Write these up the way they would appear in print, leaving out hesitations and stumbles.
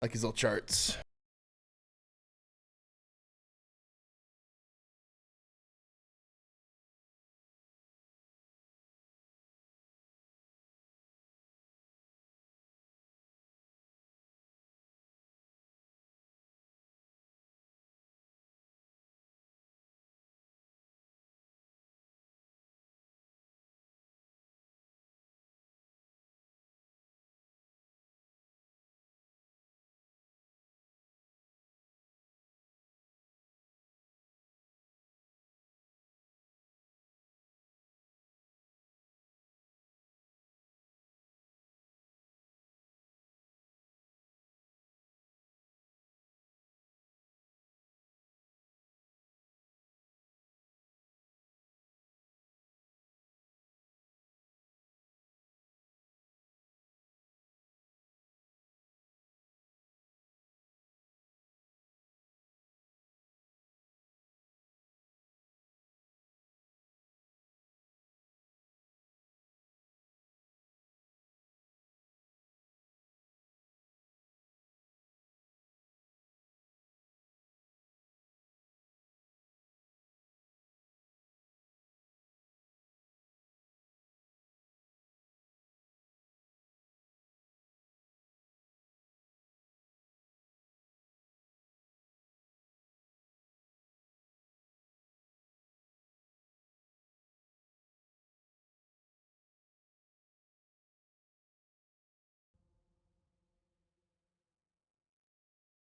Like his little charts.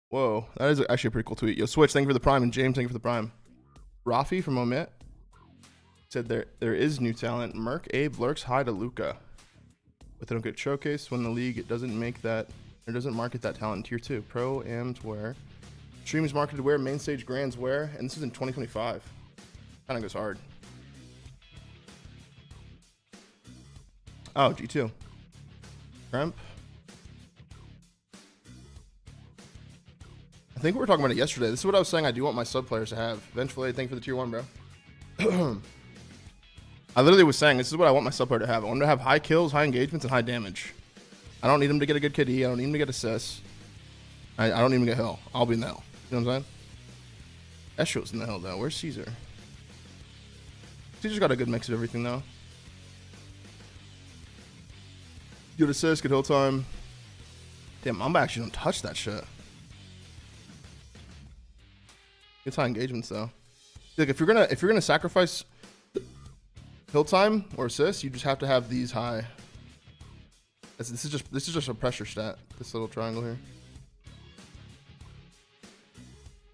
Whoa, that is actually a pretty cool tweet. Yo, Switch, thank you for the prime, and James, thank you for the prime. Rafi from Omit said there is new talent. Merc Abe lurks high to Luca. But they don't get showcased when the league doesn't make that or doesn't market that talent in tier 2. Pro Ams where? Streams marketed where? Main stage grands where? And this is in 2025. Kind of goes hard. Oh, G2. Cramp. I think we were talking about it yesterday. This is what I was saying I do want my sub players to have. Eventually, thank you for the tier 1, bro. I literally was saying, this is what I want my sub player to have. I want them to have high kills, high engagements, and high damage. I don't need them to get a good KD. I don't need them to get assists. I don't need them to get hill. I'll be in the hill. You know what I'm saying? Estro's in the hill, though. Where's Caesar? Caesar's got a good mix of everything, though. Good assist, good hill time. Damn, Mamba actually don't touch that shit. Good high engagements, though. Like, if you're gonna sacrifice hill time or assist, you just have to have these high. This is just a pressure stat. This little triangle here.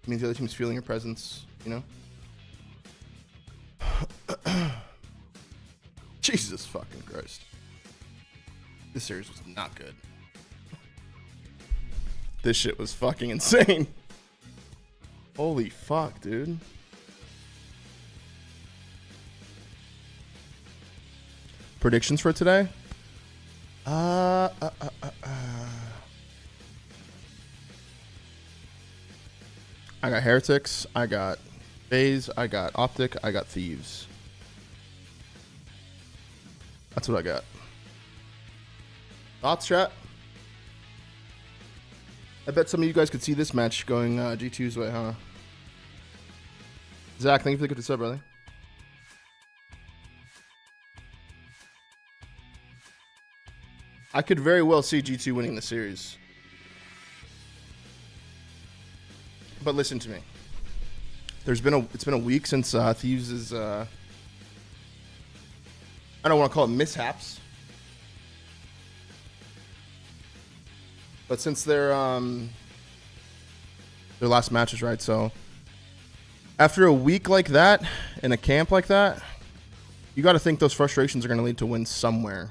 It means the other team's feeling your presence, you know? Jesus fucking Christ. This series was not good. This shit was fucking insane. Holy fuck, dude. Predictions for today? I got Heretics, I got FaZe, I got OpTic, I got Thieves. That's what I got. Thoughts, chat? I bet some of you guys could see this match going G2's way, huh? Zach, thank you for the good sub, brother. I could very well see G2 winning the series. But listen to me. It's been a week since Thieves is I don't want to call it mishaps. But since their last matches, right? So after a week like that in a camp like that, you got to think those frustrations are going to lead to wins somewhere.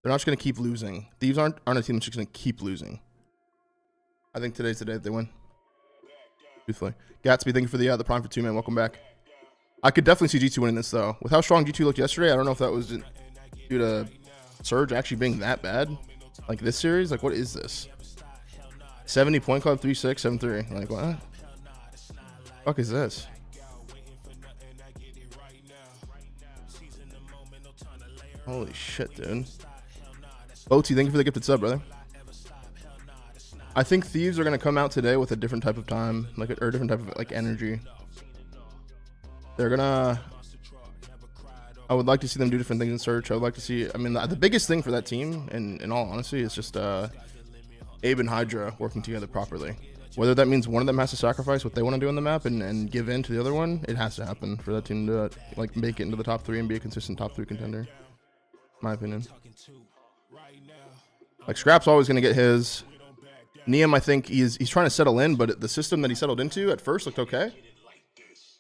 They're not just going to keep losing. Thieves aren't a team that's just going to keep losing. I think today's the day that they win. Truthfully. Gatsby, thank you for the prime for 2, man. Welcome back. I could definitely see G2 winning this, though. With how strong G2 looked yesterday, I don't know if that was due to Surge actually being that bad. Like this series, like what is this? 70 point club, 3-6, 7-3. Like what? Fuck is this? Holy shit, dude. OT, thank you for the gifted sub, brother. I think Thieves are going to come out today with a different type of time, like or a different type of like energy. They're going to... I would like to see them do different things in search. I would like to see... I mean, the biggest thing for that team, in all honesty, is just Abe and Hydra working together properly. Whether that means one of them has to sacrifice what they want to do on the map and give in to the other one, it has to happen for that team to like make it into the top 3 and be a consistent top 3 contender. In my opinion. Like Scrap's always going to get his. Neum, I think he's trying to settle in, but the system that he settled into at first looked okay.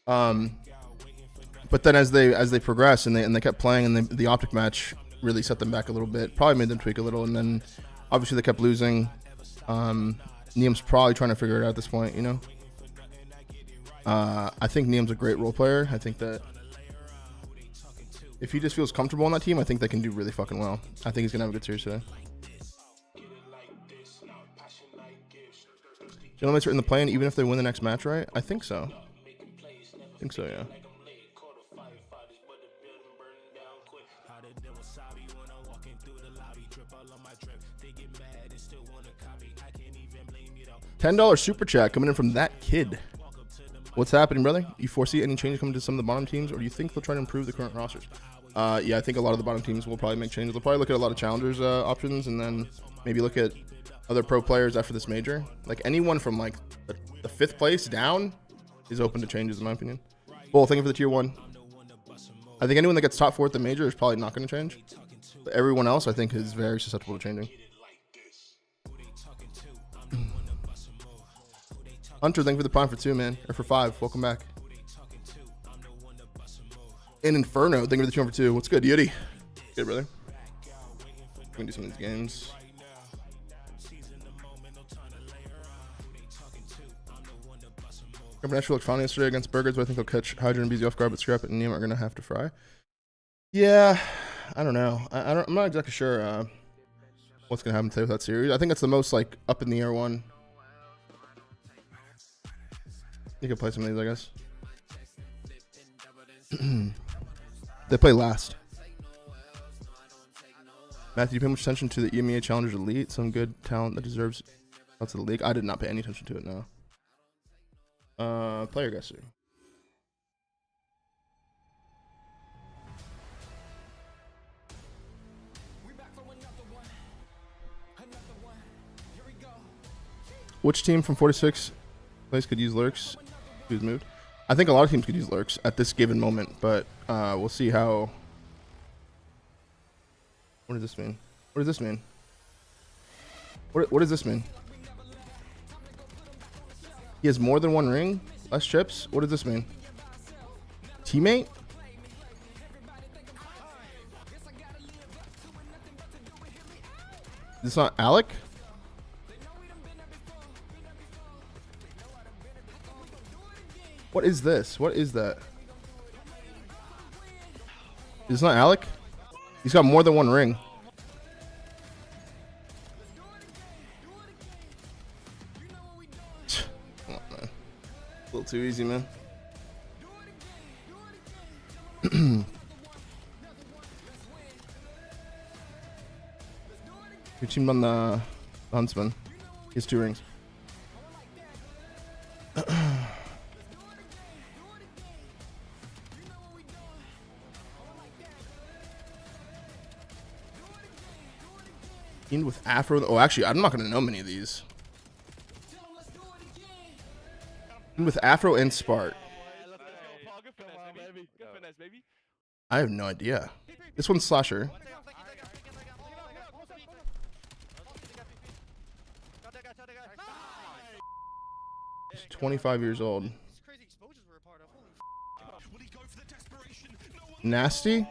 But then as they progress and they kept playing, and the OpTic match really set them back a little bit. Probably made them tweak a little, and then obviously they kept losing. Neum's probably trying to figure it out at this point, you know. I think Neum's a great role player. I think that if he just feels comfortable on that team, I think they can do really fucking well. I think he's gonna have a good series today. Gentlemen are in the play-in even if they win the next match, right? I think so. I think so, yeah. $10 super chat coming in from that kid. What's happening, brother? You foresee any changes coming to some of the bottom teams, or do you think they'll try to improve the current rosters? Yeah, I think a lot of the bottom teams will probably make changes. They'll probably look at a lot of challengers options, and then maybe look at other pro players after this major. Like anyone from like the 5th place down is open to changes, in my opinion. Bull, thank you for the tier 1. I think anyone that gets top 4 at the major is probably not going to change. But everyone else, I think, is very susceptible to changing. Hunter, thank you for the prime for 2, man. Or for 5. Welcome back. And Inferno, thank you for the 2 for 2. What's good, Yeti? Good, brother. We can do some of these games. Supernatural looked fine yesterday against Burgers, but I think he'll catch Hydra and BZ off guard, but Scrap and Neum are going to have to fry. Yeah, I don't know. I'm not exactly sure what's going to happen today with that series. I think that's the most like up in the air one. You can play some of these, I guess. They play last. Matthew, you pay much attention to the EMEA Challengers Elite? Some good talent that deserves lots of the league. I did not pay any attention to it, no. Player guesser. Which team from 46 place could use lurks? Who's moved? I think a lot of teams could use lurks at this given moment, but we'll see how. What does this mean? What does this mean? What does this mean? He has more than 1 ring, less chips. What does this mean? Teammate? This not Alec? What is this? What is that? Is this not Alec? He's got more than 1 ring. Come on, man. A little too easy, man. Your team on the Huntsman. He has 2 rings. Teamed with Afro. Oh, actually, I'm not going to know many of these. Teamed with Afro and Spart. I have no idea. This one's Slasher. He's 25 years old. Nasty?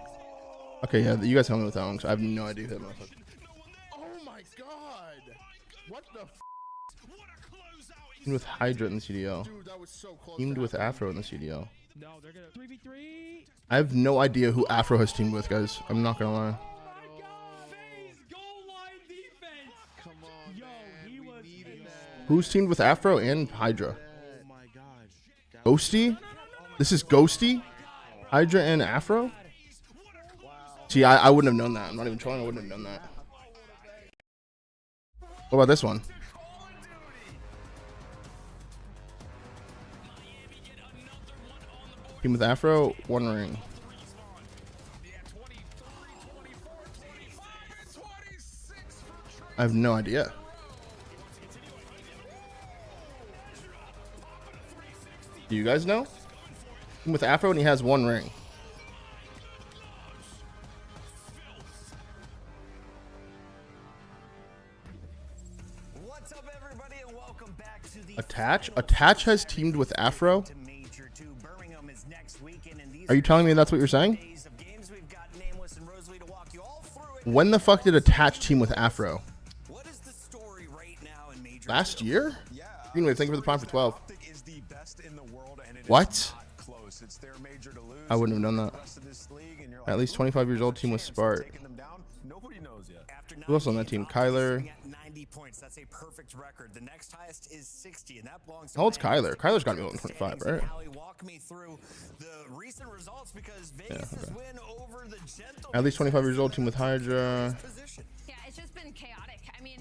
Okay, yeah, you guys help me with that one, because I have no idea who that motherfucker. What the f? Teamed with Hydra in the CDL. Dude, that was so close. Teamed with Afro in the CDL. No, they're gonna 3v3. I have no idea who Afro has teamed with, guys. I'm not gonna lie. Come on, yo, who's teamed with Afro and Hydra? Oh my god. Ghosty? This is Ghosty? Hydra and Afro? See, I wouldn't have known that. I'm not even trying. I wouldn't have known that. What about this one? Team with Afro, 1 ring. I have no idea. Do you guys know? Team with Afro and he has 1 ring. What's up, everybody, and welcome back to the Attach has teamed with Afro. Are you telling me that's what you're saying? When the fuck did Attach team with Afro? Last year? Anyway, thank you for the prime for 12. What? I wouldn't have known that. At least 25 years old, team with Spart. Who else on that team? Kyler. That's a perfect record. The next highest is 60, and that belongs to How old's Kyler? Kyler's got to be older than 25, right? Walk me through the recent results because Vegas' win over the Gentlemen. At least 25 years old, team with Hydra. Yeah, it's just been chaotic. I mean,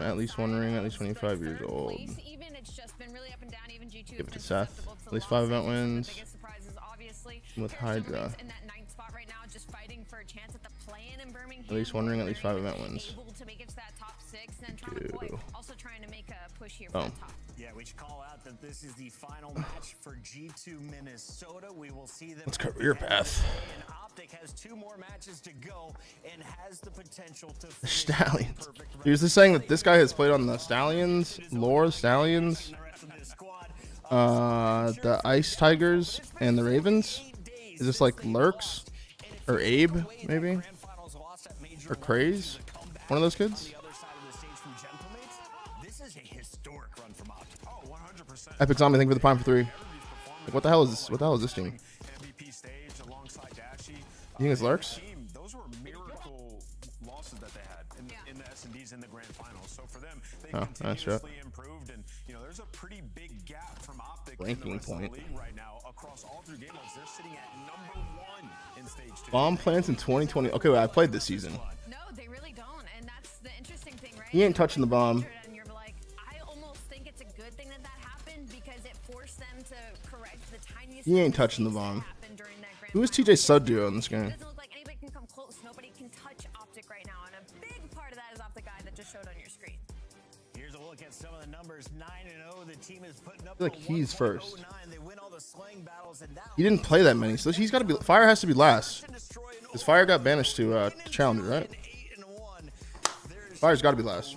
At least 1 ring, at least 25 years old. Even it's just been really up and down. Even G2 Give it to Seth. At least 5 event wins. Team with Hydra. In that 9th spot right now, just fighting for a chance at the play-in in Birmingham. At least 1 ring, at least 5 event wins. Able to make it to that top 6, and then Toronto Boy also trying to make a push here for the top. Yeah, we should call out that this is the final match for G2 Minnesota. We will see them. Let's career path. And OpTic has 2 more matches to go and has the potential to The Stallions. Here's the saying that this guy has played on the Stallions, Lore Stallions, the Ice Tigers, and the Ravens. Is this like Lurks or Abe maybe or Craze? One of those kids. Epic Zombie, thank you for the prime for 3. Like, what the hell is this? What the hell is this team? You think it's Lurks? Those were miracle losses that they had in the S&Ds in the grand finals. So for them, they continuously improved, and you know there's a pretty big gap from OpTic Ranking in the point. league right now across all 3 game modes. They're sitting at #1 in stage 2. Bomb plants in 2020. Okay, wait, I played this season. No, they really don't, and that's the interesting thing, right? He ain't touching the bomb. And you're like, I almost think it's a good thing that happened because it forced them to correct the tiniest. He ain't touching the bomb. Who is TJ TJ Sud duo in this game? It doesn't look like anybody can come close. Nobody can touch OpTic right now, and a big part of that is off the guy that just showed on your screen. Here's a look at some of the numbers. 9-0. The team is putting up. I feel like he's first. They win all the slaying battles, and that He didn't play that many, so he's got to be. Fire has to be last. Because Fire got banished to Challenger, right? Fire's got to be last.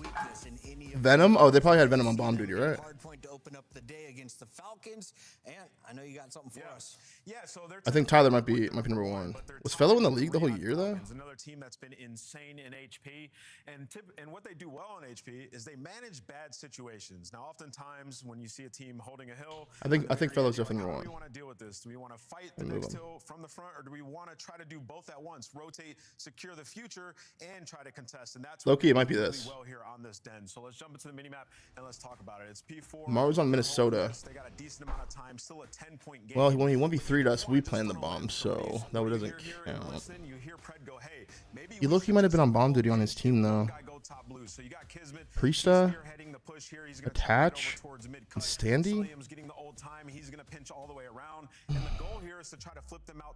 Venom? Oh, they probably had Venom on bomb duty, right? hard point to open up the day against the Falcons, and I know you got something for us. Yeah, so they're I think Tyler might be number 1. Was Fellow in the league the whole year though? Another team that's been insane in HP, and what they do well in HP is they manage bad situations. Now, oftentimes when you see a team holding a hill, I think Fellow's definitely how number do we 1. want to deal with this? Do we want to fight the next hill from the front, or do we want to try to do both at once? Rotate, secure the future, and try to contest. And that's Low-key, it might be really this. well here on this den. So let's jump into the mini map and let's talk about it. It's P4. Mario's on Minnesota. They got a decent amount of time, still a 10-point game. Well, when he 1v3'd us, we planned the bomb, so that doesn't count. He look, he might have been on bomb duty on his team though. Priesta, Attach, and Standy. I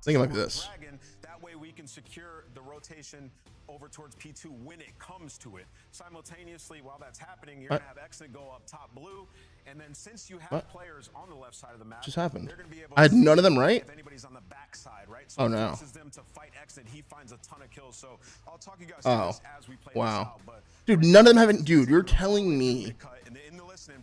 think it might be this. That way we can secure the rotation over towards P2 when it comes to it. Simultaneously, while that's happening, you're going to have Exit go up top blue. And then since you have players on the left side of the map, Just happened. they're going to be able I had to none of them right. if anybody's on the back side, right? So Oh it no. forces them to fight Exit. He finds a ton of kills. So I'll talk you guys Oh. this as we play Wow. this out. But Dude, none of them haven't. Dude, you're telling me.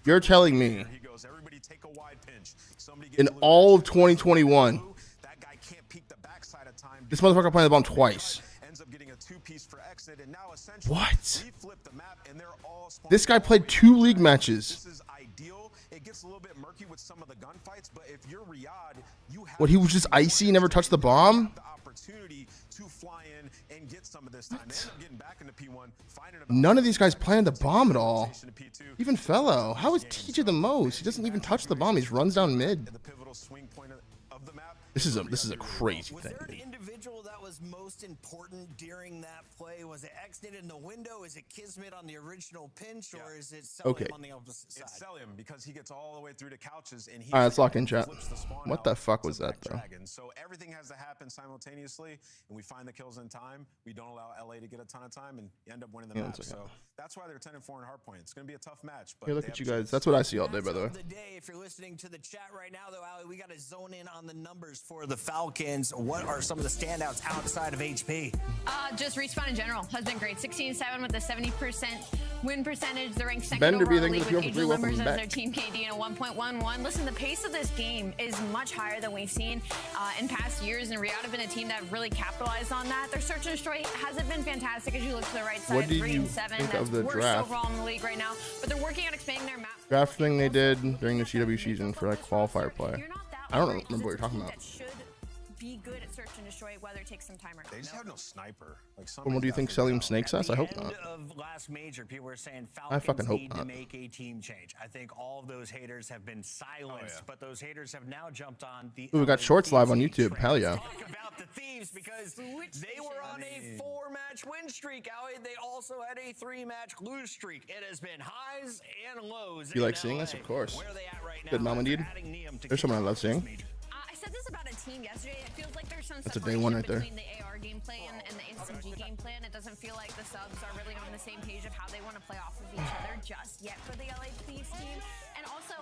You're telling me. He goes, everybody take a wide pinch. Somebody get In blue. all of 2021, That guy can't peek the backside of time. this motherfucker playing the bomb twice. Ends up getting a 2-piece for Exit, and now essentially What? we flip the map and they're all This guy played 2 league matches. This is ideal. It gets a little bit murky with some of the gunfights, but if you're Riyadh, you have What, he was just icy, never touched the bomb? the opportunity to fly in and get some of this time. They end up getting back into P1, finding about None of these guys playing the bomb at all. to P2. Even Fellow. How is TJ the most? He doesn't even touch the bomb. He just runs down mid. The pivotal swing point of of the map. This is a crazy Was thing. there an Dude. individual that was most important during that play? Was it Exnit in the window? Is it Kismet on the original pinch, or is it Selim Okay. on the opposite side? It's Selim because he gets all the way through the couches and he All right, let's lock in, chat. flips the spawn What out the fuck to was that, Black though? Dragon. So everything has to happen simultaneously, and we find the kills in time. We don't allow LA to get a ton of time, and you end up winning the map. So that's why they're 10-4 in hardpoint. It's going to be a tough match. But Hey, look they at have you a guys. chance. That's what I see all day, by the way. The day, if you're listening to the chat right now, though, Ali, we got to zone in on the numbers for the Falcons. What are some of the standouts outside of HP? Just Respawn in general has been great. 16-7 with a 70% win percentage. They're ranked second Bender overall B, in the thank league you with for the Angel welcome numbers as back. their team KD and a 1.11. Listen, the pace of this game is much higher than we've seen in past years, and Riyadh have been a team that really capitalized on that. Their search and destroy hasn't been fantastic as you look to the right side. What did 3 you and 7. think That's of the worst draft? overall in the league right now, but they're working on expanding their map. Draft thing they did during the CW season for like qualifier play. You're not that I don't worried, 'cause remember what you're it's a talking team about. that should be good at search and destroy, whether it takes some time or not. They just have no sniper. Like Well, do you think Selim snakes us? I hope At the not. end of last major, people were saying I Falcons fucking hope need to not. make a team change. I think all of those haters have been silenced, but those haters have now jumped on the. Ooh, we got LA shorts live on Thieves YouTube. train. Hell yeah. Let's talk about the Thieves because they were on a 4-match win streak. Ali, they also had a 3-match lose streak. It has been highs and lows. You in like seeing LA. us? Of course. Where are they at right now? Good mama, They're dude. adding Neum to There's someone I kick love off this seeing. major. I said this about a team yesterday. It feels like there's some That's a day one right there. between the AR gameplay and the SMG gameplay, and it doesn't feel like the subs are really on the same page of how they want to play off of each other just yet for the LA Thieves team. And also,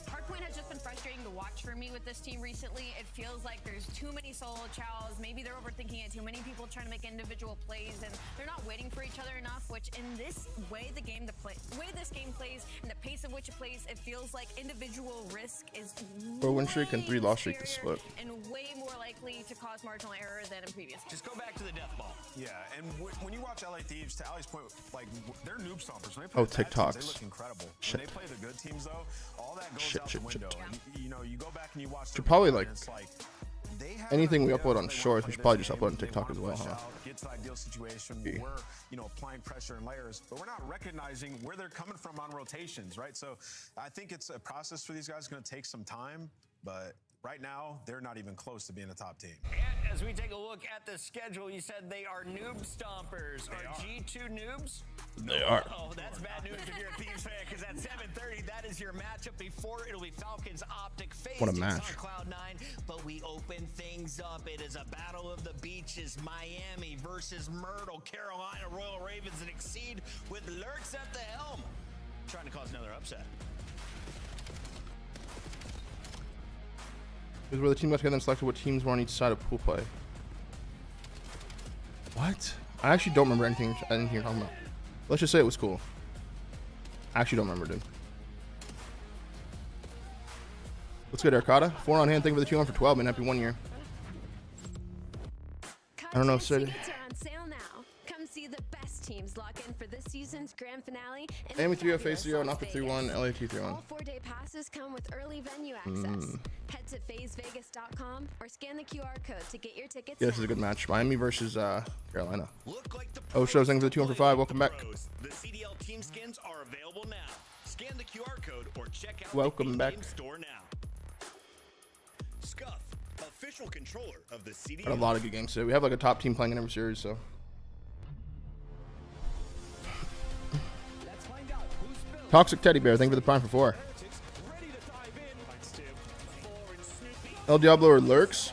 Hardpoint has just been frustrating to watch for me with this team recently. It feels like there's too many solo chows. Maybe they're overthinking it. Too many people trying to make individual plays, and they're not waiting for each other enough. Which, in this way, the way this game plays, and the pace of which it plays, it feels like individual risk is 4 win streak and 3 loss streak to scarier split. and way more likely to cause marginal error than in previous games. Just go back to the death ball. Yeah, and when you watch LA Thieves, to Ali's point, like they're noob stompers. When they play Oh, the bad teams, TikToks. they look incredible. Shit. When they play the good teams, though, all that goes Shit, out shit, the shit. window. And, you know, you go back and you watch. Should probably, video, like, and it's like they have anything an we idea upload of on how they shorts, wanna we should play probably this just game, upload on they TikTok wanna as well, push huh? out, get to the ideal situation. Yeah. We're, you know, applying pressure and layers, but we're not recognizing where they're coming from on rotations, right? So I think it's a process for these guys. It's going to take some time, but right now they're not even close to being a top team. And as we take a look at the schedule, you said they are noob stompers. Are G2 noobs? They are. Oh, that's bad news if you're a Thieves fan, because at 7:30, that is your matchup before it'll be Falcons OpTic phase. What a It's match. on Cloud9, but we open things up. It is a battle of the beaches. Miami versus Myrtle, Carolina, Royal Ravens, and Exceed with Lurks at the helm. Trying to cause another upset. This is where the team got together and selected what teams were on each side of pool play. What? I actually don't remember anything you're talking about. Let's just say it was cool. I actually don't remember, dude. What's good, Arcada? 4 on hand. Thank you for the 2 on for 12, man. Happy 1 year. I don't know, Sid. Tickets are on sale now. Come see the best teams lock in for this season's grand finale. in Miami the 3 0 fabulous Face 0, Las Knocker 3 1, Vegas. LA 2 3 1. All 4-day passes come with early venue access. Head to phasevegas.com or scan the QR code to get your tickets Yeah, this is now. a good match. Miami versus Carolina. Look like the Oh, shows thanks for the 2 on for 5. Welcome back. pros. The CDL team skins are available now. Scan the QR code or check out Welcome the back. in-game store now. Scuff, official controller of the CDL. Got a lot of good games today. We have like a top team playing in every series, so. Toxic Teddy Bear, thank you for the prime for 4. El Diablo or Lurks?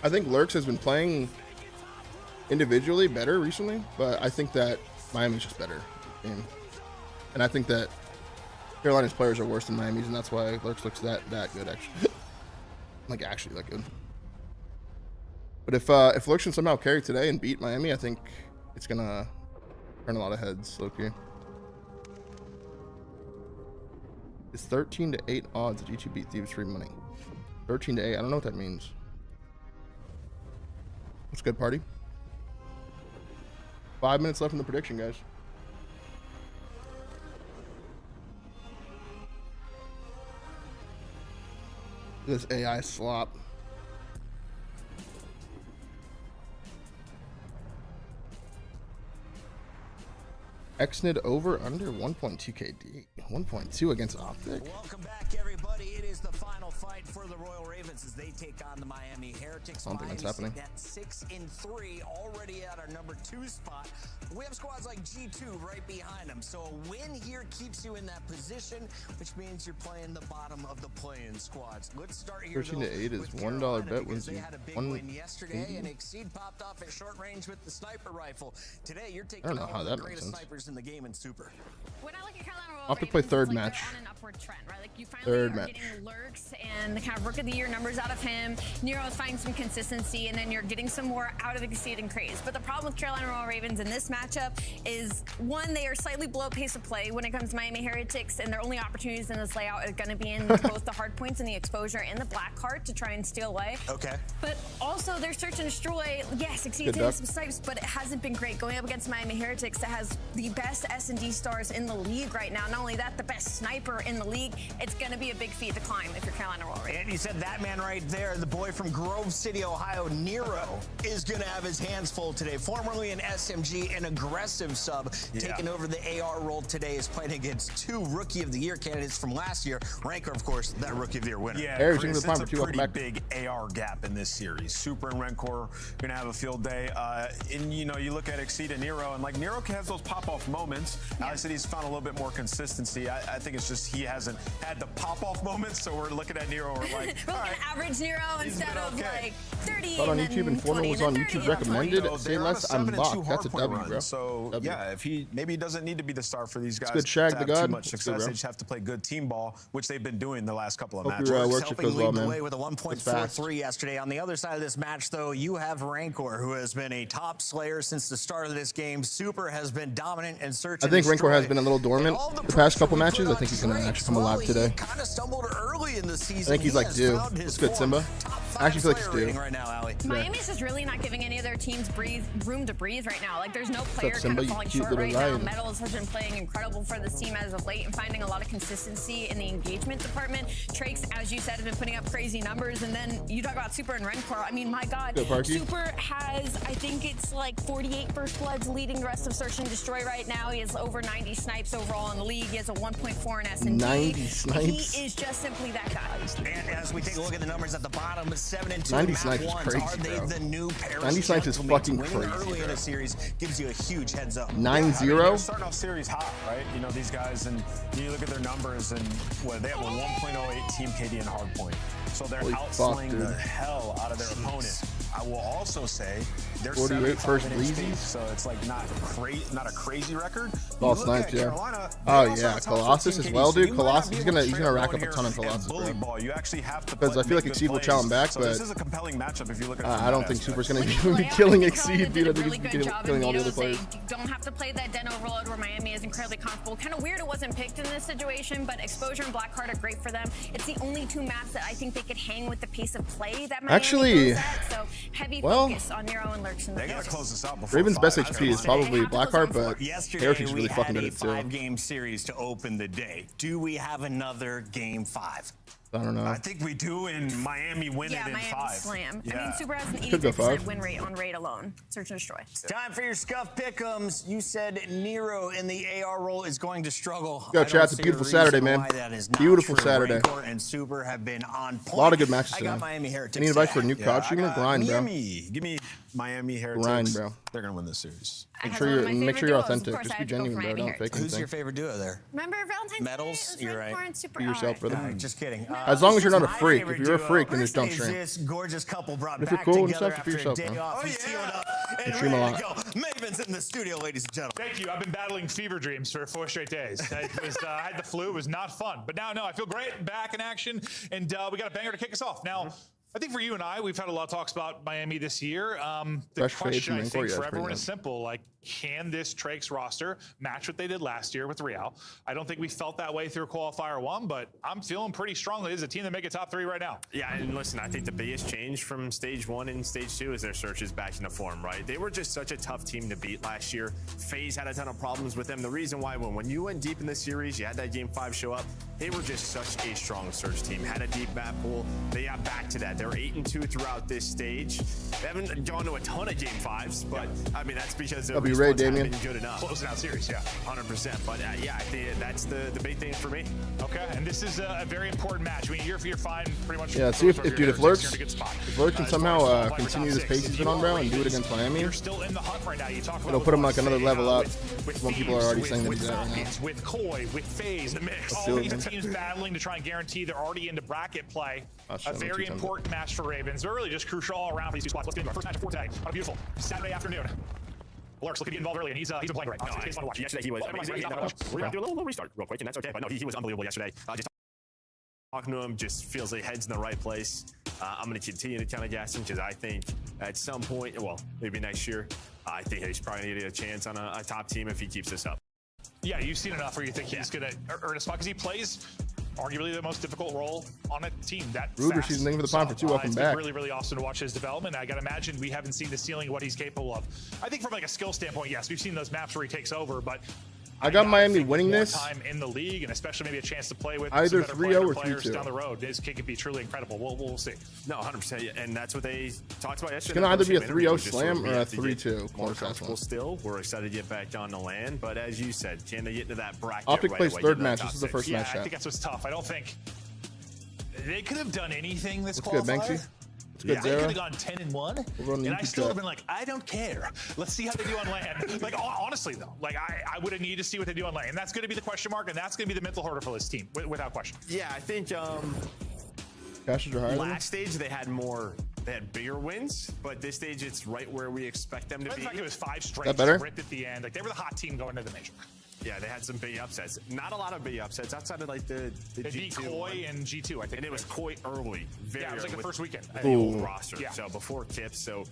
I think Lurks has been playing individually better recently, but I think that Miami's just better. And I think that Carolina's players are worse than Miami's, and that's why Lurks looks that good, actually. Like, actually that good. But if Lurks can somehow carry today and beat Miami, I think it's going to turn a lot of heads, low-key. It's 13 to 8 odds that G2 beat Thieves free money. 13 to 8. I don't know what that means. What's good, party? 5 minutes left in the prediction, guys. This AI slop. Xnid over under 1.2 KD. 1.2 against OpTic. Welcome back, everybody. It is the final fight for the Royal Ravens as they take on the Miami Heretics. I don't think that's happening. At 6-3, already at our number 2 spot. We have squads like G2 right behind them. So a win here keeps you in that position, which means you're playing the bottom of the play-in squads. Let's start here. 13 to 8 is $1 bet wins you They had a big win yesterday, and Exceed popped off at short range with the sniper rifle. Today, you're taking on one of the greatest snipers in the game in Super. When I look at Carolina Royal I'll have to play Ravens, third it's like match. they're on an upward trend, right? Like you finally are getting lurks and the kind of Rook of the Year numbers out of him. Nero's finding some consistency, and then you're getting some more out of Exceed and Craze. But the problem with Carolina Royal Ravens in this matchup is, one, they are slightly below pace of play when it comes to Miami Heretics, and their only opportunities in this layout are going to be in both the hard points and the exposure and the black heart to try and steal away. Okay. But also, their search and destroy, yes, Exceed's hitting some snipes, but it hasn't been great going up against Miami Heretics that has the best S&D stars in the league right now. Not only that, the best sniper in the league. It's going to be a big feat to climb if you're Carolina Royal Ravens. And you said that man right there, the boy from Grove City, Ohio, Nero, is going to have his hands full today. Formerly an SMG, an aggressive sub, taking over the AR role today, is playing against 2 Rookie of the Year candidates from last year. Rancor, of course, that Rookie of the Year winner. Yeah, Chris, it's a pretty big AR gap in this series. Super and Rancor going to have a field day. And, you know, you look at Exceed and Nero, and like Nero has those pop-off moments. I said he's found a little bit more consistency. I think it's just he hasn't had the pop-off moments, so we're looking at Nero, we're like, we're looking at average Nero instead of like 30 on and YouTube, Informer was on YouTube recommended. Say less, I'm locked. That's a W, bro. So, yeah, if he maybe doesn't need to be the star for these guys good shag to the have god. too much success. They just have to play good team ball, which they've been doing the last couple of Hope matches. your worship goes well, man. Away with a 1.43 yesterday. On the other side of this match, though, you have Rancor, who has been a top slayer since the start of this game. Super has been dominant in search. I think Rancor has been a little dormant the past couple matches. I think he's going to actually come alive today. Kind of stumbled early in the season. I think he's like due. It's good, Simba. I actually feel like he's due. Right now, Allie. Miami's just really not giving any of their teams room to breathe right now. Like, there's no player kind Simba, of you falling cute short little right now. lion. Metals has been playing incredible for this team as of late and finding a lot of consistency in the engagement department. Trakes, as you said, has been putting up crazy numbers. And then you talk about Super and Rancor. I mean, my God, Super has, I think it's like 48 first bloods leading the rest of Search and Destroy right now. He has over 90 snipes overall in the league. He has a 1.4 in S&D. 90 snipes. He is just simply that guy. And as we take a look at the numbers at the bottom, 7 and 2 90 map snipes is ones. crazy, Are they bro. the new Paris 90 snipes is fucking Winning crazy, early in bro. a series gives you a huge heads up. 9-0. They're starting off series hot, right? You know, these guys, and you look at their numbers, and they have a 1.08 team KD in hardpoint. So they're outslaying the hell out of their opponent. I will also say they're 48 first bleezies, so it's like not a crazy record. Ball snipes, yeah. Oh yeah, Colossus as well, dude. Colossus, he's gonna rack up a ton of Colossus, bro. You actually have to because I feel like Exceed will chow him back, so but this is a compelling matchup if you look at I don't think Super's gonna be killing Exceed, dude. I think he's killing all the other players. They don't have to play that den overload where Miami is incredibly comfortable. Kind of weird it wasn't picked in this situation, but Exposure and Blackheart are great for them. It's the only 2 maps that I think they could hang with the pace of play that Miami actually goes at. So heavy focus on Nero and Lurks. They gotta close this out before Raven's best 5. HP is probably Blackheart, but Heretics really fucking good at it too. 5-game series to open the day. Do we have another game 5? I don't know. I think we do, and Miami win it in Miami 5. slam. Yeah. I mean, Super has an Could go 83% 5. win rate on raid alone. Search and Destroy. It's time for your scuff pick'ems. You said Nero in the AR role is going to struggle. Yo, chat, it's a beautiful Saturday, man. Beautiful Saturday. Rancor and Super have been on point. A lot of good matches I today. got Miami Heretics. Any advice for a new crowd streamer? Grind, bro. Give me Miami Heretics. Grind, bro. They're gonna win this series. Make sure you're authentic. Just be genuine, bro. Don't fake Who's anything. your favorite duo there? Remember Valentine's Metals? Day? You're right. Be yourself, brother. Just kidding. As long as you're not a My freak. favorite If you're a duo freak, then just don't is stream. This gorgeous couple brought If you're back cool and together stuff, be after yourself, a day bro. off and teamed up and stream a ready lot. to go. Maven's in the studio, ladies and gentlemen. Thank you. I've been battling fever dreams for 4 straight days. I had the flu. It was not fun. But now, no, I feel great. Back in action. And we got a banger to kick us off. Now, I think for you and I, we've had a lot of talks about Miami this year. The question, I think, for everyone is simple. Like, can this Trakes roster match what they did last year with Real? I don't think we felt that way through Qualifier 1, but I'm feeling pretty strongly it's a team that make a top 3 right now. Yeah, and listen, I think the biggest change from Stage 1 and Stage 2 is their search is back into form, right? They were just such a tough team to beat last year. FaZe had a ton of problems with them. The reason why, when you went deep in the series, you had that Game 5 show up, they were just such a strong search team. Had a deep map pool. They got back to that that. They're 8-2 throughout this stage. They haven't gone to a ton of Game 5s, but I mean that's because I'll be ready, Damien. been good enough. Closing out series, yeah. 100%. But yeah, I think that's the big thing for me. Okay, and this is a very important match. I mean, you're fine pretty much. Yeah, see if Lurks can somehow as continue this pace he's been on, bro, and do it against Miami. You're still in the hunt right now. You talk about It'll put him like another level up. with When people are already Thieves, saying that with he's out right now. Falcons, with Koi, with FaZe, the mix. Let's All do it, these man. teams battling to try and guarantee they're already into bracket play. I'll show A them very 2 times. important match for Ravens. They're really just crucial all around for these two squads. Let's get into our first match of 4 today on a beautiful Saturday afternoon. Lurks looking to get involved early, and he's been playing great. No, It's fun to watch. yesterday he was. I mean, we're gonna do a little restart real quick, and that's okay. But no, he was unbelievable yesterday. Just talking to him just feels like head's in the right place. I'm going to continue to kind of gas him because I think at some point, well, maybe next year, I think he's probably going to get a chance on a top team if he keeps this up. Yeah, you've seen enough where you think he's going to earn a spot because he plays arguably the most difficult role on a team. That Ruger, fast. she's thinking for the pond for 2. Welcome It's back. been really, really awesome to watch his development. I got to imagine we haven't seen the ceiling of what he's capable of. I think from like a skill standpoint, yes, we've seen those maps where he takes over, but I got Miami think winning more this. time in the league, and especially maybe a chance to play with Either some better 3-0 or players 3-2. down the road. This kid could be truly incredible. We'll see. No, 100%, and that's what they talked about yesterday. It's gonna either be a 3-0 Just slam we or a have to get 3-2 more close last comfortable one. still. We're excited to get back on the land, but as you said, can they get into that bracket OpTic right plays away, third get into that match. top This is the 6? first Yeah, match I chat. think that's what's tough. I don't think they could have done anything this What's good, qualifier. Banksy? It's good, They could Zara. have gone 10-1, We're on the and I YouTube still chat. have been like, I don't care. Let's see how they do on land. Like honestly though, like I would have needed to see what they do on land, and that's going to be the question mark, and that's going to be the mental hurdle for this team, without question. Yeah, I think Cashes are higher than last stage they had bigger wins, but this stage it's right where we expect them to The be. fact it was 5 straight, That better? ripped at the end. Like they were the hot team going to the major. Yeah, they had some big upsets. Not a lot of big upsets outside of like the They beat G2 Koi one. and G2, I think. And it was Koi early. Very Yeah, it was like the with first weekend. The old Ooh. roster. Yeah. So before Kips. So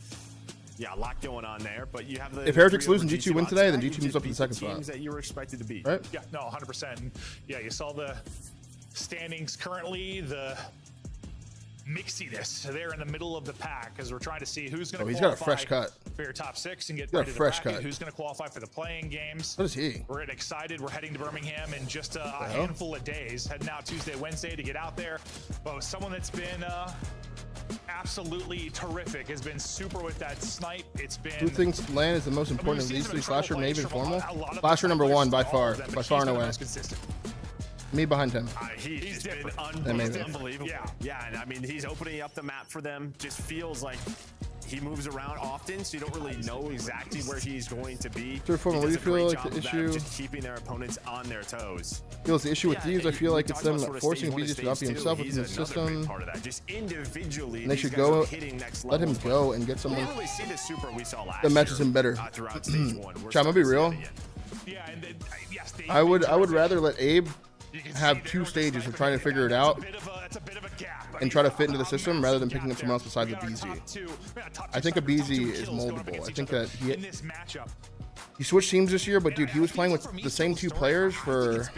yeah, a lot going on there. But you have the If Heretics 3 lose and over G2 win odds today, then back, G2 you moves up to the just second beat spot. teams that you were expected to beat. Right? Yeah, no, 100%. And yeah, you saw the standings currently, the mixiness there in the middle of the pack as we're trying to see who's going to he's got a qualify fresh cut. for your top 6 and get got a ready to fresh bracket, cut. who's going to qualify for the playing games. What is he? We're getting excited. We're heading to Birmingham in just a hell? handful of days, heading out Tuesday, Wednesday to get out there. But someone that's been absolutely terrific, has been super with that snipe. It's been... Who thinks land is the most I mean, important we've of seen these some 3? Slasher, incredible Nave, plays and from Formal? a lot of the Slasher number players 1 by from all far. of them, but By he's far and been the away. most consistent. Me behind him. He's just been Amazing. unbelievable. Yeah, and I mean, he's opening up the map for them. Just feels like he moves around often, so you don't really know exactly where he's going to be. Sir, Formal, He what do does you a great feel like job the of that, issue- just keeping their opponents on their toes. Feels the issue with Yeah, Thieves. I feel we like it's talked them about sort of forcing stage 1 BJ to to not be stage himself 2. within the He's another big system. part of that. Just individually, And they these should guys go, are hitting next let him levels, but go and get we someone didn't really see the super we saw last that matches year, him better. throughout stage 1. We're Chat, I'm gonna starting be to see real. that again. Yeah, and yes, they, I would they rather let Abe You can have see there 2 with the stages sniper of trying to thing, figure it that's out a bit of a gap. I and mean, try to fit into the a system massive rather than gap picking up someone else besides there. a We BZ. got our top two I think a snipers, top BZ 2 is kills going up moldable. against I each think other that he in this matchup. switched teams this year, but dude, he was playing with the same 2 players for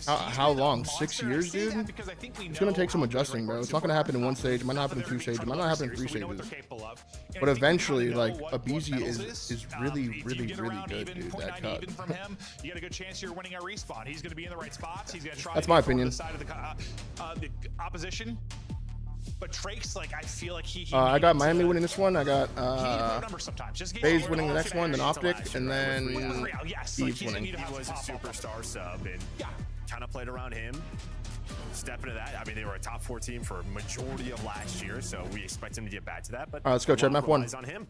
how long? 6 years, dude? It's gonna take some adjusting, bro. It's not gonna happen in 1 stage. It might not happen in 2 stages. It might not happen in 3 stages. But eventually, like, a BZ is really, really, really good, dude. That cut. Even from him, you got a good chance you're winning a respawn. He's going to be in the right spots. He's going to try. That's to my get forward opinion. to the side of the opposition. But Trake's like, I feel like he I got needs Miami to- winning this one. I got he needs to put numbers sometimes. Just get FaZe over winning the all next one, then action. OpTic, and then Yes, Thieves like, winning. he's gonna need to He have was a some pop up. superstar sub and Yeah. kind of played around him. Step into that. I mean, they were a top 4 team for a majority of last year, so we expect him to get back to that. But All right, let's go, Chad. Map 1. relies on him.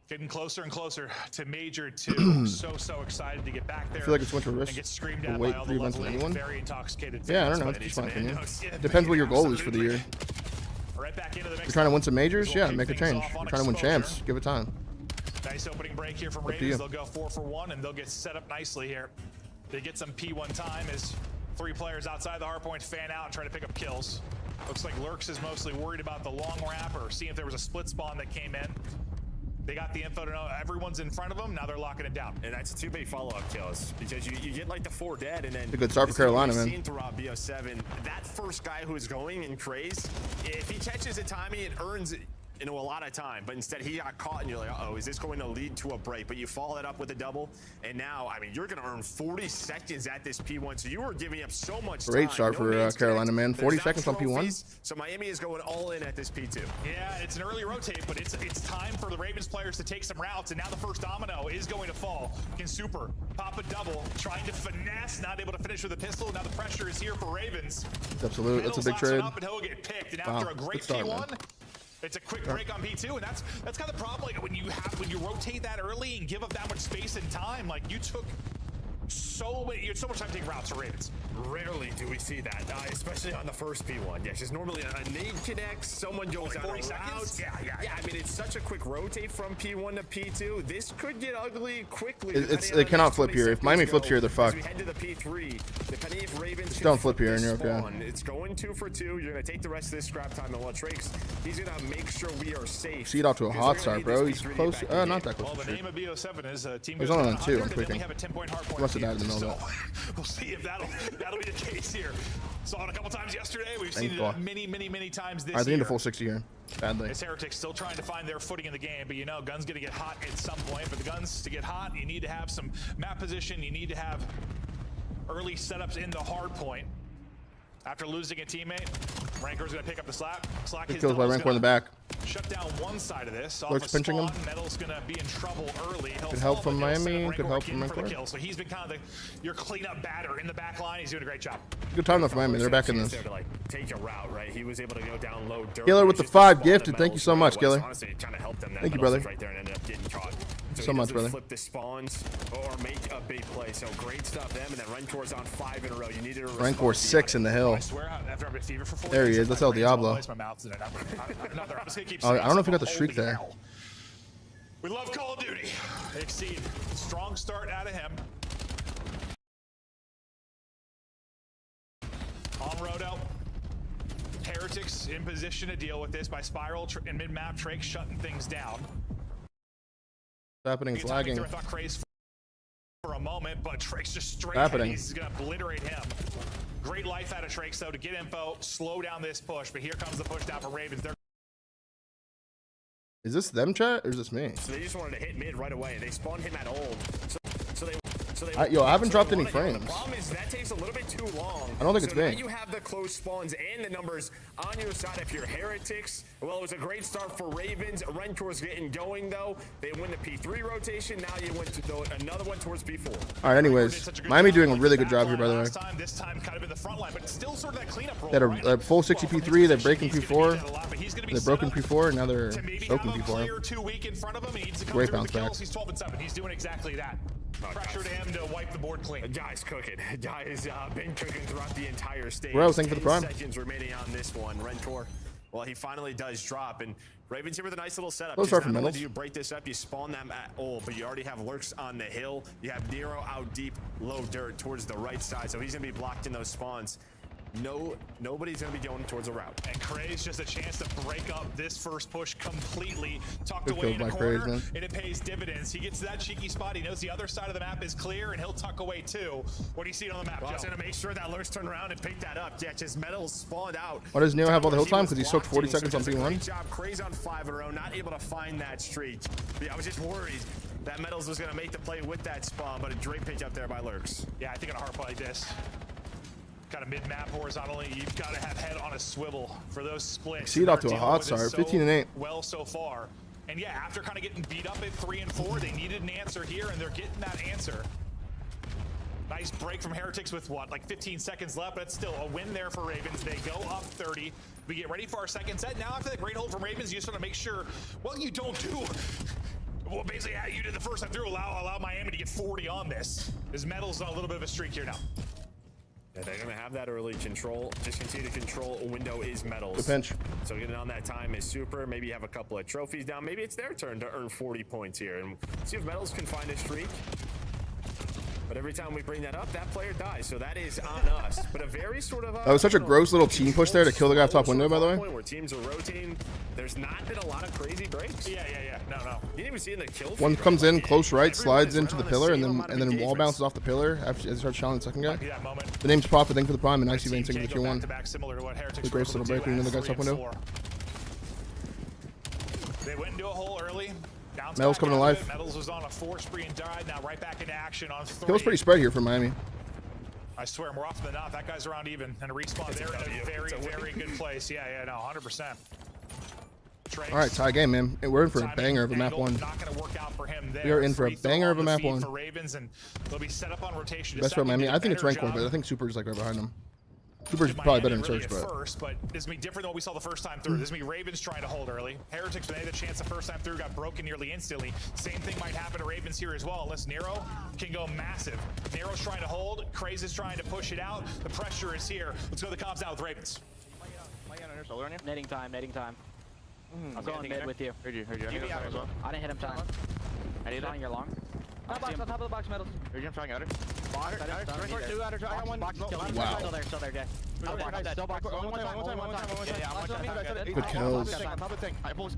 Getting closer and closer to Major 2. so excited to get back there. I feel like it's winter risk. And get screamed to at wait by all 3 the months with lovely, anyone. very intoxicated Yeah, I don't fans, know. but It's just it's my opinion. yeah, Depends what your goal is for the year. Right back into the mix. You're trying to win some majors? We'll Yeah, kick make a things change. off on You're trying to win exposure. champs. Give it time. Nice opening break here from Up to Ravens. you. They'll go 4 for 1, and they'll get set up nicely here. They get some P1 time as 3 players outside the hardpoint fan out and try to pick up kills. Looks like Lurks is mostly worried about the long wrap or seeing if there was a split spawn that came in. They got the info to know everyone's in front of them. Now they're locking it down. And that's 2 big follow-up kills because you get like the 4 dead and then It's a good start for this is what Carolina, we've man. seen throughout BO7, that first guy who is going in craze, if he catches a timing, it earns into a lot of time, but instead he got caught, and you're like, uh-oh, is this going to lead to a break? But you follow it up with a double, and now, I mean, you're going to earn 40 seconds at this P1, so you were giving up so much time. Great start for Carolina, man. 40 seconds on P1. So Miami is going all in at this P2. Yeah, it's an early rotate, but it's time for the Ravens players to take some routes, and now the first domino is going to fall. Can Super pop a double, trying to finesse, not able to finish with a pistol. Now the pressure is here for Ravens. Absolutely, that's a big trade. Up and he'll get picked, and Wow, after a great start, P1, man. it's a quick break on P2, and that's kind of the problem. Like when you rotate that early and give up that much space and time, like you had so much time to take routes for Ravens. Rarely do we see that, especially on the first P1. Yeah, just normally a nade connects, someone goes Like out 40 of seconds? routes. Yeah, I mean, it's such a quick rotate from P1 to P2. This could get ugly quickly. It cannot flip here. If Miami flips here, they're fucked. As we head to the P3, depending if Ravens Just don't flip here and you're okay. It's going 2 for 2. You're going to take the rest of this scrap time, and Trakes, he's going to make sure we are safe. See it out to a Because hot we're start, gonna bro. need He's this P3 close. to get back in Not the that game. close. Well, to the shoot. name of BO7 is team He's goes only down on 2, 100, I'm and then we tweaking. have a 10-point hard point. Must have died in the middle So, of that. we'll see if that'll be the case here. Saw it a couple times yesterday. We've Thank seen God. it many times this All right, they year. need a full 60 here. Badly. It's Heretics still trying to find their footing in the game, but you know, Guns gonna get hot at some point. For the Guns to get hot, you need to have some map position. You need to have early setups in the hard point. After losing a teammate, Rancor's gonna pick up the slack. Good kills by Rancor in the back. Shut down one side of this. Lurk's Off pinching him. Metal's gonna be in trouble early. Good help from Miami. Good help from Rancor. Rancor. So he's been kind of your cleanup batter in the back line. He's doing a great job. Good time though for Miami. They're back in this. To, like, take a route, right? He was able to go down low. Killer with the 5 gifted. Thank you so much, Killer. Honestly, trying to help them. Thank you, brother. Right there and ended up getting caught. So much, brother. Flip the spawns or make a big play. So great stuff, them. And then Rancor's on 5 in a row. You needed to Rancor 6 in the hill. I swear, after I've been fever for 4 There he days, is. That's my El brain's Diablo. all place, my mouth's in it. I'm not there. I'm just gonna keep Oh, I saying don't know if he got the something. streak Holy there. hell. We love Call of Duty. Exceed. Strong start out of him. On Roto. Heretics in position to deal with this by Spiral and mid-map. Drake shutting things down. What's happening? It's lagging. I thought Craze for a moment, but Drake's just straight Happening. ahead. He's gonna obliterate him. Great life out of Drake, though, to get info, slow down this push. But here comes the push down for Ravens. Is this them, chat, or is this me? So they just wanted to hit mid right away. They spawned him at old. Yo, I haven't dropped any The frames. problem is that takes a little bit too long. I don't think it's now me. you have the close spawns and the numbers on your side if you're Heretics. Well, it was a great start for Ravens. Rencor's getting going, though. They win the P3 rotation. Now you went to another one towards P4. All right, anyways. Miami doing a really good job here, by the way. This time kind of in the front line, but still sort of that cleanup role. They had a full 60 P3. They're breaking P4. They're broken P4, and now they're soaking P4. Too weak in front of him. He needs to come Great through bounce the kills. back. He's 12-7. He's doing exactly that. Pressure to him to wipe the board clean. Guy's cooking. Guy's been cooking throughout the entire stage. Bro, thank you for the 10 prime. seconds remaining on this one. Rencor, well, he finally does drop, and Ravens here with a nice little setup. Close start Not from only Metals. do you break this up, you spawn them at all, but you already have Lurks on the hill. You have Nero out deep, low dirt towards the right side, so he's going to be blocked in those spawns. Nobody's going to be going towards a route. And Craze just a chance to break up this first push completely. Tucked Good away kills in a by corner, Craze, man. and it pays dividends. He gets to that cheeky spot. He knows the other side of the map is clear, and he'll tuck away too. What do you see on the map, Well, Joe? it's going to make sure that Lurks turn around and pick that up. Yeah, just Metals spawned out. Why does Neo have all the hill He time? was Because he soaked 40 blocking, seconds on so does a great P1. job. Craze on 5 in a row, not able to find that streak. But yeah, I was just worried that Metals was going to make the play with that spawn, but a Drake pitch up there by Lurks. Yeah, I think on a hard play like this, kind of mid-map horizontally, you've got to have head on a swivel for those splits. See it out They're to a dealing hot with it start, so 15 and 8. well so far. And yeah, after kind of getting beat up at 3 and 4, they needed an answer here, and they're getting that answer. Nice break from Heretics with what, like 15 seconds left, but it's still a win there for Ravens. They go up 30. We get ready for our second set. Now after that great hold from Ravens, you just want to make sure, well, you don't do well, basically, how you did the first time through, allow Miami to get 40 on this. His Metal's on a little bit of a streak here now. Yeah, they're going to have that early control. Just continue to control. A window is Metals. Good pinch. So getting on that time is super. Maybe you have a couple of trophies down. Maybe it's their turn to earn 40 points here. And see if Metals can find a streak. But every time we bring that up, that player dies. So that is on us. But a very sort of... That was such a gross little team push there to kill the guy top window, by the way. Where teams are rotating. There's not been a lot of crazy breaks. Yeah. No. You didn't even see in the kill feed, One right? comes in Like, close right, slides everyone is into the right on pillar, and same then amount of wall engagements. bounces off the pillar after he starts challenging the second Might be guy. that moment. The name's Papa. Thank you for the prime, and nice Team event taking can't the go Q1. back-to-back, similar to what Heretics Good were grace able little to break do when at the guy's 3 top and window. 4. They went into a hole early. Bounced Metals back coming to out of life. it. Metals was on a 4 spree and died. Now right back into action on 3. Kills pretty spread here for Miami. I swear, more often than not, that guy's around even. And a respawn there in a very, very good place. Yeah, no, 100%. Trace. All right, tie game, man. We're in for a banger of a map 1. Not going to work out for him there. We are in for a Free throw banger of a on the map feed 1. For Ravens, and they'll be set up on rotation. Best for Miami. I think it's Rancor, but I think Super's like right behind him. Super's probably better than really Search, at but first, but this is gonna be different than what we saw the first time through. This is gonna be Ravens trying to hold early. Heretics, when they had the chance the first time through, got broken nearly instantly. Same thing might happen to Ravens here as well, unless Nero can go massive. Nero's trying to hold, Craze is trying to push it out. The pressure is here. Let's go to the comms now with Ravens. Netting time. I'm going mid with you. Heard you. I didn't hit him time. I need You're long. On top of the box, Metals. Heard you, I'm trying outer. Box, I got one. Wow. Still there, Jay. Still box. One time. Good kills. I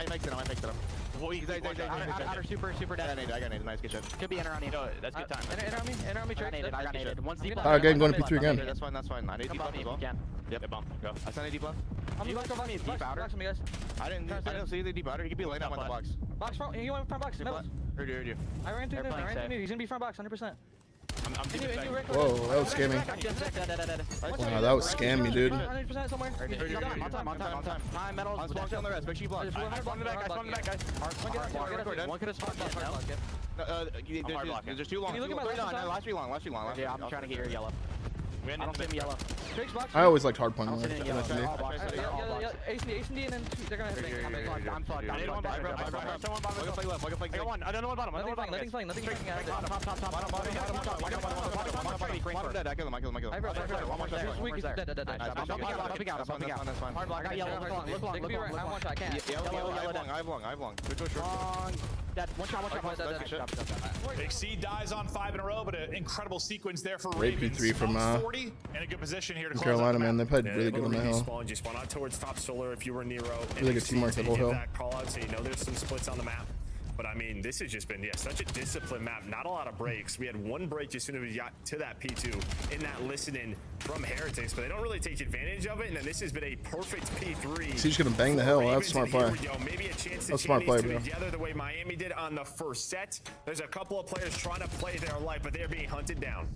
maxed it. Outer super dead. I got it. Nice, good shot. Could be enter on you. That's good time. Enter on me, I got naded. One's deep. Again, going to P3 again. That's fine. I need deep Come left me as well. if you can. Yep, bump. Go. I sent a deep left. You want to go deep outer? I didn't see the deep outer. He could be laying up on the box. Box front, you went front box. Metals. Heard you. I ran through They're mid. playing He's gonna be front box, 100%. I'm deep inside. Whoa, that was scammy. Wow, that was scammy, dude. 100% somewhere. On time. Time, Metals. On spawn on the rest. Make sure you block. I spawned the back, guys. One could have spawned There's too long. Can you look at my Last three long. Yeah, I'm trying to get your yellow. I don't see him yellow. Drake's box. I always liked hard I point don't more. see him yellow. honestly. All boxes. Ace and D, and then they're gonna hit me. I'm fucked. I got one. Another one bottom. Nothing's flying. Nothing's flying. Bottom dead. I kill him. There's weak. Dead. Bumping out. I got yellow. Look long. I'm one shot. I can't. I have long. Long. Dead. One shot. Exceed dies on 5 in a row, but an incredible sequence there for Great Ravens. P3 from Up 40 in a good position here to close Carolina, out the man. They map. played really good on the hill. You spawn out towards top solar if you were Nero. Really good teamwork the whole hill. That call out, so you know there's some splits on the map. But I mean, this has just been such a disciplined map. Not a lot of breaks. We had one break as soon as we got to that P2 in that listening from Heretics, but they don't really take advantage of it. And then this has been a perfect P3. So he's gonna bang the hill. That's a smart play. Maybe a chance to That's smart play, bro. together the way Miami did on the first set. There's a couple of players trying to play their life, but they're being hunted down.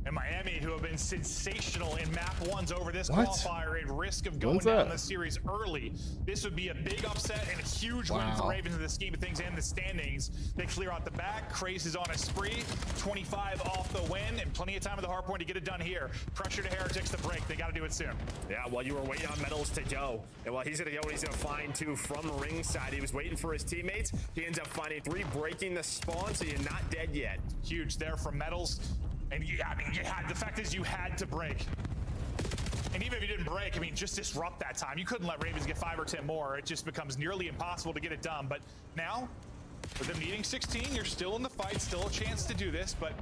And Miami, who have been sensational in map 1s over this What? qualifier, at risk of going When's down that? the series early. This would be a big upset and a huge win for Wow. Ravens in the scheme of things and the standings. They clear out the back. Craze is on a spree. 25 off the win, and plenty of time at the hard point to get it done here. Pressure to Heretics to break. They got to do it soon. Yeah, while you were waiting on Metals to go, and while he's gonna go, he's gonna find 2 from ringside. He was waiting for his teammates. He ends up finding 3, breaking the spawn, so you're not dead yet. Huge there from Metals. And yeah, I mean, the fact is you had to break. And even if you didn't break, I mean, just disrupt that time. You couldn't let Ravens get 5 or 10 more. It just becomes nearly impossible to get it done. But now, with them needing 16, you're still in the fight, still a chance to do this, but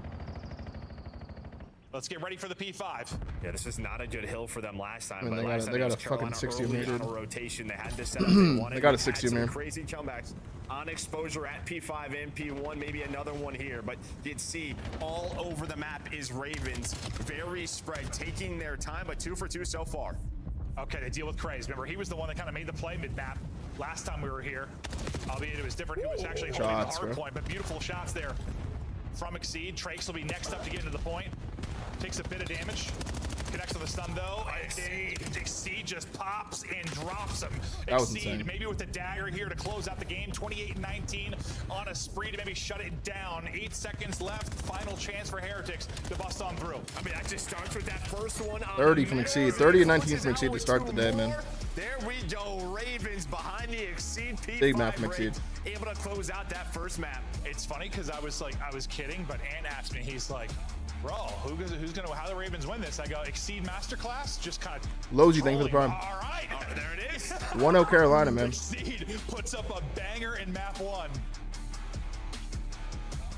let's get ready for the P5. Yeah, this is not a good hill for them last time. I mean, but they last got time a it was fucking Carolina 60 early dude. on a rotation. They had to set up. They wanted. They got a Had 60 some man. Crazy comebacks on exposure at P5 and P1. Maybe another one here, but you'd see all over the map is Ravens. Very spread, taking their time, but 2 for 2 so far. Okay, they deal with Craze. Remember, he was the one that kind of made the play mid-map last time we were here. Albeit it was different. He was actually holding the hard point, but beautiful shots there from Exceed. Trace will be next up to get into the point. Takes a bit of damage. Connects with a stun though. Exceed just pops and drops him. That was Exceed insane. maybe with the dagger here to close out the game. 28-19 on a spree to maybe shut it down. 8 seconds left. Final chance for Heretics to bust on through. I mean, that just starts with that first one. On 30 the from mirror. Exceed. 30 and 19 Puts from it Exceed out to with start the 2 day, man. more. There we go. Ravens behind the Exceed P5 Big map from break, Exceed. able to close out that first map. It's funny because I was kidding, but Ant asked me, he's like, bro, who's gonna how the Ravens win this? I go, Exceed Masterclass, just kind of Lozy, thank you for the prime. All right, there it is. 1-0 Carolina, man. Exceed puts up a banger in map 1.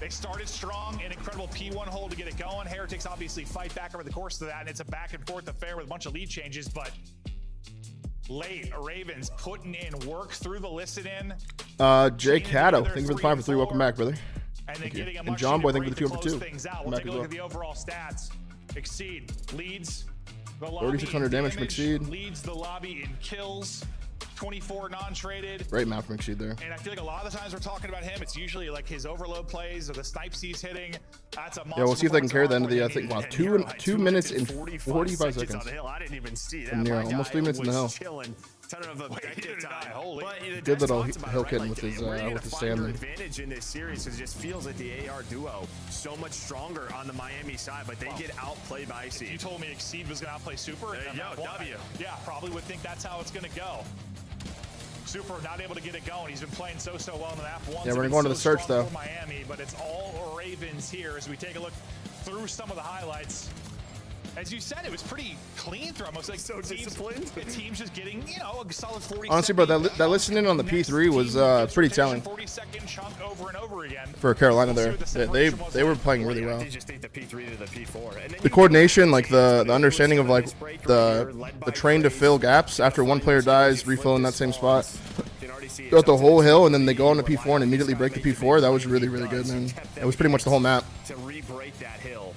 They started strong, an incredible P1 hold to get it going. Heretics obviously fight back over the course of that, and it's a back and forth affair with a bunch of lead changes, but late Ravens putting in work through the listen-in. Jake Haddo, thank you for the 5 for 3. Welcome back, brother. And then Thank you. getting a And much John Boy, needed thank you for the break 2 to for 2. close things out. Come We'll back take a as look well. at the overall stats. Exceed leads the lobby 3,600 in damage from Exceed. leads the lobby in kills. 24 non-traded. Great map from Exceed there. And I feel like a lot of the times we're talking about him, it's usually like his overload plays or the snipes he's hitting. That's a monster. Yeah, we'll see if they can carry the end of the. I think, wow, And two minutes and 45 seconds seconds. on the hill. I didn't even see that. And My almost guy 3 minutes in the was hill. chilling. Ton of objective time. Holy. Good little Talks about it, hill right? kitten Like, with his where are you gonna with his find your salmon. advantage in this series, because it just feels like the AR duo so much stronger on the Miami side, but they get outplayed by If you Exceed. told me Exceed was going to outplay Super, There you go, W. Yeah, probably would think that's how it's going to go. Super not able to get it going. He's been playing so well in the map. Yeah, we're going to the search though. Miami, but it's all Ravens here as we take a look through some of the highlights. As you said, it was pretty clean through almost like So disciplined. The team's just getting, you know, a solid 40. Honestly, bro, that listening on the P3 was pretty telling 40-second chunk over and over again. for Carolina there. We'll see They were playing really well. They just take the P3 to the P4. And then The coordination, like the understanding of like the train to fill gaps after one player dies, refill in that same spot. Go up the whole hill and then they go on to P4 and immediately break the P4. That was really good, man. It was pretty much the whole map. to re-break that hill.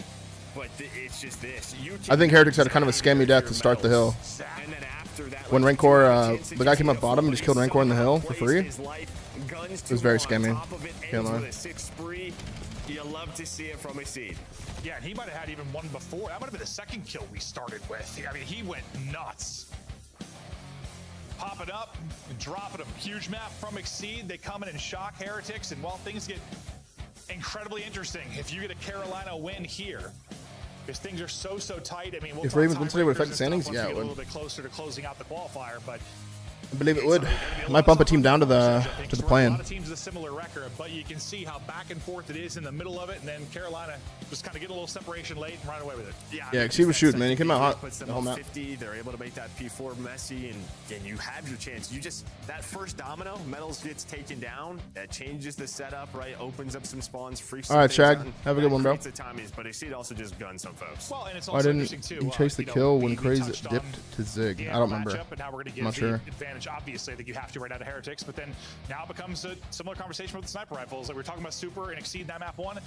But it's just this. I think Heretics had a kind of a scammy death to start the hill. And then after that, When Rancor, the guy came up bottom and just killed Rancor in the hill for free. It was very scammy. Can't lie. You love to see it from Exceed. Yeah, and he might have had even one before. That might have been the second kill we started with. I mean, he went nuts. Pop it up, dropping them. Huge map from Exceed. They come in and shock Heretics, and while things get incredibly interesting, if you get a Carolina win here, because things are so tight. I mean, we'll If talk Ravens win today, would it affect the tiebreakers and standings? stuff Yeah, once we it get a would. little bit closer to closing out the qualifier, but I believe it would. Might bump a team down to the a plan. lot of teams with a similar record, but you can see how back and forth it is in the middle of it, and then Carolina just kind of get a little separation late and run away with it. Yeah, Exceed was shooting, man. He came out hot Puts them the whole up map. 50. They're able to make that P4 messy, and you have your chance. You just, that first domino, Metals gets taken down. That changes the setup, right? Opens up some spawns, frees All right, some things Shag. out. Have a good one, bro. Creates the timings, but Exceed also just guns some folks. Well, and it's Why also didn't interesting too. you chase the you know, kill when we Craze touched on dipped to Zig? the I don't remember. matchup, and now we're going to I'm give not the sure. advantage. Obviously, that you have to right out of Heretics, but then now it becomes a similar conversation with the sniper rifles. Like we're talking about Super and Exceed that map one.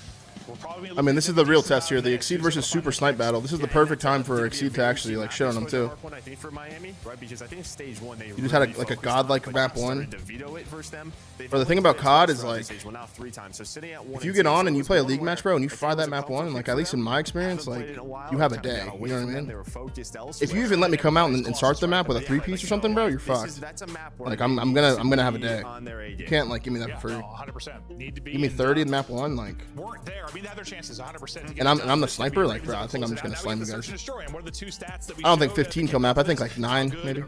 We're probably. I mean, this is the real test here. The Exceed versus Super snipe battle. This is the perfect time for Exceed to actually like shit on them too. I think for Miami, right? Because I think stage one they You just had really like a focused godlike on, map but one. started to veto it versus them. They've Bro, the only thing about played COD twice is throughout like, stage one, now 3 times. So sitting at 1 if you and get 2, on so and you it was play a one league where match, bro, and you I think fry it was that a map one, comfort like for at least in them. my experience, Haven't like played in a while. you have a Kinda day. got You away know what I from them. mean? They were focused If elsewhere. you even let me come out and start the map with a 3-piece or something, bro, you're This is- fucked. that's a map where Like they I'm need gonna to have a be day. on their A You game. can't like give me that Yeah, for free. no, 100%. Need to be. Give me in, 30 in map one, like. Weren't there. I mean, they had their chances 100%. To get And I'm it the done. sniper, like, bro, I Ravens think I'm able just to gonna close it out. slam Now we you have the guys. search and destroy, and what are the two stats that we I don't think showed? 15 kill map. I think like 9 good maybe.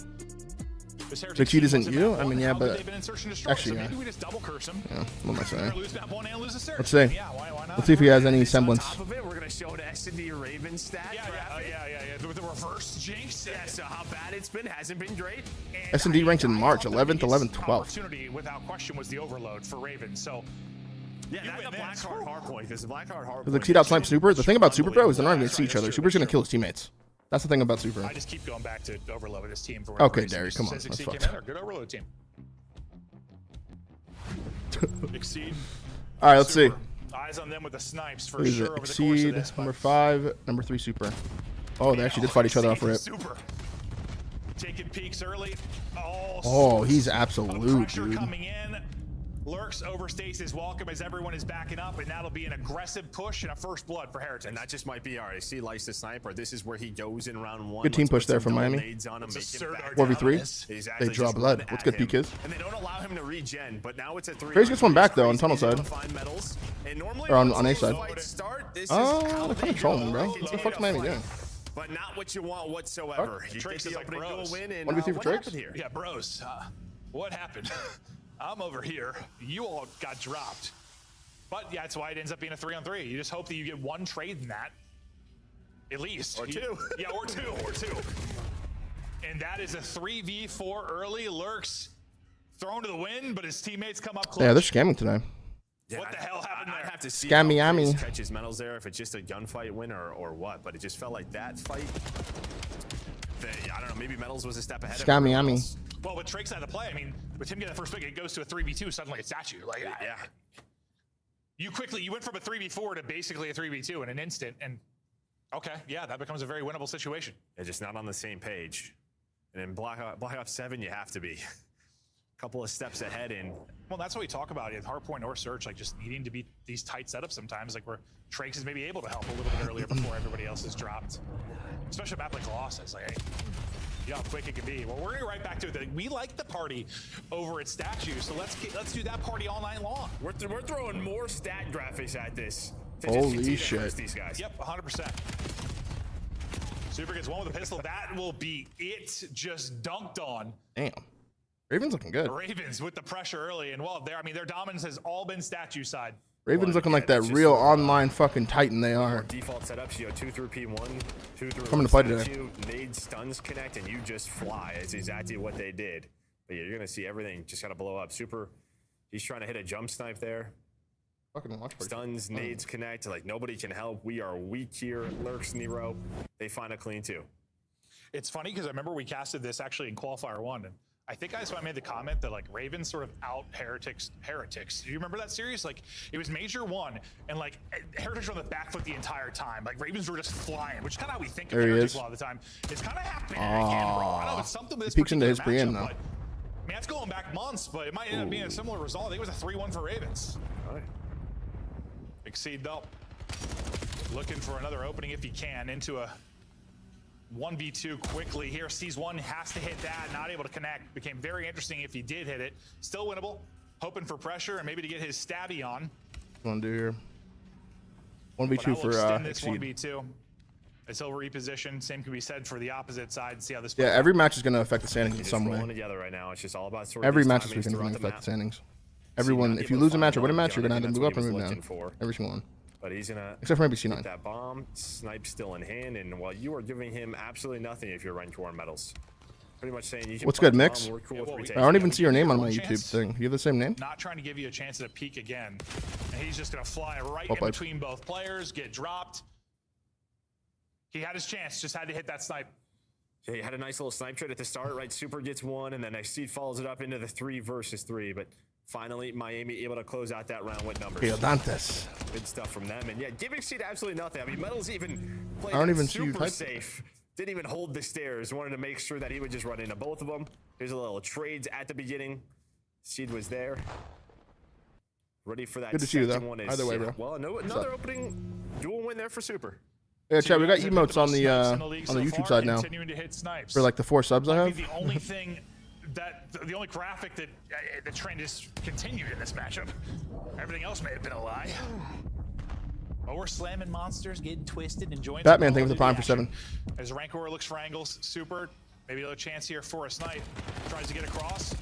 this Heretics Exceed team isn't was in you? map I one. mean, yeah, How could but they have been in search and destroy? actually, So yeah. maybe we just double curse him. Yeah, what am I saying? Lose map one and lose the search. Let's see. Yeah, why not? Let's see if he has any On semblance. top of it, we're gonna show the S&D Ravens stat. Yeah. With the reverse jinx. Yeah, so how bad it's been hasn't been great. S&D ranked in March, I thought 11th, the 11th, biggest 12th. Opportunity without question was the overload for Ravens. So Yeah, You that's win a black this. card hard point because the black card hard Because point. Exceed outsnipe Super. The thing about Super, bro, is they're not even gonna see each other. Super's gonna kill his teammates. That's the thing about Super. I just keep going back to overload with this team for whatever Okay, reason. Derry, come on, Says that's Exceed fucked. came in, or good overload team. Exceed. All right, let's see. Super. Eyes on them with the snipes for Who is sure it? over the course of Exceed, this. number 5, number 3 Super. Oh, they actually did fight each other off rip. Super. Taking peeks early. Oh, he's The absolute, pressure dude. coming in. Lurks overstays his welcome as everyone is backing up, and that'll be an aggressive push and a first blood for Heretics. And that just might be our AC likes to sniper. This is where he goes in round 1. Good team Let's push put there some from double Miami. nades on him, It's a make him third back arc down. 4v3. Exactly, They draw just blood. run What's at good, him. PKs? And they don't allow him to regen, but now it's a 3. Craze gets one back, though, on tunnel He's able side. to find medals. And normally Or on once A those side. fights start, this is Oh, how they're they kinda trolling, go. bro. They What the continue fuck's to Miami fight. doing? But not what you want whatsoever. You Tricks get is the like opening bros. goal win, and 1v3 for what Tricks? happened here? Yeah, bros. What happened? I'm over here. You all got dropped. But yeah, that's why it ends up being a 3-on-3. You just hope that you get one trade in that. At least. Or two. Yeah, or two. And that is a 3v4 early. Lurks thrown to the wind, but his teammates come up close. Yeah, they're scamming today. Yeah, What the hell happened I'd there? have to see Scammy how Chris Yami. catches medals there, if it's just a gunfight win or what. But it just felt like that fight. I don't know. Maybe medals was a step ahead. Scammy of everyone Yami. else. Well, with Trake's out of play, I mean, with him getting the first pick, it goes to a 3v2. Suddenly it's at you. Like, Yeah. you went from a 3v4 to basically a 3v2 in an instant. And okay, yeah, that becomes a very winnable situation. They're just not on the same page. And in Black Ops 7, you have to be. couple of steps ahead. And well, that's what we talk about in hardpoint or search, like just needing to beat these tight setups sometimes, like where Trakes is maybe able to help a little bit earlier before everybody else is dropped. Especially a map like Colossus, like, hey, you know how quick it can be. Well, we're gonna go right back to it. We like the party over at Statue, so let's do that party all night long. We're throwing more stat graphics at this. Holy shit. These guys. Yep, 100%. Super gets one with a pistol. That will be it. Just dunked on. Damn. Ravens looking good. Ravens with the pressure early, and well, their dominance has all been Statue side. Ravens looking like that real online fucking titan they are. Default setups, you know, 2 through P1, 2 through Coming to play today. Nade stuns connect, and you just fly. It's exactly what they did. But yeah, you're gonna see everything just kind of blow up. Super, he's trying to hit a jump snipe there. Fucking watch party. Stuns, nades connect. Like nobody can help. We are weak here. Lurks Nero. They find a clean 2. It's funny because I remember we casted this actually in qualifier 1, and I think I made the comment that like Ravens sort of out heretics. Do you remember that series? Like it was Major 1, and like Heretics were on the back foot the entire time. Like Ravens were just flying, which is kind of how we think of Heretics a lot of the time. It's kind of happening again, bro. I know it's something with this peeks into particular his matchup, pregame now. but I mean that's going back months, but it might end up being a similar result. I think it was a 3-1 for Ravens. All right. Exceed though, looking for another opening if he can into a 1v2 quickly here. Sees one, has to hit that, not able to connect. Became very interesting if he did hit it. Still winnable. Hoping for pressure and maybe to get his stabby on. What want to do here? 1v2 for Exceed. 1v2. It's over reposition. Same can be said for the opposite side. See how this. Yeah, every match is going to affect the standings in some way. Together right now. It's just all about every match this weekend is going to affect the standings. Everyone, if you lose a match or win a match, you're going to have to move up or move down. Every single one. But he's gonna except for maybe C9. That bomb snipe still in hand, and while you are giving him absolutely nothing if you're Rankor on medals. Pretty much saying you can. What's good, Mix? Cool I don't even see your name on my YouTube thing. You have the same name? Not trying to give you a chance at a peek again. And he's just gonna fly right in between both players, get dropped. He had his chance, just had to hit that snipe. Yeah, he had a nice little snipe trade at the start, right? Super gets 1, and then Exceed follows it up into the 3 versus 3, but finally, Miami able to close out that round with numbers. Dantes. Good stuff from them. And yeah, give Exceed absolutely nothing. I mean, Metals even played I don't even see super you safe. Didn't even hold the stairs. Wanted to make sure that he would just run into both of them. Here's a little trades at the beginning. Seed was there. Ready for that. Good to see you, though. One is, either way, bro. Well, another opening dual win there for Super. Yeah, chat. We got emotes on the YouTube side now. For like the 4 subs I have. The only thing the only graphic that the trend is continued in this matchup. Everything else may have been a lie. But we're slamming monsters, getting twisted, enjoying. Batman thing with the prime for 7. As Rancor looks for angles, Super maybe a little chance here for a snipe. Tries to get across.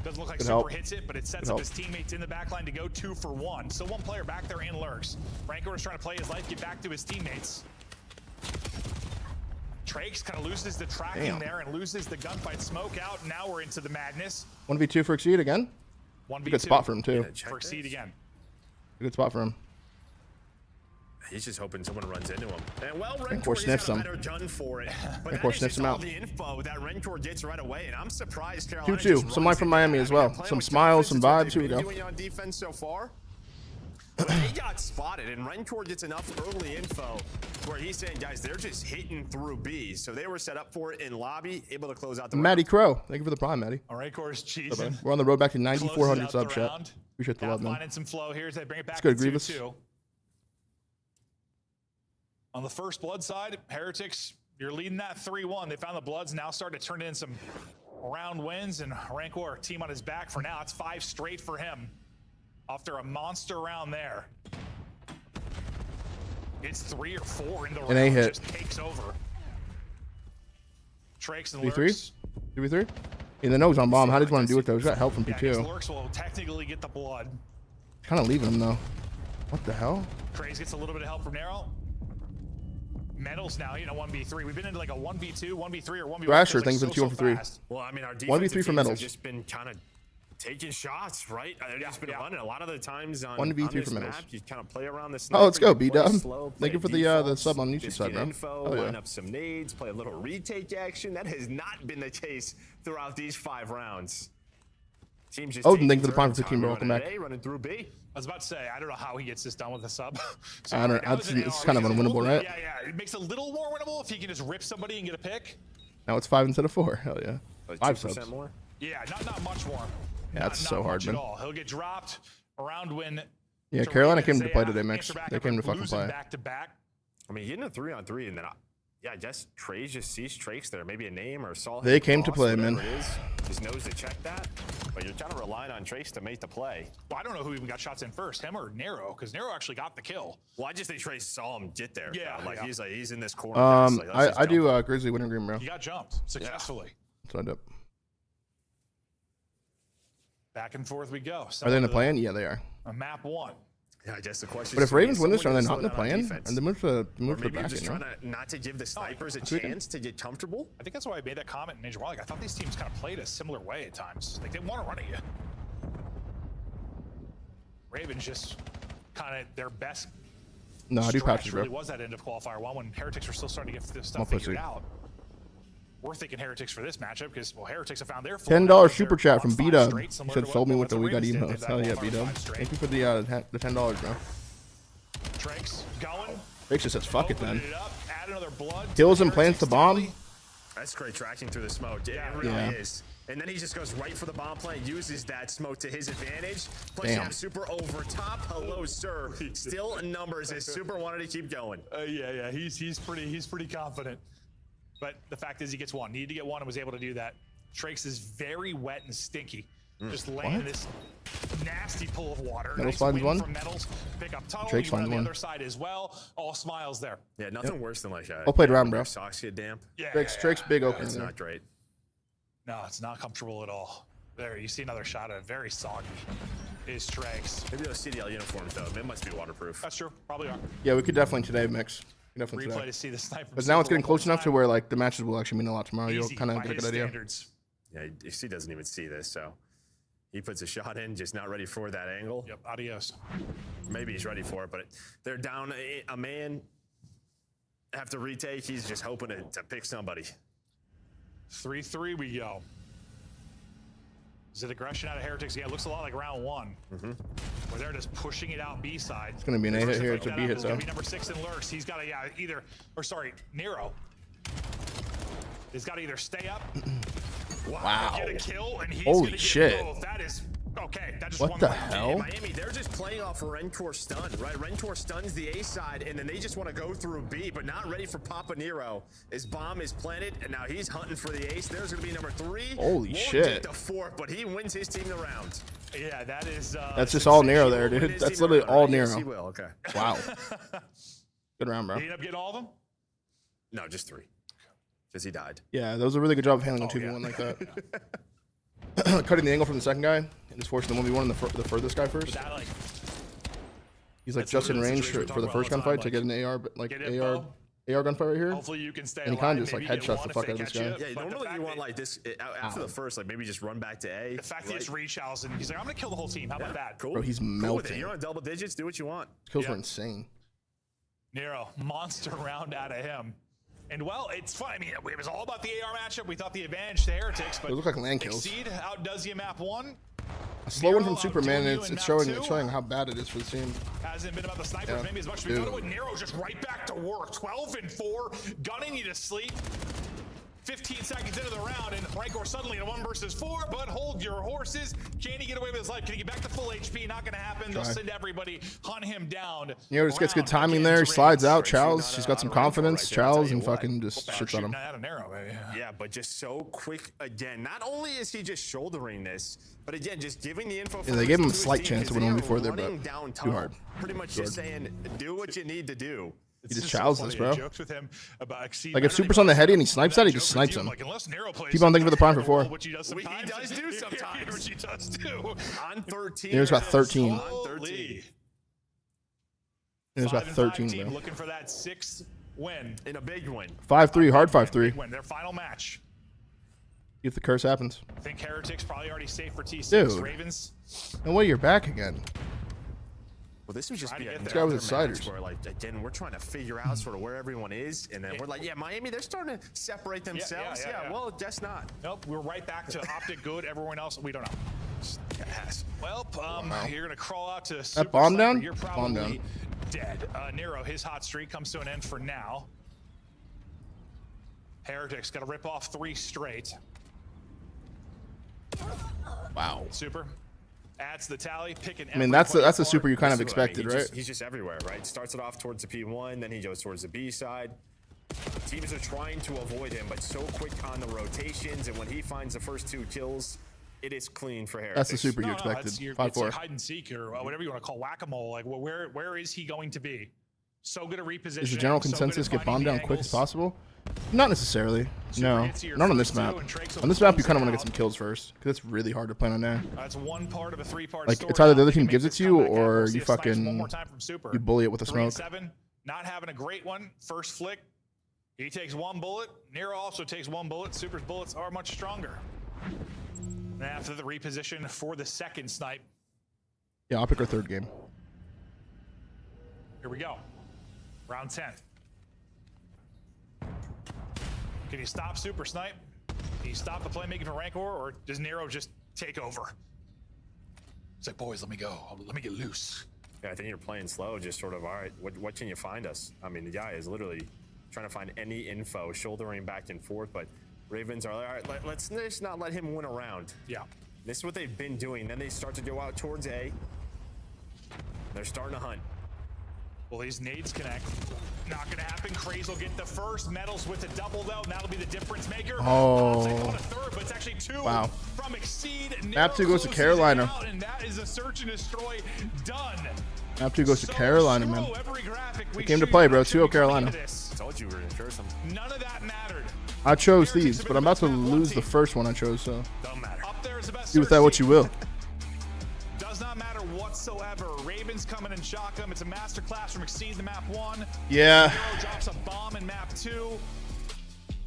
Doesn't look like Super hits it, but it sets up his teammates in the backline to go 2 for 1. So 1 player back there in lurks. Rancor is trying to play his life, get back to his teammates. Trakes kind of loses the tracking there and loses the gunfight. Smoke out. Now we're into the madness. 1v2 for Exceed again. 1v2. Good spot for him too. For Exceed again. Good spot for him. He's just hoping someone runs into him. And well, Rancor sniffs him. Gun for it. But Rancor sniffs him out. The info that Rancor gets right away, and I'm surprised. 2-2. Some light from Miami as well. Some smiles, some vibes. Here we go. Doing on defense so far. But they got spotted, and Rancor gets enough early info where he's saying, guys, they're just hitting through B. So they were set up for it in lobby, able to close out the Matty Crow. Thank you for the prime, Matty. Rancor's cheesing. We're on the road back to 9,400 sub chat. Appreciate the love, man. Finding some flow here as they bring it back. It's good, Grievous. On the first blood side, Heretics, you're leading that 3-1. They found the bloods, now starting to turn in some round wins, and Rancor team on his back for now. It's 5 straight for him after a monster round there. It's 3 or 4 in the round. A hit. Just takes over. Trakes and 3-3? Lurks. 3v3? In the nose on bomb. How did you want to do it though? He's got help from P2. Lurks will technically get the blood. Kind of leaving him though. What the hell? Craze gets a little bit of help from Nero. Metals now, 1v3. We've been into like a 1v2, 1v3, or 1v1. Thrasher, thanks for the 2 for 3. Well, I mean, our defensive 1v3 for Metals. just been kind of taking shots, right? They've just been running a lot of the times on 1v3 for Metals. Map, you kind of play around this. Oh, let's go, B-Dub. Thank you for the sub on YouTube side, bro. Info, line up some nades, play a little retake action. That has not been the case throughout these 5 rounds. Teams just Odin, thank you for the prime for 15, bro. Welcome back. Running through B. I was about to say, I don't know how he gets this done with a sub. So I don't know. It's kind of unwinnable, right? Yeah. It makes it a little more winnable if he can just rip somebody and get a pick. Now it's 5 instead of 4. Hell yeah. Like 5 subs. more? Yeah, not much more. Yeah, that's so hard, man. At all. He'll get dropped around when. Yeah, Carolina came to play today, Mix. They came to fucking play. Back to back. I mean, getting a 3-on-3, and then yeah, I guess Trey just sees Trakes there. Maybe a name or saw him. They came to play, man. It is. Just knows to check that. But you're kind of relying on Trakes to make the play. Well, I don't know who even got shots in first, him or Nero, because Nero actually got the kill. Well, I just think Trey saw him get there. Yeah, like yeah. he's in this corner. I do Grizzly winter green, bro. He got jumped successfully. That's what I do. Back and forth we go. Are they in the play-in? Yeah, they are. Map 1. Yeah, I guess the question. But if Ravens win this, are they not in the plan? play-in? And they move to maybe back. Just trying to not to give the snipers a chance to get comfortable. I think that's why I made that comment in Major League. I thought these teams kind of played a similar way at times. Like they want to run at you. Ravens just kind of their best. No, I do patches, bro. Really was that end of qualifier 1 when Heretics were still starting to get this stuff figured out. We're thinking Heretics for this matchup because, well, Heretics have found their $10 super chat from B-Dub. Should have sold me with the We Got Emos. Hell yeah, B-Dub. Thank you for the $10, bro. Trakes going. Trakes just says, fuck it, then. Add another blood. Kills and plants the bomb. That's great tracking through the smoke. It really is. And then he just goes right for the bomb plant, uses that smoke to his advantage. Plus, you have Super over top. Hello, sir. Still in numbers as Super wanted to keep going. Yeah. He's pretty confident. But the fact is, he gets one. Needed to get one and was able to do that. Trakes is very wet and stinky. Just laying in this nasty pool of water. Metals finds one. From Metals. Pick up tunnel. Trakes finds on the one. other side as well. All smiles there. Yeah, nothing worse than like well played around, bro. Socks get damp. Yeah. Trakes big open. It's not great. No, it's not comfortable at all. There, you see another shot of it. Very soggy is Trakes. Maybe those CDL uniforms, though. It must be waterproof. That's true. Probably are. Yeah, we could definitely today mix. Definitely replay to see the sniper. But now it's getting close enough to where like the matches will actually mean a lot tomorrow. Easy, You'll kind of get a good idea. Standards. Yeah, he doesn't even see this, so he puts a shot in, just not ready for that angle. Yep, adios. Maybe he's ready for it, but they're down a man. Have to retake. He's just hoping to pick somebody. 3-3 we go. Is it aggression out of Heretics? Yeah, it looks a lot like round 1. Where they're just pushing it out B side. It's going to be an A hit here. It's a B hit, though. It's going to be number 6 in Lurks. He's got to Nero. He's got to either stay up. Wow. Get a kill, and he's holy shit. Both. That is okay. That just what the hell? Miami, they're just playing off a Rentor stun, right? Rentor stuns the A side, and then they just want to go through B, but not ready for Papa Nero. His bomb is planted, and now he's hunting for the ace. There's going to be number 3. Holy shit. Get the 4th, but he wins his team the round. Yeah, that is. That's just all Nero there, dude. That's literally all Nero. Yes, he will. Okay. Wow. Good round, bro. Did he end up getting all of them? No, just 3. Because he died. Yeah, that was a really good job of handling a 2v1 like that. Cutting the angle from the second guy and just forcing the 1v1 in the furthest guy first. He's like just in range for the first gunfight to get an AR, but like AR gunfight right here. Hopefully you can stay and he kind of just like headshots the fuck out of this guy. Yeah, normally you want like this after the first, like maybe just run back to A. The fact that it's reach-outs and he's like, I'm gonna kill the whole team. How about that? Cool. Bro, he's Cool melting. You're on double digits. Do what you want. Kills were insane. Nero, monster round out of him. And well, it's fun. I mean, it was all about the AR matchup. We thought the advantage to Heretics, but it looked like land kills. Exceed outdoes you map 1. A slow one from Superman, and it's showing how bad it is for the team. Hasn't been about the snipers maybe as much as we thought it would. Nero's just right back to work. 12-4, gunning you to sleep. 15 seconds into the round, and Rancor suddenly in a 1 versus 4, but hold your horses. Can he get away with his life? Can he get back to full HP? Not going to happen. They'll send everybody, hunt him down. Nero just gets good timing there. He slides out. Charles, he's got some confidence. Charles, and fucking just shits on him. Yeah, but just so quick again. Not only is he just shouldering this, but again, just giving the info. Yeah, they gave him a slight chance to win one before there, but too hard. Pretty much just saying, do what you need to do. He just chows this, bro. Like if Super's on the heady and he snipes that, he just snipes him. Keep on thinking for the prime for 4. Which he does do sometimes. Which he does do. On 13. Nero's got 13. On 13. Nero's got 13, bro. Looking for that 6th win. In a big win. 5-3, hard 5-3. Win their final match. If the curse happens. I think Heretics probably already safe for T6. Dude. Ravens. No way, you're back again. Well, this would just be this guy with his sliders. Where, like, again, we're trying to figure out sort of where everyone is, and then we're like, yeah, Miami, they're starting to separate themselves. Yeah, well, guess not. Nope, we're right back to OpTic good. Everyone else, we don't know. Yes. Well, you're gonna crawl out to that bomb Sniper. down. You're probably dead. Nero, his hot streak comes to an end for now. Heretics got to rip off 3 straight. Wow. Super. Adds the tally, picking. I mean, that's a super you kind of expected, right? He's just everywhere, right? Starts it off towards the P1, then he goes towards the B side. Teams are trying to avoid him, but so quick on the rotations, and when he finds the first 2 kills, it is clean for Heretics. That's the super you expected. It's 5-4. hide and seek or whatever you want to call whack-a-mole. Like, well, where is he going to be? So good at repositioning. Is the general consensus get bombed down quick as possible? Not necessarily. No, not on this map. On this map, you kind of want to get some kills first, because it's really hard to plan on there. That's one part of a 3-part like, story. it's either the other team gives it to you, or you fucking you bully it with a 3 and smoke. 7, not having a great one. First flick, he takes 1 bullet. Nero also takes 1 bullet. Super's bullets are much stronger. And after the reposition for the second snipe. Yeah, I'll pick our 3rd game. Here we go. Round 10. Can you stop Super Snipe? Can you stop the playmaking for Rancor, or does Nero just take over? It's like, boys, let me go. Let me get loose. Yeah, I think you're playing slow, just sort of, all right, what can you find us? I mean, the guy is literally trying to find any info, shouldering back and forth, but Ravens are like, all right, let's just not let him win a round. Yeah. This is what they've been doing. Then they start to go out towards A. They're starting to hunt. Well, these nades connect. Not going to happen. Craze will get the first. Metals with a double, though. And that'll be the difference maker. Oh. Take on a 3rd, but it's actually 2 wow. from Exceed. Map 2 goes to Carolina. Out, and that is a search and destroy done. Map 2 goes to Carolina, man. It came to play, bro. 2-0 Carolina. I told you we were going to curse them. None of that mattered. I chose these, but I'm about to lose the first one I chose, so Don't matter. Up there is the best do with that what you will. Does not matter whatsoever. Ravens coming and shock them. It's a masterclass from Exceed to map 1. Yeah. Hero drops a bomb in map 2.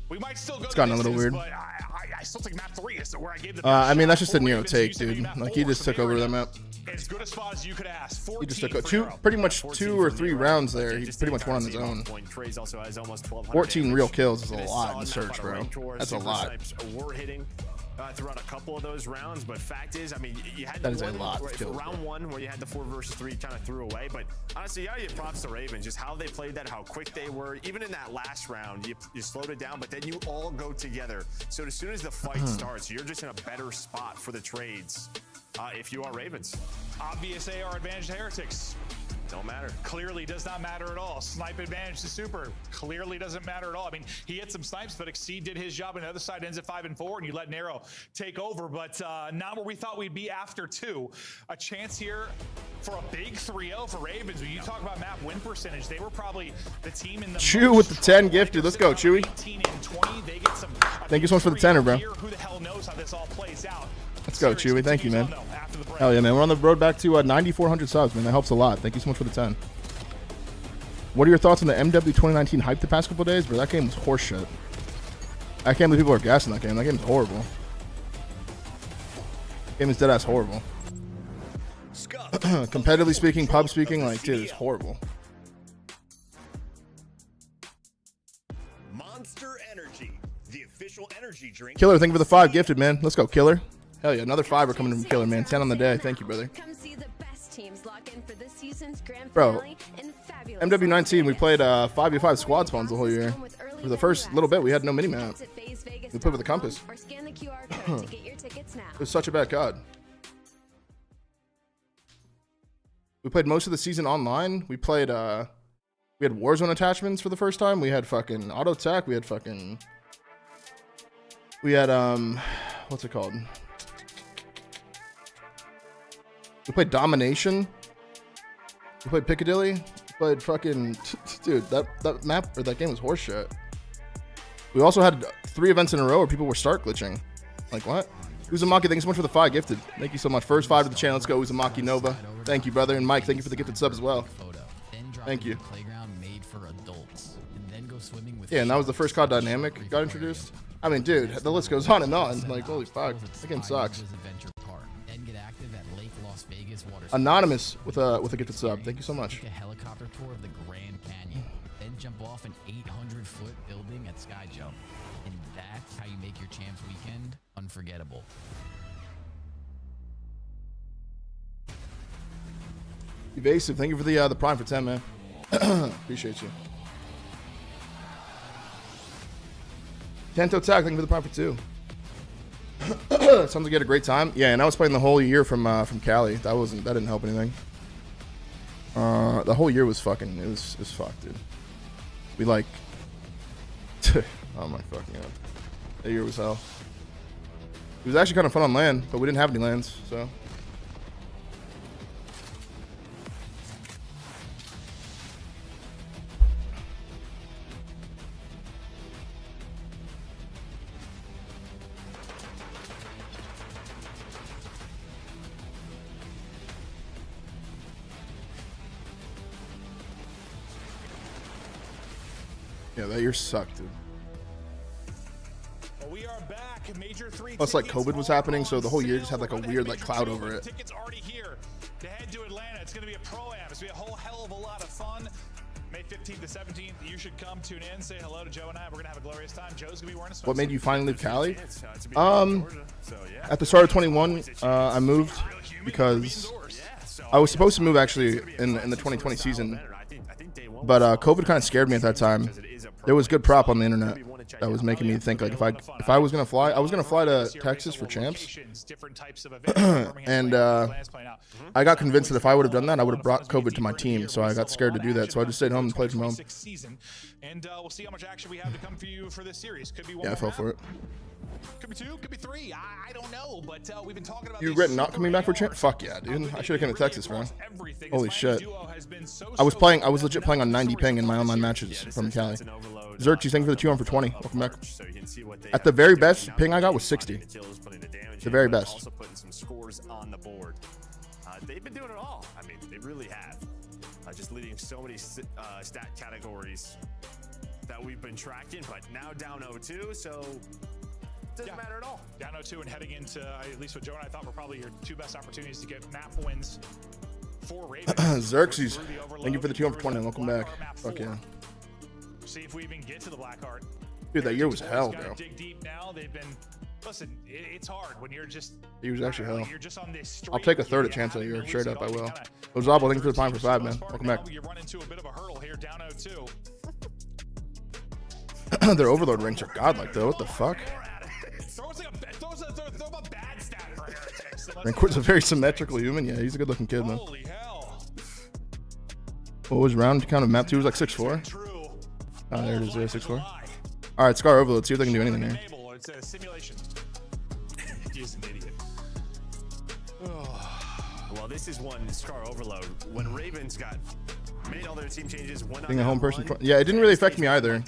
We might still go. It's gotten a little weird. But I still think map 3 is where I gave the I mean, that's just a Nero take, dude. Like, he just took over that map. As good a spot as you could ask. He just took pretty much 2 or 3 rounds there. He pretty much won on his own. 14 real kills is a lot in Surge, bro. That's a lot. We're hitting throughout a couple of those rounds, but fact is, I mean, you had that is a lot of kills, round 1 where you had the 4 versus 3 kind of threw away, but honestly, yeah, you props to Ravens, just how they played that, how quick they were. Even in that last round, you slowed it down, but then you all go together. So as soon as the fight starts, you're just in a better spot for the trades if you are Ravens. Obvious AR advantage to Heretics. Don't matter. Clearly does not matter at all. Snipe advantage to Super. Clearly doesn't matter at all. I mean, he hit some snipes, but Exceed did his job, and the other side ends at 5 and 4, and you let Nero take over. But not where we thought we'd be after 2. A chance here for a big 3-0 for Ravens. When you talk about map win percentage, they were probably the team in the Chew with the 10 gifted. Let's go, Chewy. 18 and 20. They get some. Thank you so much for the 10er, bro. Who the hell knows how this all plays out? Let's go, Chewy. Thank you, man. Hell yeah, man. We're on the road back to 9,400 subs, man. That helps a lot. Thank you so much for the 10. What are your thoughts on the MW 2019 hype the past couple days? Bro, that game was horseshit. I can't believe people are gassing that game. That game's horrible. Game is deadass horrible. Competitively speaking, pub speaking, like, dude, it's horrible. Monster Energy, the official energy drink. Killer, thank you for the 5 gifted, man. Let's go, Killer. Hell yeah, another 5 coming from Killer, man. 10 on the day. Thank you, brother. Come see the best teams lock in for this season's grand Bro, finale and fabulous MW19, we played 5v5 squad spawns the whole year. For the first little bit, we had no mini-map. We played with a compass. Or scan the QR code to get your tickets now. It was such a bad COD. We played most of the season online. We played, we had Warzone attachments for the first time. We had fucking OpTic. We had fucking... We had, what's it called? We played Domination. We played Piccadilly. We played fucking... Dude, that map, or that game was horseshit. We also had 3 events in a row where people were start glitching. Like, what? Uzumaki, thank you so much for the 5 gifted. Thank you so much. First 5 to the channel. Let's go, Uzumaki Nova. Thank you, brother. And Mike, thank you for the gifted sub as well. Thank you. Yeah, and that was the first COD dynamic got introduced. I mean, dude, the list goes on and on. Like, holy fuck. That game sucks. Anonymous with a gifted sub. Thank you so much. A helicopter tour of the Grand Canyon, then jump off an 800-foot building at Sky Jump. And that's how you make your champs weekend unforgettable. Evasive, thank you for the prime for 10, man. Appreciate you. Tento Tag, thank you for the prime for 2. Sounds like you had a great time. Yeah, and I was playing the whole year from Cali. That didn't help anything. The whole year was fucking. It was fucked, dude. We like. Oh my fucking god. That year was hell. It was actually kind of fun on land, but we didn't have any lands, so. Yeah, that year sucked, dude. We are back. Major 3 Plus, like, COVID was happening, so the whole year just had like a weird like cloud over it. Tickets already here to head to Atlanta. It's going to be a pro-am. It's going to be a whole hell of a lot of fun. May 15th to 17th. You should come, tune in, say hello to Joe and I. We're going to have a glorious time. Joe's going to be wearing a sweatshirt. What made you finally leave Cali? At the start of 21, I moved because I was supposed to move actually in the 2020 season, but COVID kind of scared me at that time. There was good prop on the internet that was making me think like if I was gonna fly, I was gonna fly to Texas for champs, and I got convinced that if I would have done that, I would have brought COVID to my team. So I got scared to do that. So I just stayed home and played from home. And we'll see how much action we have to come for you for this series. Could be one. Yeah, I fell for it. Could be 2, could be 3. I don't know, but we've been talking about. You regret not coming back for champ? Fuck yeah, dude! I should have come to Texas, bro. Holy shit! I was legit playing on 90 ping in my online matches from Cali. Zerk, you thank you for the 2 on for 20. Welcome back. At the very best ping I got was 60. The very best. Also putting some scores on the board. They've been doing it all. I mean, they really have. Just leading so many stat categories that we've been tracking, but now down 0-2, so doesn't matter at all. Down 0-2 and heading into at least what Joe and I thought were probably your 2 best opportunities to get map wins for Ravens. Xerxes, thank you for the 2 on for 20. Welcome back. Fuck yeah. See if we even get to the Blackheart. Dude, that year was hell, bro. Dig deep now. They've been. Listen, it's hard when you're just. It was actually hell. You're just on this I'll take a third at chance that year. Straight up, I will. Ozabo, thank you for the time for 5, man. Welcome back. You run into a bit of a hurdle here, down 0-2. Their overload ranks are godlike, though. What the fuck? Throw a bad stat for Heretics. Rancor's a very symmetrical human. Yeah, he's a good-looking kid, man. Holy hell. What was round count of map 2? Was like 6'4"? Oh, there it is. Yeah, 6'4". All right, Scar overload. See if they can do anything here. It's a simulation. He's an idiot. Well, this is one Scar overload. When Ravens made all their team changes, being a home person, yeah, it didn't really affect me either.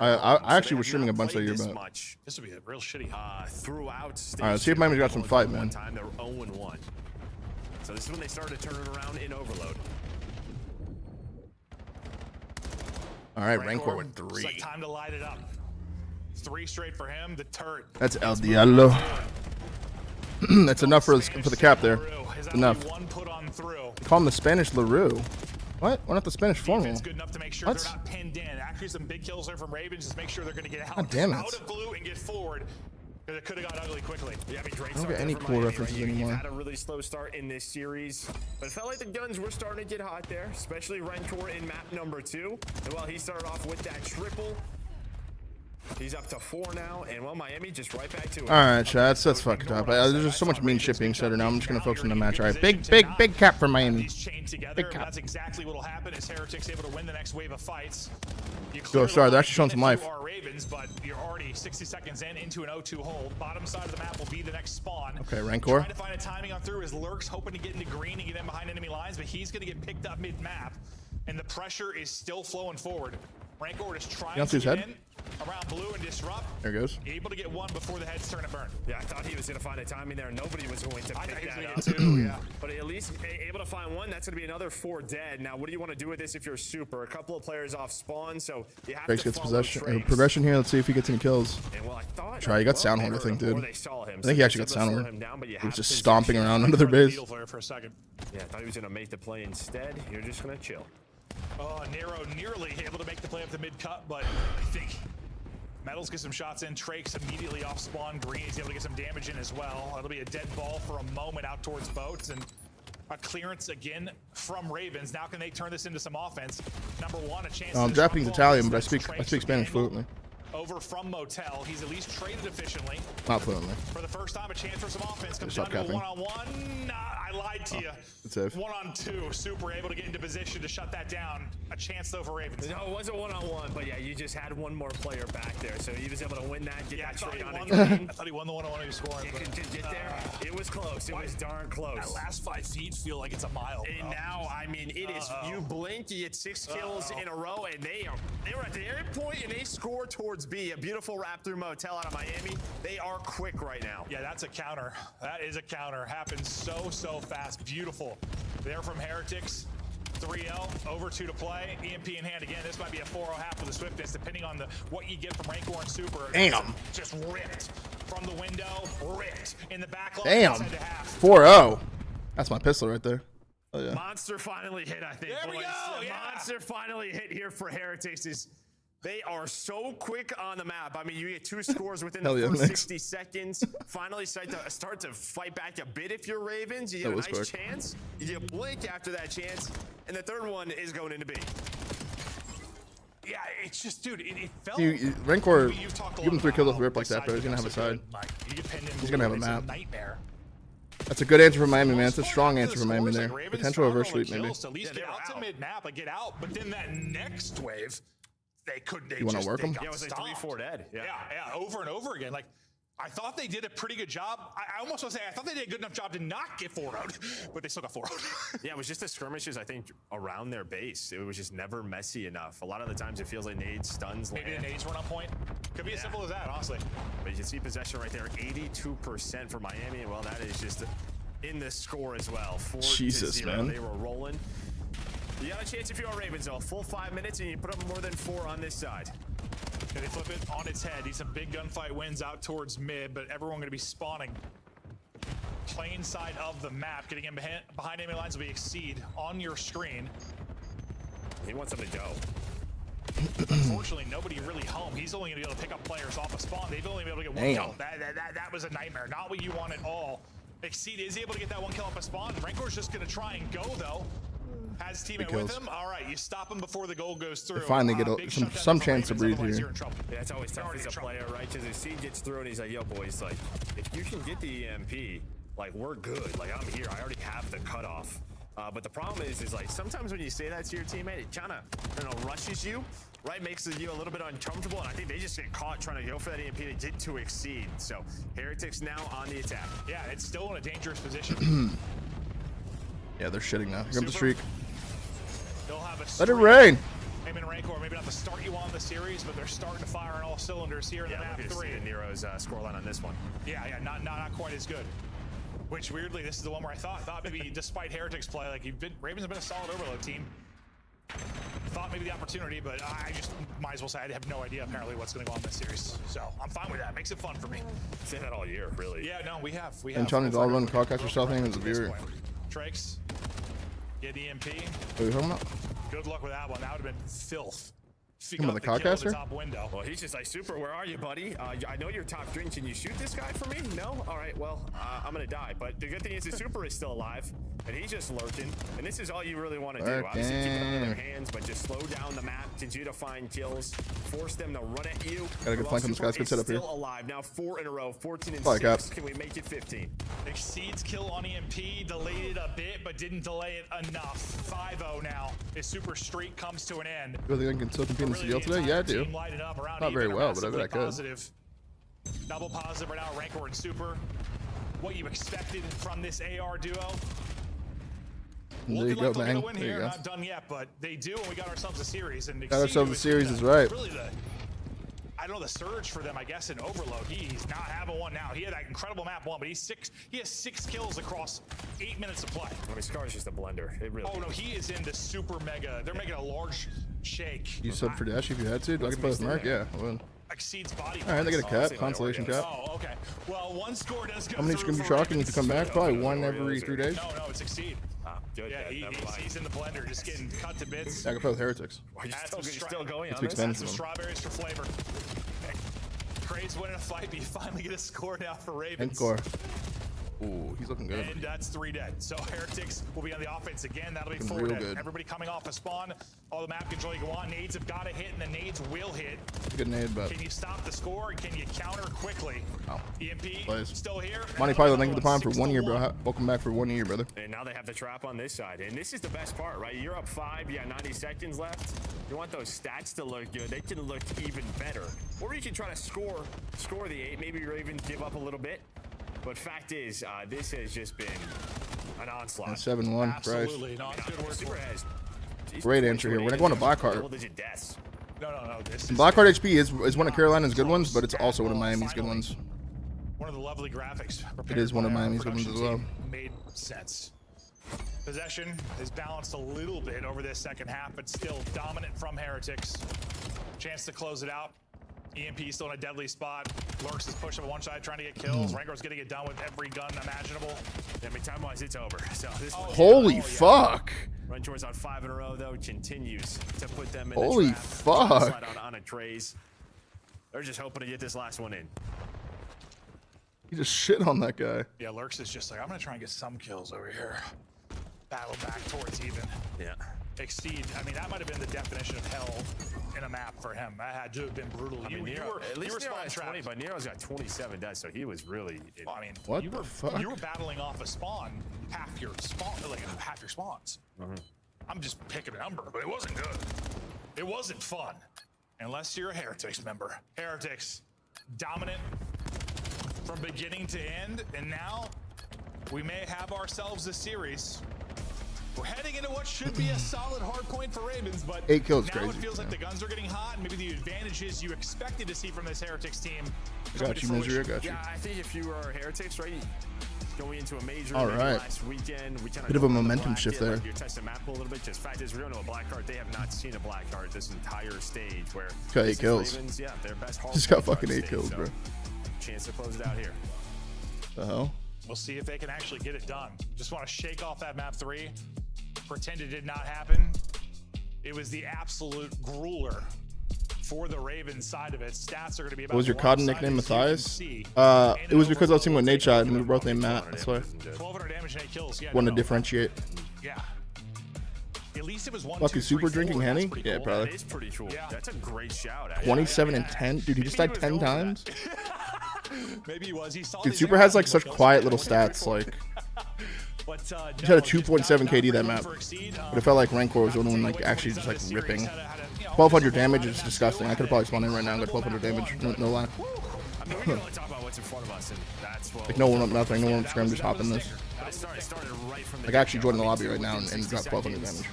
I actually was streaming a bunch that year, but this would be a real shitty throughout. All right, let's see if Miami's got some fight, man. Time they're 0-1. So this is when they started turning around in overload. All right, Rancor with 3. It's like time to light it up. 3 straight for him. The turret. That's El Diablo. That's enough for the cap there. Enough. One put on through. Call him the Spanish LaRue. What? Why not the Spanish formal? Good enough to make sure they're not pinned in. Actually, some big kills there from Ravens. Just make sure they're going to get out. God damn it. Out of blue and get forward. Because it could have got ugly quickly. Yeah, I mean, great I don't start get any for cool Miami, references right? anymore. You had a really slow start in this series, but it felt like the guns were starting to get hot there, especially Rancor in map number 2. And while he started off with that triple, he's up to 4 now, and well, Miami just right back to it. All right, chat, that's fucked up. There's just so much mean shit being said right now. I'm just gonna focus on the match. All right, big cap for Miami. Big cap. That's exactly what'll happen. Is Heretics able to win the next wave of fights? Go, sorry, they're actually showing some life. Ravens, but you're already 60 seconds into an 0-2 hold. Bottom side of the map will be the next spawn. Okay, Rancor. Trying to find a timing on through. His Lurk's hoping to get into green and get in behind enemy lines, but he's going to get picked up mid-map, and the pressure is still flowing forward. Rancor is trying to get in around blue and disrupt. There goes. Able to get one before the heads turn and burn. Yeah, I thought he was going to find a timing there. Nobody was going to pick that up. Too, yeah. But at least able to find one. That's going to be another 4 dead. Now, what do you want to do with this if you're super? A couple of players off spawn, so you have Trace to gets progression here. Let's see if he gets any kills. And well, I thought, Try. He got Soundhorn, I think, dude. They saw him. I think he actually got Soundhorn. He was just stomping around under their base. For a second. Yeah, I thought he was going to make the play instead. You're just going to chill. Oh, Nero nearly able to make the play up the mid-cut, but I think Metals gets some shots in. Trake's immediately off spawn. Green is able to get some damage in as well. It'll be a dead ball for a moment out towards boats, and a clearance again from Ravens. Now can they turn this into some offense? Number 1, a chance. Japanese Italian, but I speak Spanish fluently. over from Motel. He's at least traded efficiently. Not fluently. For the first time, a chance for some offense. Comes Stop down to a capping. one-on-one. Nah, I lied to you. It's safe. 1-on-2. Super able to get into position to shut that down. A chance though for Ravens. No, it wasn't 1-on-1, but yeah, you just had one more player back there, so he was able to win that, get that trade on it. I thought he won the 1-on-1 he was scoring. It could get there. It was close. It was darn close. That last 5 feet feel like it's a mile. And now, I mean, it is. You blink, you get 6 kills in a row, and they were at the end point, and they score towards B. A beautiful wrap through Motel out of Miami. They are quick right now. Yeah, that's a counter. That is a counter. Happens so fast. Beautiful. They're from Heretics. 3-0, over 2 to play. EMP in hand again. This might be a 4-0 half for the Swiftness, depending on what you get from Rancor and Super. Damn. Just ripped from the window. Ripped in the back line. Damn. 4-0. That's my pistol right there. Oh yeah. Monster finally hit, I think. There we go. Yeah. Monster finally hit here for Heretics. They are so quick on the map. I mean, you get 2 scores within the first 60 seconds. Finally start to fight back a bit if you're Ravens. You get a nice chance. You blink after that chance. And the third one is going into B. Yeah, it's just, dude, it felt... Rancor, give him 3 kills with a rip like that, bro. He's going to have a side. He's going to have a map. Nightmare. That's a good answer from Miami, man. It's a strong answer from Miami there. Potential reverse sweep, maybe. At least get out to mid-map, like get out. But then that next wave... They couldn't. You want to work them? Yeah, it was like 3-4 dead. Yeah, over and over again. Like, I thought they did a pretty good job. I almost want to say I thought they did a good enough job to not get 4-0'd, but they still got 4-0'd. Yeah, it was just the skirmishes, I think, around their base. It was just never messy enough. A lot of the times it feels like nades, stuns, maybe the nades weren't on point. Could be as simple as that, honestly. But you can see possession right there, 82% for Miami. And well, that is just in the score as well. 4-0. Man. They were rolling. You got a chance if you're Ravens, though. Full 5 minutes, and you put up more than 4 on this side. Okay, they flip it on its head. Need some big gunfight wins out towards mid, but everyone going to be spawning. Plain side of the map. Getting in behind enemy lines will be Exceed on your screen. He wants them to go. Unfortunately, nobody really home. He's only going to be able to pick up players off a spawn. They've only been able to get 1 kill. That was a nightmare. Not what you want at all. Exceed is able to get that 1 kill off a spawn. Rancor's just going to try and go, though. Has teammate with him. All right, you stop him before the goal goes through. They finally get some chance to breathe here. Yeah, it's always tough as a player, right? Because if C gets through and he's like, yo, boys, like, if you can get the EMP, like, we're good. Like, I'm here. I already have the cutoff. But the problem is like, sometimes when you say that to your teammate, it kind of, rushes you, right? Makes you a little bit uncomfortable. And I think they just get caught trying to go for that EMP to get to Exceed. So, Heretics now on the attack. Yeah, it's still in a dangerous position. Yeah, they're shitting now. Here comes the streak. They'll have a Let it rain. Him and Rancor, maybe not the start you want in the series, but they're starting to fire on all cylinders here in the map 3. Nero's scoreline on this one. Yeah, not quite as good. Which weirdly, this is the one where I thought maybe despite Heretics play, like Ravens have been a solid overload team. Thought maybe the opportunity, but I just might as well say I have no idea apparently what's going to go on in this series. So I'm fine with that. Makes it fun for me. Say that all year, really. Yeah, no, we have. And Tony's all run Caucus or something as a viewer. Trakes, get EMP. What are you talking about? Good luck with that one. That would have been filth. Come on, the Caucaster? Well, he's just like, Super, where are you, buddy? I know you're top green. Can you shoot this guy for me? No? All right, well, I'm going to die. But the good thing is the Super is still alive, and he's just lurking. And this is all you really want to do. Obviously, keep it under their hands, but just slow down the map, continue to find kills, force them to run at you. Got a good flank on this guy's good setup here. Still alive. Now 4 in a row, 14 and 6. Can we make it 15? Exceeds kill on EMP, delayed it a bit, but didn't delay it enough. 5-0 now. His super streak comes to an end. You think I can still compete in the CDL today? Yeah, I do. Not very well, but I bet I could. Positive. Double positive right now, Rancor and Super. What you expected from this AR duo. There you go, man. There you go. Not done yet, but they do, and we got ourselves a series. And got ourselves a series is right. Really I don't know, the surge for them, I guess, in Overload. He's not having one now. He had that incredible map 1, but he has 6 kills across 8 minutes of play. I mean, Scar's just a blender. It really no, he is in the super mega. They're making a large shake. You sub for Dash if you had to? Do I can play with Mark? Yeah, I would. Exceeds body. All right, they get a cap, consolation cap. Oh, okay. Well, 1 score does go. How many screams you chalking to come back? Probably 1 every 3 days. No, it's Exceed. Good. Yeah, he's in the blender, just getting cut to bits. I can play with Heretics. You're still going on this? Add some strawberries for flavor. Craze winning a fight, but you finally get a score now for Ravens. Encore. Ooh, he's looking good. And that's 3 dead. So Heretics will be on the offense again. That'll be Looking 4 real dead. good. Everybody coming off a spawn. All the map control you want. Nades have got to hit, and the nades will hit. Good nade, but Can you stop the score? And can you counter quickly? oh. EMP Plays. still here. Monty Python, thank you for the time for 1 year, bro. Welcome back for 1 year, brother. And now they have the trap on this side. And this is the best part, right? You're up 5, you got 90 seconds left. You want those stats to look good. They can look even better. Or you can try to score the 8. Maybe you're even give up a little bit. But fact is, this has just been an onslaught. 7-1, Absolutely. Christ. No, it's good work. Super has. Great answer here. We're gonna go on to Blackheart. Double-digit deaths. No. This Blackheart HP is one of Carolina's good ones, but it's also one of Miami's good ones. One of the lovely graphics. It is one of Miami's good ones as well. Made sense. Possession is balanced a little bit over this second half, but still dominant from Heretics. Chance to close it out. EMP still in a deadly spot. Lurks is pushing on one side, trying to get kills. Rango's getting it done with every gun imaginable. Yeah, I mean, time-wise, it's over. So this one, Holy fuck! Run towards on 5 in a row, though, continues to put them in Holy the trap. fuck. Slide on a trays. They're just hoping to get this last one in. He just shit on that guy. Yeah, Lurks is just like, I'm gonna try and get some kills over here. Battle back towards even. Yeah. Exceed. I mean, that might have been the definition of hell in a map for him. That had to have been brutal. I mean, at least Nero has 20, but Nero's got 27 deaths, so he was really. Well, I mean, what you the were, fuck? You were battling off a spawn, half your spawns. I'm just picking a number, but it wasn't good. It wasn't fun, unless you're a Heretics member. Heretics, dominant from beginning to end, and now we may have ourselves a series. We're heading into what should be a solid hard point for Ravens, but 8 kills now crazy. it feels like the guns are getting hot, and maybe the advantages you expected to see from this Heretics team. I got you, Misery. I got you. Yeah, I think if you are Heretics, right, going into a major All right. last weekend, we kind Bit of a momentum shift there. Like you're testing map a little bit. Just fact is, we don't know a Blackheart. They have not seen a Blackheart this entire stage. Where Got 8 kills. Ravens, yeah, their best. Just got fucking 8 kills, bro. Chance to close it out here. The hell? We'll see if they can actually get it done. Just want to shake off that map 3. Pretend it did not happen. It was the absolute grueler for the Ravens side of it. Stats are going to be about. What was your COD nickname, Matthias? It was because I was thinking with Nate Shot and we were both named Matt. That's why. 1,200 damage and 8 kills. Yeah. Want to differentiate. Yeah. At least it was 1, Fucking 2, 3, super 4. drinking Henny? That's Yeah, cool. probably. That is pretty cool. Yeah. That's a great shout. Actually. 27 and 10? Dude, he just died 10 times? Maybe he was. He saw Dude, these Super has air like such kills. quiet little stats. Like, But, he had a 2.7 KD that map. But it felt like Rancor was the only one like actually just like ripping. 1,200 damage is disgusting. I could have probably spawned in right now and got 1,200 damage. No lie. I mean, we can only talk about what's in front of us, and that's what. Like no one up nothing. No one up scrim. Just hop in this. It started right from the Like I actually joined the lobby right now and dropped 1,200 damage.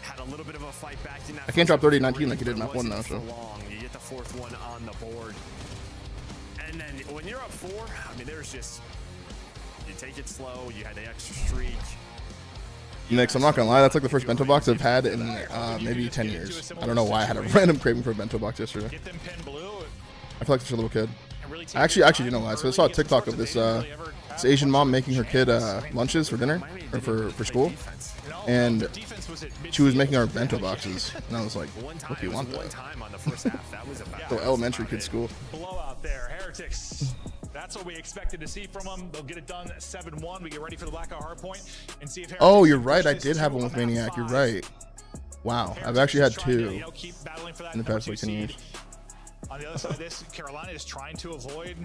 Had a little bit of a fight back in that. I can't drop 30-19 like you did in map 1 though. So. You get the 4th one on the board, and then when you're up 4, I mean, there's just you take it slow. You had the extra streak. Nick, I'm not gonna lie, that's like the first bento box I've had in maybe 10 years. I don't know why I had a random craving for a bento box yesterday. Get them pin blue. I feel like such a little kid. And really I actually didn't know why. So I saw a TikTok of this Asian mom making her kid lunches for dinner or for school, and she was making our bento boxes, and I was like, "What do you want that?" So elementary kid school. Blowout there, Heretics. That's what we expected to see from them. They'll get it done 7-1. We get ready for the blackout hardpoint and see if. Heretics Oh, you're right. I did have one with Maniac. You're right. Wow, I've actually had 2 in the past like 10 years. On the other side of this, Carolina is trying to avoid.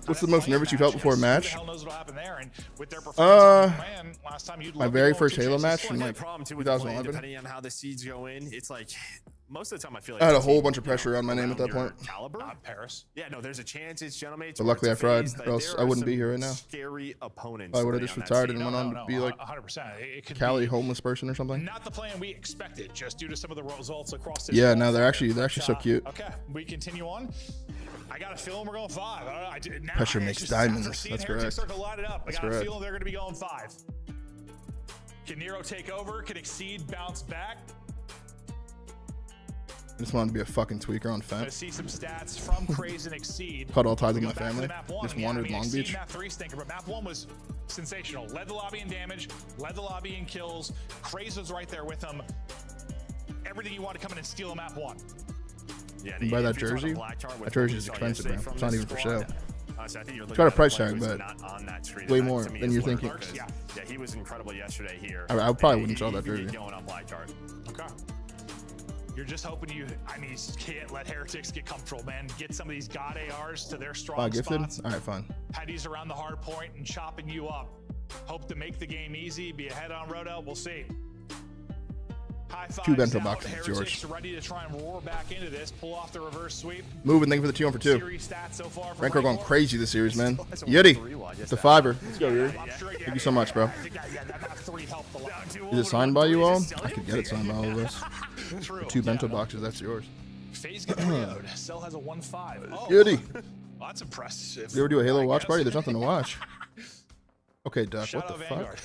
What's the most nervous you felt before a match? Who the hell knows what'll happen there? And with their performance, man, last time you'd My very first Halo match in like 2011. Depending on how the seeds go in, it's like most of the time I feel like I had a whole bunch of pressure on my name at that point. Caliber? Not Paris. Yeah, no, there's a chance it's gentlemen. But luckily I fried, or else I wouldn't be here right now. Scary opponents. I would have just retired and went on to be like 100%. It could Cali be homeless person or something. not the plan we expected, just due to some of the results across the. Yeah, no, they're actually so cute. Okay, we continue on. I got a feeling we're going 5. Pressure makes diamonds. That's correct. Start to light it up. I got a correct. feeling they're going to be going 5. Can Nero take over? Can Exceed bounce back? I just wanted to be a fucking tweaker on I'm going to Fent. see some stats from Craze and Exceed. Cut all ties We with go my back to family. map 1. Just Yeah, wandered Long Exceed Beach. Map 3 stinker, but map 1 was sensational. Led the lobby in damage, led the lobby in kills. Craze was right there with him. Everything you want to come in and steal a map 1. Yeah, You buy that jersey? That jersey is expensive, man. It's not even for sale. So I think you're It's got a looking price at tag, player but who's not on that street. way And that, more to me, than is you're what thinking. Lurks- Yeah, he was incredible yesterday here. I probably And wouldn't sell that he could jersey. get going on black card. Okay. You're just hoping you can't let Heretics get comfortable, man. Get some of these God ARs to their strong Gifted? spots. All right, fine. Headies around the hard point and chopping you up. Hope to make the game easy, be ahead on Roto. We'll see. High 2 bento out. boxes, it's yours. Heretics ready to try and roar back into this, pull off the reverse sweep. Moving, thank you for the 2 on for 2. Series stats so far for Rancor going Rancor. crazy this series, man. Yeti, the 5er. Let's go, Yeti. Thank you so much, bro. Is it signed by you all? I could get it signed by all of us. The 2 bento boxes, that's yours. Phase gets reload. Cell has a 1-5. Oh, Yeti. well, that's impressive. You ever do a Halo watch party? There's nothing to watch. Okay, Duck, Shout what the out fuck? Vanguard.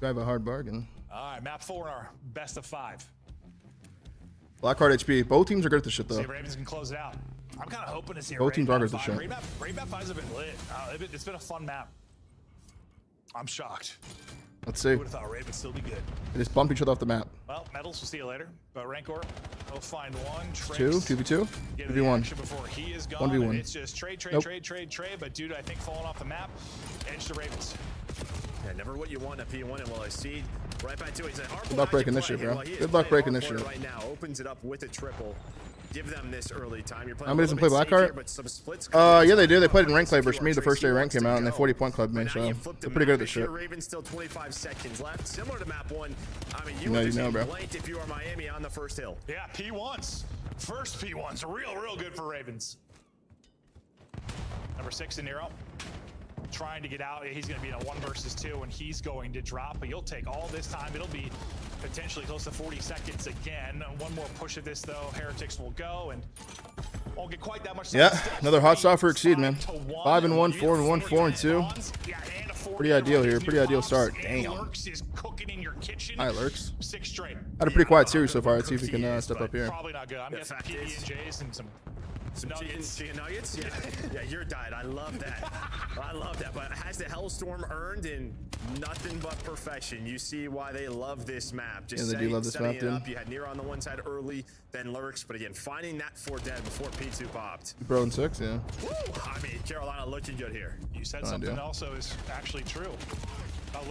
You have a hard bargain. All right, map 4 in our best of 5. Blackheart HP. Both teams are good at this shit, See though. if Ravens can close it out. I'm kind of hoping to see a Both teams are good at Raid this map shit. 5. Raid map 5s have been lit. It's been a fun map. I'm shocked. Let's see. Who would have thought Raid would still be good? They just bumped each other off the map. Well, medals, we'll see you later. But Rancor, we'll find one. 2, Tricks, 2v2, get the 2v1. action before he is gone. 1v1. And it's just trade. Nope. But dude, I think falling off the map, edge the Ravens. Yeah, never what you want at P1, and I see right back to it. Good luck breaking this shit, bro. Good luck breaking this shit. Right now, opens it up with a triple. Give them this early time. You're playing How many doesn't play Blackheart? Yeah, Yeah, they do. They played in ranked play versus me the first day rank came out, and they 40-point clubbed me, so they're pretty good at this shit. Ravens still 25 seconds left. Similar to map 1. I mean, You know, you know, bro. blanked if you are Miami on the first hill. Yeah, P1s. First P1s. Real good for Ravens. Number 6 in Nero. Trying to get out. He's going to be in a 1 versus 2, and he's going to drop. But you'll take all this time. It'll be potentially close to 40 seconds again. One more push of this, though. Heretics will go, and won't get quite that much time. Yeah, another hot start for Exceed, man. 5-1, 4-1, 4-2. Pretty ideal here. Pretty ideal start. Damn. All right, Lurks. 6 straight. Had a pretty quiet series so far. Let's see if we can step up here. Probably not good. I'm guessing PB&Js and some Chicken nuggets? Yeah, you're diet. I love that. I love that. But has the Hellstorm earned in nothing but perfection? You see why they love this map. Just Yeah, they do love this map, it dude. up. You had Nero on the one side early, then Lurks. But again, finding that 4 dead before P2 popped. Bro in 6, yeah. Woo! I mean, Carolina looking good here. You said No something idea. also is actually true.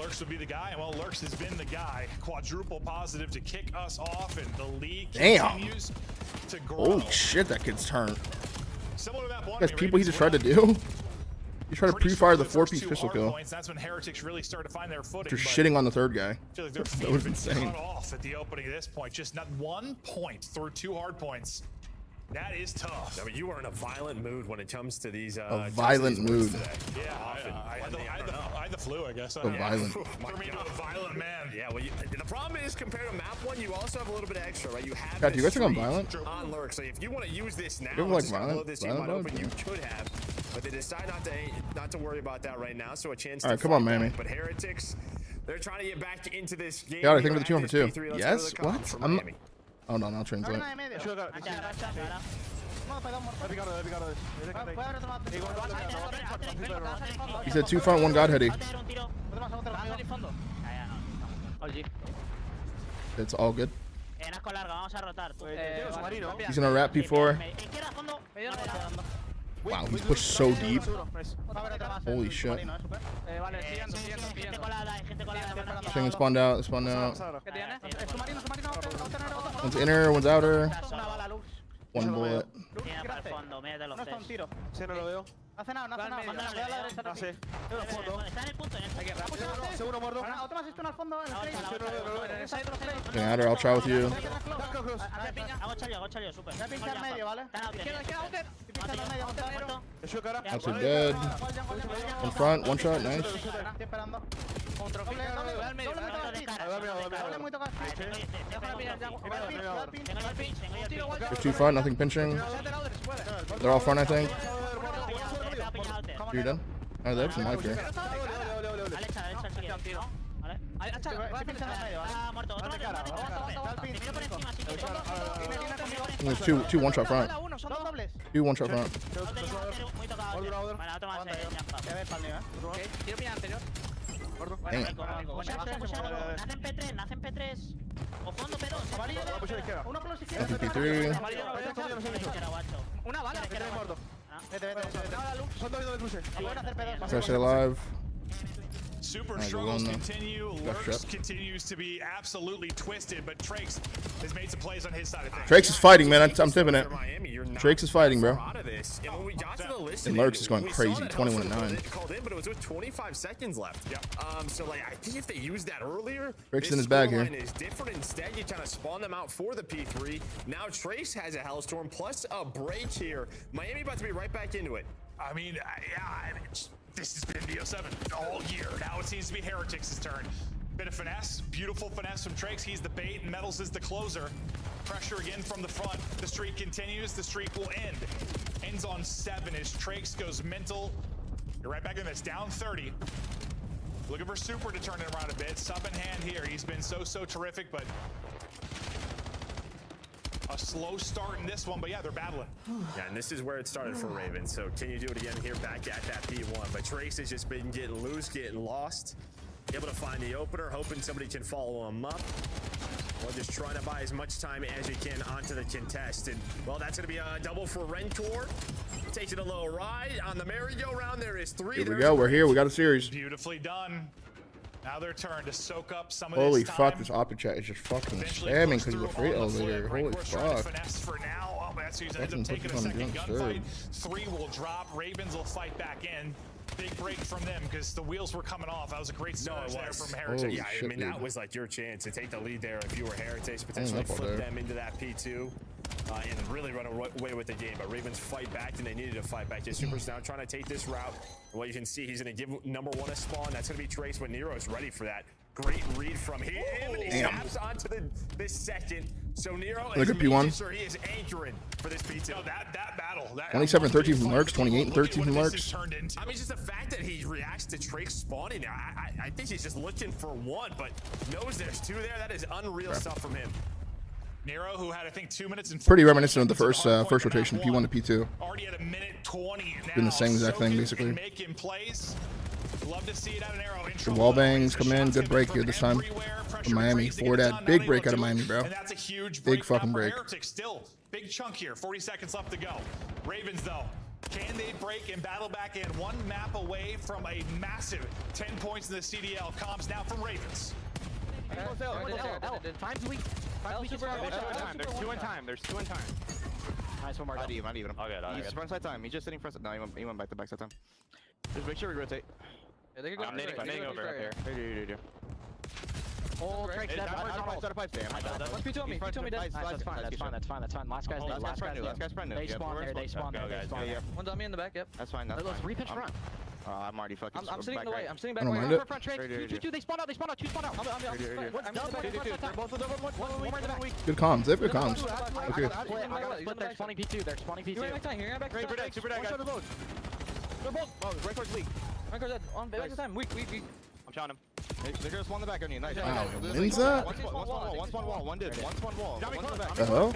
Lurks would be the guy, and well, Lurks has been the guy. Quadruple positive to kick us off, and the league continues to grow. Holy shit, that kid's turned. Similar to that one, Guys, people he just tried to do. He tried to pre-fire the 4-piece two pistol hard kill. points, that's when Heretics really started to find their footing. Just but shitting on the 3rd guy. I feel like their That feet was have been insane. cut off at the opening of this point. Just not 1 point through 2 hard points. That is tough. I mean, you are in a violent mood when it comes to these. A violent mood. Yeah, I had the flu, I guess. So violent. For me to a violent man. Yeah, well, the problem is compared to map 1, you also have a little bit of extra, right? You have. God, do you guys this think I'm streak violent? on Lurk, so if you want to use this now, You ever like just blow violent? this team Violent wide mode? open, you could have, but they decide not to worry about that right now. So a chance. All right, to come on, fight Miami. back. But Heretics, they're trying to get back into this game. God, I think we're the Here 2 at for 2. this P3. Let's go to Yes? the comp What? for I'm. Miami. Hold on, I'll translate. He said 2 front, 1 god heady. It's all good. He's gonna wrap P4. Wow, he's pushed so deep. Holy shit. Thing spawned out, spawned out. One's inner, one's outer. 1 bullet. Hace nada, no hace nada. Mándalo a la derecha. No sé. Está en el punto, Seguro muerto. Automas esto en el fondo, en el play. Outer, I'll try with you. Hago chalio, super. Voy a pinchar medio, ¿vale? Izquierda, Outer. Pinchando medio, muerto. Outer dead. In front, 1 shot, nice. Estoy esperando. Doble muy tocado. There's 2 front, nothing pinching. They're all front, I think. You're done? Oh, they have some life here. There's two 1-shot front. 2 1-shot front. Damn. Nacen P3. O fondo P2. P3. Una bala. Vete. Son dos de cruce. Pueden hacer pedos. Stay alive. Super Alright, struggles well, no. continue. Got Lurks shot. continues to be absolutely twisted, but Trakes has made some plays on his side of things. Trakes is fighting, man. I'm tipping it. Miami, you're not Trakes is fighting, bro. out of this. And when we got to the list, And Lurks is going we crazy, saw that 21-9. called in, but it was with 25 seconds left. Yep. So like I think if they used that earlier, Trakes this in his bag here. scoreline is different. Instead, you kind of spawn them out for the P3. Now Trace has a Hellstorm plus a break here. Miami about to be right back into it. I mean, this has been BO7 all year. Now it seems to be Heretics' turn. Bit of finesse, beautiful finesse from Trakes. He's the bait, and Metals is the closer. Pressure again from the front. The streak continues. The streak will end. Ends on 7 as Trakes goes mental. You're right back in this, down 30. Looking for Super to turn it around a bit. Sub in hand here. He's been so terrific, but a slow start in this one, but yeah, they're battling. Yeah, and this is where it started for Ravens. So can you do it again here back at that P1? But Trace has just been getting loose, getting lost. Able to find the opener, hoping somebody can follow him up. Or just trying to buy as much time as you can onto the contest. And, well, that's going to be a double for Rencor. Takes it a little ride. On the merry-go-round, there is 3. Here we go. We're here. We got a series. Beautifully done. Now their turn to soak up some of Holy this time. fuck, this OpTic chat is just fucking spamming because of the freight elevator. Holy fuck. Finesse for now. Oh, that's who ends up Fucking taking a puts it on second jump gunfight. serve. 3 will drop. Ravens will fight back in. Big break from them because the wheels were coming off. That was a great start there from Heretics. Holy Yeah, shit, I mean, that dude. was like your chance to take the lead there if you were Heretics, potentially up all flip there. them into that P2 and really run away with the game. But Ravens fight back, and they needed to fight back. Just Super's now trying to take this route. And what you can see, he's going to give number 1 a spawn. That's going to be Trace, but Nero's ready for that. Great read from him, and he snaps onto this second. So Nero is making sure he is anchoring for this P2. No, that battle. 27-13 from Lurks, 28-13 from Lurks. I mean, just the fact that he reacts to Drake spawning, I think he's just looking for 1, but knows there's 2 there. That is unreal stuff from him. Nero, who had I think 2 minutes and Pretty reminiscent of the first rotation, P1 to P2. Already at a minute 20 now. Been the same exact thing, basically. Making plays. Love to see it out of Nero. The wall bangs come in. Good break here this time from Miami. Forward ad. Big break out of Miami, bro. And that's a huge big fucking break. Heretics still big chunk here. 40 seconds left to go. Ravens though, can they break and battle back in? 1 map away from a massive 10 points in the CDL. Comms now from Ravens. Time's weak. There's 2 in time. There's 2 in time. Nice one, Mark. I'd even him. He's front side time. He's just sitting front side. No, he went back to back side time. Just make sure we rotate. Yeah, they could go I'm nading over up here. here. Oh, Craig's dead. Out of pipes, damn. Let's P2 on me. P2 on me, dead. Nice, that's fine. Last guy's dead. Last guy's brand new. They spawn there. They spawn there. One's on me in the back, yep. That's fine. Let's repitch front. I'm already fucking. I'm sitting in the way. I'm sitting back. I don't mind it. Front Trades. 2. They spawn out. 2 spawn out. I'm Both of them. One more in the back. Good comms. They have good comms. Okay. Split. They're spawning P2. You're back. Super dead, guys. They're both. Oh, right towards weak. Rancor's dead. On back to time. Weak. I'm shouting him. They're gonna spawn the back on you. Nice. Wow, wins that? One spawn wall. One did. One spawn wall. One in the back. The hell?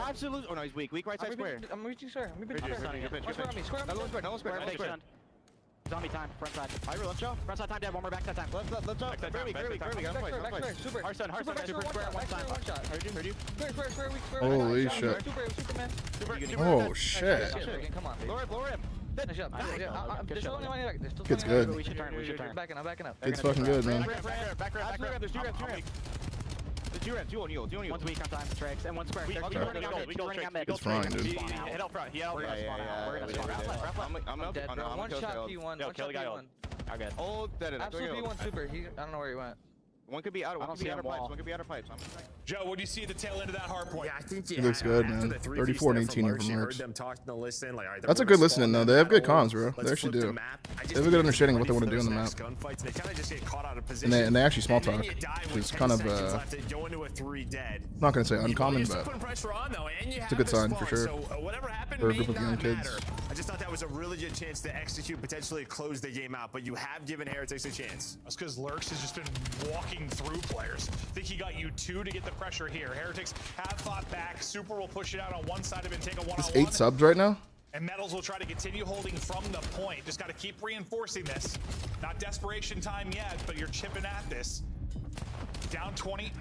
Absolutely. Oh no, he's weak. Weak right side square. I'm reaching square. I'm reaching Good pinch. Square. No square. No square. Zombie time. Front side. I real left shot. Front side time dead. One more back side time. Let's jump. Very weak. Back super. Hearthstone. Super square. One time. Heard you. Square. Weak. Holy shit. Superman. Oh shit. Come on. Lower him. Nice shot. There's still only one back. There's still Kid's plenty good. We should turn. I'm backing up. Kid's fucking good, man. Back ramp. There's 2 ramps. There's 2 ramps. 2 on you. One's weak on time. Tricks. And one square. We Two running on mid. It's fine, dude. Head out front. We're gonna spawn out. We're gonna spawn out. I'm Dead. One shot P1. Yo, kill the guy. I got Oh, dead. Absolute P1 super. I don't know where he went. One could be out. One could be out of pipes. One could be out of pipes. Joe, what do you see at the tail end of that hard point? Yeah, I think He looks good, man. 34 and 18 here from heard Lurks. them talking to listen. Like, all right, That's a good listening, though. They have good comms, bro. They actually do. They have a good understanding of what they want to do on the map. They kind of just get caught out of position. And they actually small talk, which is kind of, go into a 3 dead. not going to say uncommon, You're but putting pressure on, though, and you it's a good have sign for sure. So whatever happened For a may group of young not kids. matter. I just thought that was a really good chance to execute, potentially close the game out, but you have given Heretics a chance. That's because Lurks has just been walking through players. I think he got you 2 to get the pressure here. Heretics have fought back. Super will push it out on one side of it and take a 1-on-1. it's 8 subs right now. And Metals will try to continue holding from the point. Just got to keep reinforcing this. Not desperation time yet, but you're chipping at this. Down 20.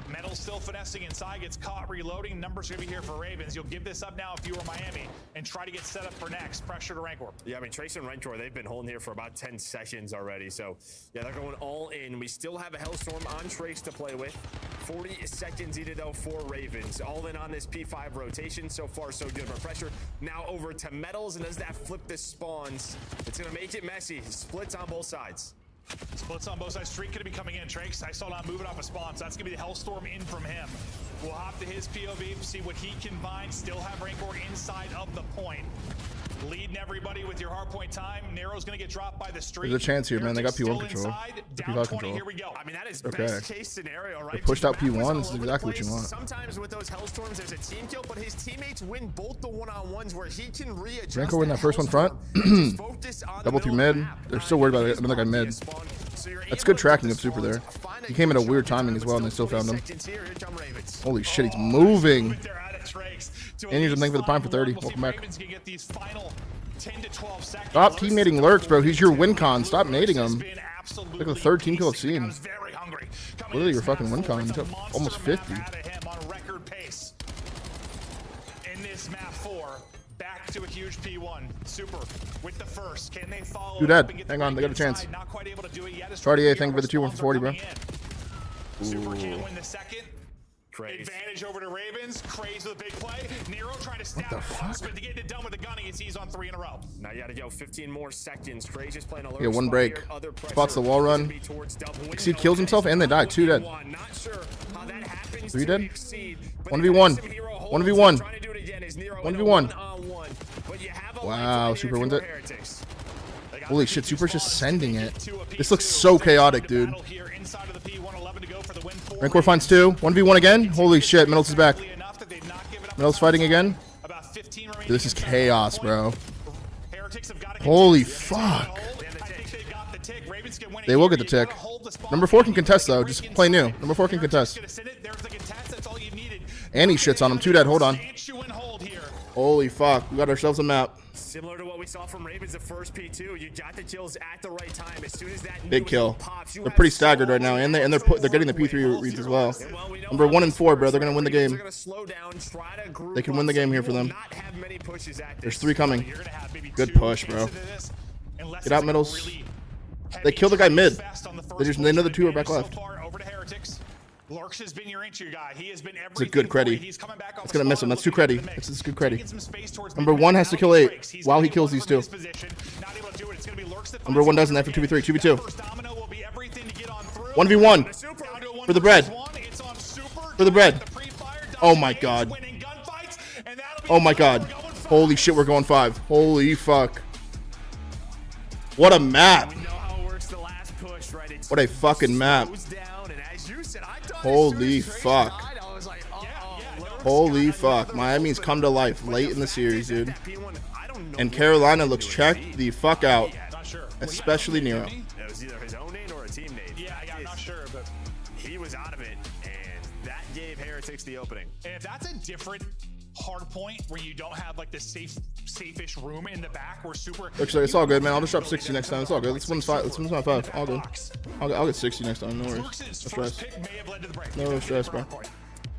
Metal still finessing inside, gets caught reloading. Numbers gonna be here for Ravens. You'll give this up now if you were Miami and try to get set up for next. Pressure to Rancor. Yeah, I mean, Trace and Rancor, they've been holding here for about 10 sessions already. So, yeah, they're going all in. We still have a Hellstorm on Trace to play with. 40 seconds needed, though, for Ravens. All in on this P5 rotation. So far, so good. But pressure now over to Metals. And as that flip this spawns, it's going to make it messy. Splits on both sides. Splits on both sides. Streak gonna be coming in. Trace, I saw not moving off a spawn, so that's gonna be the Hellstorm in from him. We'll hop to his POV, see what he can find. Still have Rancor inside of the point. Leading everybody with your hardpoint time. Nero's gonna get dropped by the streak. There's a chance here, man. They got P1 control. Down 20, here we go. I mean, that is Okay. best case scenario, right? They pushed out P1. This is exactly what you want. Sometimes with those Hellstorms, there's a team kill, but his teammates win both the one-on-ones where he can readjust. Rancor win that first one front. Double through mid. They're still worried about another guy mid. That's good tracking of Super there. He came at a weird timing as well, and they still found him. Holy shit, he's moving. And he's thank for the prime for 30. Welcome back. Stop teammating Lurks, bro. He's your win con. Stop nading him. Look at the third team kill I've seen. Literally your fucking win con. He's up almost 50. In this map 4, back to a huge P1. Super with the first. Can they follow? Do that. Hang on, they got a chance. Not quite able to do it yet. Chartier, thank you for the 2-1 for 40, bro. Super can't win the second. Advantage over to Ravens. Craze with a big play. Nero trying to stab Fox, but to get it done with the gunning, he sees on 3 in a row. Now you gotta go 15 more seconds. Craze is playing a little. Yeah, one break. Spots the wall run. Exceed kills himself and they die. 2 dead. 3 dead. 1v1. 1v1. 1v1. Wow, Super wins it. Holy shit, Super's just sending it. This looks so chaotic, dude. Rancor finds 2. 1v1 again. Holy shit, Metals is back. Metals fighting again. Dude, this is chaos, bro. Holy fuck. They will get the tick. Number 4 can contest, though. Just play new. Number 4 can contest. And he shits on him. 2 dead. Hold on. Holy fuck. We got ourselves a map. Similar to what we saw from Ravens the first P2, you got the kills at the right time. As soon as that big kill. They're pretty staggered right now, and they're getting the P3 reads as well. Number 1 and 4, bro. They're gonna win the game. They can win the game here for them. There's 3 coming. Good push, bro. Get out, Middles. They kill the guy mid. They know the 2 are back left. Lurks has been your entry guy. He has been everything. It's a good creddy. It's gonna miss him. That's too creddy. It's good creddy. Number 1 has to kill 8 while he kills these 2. Number 1 doesn't. That for 2v3. 2v2. 1v1 for the bread. For the bread. Oh my god. Oh my god. Holy shit, we're going 5. Holy fuck. What a map. What a fucking map. Holy fuck. Holy fuck. Miami's come to life late in the series, dude. And Carolina looks checked the fuck out. Especially Nero. It was either his own nade or a team nade. Yeah, I'm not sure, but he was out of it, and that gave Heretics the opening. And if that's a different hard point where you don't have like the safe-ish room in the back where Super. Looks like it's all good, man. I'll just drop 60 next time. It's all good. Let's win 5. Let's win 5. All good. I'll get 60 next time. No worries. No stress. No stress, bro.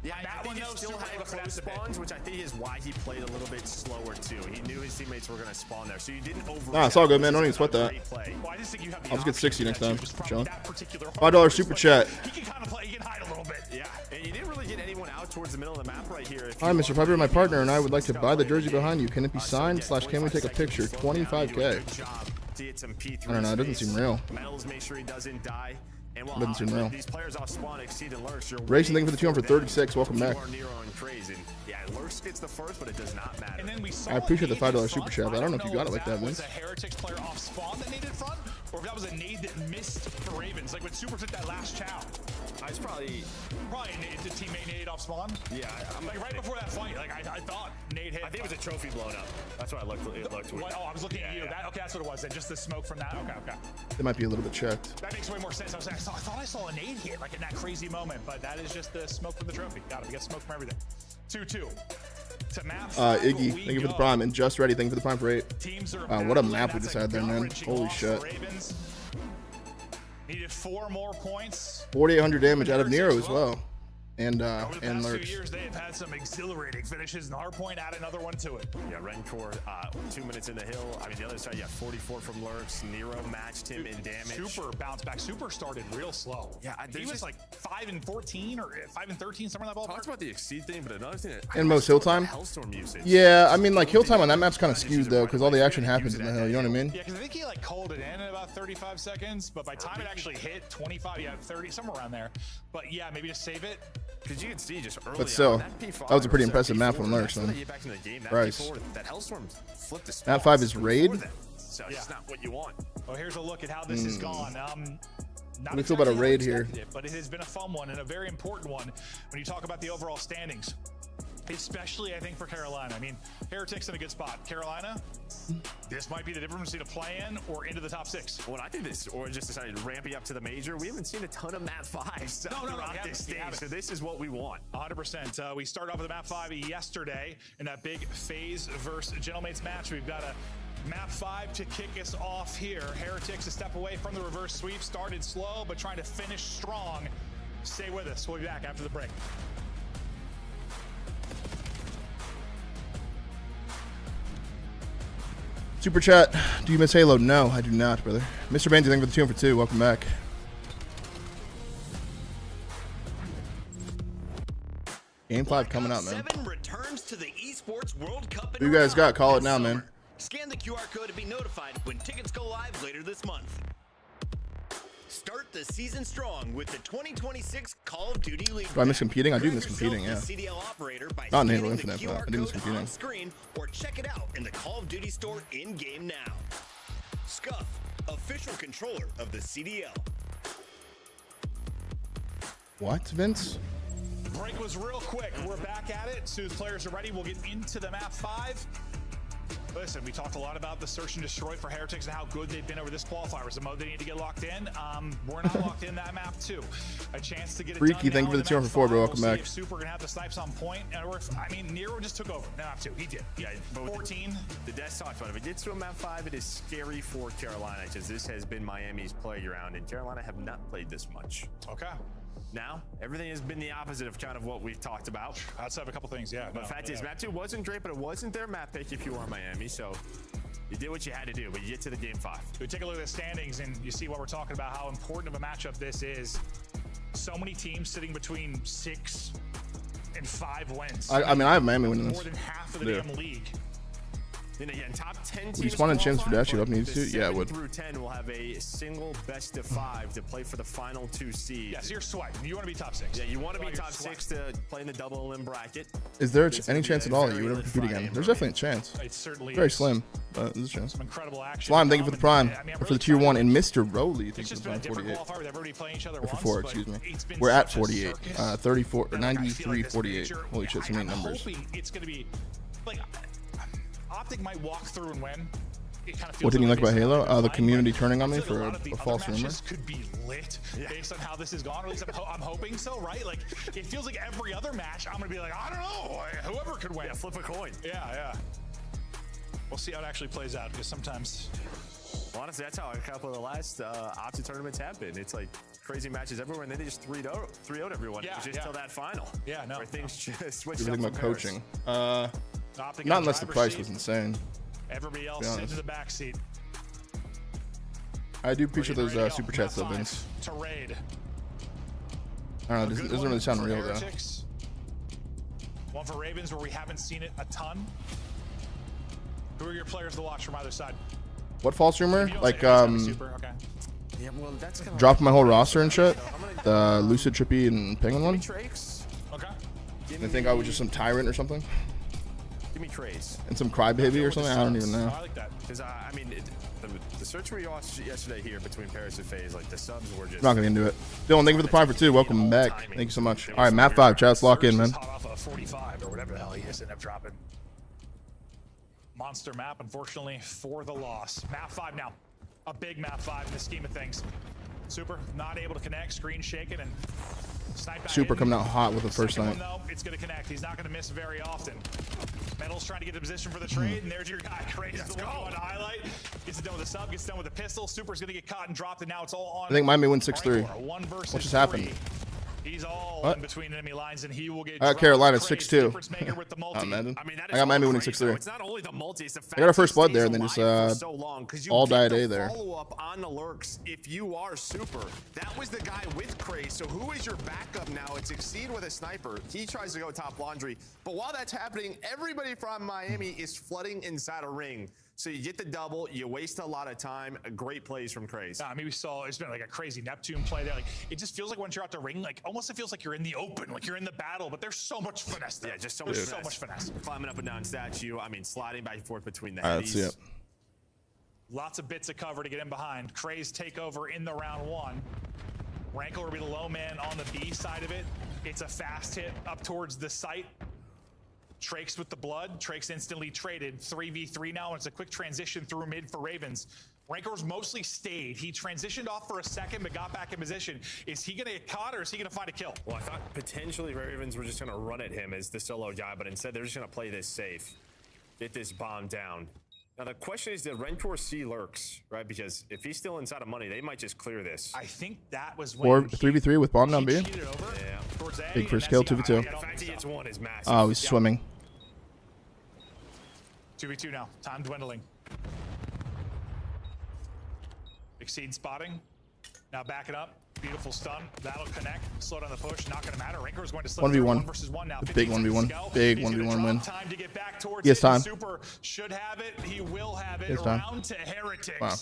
Yeah, I think he still had close spawns, which I think is why he played a little bit slower too. He knew his teammates were going to spawn there, so you didn't over. Nah, it's all good, man. Don't even sweat that. I'll just get 60 next time. Chilling. $5 super chat. He can kind of play. He can hide a little bit. Yeah, and you didn't really get anyone out towards the middle of the map right here. Hi, Mr. Piper. My partner and I would like to buy the jersey behind you. Can it be signed? / can we take a picture? 25K. I don't know. It doesn't seem real. Metals, make sure he doesn't die. Doesn't seem real. These players off spawn exceed and Lurks. Racing thing for the 2 for 36. Welcome back. Yeah, Lurks gets the first, but it does not matter. I appreciate the $5 super chat, but I don't know if you got it like that, Vince. Was a Heretics player off spawn that naded front, or if that was a nade that missed for Ravens, like when Super took that last chow. It's probably the teammate nade off spawn. Yeah, like right before that fight, like I thought nade hit. I think it was a trophy blown up. That's what it looked what, oh, I was looking at you. Okay, that's what it was. Then just the smoke from that. Okay. It might be a little bit checked. That makes way more sense. I thought I saw a nade hit like in that crazy moment, but that is just the smoke from the trophy. Got it. We get smoke from everything. 2-2. To map Iggy, thank you for the prime, and Just Ready, thank you for the prime for 8. What a map we just had there, man. Holy shit. Needed 4 more points. 4,800 damage out of Nero as well. and Over the past Lurks. few years, they have had some exhilarating finishes, and Hardpoint add another one to it. Yeah, Rencore, 2 minutes in the hill. I mean, the other side, yeah, 44 from Lurks. Nero matched him in damage. Super bounced back. Super started real slow. Yeah, he was like 5 and 14 or 5 and 13, somewhere in that ballpark. Talked about the exceed thing, but another thing. And most hill time. Hellstorm usage. Yeah, I mean, like hill time on that map's kind of skewed though, because all the action happens in the hill. You know what I mean? Yeah, because I think he like called it in about 35 seconds, but by the time it actually hit 25, yeah, 30, somewhere around there. But yeah, maybe just save it. Because you can see just early But still, on, that P5 that was a pretty or impressive map P4, from Lurks. that's Man. when they get back into the game. That Bryce. P4, that Hellstorm flipped the Map spots 5 is before raid. that. So it's not what you want. Well, here's a look at how this has gone. Not What do you feel about a exactly how raid we here? expected it, but it has been a fun one and a very important one when you talk about the overall standings. Especially, I think, for Carolina. I mean, Heretic's in a good spot. Carolina, this might be the difference between a play-in or into the top 6. Well, I think this, or just decided ramping up to the major. We haven't seen a ton of map 5s throughout this stage, so this is what we want. 100%. We started off with a map 5 yesterday in that big FaZe versus Gentlemates match. We've got a map 5 to kick us off here. Heretics a step away from the reverse sweep. Started slow, but trying to finish strong. Stay with us. We'll be back after the break. Super chat. Do you miss Halo? No, I do not, brother. Mr. Bandy, thank you for the 2 for 2. Welcome back. Game 5 coming out, man. 7 returns to the Esports World Cup. Who you guys got? Call it now, man. Scan the QR code to be notified when tickets go live later this month. Start the season strong with the 2026 Call of Duty League. Do I miss competing? I do miss Prove competing, yourself yeah. the CDL operator by Not in Halo scanning the Infinite, but QR I do miss code competing. on screen, or check it out in the Call of Duty store in-game now. Scuff, official controller of the CDL. What, Vince? The break was real quick. We're back at it. As soon as players are ready, we'll get into the map 5. Listen, we talked a lot about the search and destroy for Heretics and how good they've been over this qualifier. Was the mode they need to get locked in? We're not locked in that map too. A chance to get it Freaky, done thank you for the 2 for 4, bro. Welcome we'll back. see if Super gonna have the snipes on point. And I mean, Nero just took over. Map 2, he did. Yeah, 14. The Death talked about it. If it gets to a map 5, it is scary for Carolina because this has been Miami's playground, and Carolina have not played this much. Okay. Now, everything has been the opposite of kind of what we've talked about. Outside of a couple things, yeah. But the fact is, map 2 wasn't great, but it wasn't their map pick if you are Miami, so you did what you had to do, but you get to the game 5. We take a look at the standings, and you see what we're talking about, how important of a matchup this is. So many teams sitting between 6 and 5 wins. I mean, I have Miami winning this. More than half of the damn league. Then again, top 10 teams. Would you spawn in chance for Dash you up needs to? Yeah, I would. Through 10 will have a single best of 5 to play for the final 2 seeds. Yeah, so you're sweating. You want to be top 6. Yeah, you want to be top 6 to play in the double elim bracket. Is there any chance at all that you would ever compete again? There's definitely a chance. It certainly Very is. slim, but there's a chance. Some incredible action. Slime, thank you for the prime. I mean, For the tier 1, and Mr. Rowley, It's thank you just for been a the different 48. qualifier with everybody playing each other Or for once, 4, but excuse me. it's been We're at such a 48. circus. 34, And I feel 93, like this 48. major- Holy shit, so many I'm numbers. hoping it's going to be like OpTic might walk through and win. It kind of feels What didn't you like about based on how Halo? they've been The playing, community but turning on I me feel for like lot of the a other false rumor. matches could be lit based on how this has gone. Or at least I'm hoping so, right? Like it feels like every other match, I'm gonna be like, I don't know, whoever could win. Yeah, flip a coin. Yeah. We'll see how it actually plays out because sometimes. Honestly, that's how a couple of the last OpTic tournaments have been. It's like crazy matches everywhere, and then they just 3-0'd everyone. Yeah, It was just till that final. Yeah, no. Where things just switched Everything up about from coaching. OpTic Not on unless the driver's price seat. was insane. Everybody else honest. into the back seat. I do appreciate those Ready to go. super chats though, Map 5 Vince. to raid. I don't know, this doesn't really sound real though. Heretics. One for Ravens where we haven't seen it a ton. Who are your players to watch from either side? What false rumor? You don't Like, say anything, Super. Okay. Yeah, well, that's kind of drop my whole roster and shit? The Lucid, Trippy, and Penguin one? Trakes. Okay. They think I was just some tyrant or something? Give me Trace. And some crybaby or something? I don't even know. I like that. Because, I mean, the search we watched yesterday here between Paris and FaZe, like, the subs were just... I'm not gonna get into it. Dylan, thank you for the prime for 2. Welcome back. Thank you so much. Alright, map 5. Chats, lock in, man. Hot off a 45 or whatever the hell he just ended up dropping. Monster map, unfortunately, for the loss. Map 5 now. A big map 5 in the scheme of things. Super, not able to connect, screen shaking, and snipe back Super in. coming out hot with the first Second snipe. one, though, it's going to connect. He's not going to miss very often. Metal's trying to get the position for the trade, and there's your guy. Crazy the one you want to highlight. Gets it done with a sub, gets it done with a pistol. Super's going to get caught and dropped, and now it's all on. I think Miami wins 6-3. One versus What just happened? three. He's all What? in between enemy lines, and he will get. I got Carolina Crazy 6-2. difference maker with the multi. Imagine. I mean, that I is got Miami all winning crazy. 6-3. It's not only the multi, it's the fact They got our first he blood there, stays and then just alive for so long, 'cause you all get die a the day there. Follow-up on the lurks if you are super. That was the guy with Craze. So who is your backup now? It's Exceed with a sniper. He tries to go top laundry. But while that's happening, everybody from Miami is flooding inside a ring. So you get the double, you waste a lot of time. Great plays from Craze. I mean, we saw it's been like a crazy Neptune play there. Like it just feels like once you're out the ring, like almost it feels like you're in the open, like you're in the battle. But there's so much finesse there. Yeah, just so much finesse. Climbing up and down statue. I mean, sliding back and forth between the Let's see headies. it. Lots of bits of cover to get in behind. Craze takeover in the round one. Rankle will be the low man on the B side of it. It's a fast hit up towards the site. Trakes with the blood. Trakes instantly traded. 3v3 now, and it's a quick transition through mid for Ravens. Rancor's mostly stayed. He transitioned off for a second, but got back in position. Is he going to get caught, or is he going to find a kill? Well, I thought potentially Ravens were just going to run at him as the solo guy, but instead they're just going to play this safe. Get this bomb down. Now, the question is, did Rancor see lurks, right? Because if he's still inside of money, they might just clear this. I think that was when 3v3 with bomb down B. he cheated over towards A, Big and first that's kill, the 2v2. The fact he gets one is massive. Oh, he's swimming. 2v2 now. Time dwindling. Exceed spotting. Now backing up. Beautiful stun. That'll connect. Slow down the push. Not going to matter. Rancor is going to slip 1v1. 1 versus 1 now. Big 1v1. Big He's gonna 1v1 drop win. Time to get back towards He has it. time. Super should have it. He will have it. He has time. Round to Heretics. Wow.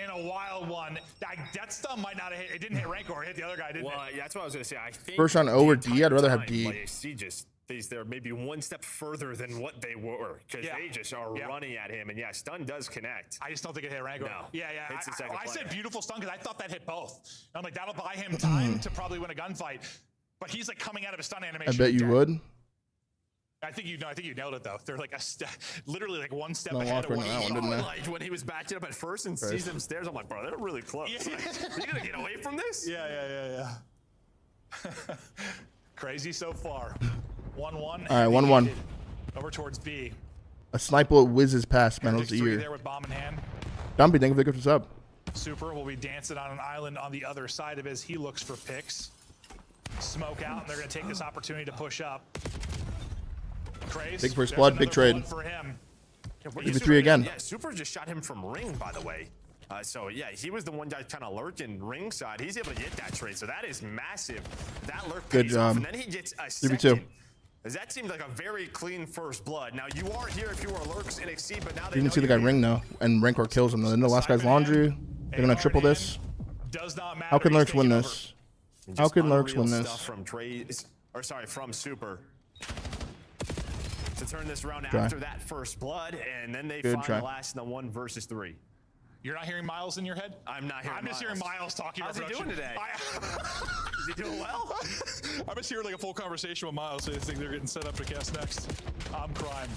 In a wild one. That stun might not have hit. It didn't hit Rancor. It hit the other guy, didn't Well, it? yeah, that's what I was going to say. I think First round O or D? I'd rather have D. Like, he just they're maybe one step further than what they were, because they just are running at him. And yeah, stun does connect. I just don't think it hit Rancor. No. Yeah. Hits the second I said player. beautiful stun because I thought that hit both. I'm like, that'll buy him time to probably win a gunfight. But he's like coming out of a stun animation. I bet you dead. would. I think you nailed it though. They're like literally like one step No ahead of walk what right he now, thought. didn't I? Like when he was backed up at first and sees them stairs, I'm like, bro, they're really close. Yeah. Like, are you gonna get away from this? Yeah. Crazy so far. 1-1. All right, 1-1. Over towards B. A sniper whizzes past Mendel's Three ear. there with bomb in hand. Dumpy, thank you for the gift sub. Super will be dancing on an island on the other side of his. He looks for picks. Smoke out, and they're going to take this opportunity to push up. Craze. Big first There's blood, big another trade. blood for him. EV3 again. Yeah, Super just shot him from ring, by the way. So yeah, he was the one guy kind of lurking ringside. He's able to get that trade, so that is massive. That lurk Good pays off, job. and then he gets a 3v2. second. That seems like a very clean first blood. Now you are here if you are lurks and Exceed, but now they You know didn't see the guy you're ring though, and Rancor kills him. Then the last guy's laundry. They're gonna triple this. Does not matter. How can He's lurks win taking this? Just How can lurks unreal win stuff this? from from Super. To turn this around Try. after that first blood, and then they Good find try. the last in the 1 versus 3. You're not hearing Miles in your head? I'm not hearing I'm just hearing Miles talking How's about he doing production. today? Is he doing well? I'm just hearing like a full conversation with Miles. So I think they're getting set up to cast next. I'm crying.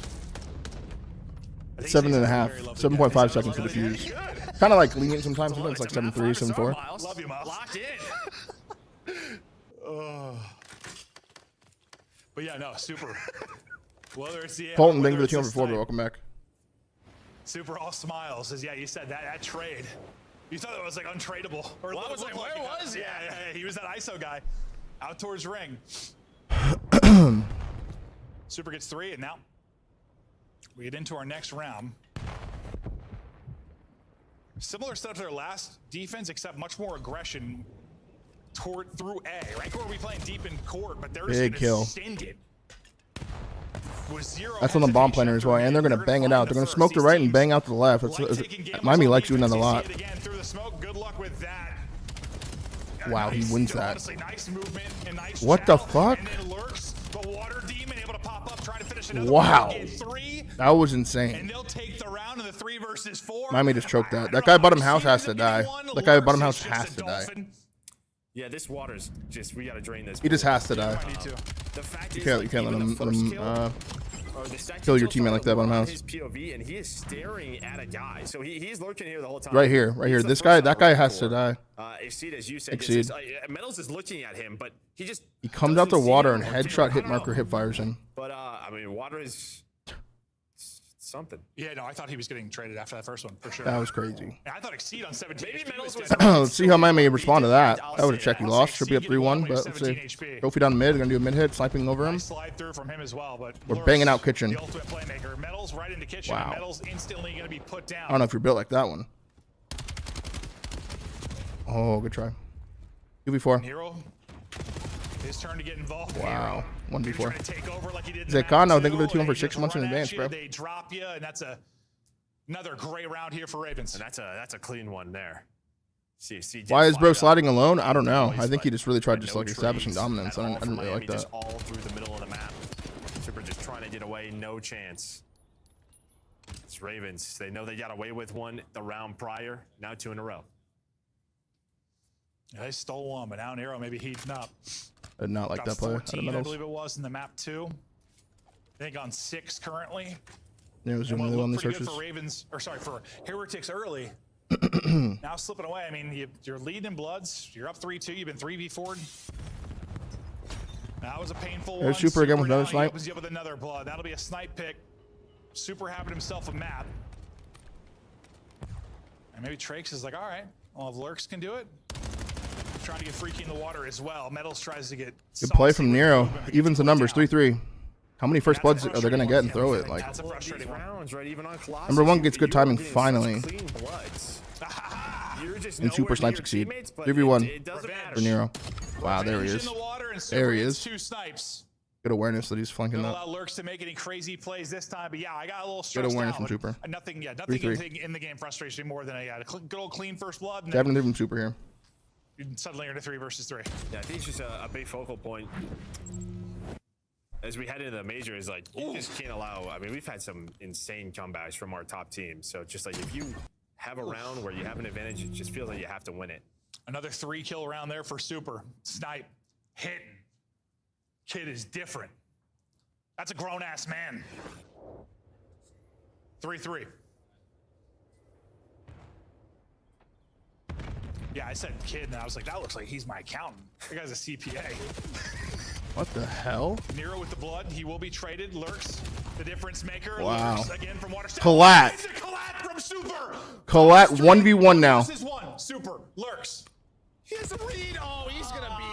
7.5, 7.5 seconds for the fuse. Kind of like lenient sometimes. Sometimes like 7.3, 7.4. Love you, Miles. Locked in. But yeah, no, Super. Whether it's the Colton, thank whether you for the it's 2 for 4, this bro. Welcome back. Super all smiles. Says, yeah, you said that trade. You thought it was like untradeable. Or Well, I was like, where was he? Yeah, he was that ISO guy. Out towards ring. Super gets 3, and now we get into our next round. Similar stuff to their last defense, except much more aggression through A. Right? We're playing deep in court, but they're Big just kill. going to extend it. With zero That's on the bomb planner as well, and they're gonna bang it out. They're gonna smoke to the right and bang out to the left. Miami likes doing that a lot. Again, through the smoke. Good luck with that. Wow, he wins that. Honestly, nice movement and nice What the chow. fuck? And then lurks the water demon able to pop up, trying to finish another Wow. one. Get 3, That was and insane. they'll take the round in the 3 versus 4. Miami just choked I that. don't That know guy how bottom much house he has ends to up die. getting one. That guy bottom Lurks house is has just to a die. dolphin. Yeah, this water's just, we got to drain this. He just has to die. I need to. The fact You is, can't, like, you can't let even him, the let first him kill, or the second kill your kill teammate like that, bottom on house. his POV, and he is staring at a guy. So he's lurking here the whole time. Right here, right here. He's the This first guy, on that the guy right has to core. die. Exceed, as you said, Exceed. Metals is looking at him, but he just He comes out the doesn't see water him and or headshot I hit don't marker know. hip fires him. But I mean, water is something. Yeah, no, I thought he was getting traded after that first one for sure. That was crazy. Yeah, I thought Exceed on 17. Maybe Metals was Let's see how Miami respond to that. That would have checked. He lost. Should be up 3-1, but let's see. Trophy down mid. They're gonna do a mid hit, sniping over him. Slide through from him as well, but We're banging out Kitchen. The ultimate playmaker. Metals right into Kitchen. Wow. Metals instantly gonna be put down. I don't know if you're built like that one. Oh, good try. 2v4. Nero, his turn to get involved. Wow. 1v4. Trying to take over like he did in Zekano, the thank you for the 2 and for he 6 just months in run at advance, you, bro. They drop you, and that's another great round here for Ravens. And that's a clean one there. See, Why is bro sliding alone? I don't know. I think he just really tried just like establishing dominance. I didn't really like that. Just all through the middle of the map. Super just trying to get away, no chance. It's Ravens. They know they got away with one the round prior. Now 2 in a row. Yeah, they stole one, but now Nero maybe heating up. I did not like that play. 14, I believe it was in the map 2. I think on 6 currently. Yeah, it was the Well, only one looked that pretty searches. good for Ravens, or sorry, for Heretics early. Now slipping away. I mean, you're leading in Bloods. You're up 3-2. You've been 3v4'd. That was a painful one. There's Super again with another now snipe. opens you up with another Blood. That'll be a snipe pick. Super having himself a map. And maybe Trakes is like, all right, well, if Lurks can do it. Trying to get freaky in the water as well. Metals tries to get Good play saucy from with Nero. movement, but Evens the gets numbers. put down. 3-3. How many first bloods are they going to get and throw it? Like, That's a frustrating one. Rounds, right? Even on Colossus, number 1 gets good timing getting such finally. clean bloods. You're just And Super nowhere Snipe near succeed. teammates, but 3v1 it doesn't matter. for Nero. Wow, there he Revenge is. in the water, and There he Super gets is. 2 snipes. Good awareness that he's flanking Don't that. allow Lurks to make any crazy plays this time, but yeah, I got a little stressed Good awareness out, from but Super. Nothing 3-3. in the game frustrates me more than a good old clean first blood. And 7 from Super here. suddenly you're to 3 versus 3. Yeah, I think it's just a big focal point as we head into the major. Is like you just can't allow. I mean, we've had some insane comebacks from our top teams. So just like if you have a round where you have an advantage, it just feels like you have to win it. Another 3-kill round there for Super. Snipe, hitting. Kid is different. That's a grown ass man. 3-3. Yeah, I said kid, and I was like, that looks like he's my accountant. That guy's a CPA. What the hell? Nero with the blood. He will be traded. Lurks, the difference maker. Wow. Lurks again from Water. Collat. It's a Collat from Super. Collat 1v1 now. This is 1. Super. Lurks. He has a read. Oh, he's going to be.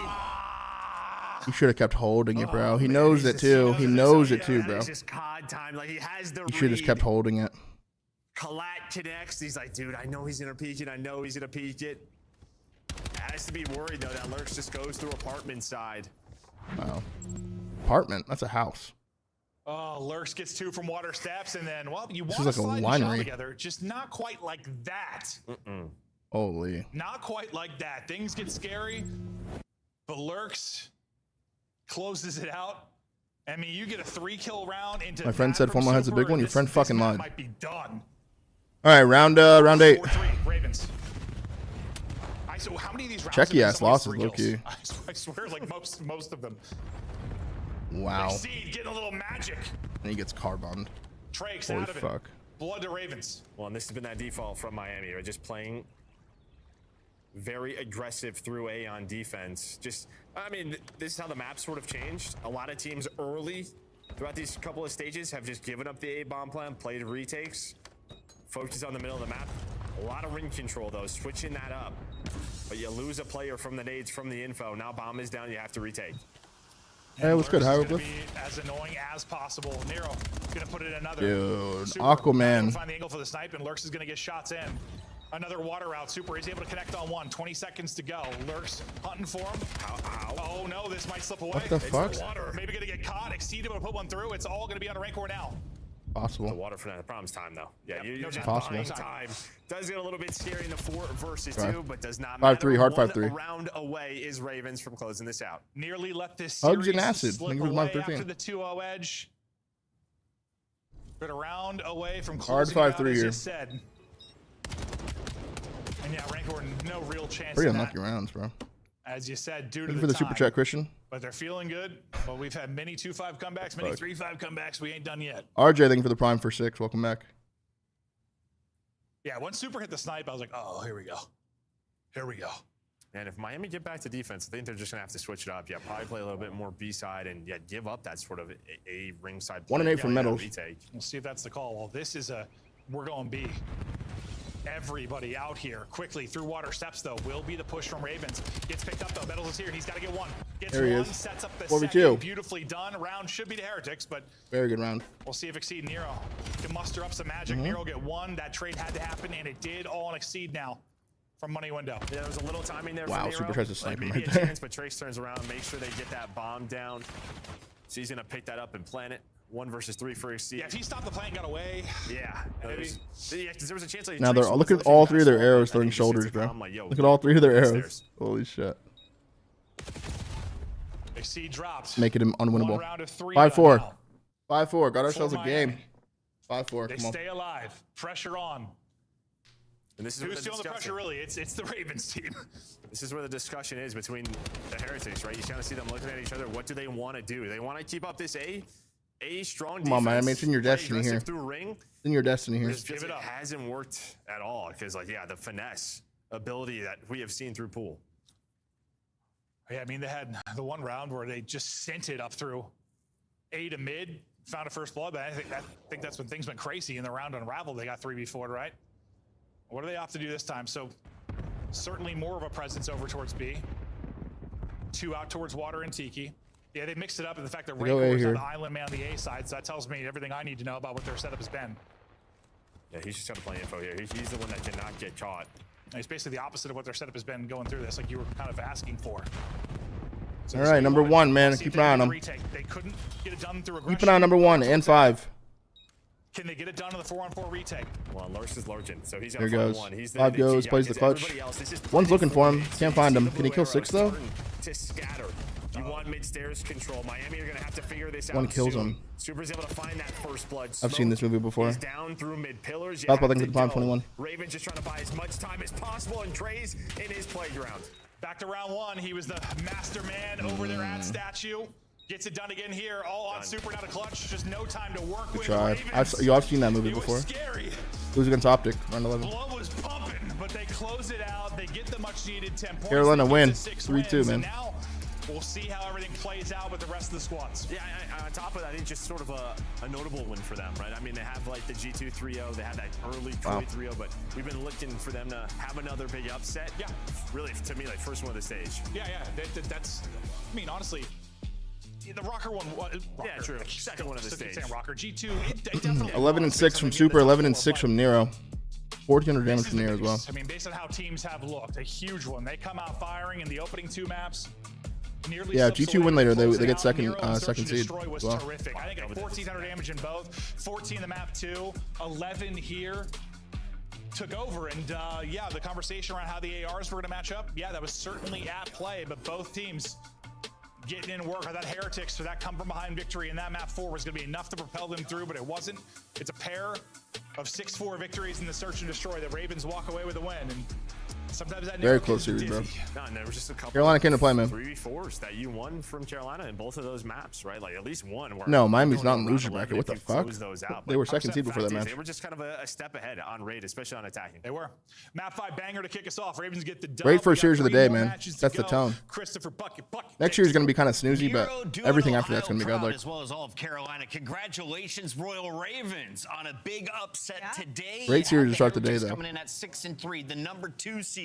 He should have kept holding it, bro. He knows it too. He knows it too, bro. It's just COD time. Like he has the He should have just kept holding it. Collat connects. He's like, dude, I know he's gonna peek it. I know he's gonna peek it. Has to be worried though that Lurks just goes through apartment side. Wow. Apartment? That's a house. Oh, Lurks gets 2 from Water Steps, and then, well, you This want is to like a slide the shot winery. together. Just not quite like that. Holy. Not quite like that. Things get scary, but Lurks closes it out. I mean, you get a 3-kill round into My friend that said from Formo has a Super, big one. Your this- friend this fucking map lied. Might be done. All right, round 8. 4-3, Ravens. So how many of these rounds? Checky have ass been somebody's losses, 3 low kills? key. I swear, like most of them. Wow. Exceed, getting a little magic. And he gets car bombed. Trakes Holy out of fuck. it. Blood to Ravens. Well, and this has been that default from Miami, right? Just playing very aggressive through A on defense. Just, I mean, this is how the map sort of changed. A lot of teams early throughout these couple of stages have just given up the A bomb plan, played retakes, focused on the middle of the map. A lot of ring control though, switching that up. But you lose a player from the nades, from the info. Now bomb is down, you have to retake. Hey, what's good? Lurks is How gonna with? be as annoying as possible. Nero gonna put it in another. Dude, Super. Aquaman. Find the angle for the snipe, and Lurks is gonna get shots in. Another water route. Super is able to connect on 1. 20 seconds to go. Lurks hunting for him. Oh no, this might slip away. What the It's fuck? Water. Maybe gonna get caught. Exceed able to put one through. It's all gonna be on a rank core now. The Possible. water for that. The problem's time though. Yeah, Yep, you're no just Possible. buying time. Does get a little bit scary in the 4 versus Right. 2, but does not 5-3, matter. hard One 5-3. round away is Ravens from closing this out. Nearly let this Hugs series and acid. slip Thank you for the away month, 13. after the 2-0 edge. But a round away from Hard closing it out, 5-3 as here. you said. And yeah, Rancor, no real chance. Pretty in that. unlucky rounds, bro. As you said, due to Thank you the for the time. super chat, Christian. But they're feeling good. Well, we've had many 2-5 comebacks, many Fuck. 3-5 comebacks. We ain't done yet. RJ, thank you for the prime for 6. Welcome back. Yeah, once Super hit the snipe, I was like, oh, here we go. Here we go. And if Miami get back to defense, I think they're just going to have to switch it up. Yeah, probably play a little bit more B side and give up that sort of a ringside play. 1 and 8 from Metals. We'll see if that's the call. Well, this is we're going B. Everybody out here quickly through water steps though will be the push from Ravens. Gets picked up though. Metals is here. He's got to get one. Gets there he one. Is. Sets up the 4v2. second. Beautifully done. Round should be the Heretics, but very good round. We'll see if Exceed Nero can muster up some magic. Nero get one. That trade had to happen, and it did. All on Exceed now. From money window. Yeah, there was a little timing there. Wow, for Nero. Super tries to snipe him maybe right there. Chance, but Trace turns around, make sure they get that bomb down. So he's gonna pick that up and plant it. 1 versus 3 for Exceed. Yeah, if he stopped the play and got away. Yeah. There was a chance. Like, Now look at all 3 of their arrows throwing shoulders, bro. Like, look at all 3 of their arrows. Holy shit. Exceed dropped. Making him unwinnable. 5-4. 5-4. Got ourselves a game. 5-4. They stay alive. Pressure on. And this is who's feeling the pressure, really? It's the Ravens team. This is where the discussion is between the Heretics, right? You kind of see them looking at each other. What do they want to do? They want to keep up this A strong defense. Come on, man. I mean, it's in your destiny here. Through ring. It's in your destiny here. Give it up. It hasn't worked at all because, like, yeah, the finesse ability that we have seen through pool. Yeah, I mean, they had the one round where they just sent it up through A to mid, found a first blood, but I think that's when things went crazy in the round unraveled. They got 3v4'd, right? What do they opt to do this time? So certainly more of a presence over towards B. 2 out towards Water and Tiki. Yeah, they mixed it up, and the fact that Rancor is on the island man on the A side, so that tells me everything I need to know about what their setup has been. Yeah, he's just trying to play info here. He's the one that cannot get caught. And it's basically the opposite of what their setup has been going through this, like you were kind of asking for. So all right, number 1, man. Keep an eye on them. They couldn't get it done through aggression. Keep an eye on number 1 and 5. Can they get it done on the 4-on-4 retake? Well, Lurks is lurking, so he's there gonna goes. One. He's 5 goes, plays the clutch. 1's looking for him. Can't find him. Can he kill 6 though? To scatter. You want mid-stairs control. Miami are gonna have to figure this out. 1 kills him. Super's able to find that first blood. I've seen this movie before. He's down through mid pillars. Southpaw thinks it's prime 21. Raven's just trying to buy as much time as possible, and Trey's in his playground. Back to round 1, he was the master man over there at statue. Gets it done again here, all on Super, not a clutch. Just no time to work with. I've seen that movie before. Scary. It was against OpTic, round 11. Blood was pumping, but they close it out. They get the much needed 10 points. Carolina win 3-2, man. Now we'll see how everything plays out with the rest of the squads. Yeah, on top of that, it's just sort of a notable win for them, right? I mean, they have like the G2 3-0. They had that early Troy 3-0, but we've been looking for them to have another big upset. Yeah. Really, to me, like first one of the stage. Yeah. That's, I mean, honestly, the Rocker one. Yeah, true. Second one of the stage. Rocker G2. It definitely 11 and 6 from Super. 11 and 6 from Nero. 1,400 damage from Nero as well. I mean, based on how teams have looked, a huge one. They come out firing in the opening 2 maps. Yeah, G2 win later. They get second seed. Was well. Terrific. I think 1,400 damage in both. 14 in the map 2. 11 here. Took over, and yeah, the conversation around how the ARs were going to match up, yeah, that was certainly at play, but both teams getting in work. I thought Heretics for that come from behind victory in that map 4 was going to be enough to propel them through, but it wasn't. It's a pair of 6-4 victories in the search and destroy. The Ravens walk away with a win, and sometimes that very close series, bro. No, and there was just a couple Carolina came to play, man. 3v4s that you won from Carolina in both of those maps, right? Like at least one. No, Miami's not in loser bracket. What the fuck? Out, they were second seed before that match. They were just kind of a step ahead on raid, especially on attacking. They were. Map 5 banger to kick us off. Ravens get the dub. Great first series of the day, man. That's the tone. Christopher Bucket. Next year is going to be kind of snoozy, but everything after that's going to be godlike. As well as all of Carolina. Congratulations, Royal Ravens, on a big upset today. Great series to start the day, though. Coming in at 6-3, the number 2 seed.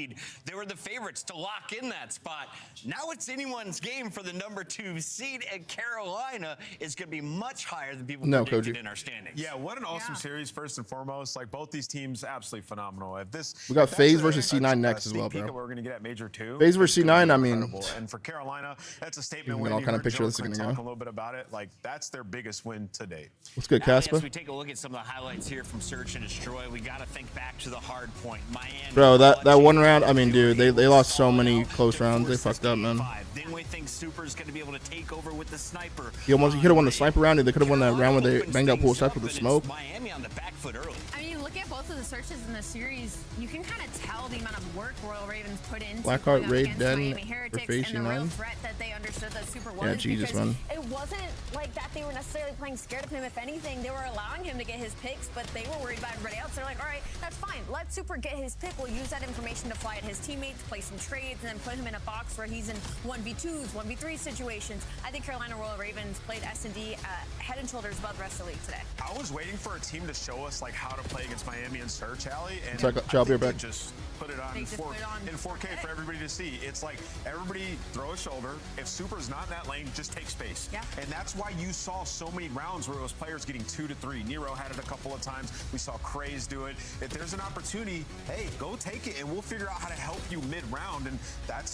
They were the favorites to lock in that spot. Now it's anyone's game for the number 2 seed, and Carolina is going to be much higher than people predicted in our standings. Yeah, what an awesome series, first and foremost. Like, both these teams, absolutely phenomenal. If this, we got FaZe versus C9 next as well, bro. We're going to get at Major 2. FaZe versus C9, I mean. And for Carolina, that's a statement win. win. I'll kind of picture this is going to go. Talk a little bit about it. Like, that's their biggest win to date. What's good, Casper? As we take a look at some of the highlights here from Search and Destroy, we got to think back to the hard point. Miami. Bro, that one round, I mean, dude, they lost so many close rounds. They fucked up, man. Then we think Super's going to be able to take over with the sniper. He could have won the sniper round. They could have won that round where they banged out pool steps with the smoke. Miami on the back foot early. I mean, look at both of the searches in the series. You can kind of tell the amount of work Royal Ravens put into Blackheart, Raid, Den, for facing and the real 9. threat that they understood that Super was. Yeah, Jesus, man. It wasn't like that they were necessarily playing scared of him. If anything, they were allowing him to get his picks, but they were worried about everybody else. They're like, all right, that's fine. Let Super get his pick. We'll use that information to fly at his teammates, play some trades, and then put him in a box where he's in 1v2s, 1v3 situations. I think Carolina Royal Ravens played S&D head and shoulders above the rest of the league today. I was waiting for a team to show us like how to play against Miami and Search Alley, and they just put it on, in 4K for everybody to see. It's like everybody throw a shoulder. If Super's not in that lane, just take space. Yeah. And that's why you saw so many rounds where it was players getting 2 to 3. Nero had it a couple of times. We saw Craze do it. If there's an opportunity, hey, go take it, and we'll figure out how to help you mid-round. And that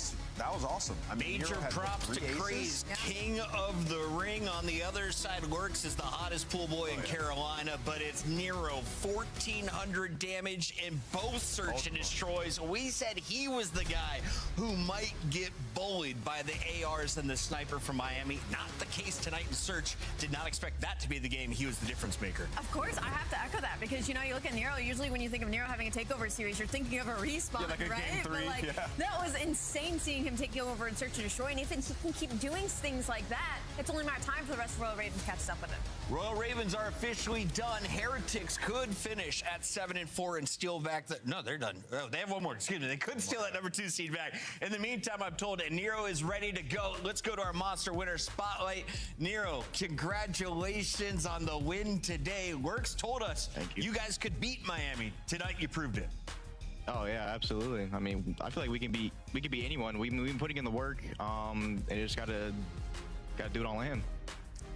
was awesome. I mean, major props to Craze, king of the ring. On the other side, Lurks is the hottest pool boy in Carolina, but it's Nero, 1,400 damage in both search and destroys. We said he was the guy who might get bullied by the ARs and the sniper from Miami. Not the case tonight in search. Did not expect that to be the game. He was the difference maker. Of course, I have to echo that because, you know, you look at Nero, usually when you think of Nero having a takeover series, you're thinking of a respawn, like a right? game 3, but like, that was insane seeing him take you over and search and destroy. And if he can keep doing things like that, it's only a matter of time for the rest of Royal Ravens catches up with him. Royal Ravens are officially done. Heretics could finish at 7-4 and steal back the... No, they're done. Oh, they have one more. Excuse me. They could steal that number 2 seed back. In the meantime, I'm told that Nero is ready to go. Let's go to our monster winner spotlight. Nero, congratulations on the win today. Works told us you guys could beat Miami. Tonight, you proved it. Oh yeah, absolutely. I mean, I feel like we can beat anyone. We've been putting in the work. And just gotta do it all in.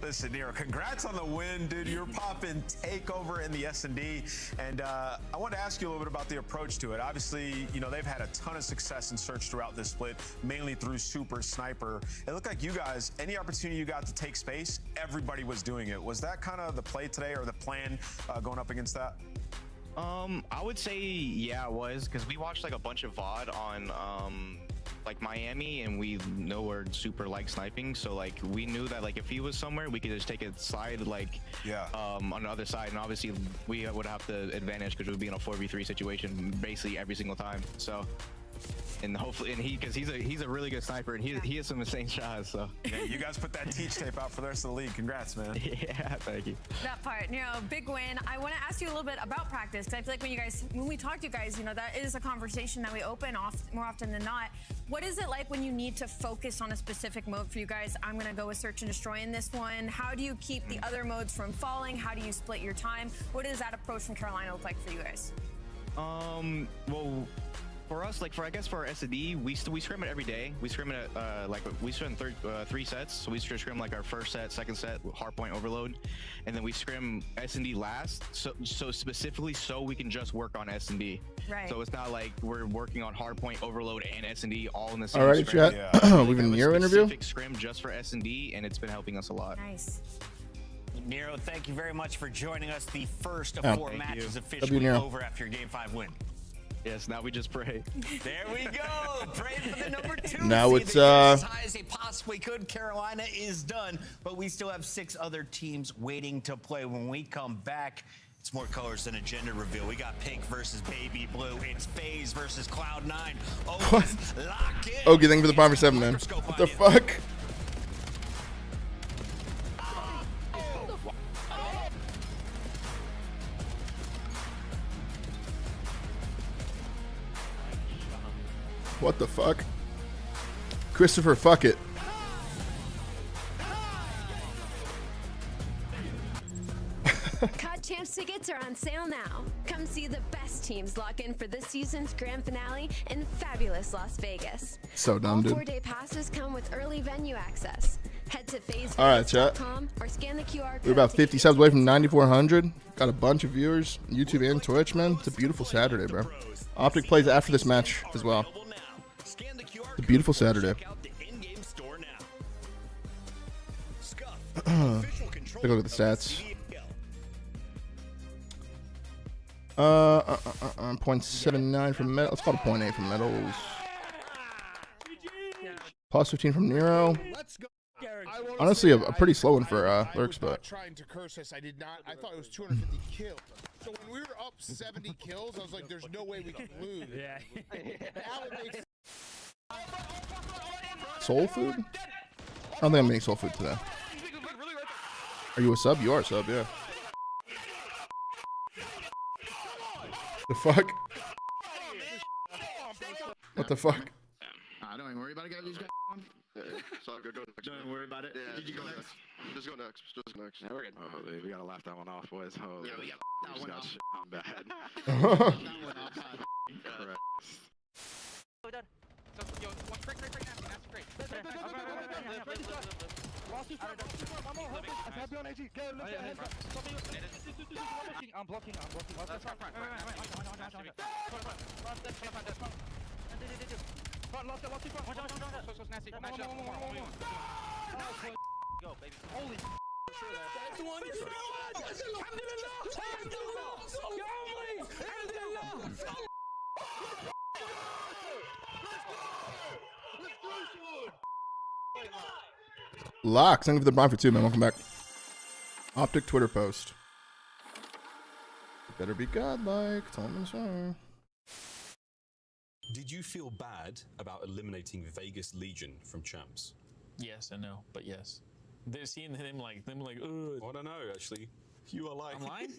Listen, Nero, congrats on the win, dude. You're popping takeover in the S&D. And I wanted to ask you a little bit about the approach to it. Obviously, you know, they've had a ton of success in search throughout this split, mainly through Super Sniper. It looked like you guys, any opportunity you got to take space, everybody was doing it. Was that kind of the play today or the plan going up against that? I would say, yeah, it was, because we watched like a bunch of VOD on like Miami, and we know we're super like sniping, so like we knew that like if he was somewhere, we could just take a slide like on the other side, and obviously we would have the advantage because we would be in a 4v3 situation basically every single time. So and hopefully, and because he's a really good sniper, and he has some insane shots. So yeah, you guys put that teach tape out for the rest of the league. Congrats, man. Yeah, thank you. That part, you know, big win. I want to ask you a little bit about practice, because I feel like when we talk to you guys, you know, that is a conversation that we open more often than not. What is it like when you need to focus on a specific mode for you guys? I'm going to go with search and destroy in this one. How do you keep the other modes from falling? How do you split your time? What does that approach from Carolina look like for you guys? Well, for us, like I guess for our S&D, we scrim it every day. We scrim it at like we scrim 3 sets. So we scrim like our first set, second set, hardpoint overload, and then we scrim S&D last. So specifically, so we can just work on S&D. Right. So it's not like we're working on hardpoint overload and S&D all in the same. All right, scrim. we've been Nero interview. Specific scrim just for S&D, and it's been helping us a lot. Nice. Nero, thank you very much for joining us. The first of 4 matches officially over after your Game 5 win. Yes, now we just pray. There we go. Pray for the number 2. Now it's as high as they possibly could. Carolina is done, but we still have 6 other teams waiting to play. When we come back, it's more colors than a gender reveal. We got pink versus baby blue. It's FaZe versus Cloud9. Oh, lock in. Okay, thank you for the Bomber 7, man. What the fuck? What the fuck? Christopher, fuck it. COD Champs tickets are on sale now. Come see the best teams lock in for this season's grand finale in fabulous Las Vegas. So dumb, dude. 4-day passes come with early venue access. Head to FaZeVegas.com or scan the QR code. We're about 50 subs away from 9,400. Got a bunch of viewers, YouTube and Twitch, man. It's a beautiful Saturday, bro. OpTic plays after this match as well. It's a beautiful Saturday. Take a look at the stats. 0.79 from Metal. Let's call it 0.8 from Metals. Plus 15 from Nero. Honestly, a pretty slow one for Lurks, but. Trying to curse us, I did not. I thought it was 250 kills. So when we were up 70 kills, I was like, "There's no way we can lose." Yeah. Soul food? I don't think I'm eating soul food today. Are you a sub? You are a sub, yeah. The fuck? What the fuck? Don't even worry about it, guys. These guys on. So go next. Don't worry about it. Yeah, did you go next? Just go next. Just go next. Yeah, we're good. Oh, we gotta laugh that one off, boys. Oh, yeah, we got that one off. I'm bad. That one off. Correct. We're done. Yo, one break, nasty, great. Lost you front, one more, I have you on AG. Go, look at him. I'm blocking. That's front. Front, lost you front. One, nasty. Go, baby. Holy that's the one you Locks, thank you for the Brian for 2, man. Welcome back. OpTic Twitter post. It better be godlike. Tell me so. Did you feel bad about eliminating Vegas Legion from champs? Yes and no, but yes. They're seeing them like, ugh. I don't know, actually. You are like... I'm lying?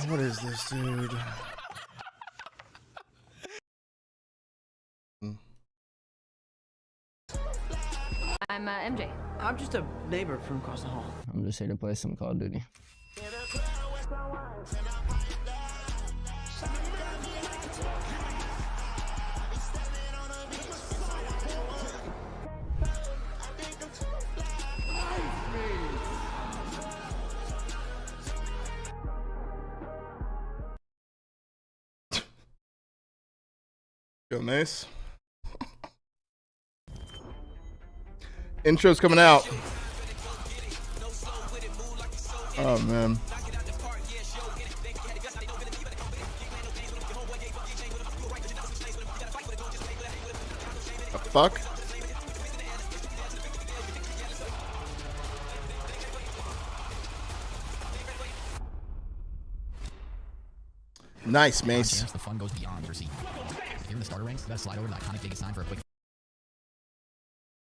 What is this, dude? I'm MJ. I'm just a neighbor from across the hall. I'm just here to play some Call of Duty. Go nice. Intro's coming out. Oh man. The fuck? Nice, Mace. The fun goes beyond your seat. If you're in the starter ranks, you gotta slide over to the iconic Vegas sign for a quick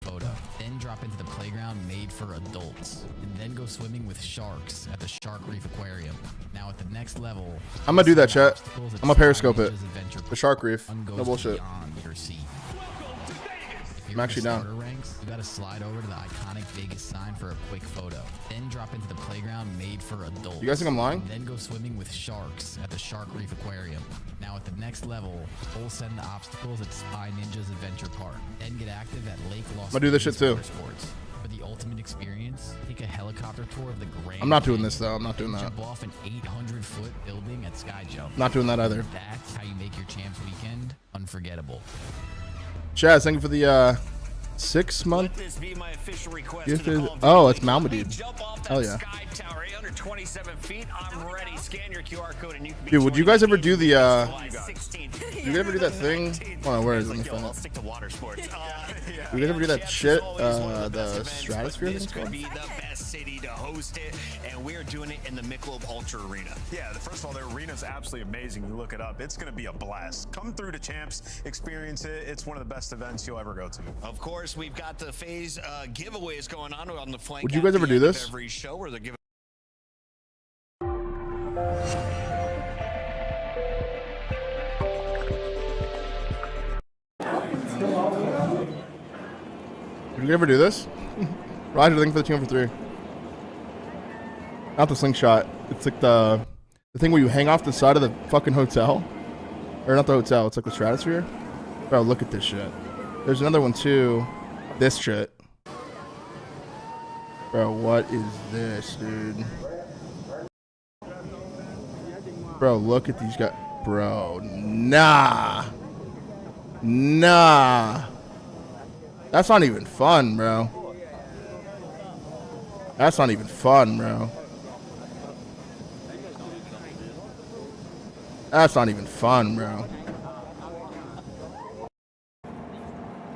photo. Then drop into the playground made for adults. And then go swimming with sharks at the Shark Reef Aquarium. Now at the next level, I'm gonna do that, chat. I'm gonna periscope it. The Shark Reef. No bullshit. Your seat. I'm actually down. Ranks, you gotta slide over to the iconic Vegas sign for a quick photo. Then drop into the playground made for adults. You guys think I'm lying? Then go swimming with sharks at the Shark Reef Aquarium. Now at the next level, full send the obstacles at Spy Ninja's Adventure Park. Then get active at Lake Los I'm gonna do this shit too. Sports. For the ultimate experience, take a helicopter tour of the Grand I'm not doing this though. I'm not doing that. Jump off an 800-foot building at Sky Jump. Not doing that either. That's how you make your champs weekend unforgettable. Chaz, thank you for the 6-month gifted. Oh, it's Malmadine. Hell yeah. Sky Tower, 827 feet. I'm ready. Scan your QR code and you can be Dude, would you guys ever do the Did you ever do that thing? Hold on, where is it? Let me find I'll stick to water sports. Did you ever do that shit? The stratosphere This thing? could be the best city to host it, and we're doing it in the Michelob Ultra Arena. Yeah, first of all, their arena's absolutely amazing. You look it up. It's going to be a blast. Come through to Champs, experience it. It's one of the best events you'll ever go to. Of course, we've got the phase giveaways going on the flank. Would you guys ever do this? Every show where they're giving. Did you ever do this? Roger, thank you for the 2 for 3. Not the slingshot. It's like the thing where you hang off the side of the fucking hotel. Or not the hotel, it's like the stratosphere. Bro, look at this shit. There's another one too. This shit. Bro, what is this, dude? Bro, look at these guys. Bro, nah. Nah. That's not even fun, bro. That's not even fun, bro. That's not even fun, bro.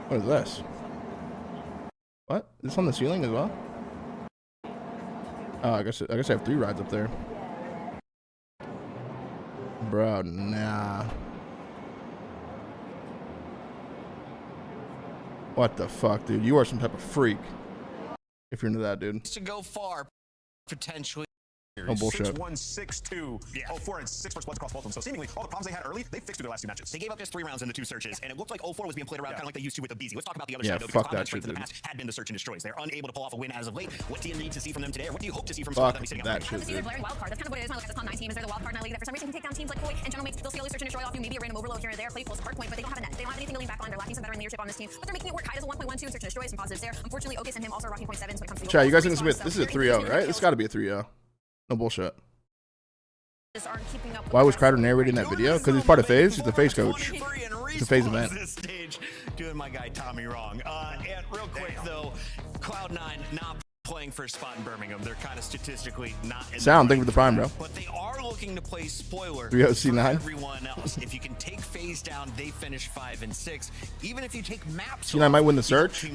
What is this? What? Is this on the ceiling as well? Oh, I guess I have 3 rides up there. Bro, nah. What the fuck, dude? You are some type of freak. If you're into that, dude. To go far, potentially. Oh, bullshit. 6-1, 6-2, 04, and 6 first bloods across both of them. So seemingly all the problems they had early, they fixed through their last 2 matches. They gave up just 3 rounds in the 2 searches, and it looked like 04 was being played around kind of like they used to with the BZ. Let's talk about the other Yeah, side, though, fuck because that shit, in the dude. past had been the search and destroys. They're unable to pull off a win as of late. What do you need to see from them today, or what do you hope to see from Fuck that that shit, dude. Wild card. That's kind of what it is. Not like the top 9 team is they're the wild card in that league that for some reason can take down teams like Koi and General Makes. They'll search and destroy off you. Maybe a random overload here or there. Play full hard point, but they don't have a net. They don't have anything to lean back on. They're lacking some veteran leadership on this team, but they're making it work. Kai does a 1.12 search and destroy, some positives there. Unfortunately, Otis and him also are rocking 0.7s when it comes to. Chat, you guys think this is a 3-0, right? This got to be a 3-0. No bullshit. Why was Crowder narrating that video? Because he's part of FaZe. He's the FaZe coach. It's a FaZe event. This stage, doing my guy Tommy wrong. And real quick though, Cloud9 not playing for a spot in Birmingham. They're kind of statistically not in Sound, the thank you for the prime, bro. But they are looking to play spoiler 3-0 for C9. everyone else. If you can take FaZe down, they finish 5 and 6. Even if you take maps, C9 might win the search.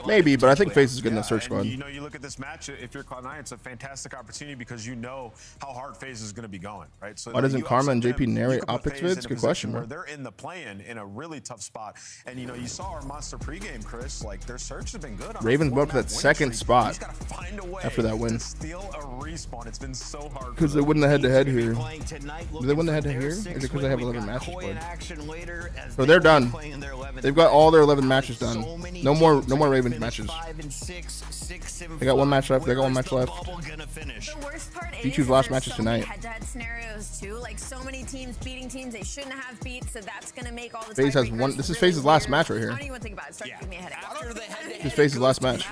Maybe, but I think FaZe is good in the search squad. You know, you look at this match, if you're Cloud9, it's a fantastic opportunity because you know how hard FaZe is going to be going, right? So Why doesn't you Karma and upset JP them, narrate you could put OpTic FaZe vids? in a Good question, position bro. where they're in the play-in in a really tough spot. And, you know, you saw our monster pregame, Chris. Like, their search has been good. Ravens go up to that second spot after that win. Steal a respawn. It's been so hard. Because they win the head-to-head here. Do they win the head-to-head here? Is it because they have 11 matches played? So they're done. They've got all their 11 matches done. No more Ravens matches. They got 1 match left. They got 1 match left. The worst part is You choose last matches so many tonight. head-to-head scenarios too. Like so many teams beating teams they shouldn't have beat, so that's gonna make all the FaZe has tiebreakers one. This is really FaZe's last weird. match right I here. don't even think about it. Start giving me a headache. This is FaZe's last match.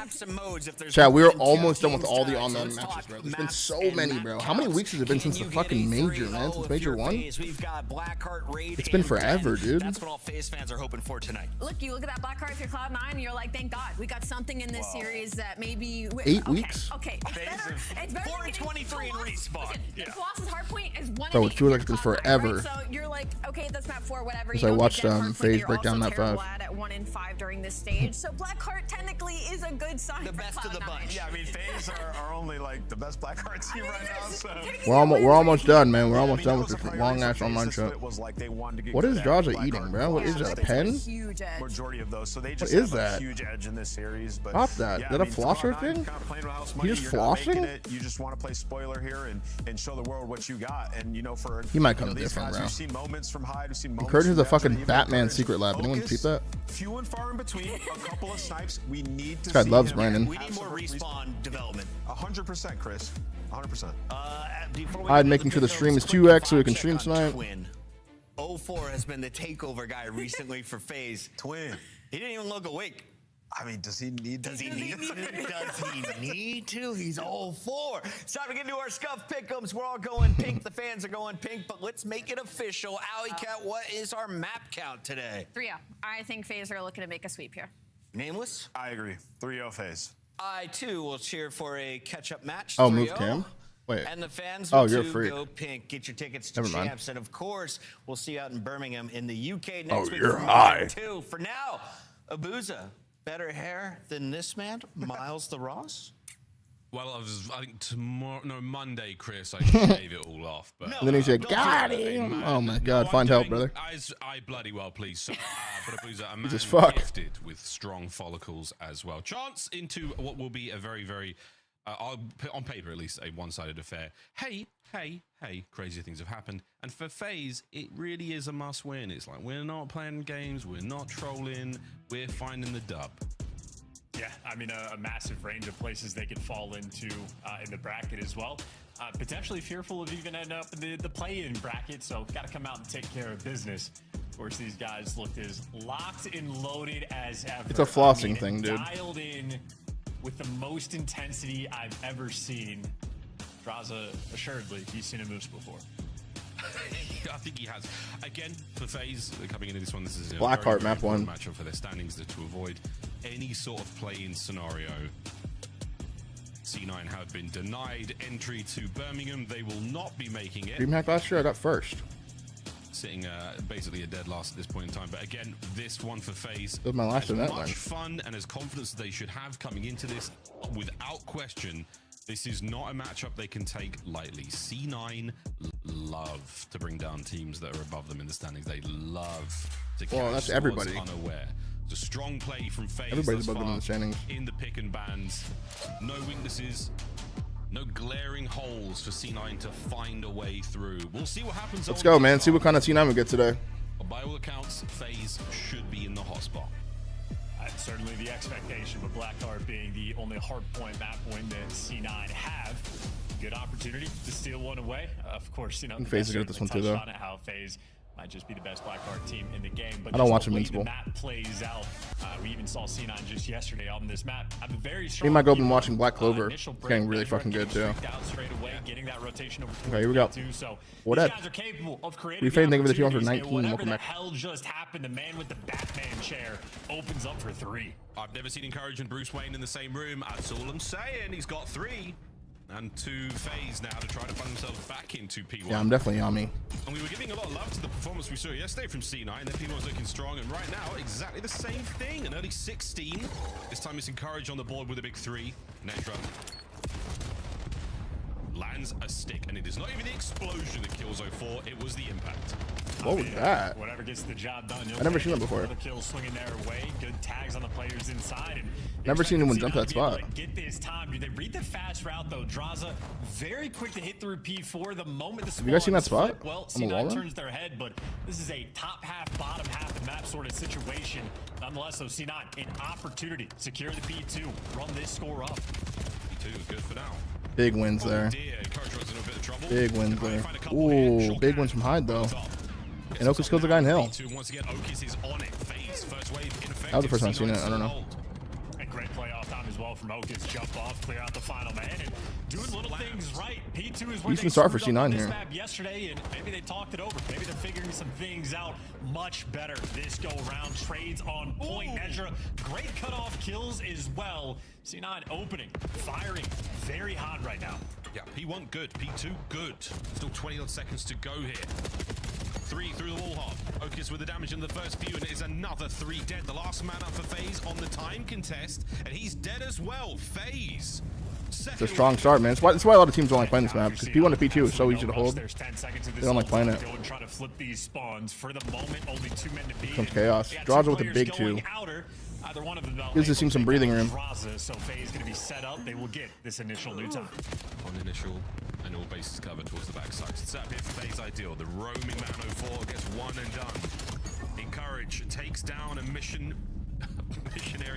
Chat, we are almost done with all the online matches, bro. There's been so many, bro. How many weeks has it been since the fucking major, man? Since major 1? It's been forever, dude. That's what all FaZe fans are hoping for tonight. Look, you look at that black card if you're Cloud9, and you're like, thank God, we got something in this series that maybe 8 weeks? Okay, it's better 4-23 in respawn. If Colossus hardpoint is 1 Bro, and it 8, feels like it's been forever. right? So you're like, okay, that's map 4, whatever. Because You I don't watched get Dead Hardpoint, FaZe you're break down also map terrible 5. at 1 and 5 during this stage. So black card technically is a good sign The for best of the Cloud9. bunch. Yeah, I mean, FaZe are only like the best black card team right now. So We're almost done, man. We're almost done with this long ass online show. What is Jaja eating, bro? What is that? A pen? Huge edge. Majority of those. So they What just is have that? a huge edge in this series. But Stop that. yeah, Is that I a mean, flosser Cloud9 thing? kind of playing with house He money. just You're not making flossing? it. You just want to play spoiler here and show the world what you got. And you know, for He might come these different, guys, bro. we've seen moments from Hyde, we've seen moments. Encourage is a from fucking Veteran, even Batman Encourage. secret lab. Anyone Focus, keep that? Few and far in between. A couple of snipes. We need to This guy see loves him Brandon. We need more respawn development. 100%, Chris. 100%. I'd making sure the stream is 2x so we can stream tonight. Twin. 04 has been the takeover guy recently for FaZe. Twin. He didn't even look awake. I mean, does he need to? Does he need to? He's 04. It's time to get into our scuff pick'ems. We're all going pink. The fans are going pink, but let's make it official. Alley Cat, what is our map count today? 3-0. I think FaZe are looking to make a sweep here. Nameless? I agree. 3-0 FaZe. I, too, will cheer for a catch-up match. Oh, move 3-0. Cam? Wait. And the fans Oh, will you're a too freak. go pink. Get your tickets to Never mind. Champs. And, of course, we'll see you out in Birmingham in the UK next Oh, week. you're for high. Two. For now, Abuza, better hair than this man, Miles the Ross? Well, I think Monday, Chris, I gave it all off. But And then he said, got him. Oh my God, find help, brother. I bloody well, please. So, but Abuza, a man Just fuck. gifted with strong follicles as well. Chance into what will be a very, very, I'll put on paper at least, a one-sided affair. Hey, crazy things have happened. And for FaZe, it really is a must-win. It's like, we're not playing games, we're not trolling, we're finding the dub. Yeah, I mean, a massive range of places they could fall into in the bracket as well. Potentially fearful of even ending up in the play-in bracket, so got to come out and take care of business. Of course, these guys looked as locked and loaded as ever. It's a flossing thing, dude. Dialed in with the most intensity I've ever seen. Draza, assuredly, he's seen a moose before. I think he has. Again, for FaZe, coming into this one, this is a Blackheart map one. matchup for their standings to avoid any sort of play-in scenario. C9 have been denied entry to Birmingham. They will not be making it. DreamHack last year, I got first. Sitting basically a dead last at this point in time. But again, this one for FaZe. That was my last as event much line. fun and as confidence they should have coming into this, without question, this is not a matchup they can take lightly. C9 love to bring down teams that are above them in the standings. They love to catch Well, that's squads everybody. unaware. It's a strong play from FaZe Everybody's thus above them in far the standings. in the pick and bans. No weaknesses. No glaring holes for C9 to find a way through. We'll see what happens. Let's go, man. See what kind of C9 we get today. Well, by all accounts, FaZe should be in the hotspot. Certainly the expectation, but Blackheart being the only hard point map win that C9 have. Good opportunity to steal one away. Of course, you know, FaZe is good at this one too, though. On it, how FaZe might just be the best Blackheart team in the game. But I don't watch the way Invincible. the map plays out. We even saw C9 just yesterday on this map. I'm a very strong. Me and my girl been watching Black Clover. It's getting really fucking good too. Okay, here we go. What up? We fading think of the team for 19. Whatever the hell just happened, the man with the Batman chair opens up for 3. I've never seen Encourage and Bruce Wayne in the same room. That's all I'm saying. He's got 3. And 2 FaZe now to try to find themselves back into P1. Yeah, I'm definitely Yami. And we were giving a lot of love to the performance we saw yesterday from C9. Then P1 was looking strong, and right now, exactly the same thing. An early 16. This time it's Encourage on the board with a big 3. Netra lands a stick, and it is not even the explosion that kills 04. It was the impact. What was that? Whatever gets the job done. I never seen that before. Kills swinging their way. Good tags on the players inside. And never seen anyone jump that spot. Get this time. They read the fast route though. Draza very quick to hit through P4 the moment the. Have you guys seen that spot? Flip, well, on the wall C9 run? turns their head, but this is a top half, bottom half of the map sort of situation. Nonetheless, though, C9 an opportunity secure the P2, run this score up. P2 is good for now. Big wins there. Big wins there. Ooh, big wins from Hyde though. And Okus kills the guy in Hill. That was the first time I've seen it. I don't know. And great playoff time as well from Okus. Jump off, clear out the final man, and doing little things right. P2 is where Decent start for screwed C9 up this here. map yesterday, and maybe they talked it over. Maybe they're figuring some things out much better this go around. Trades on point. Nezra, great cutoff kills as well. C9 opening, firing, very hot right now. Yeah, P1 good, P2 good. Still 20 odd seconds to go here. 3 through the wall hop. Okus with the damage in the first few, and it is another 3 dead. The last man up for FaZe on the time contest, and he's dead as well. FaZe. It's a strong start, man. That's why a lot of teams don't like playing this map, because P1 to P2 is so easy to hold. They don't like playing it. Try to flip these spawns. For the moment, only 2 men to beat. Comes chaos. Draza with a big 2. Either one of them Gives this team some breathing room. So FaZe going to be set up. They will get this initial new time. On initial, and all bases covered towards the backside. Set up here for FaZe ideal. The roaming man 04 gets one and done. Encourage takes down a missionary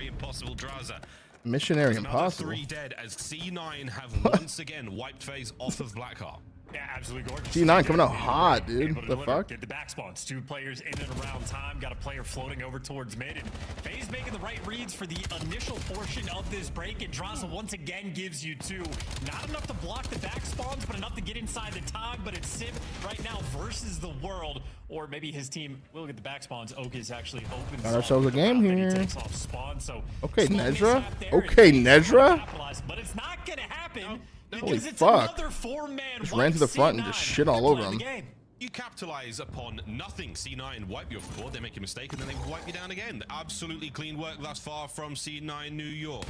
impossible Draza. Missionary Another impossible. 3 dead as C9 have once again wiped FaZe off of Blackheart. Yeah, absolutely gorgeous. C9 coming out hot, dude. What the fuck? Get the back spawns. 2 players in and around time. Got a player floating over towards mid. And FaZe making the right reads for the initial portion of this break. And Draza once again gives you 2. Not enough to block the back spawns, but enough to get inside the tog. But it's Sim right now versus the world. Or maybe his team will get the back spawns. Okus actually opens. Got ourselves a game here. Takes off spawn, so okay, Nezra. Okay, Nezra. but it's not going to happen. Holy fuck. Just ran to the front and just shit all over him. You capitalize upon nothing. C9 wipe you off the board, they make a mistake, and then they wipe you down again. Absolutely clean work thus far from C9 New York.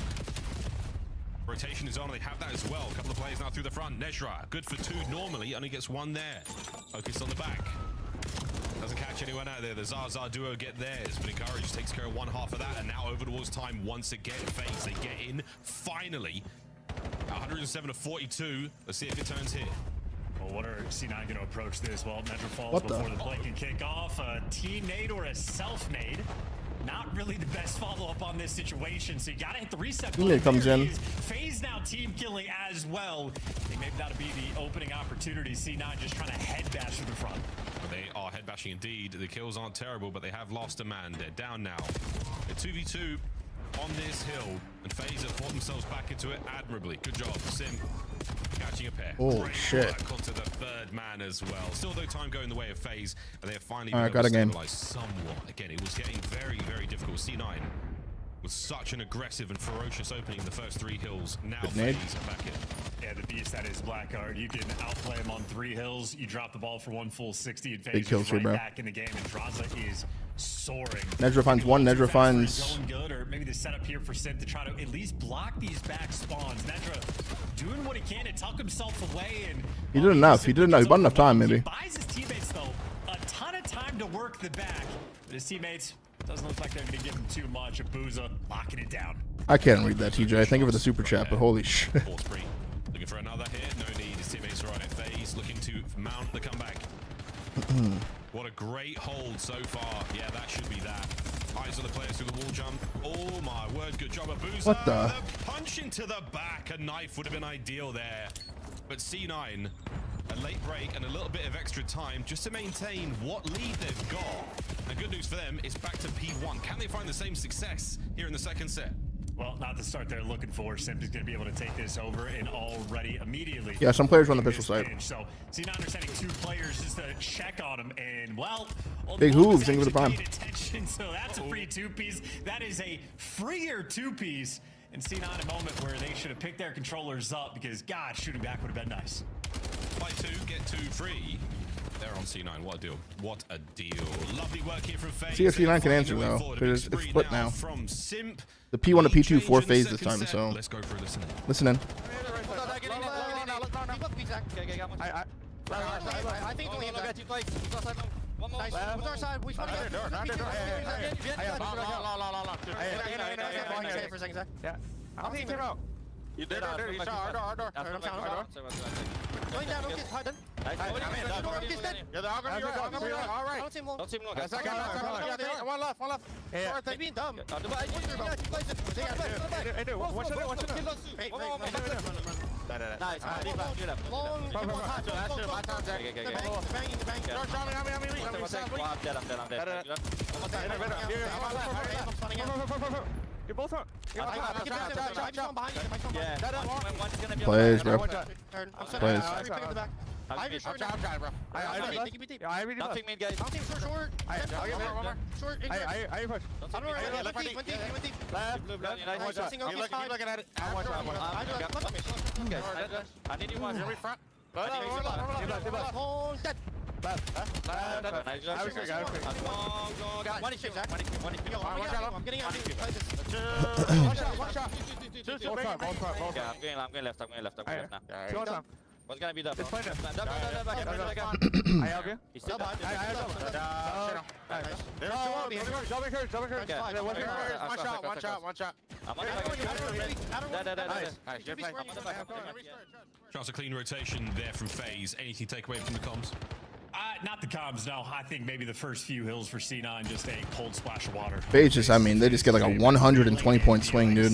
Rotation is on, they have that as well. A couple of players now through the front. Nezra, good for 2 normally, only gets 1 there. Focus on the back. Doesn't catch anyone out there. The Zaza duo get theirs, but Encourage takes care of 1 half of that, and now over towards time once again. FaZe, they get in, finally. 107 to 42. Let's see if it turns here. Well, what are C9 going to approach this? Well, Nezra falls before the play can kick off. A team nade or a self nade. Not really the best follow-up on this situation, so you got to hit the reset button. It comes in. FaZe now team killing as well. I think maybe that'll be the opening opportunity. C9 just trying to head bash to the front. They are head bashing indeed. The kills aren't terrible, but they have lost a man. They're down now. They're 2v2 on this hill, and FaZe have fought themselves back into it admirably. Good job, Sim. Catching a pair. Oh, great shit. Work onto the 3rd man as well. Still, though, time going the way of FaZe, and they have finally All right, been able got to a game. stabilize somewhat. Again, it was getting very, very difficult. C9 with such an aggressive and ferocious opening in the first 3 hills. Now FaZe are back in. Yeah, the beast that is Blackheart. You can outplay him on 3 hills. You drop the ball for 1 full 60, and Big FaZe kill is tree, right bro. back in the game, and Draza is soaring. Nezra finds 1. Nezra finds. Going good, or maybe the setup here for Sim to try to at least block these back spawns. Nezra doing what he can to tuck himself away, and He did enough. He did enough. He bought enough time, maybe. he buys his teammates though a ton of time to work the back, but his teammates doesn't look like they're going to give him too much. Abuza locking it down. I can't read that, TJ. Thank you for the super chat, but holy shit. Looking for another hit. No need. His teammates are on it. FaZe looking to mount the comeback. What a great hold so far. Yeah, that should be that. Eyes on the players through the wall jump. Oh my word, good job, Abuza. What the? Punch into the back. A knife would have been ideal there. But C9, a late break and a little bit of extra time just to maintain what lead they've got. And good news for them, it's back to P1. Can they find the same success here in the second set? Well, not the start they're looking for. Simp is going to be able to take this over and already immediately. Yeah, some players run the pistol side. So C9 are sending 2 players just to check on him, and well, big hooves, thank you for the prime. Attention, so that's a free 2-piece. That is a freer 2-piece. And C9 a moment where they should have picked their controllers up because God, shooting back would have been nice. Buy 2, get 2 free. They're on C9. What a deal. What a deal. Lovely work here from FaZe. See if C9 can answer though, because it's split now. From Simp. The P1 to P2 4 phase this time, so let's go for a listen. Listen in. I think only look at you like one more. What's our side? We trying to get. Yeah. I'll take him out. You did our door. Going down, okay, hard done. Yeah, they're all gonna be right. All right. Don't seem long. One left. Yeah. They're being dumb. You're both up. Plays, bro. Plays. Nothing mid, guys. Short. Looking at it. I need you one. You're in front. I'm getting out. One shot. I'm going left now. What's gonna be the I help you. He's still behind. One shot. I'm on Chance a clean rotation there from FaZe. Anything to take away from the comms? Not the comms, no. I think maybe the first few hills for C9, just a cold splash of water. FaZe just, I mean, they just get like a 120-point swing, dude.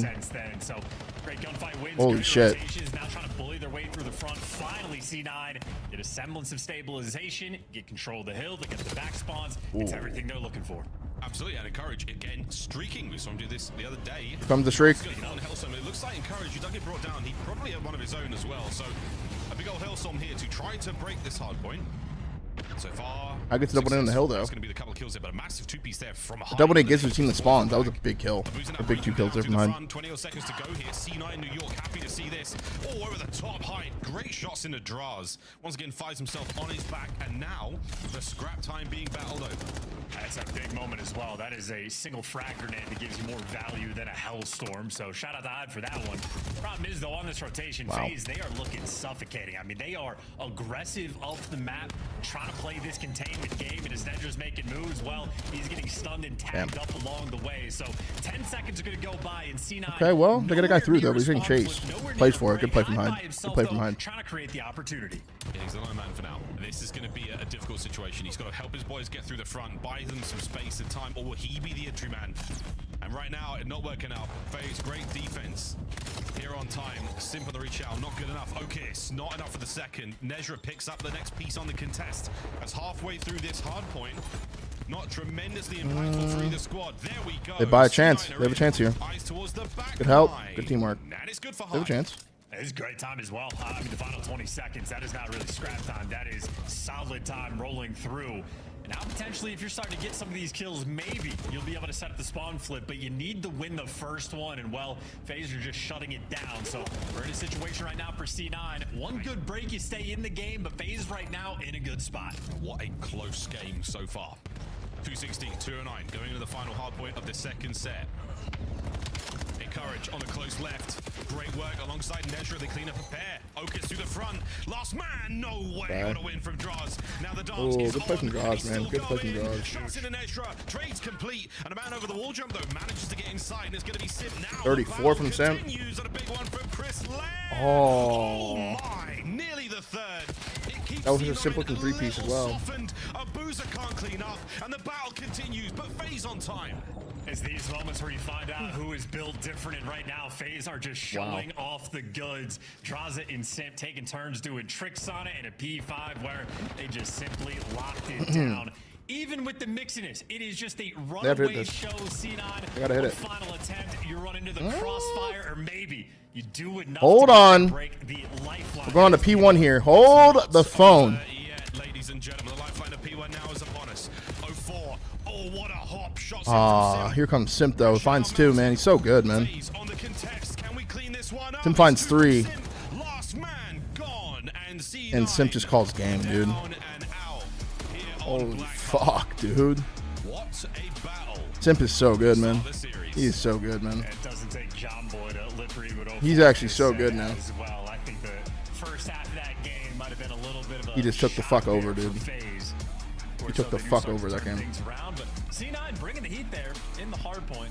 So, great gunfight wins. Holy shit. Now trying to bully their way through the front. Finally, C9 get a semblance of stabilization, get control of the hill, they get the back spawns. It's everything they're looking for. Absolutely, and Encourage again streaking. We saw him do this the other day. Comes the streak. It looks like Encourage, who does get brought down, he probably had one of his own as well. So a big old Hellstorm here to try to break this hard point. So far, I get to double in the hill though. It's going to be the couple of kills there, but a massive 2-piece there from the double gives the team the spawns. That was a big kill. A big 2 kills there from behind. 20 seconds to go here. C9 New York happy to see this. Oh, over the top height. Great shots in the draws. Once again, finds himself on his back, and now the scrap time being battled over. That's a big moment as well. That is a single frag grenade that gives you more value than a Hellstorm. So shout out to Odd for that one. Problem is though, on this rotation phase, they are looking suffocating. I mean, they are aggressive up the map, trying to play this containment game, and as Nedra's making moves, well, he's getting stunned and tagged up along the way. So 10 seconds are going to go by, and C9. Okay, well, they got a guy through though, but he's getting chased. Plays for it. Good play from behind. Good play from behind. Trying to create the opportunity. Yeah, he's the lone man for now. This is going to be a difficult situation. He's got to help his boys get through the front, buy them some space and time, or will he be the entry man? And right now, it's not working out. FaZe, great defense here on time. Simp on the reach out, not good enough. Okis, not enough for the second. Nezra picks up the next piece on the contest. As halfway through this hard point, not tremendously impactful for either squad. There we go. They buy a chance. They have a chance here. Eyes towards the back good help. line. Good teamwork. And it's good for they have a chance. It's great time as well. I mean, the final 20 seconds, that is not really scrap time. That is solid time rolling through. And now potentially, if you're starting to get some of these kills, maybe you'll be able to set up the spawn flip, but you need to win the first one. And well, FaZe are just shutting it down. So we're in a situation right now for C9. One good break, you stay in the game, but FaZe right now in a good spot. What a close game so far. 260, 209, going into the final hard point of the second set. Encourage on a close left. Great work alongside Nezra. They clean up a pair. Okus through the front. Last man. No way. What a win from Draws. Now the dance is good play on. from Draws, man. Good play from Draws. Shots into Nezra. Trade's complete. And a man over the wall jump, though, manages to get inside. And it's going to be Sim now. 34 from Sim. Continues on a big one from Chris Lamb. Oh. My. Nearly the third. That was a simple looking three-piece as well. Softened. Abuza can't clean up. And the battle continues. But FaZe on time. It's these moments where you find out who is built different, and right now FaZe are just showing off the goods. Draza and Simp taking turns doing tricks on it, and a P5 where they just simply locked it down. Even with the mixiness, it is just a runaway show. C9, I gotta hit it. Final attempt, you run into the crossfire, or maybe you do enough Hold to on. break the lifeline. We're going to P1 here. Hold the phone. Ladies and gentlemen, the lifeline of P1 now is upon us. 04. Oh, what a hop. Shots Here comes Simp, though. Finds 2, man. He's so good, man. Simp finds 3. And Simp just calls game, dude. Holy fuck, dude. What a battle. Simp is so good, man. He is so good, man. It doesn't take John Boy to lip read with He's actually so good now. as well. I think the first half of that game might have been a little bit of a He just took the fuck over, dude. phase. He took the fuck over that game. But C9 bringing the heat there in the hard point.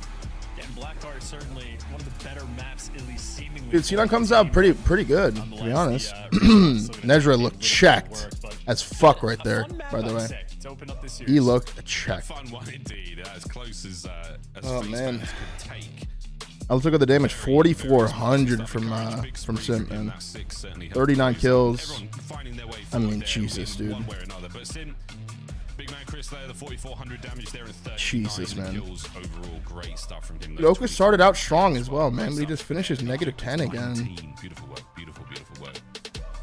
And Blackheart certainly one of the better maps, at least seemingly. Dude, C9 comes out pretty good, to be honest. Nezra looked checked as fuck right there, by the way. He looked checked. Fun one indeed, as close as Oh, FaZe man. fans could take. Let's look at the damage. 4,400 from Simp, man. 39 kills. I mean, Jesus, dude. Big man Chris there, the 4,400 damage there and 39 Jesus, man. kills overall. Great stuff from him. Okus started out strong as well, man, but he just finishes -10 again. Beautiful work, beautiful work.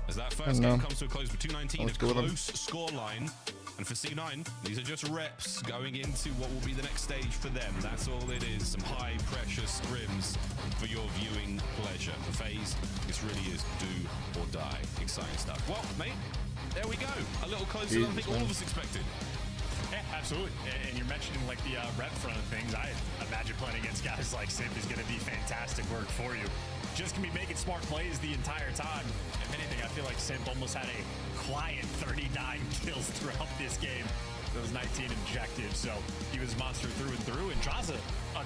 As that first game comes to a close with 219, a close score line. And for C9, these are just reps going into what will be the next stage for them. That's all it is. Some high pressure scrims for your viewing pleasure. For FaZe, this really is do or die. Exciting stuff. Well, mate, there we go. A little closer than I think all of us expected. Yeah, absolutely. And you're mentioning like the rep front of things. I imagine playing against guys like Simp is going to be fantastic work for you. Just can be making smart plays the entire time. If anything, I feel like Simp almost had a quiet 39 kills throughout this game. Those 19 objectives, so he was a monster through and through. And draws a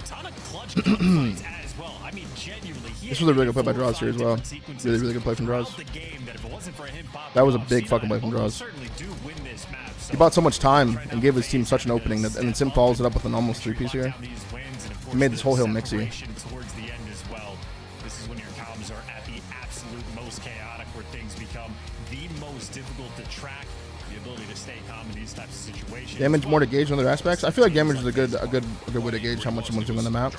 ton of clutch gunfights as well. I mean, genuinely, This was a really good play by Draws here as well. Really good play from Draws. That was a big fucking play from Draws. He bought so much time and gave his team such an opening, and then Sim follows it up with an almost 3-piece here. He made this whole hill mixy. Towards the end as well. This is when your comms are at the absolute most chaotic, where things become the most difficult to track. The ability to stay calm in these types of situations. Damage more to gauge in other aspects. I feel like damage is a good way to gauge how much someone's doing on the map.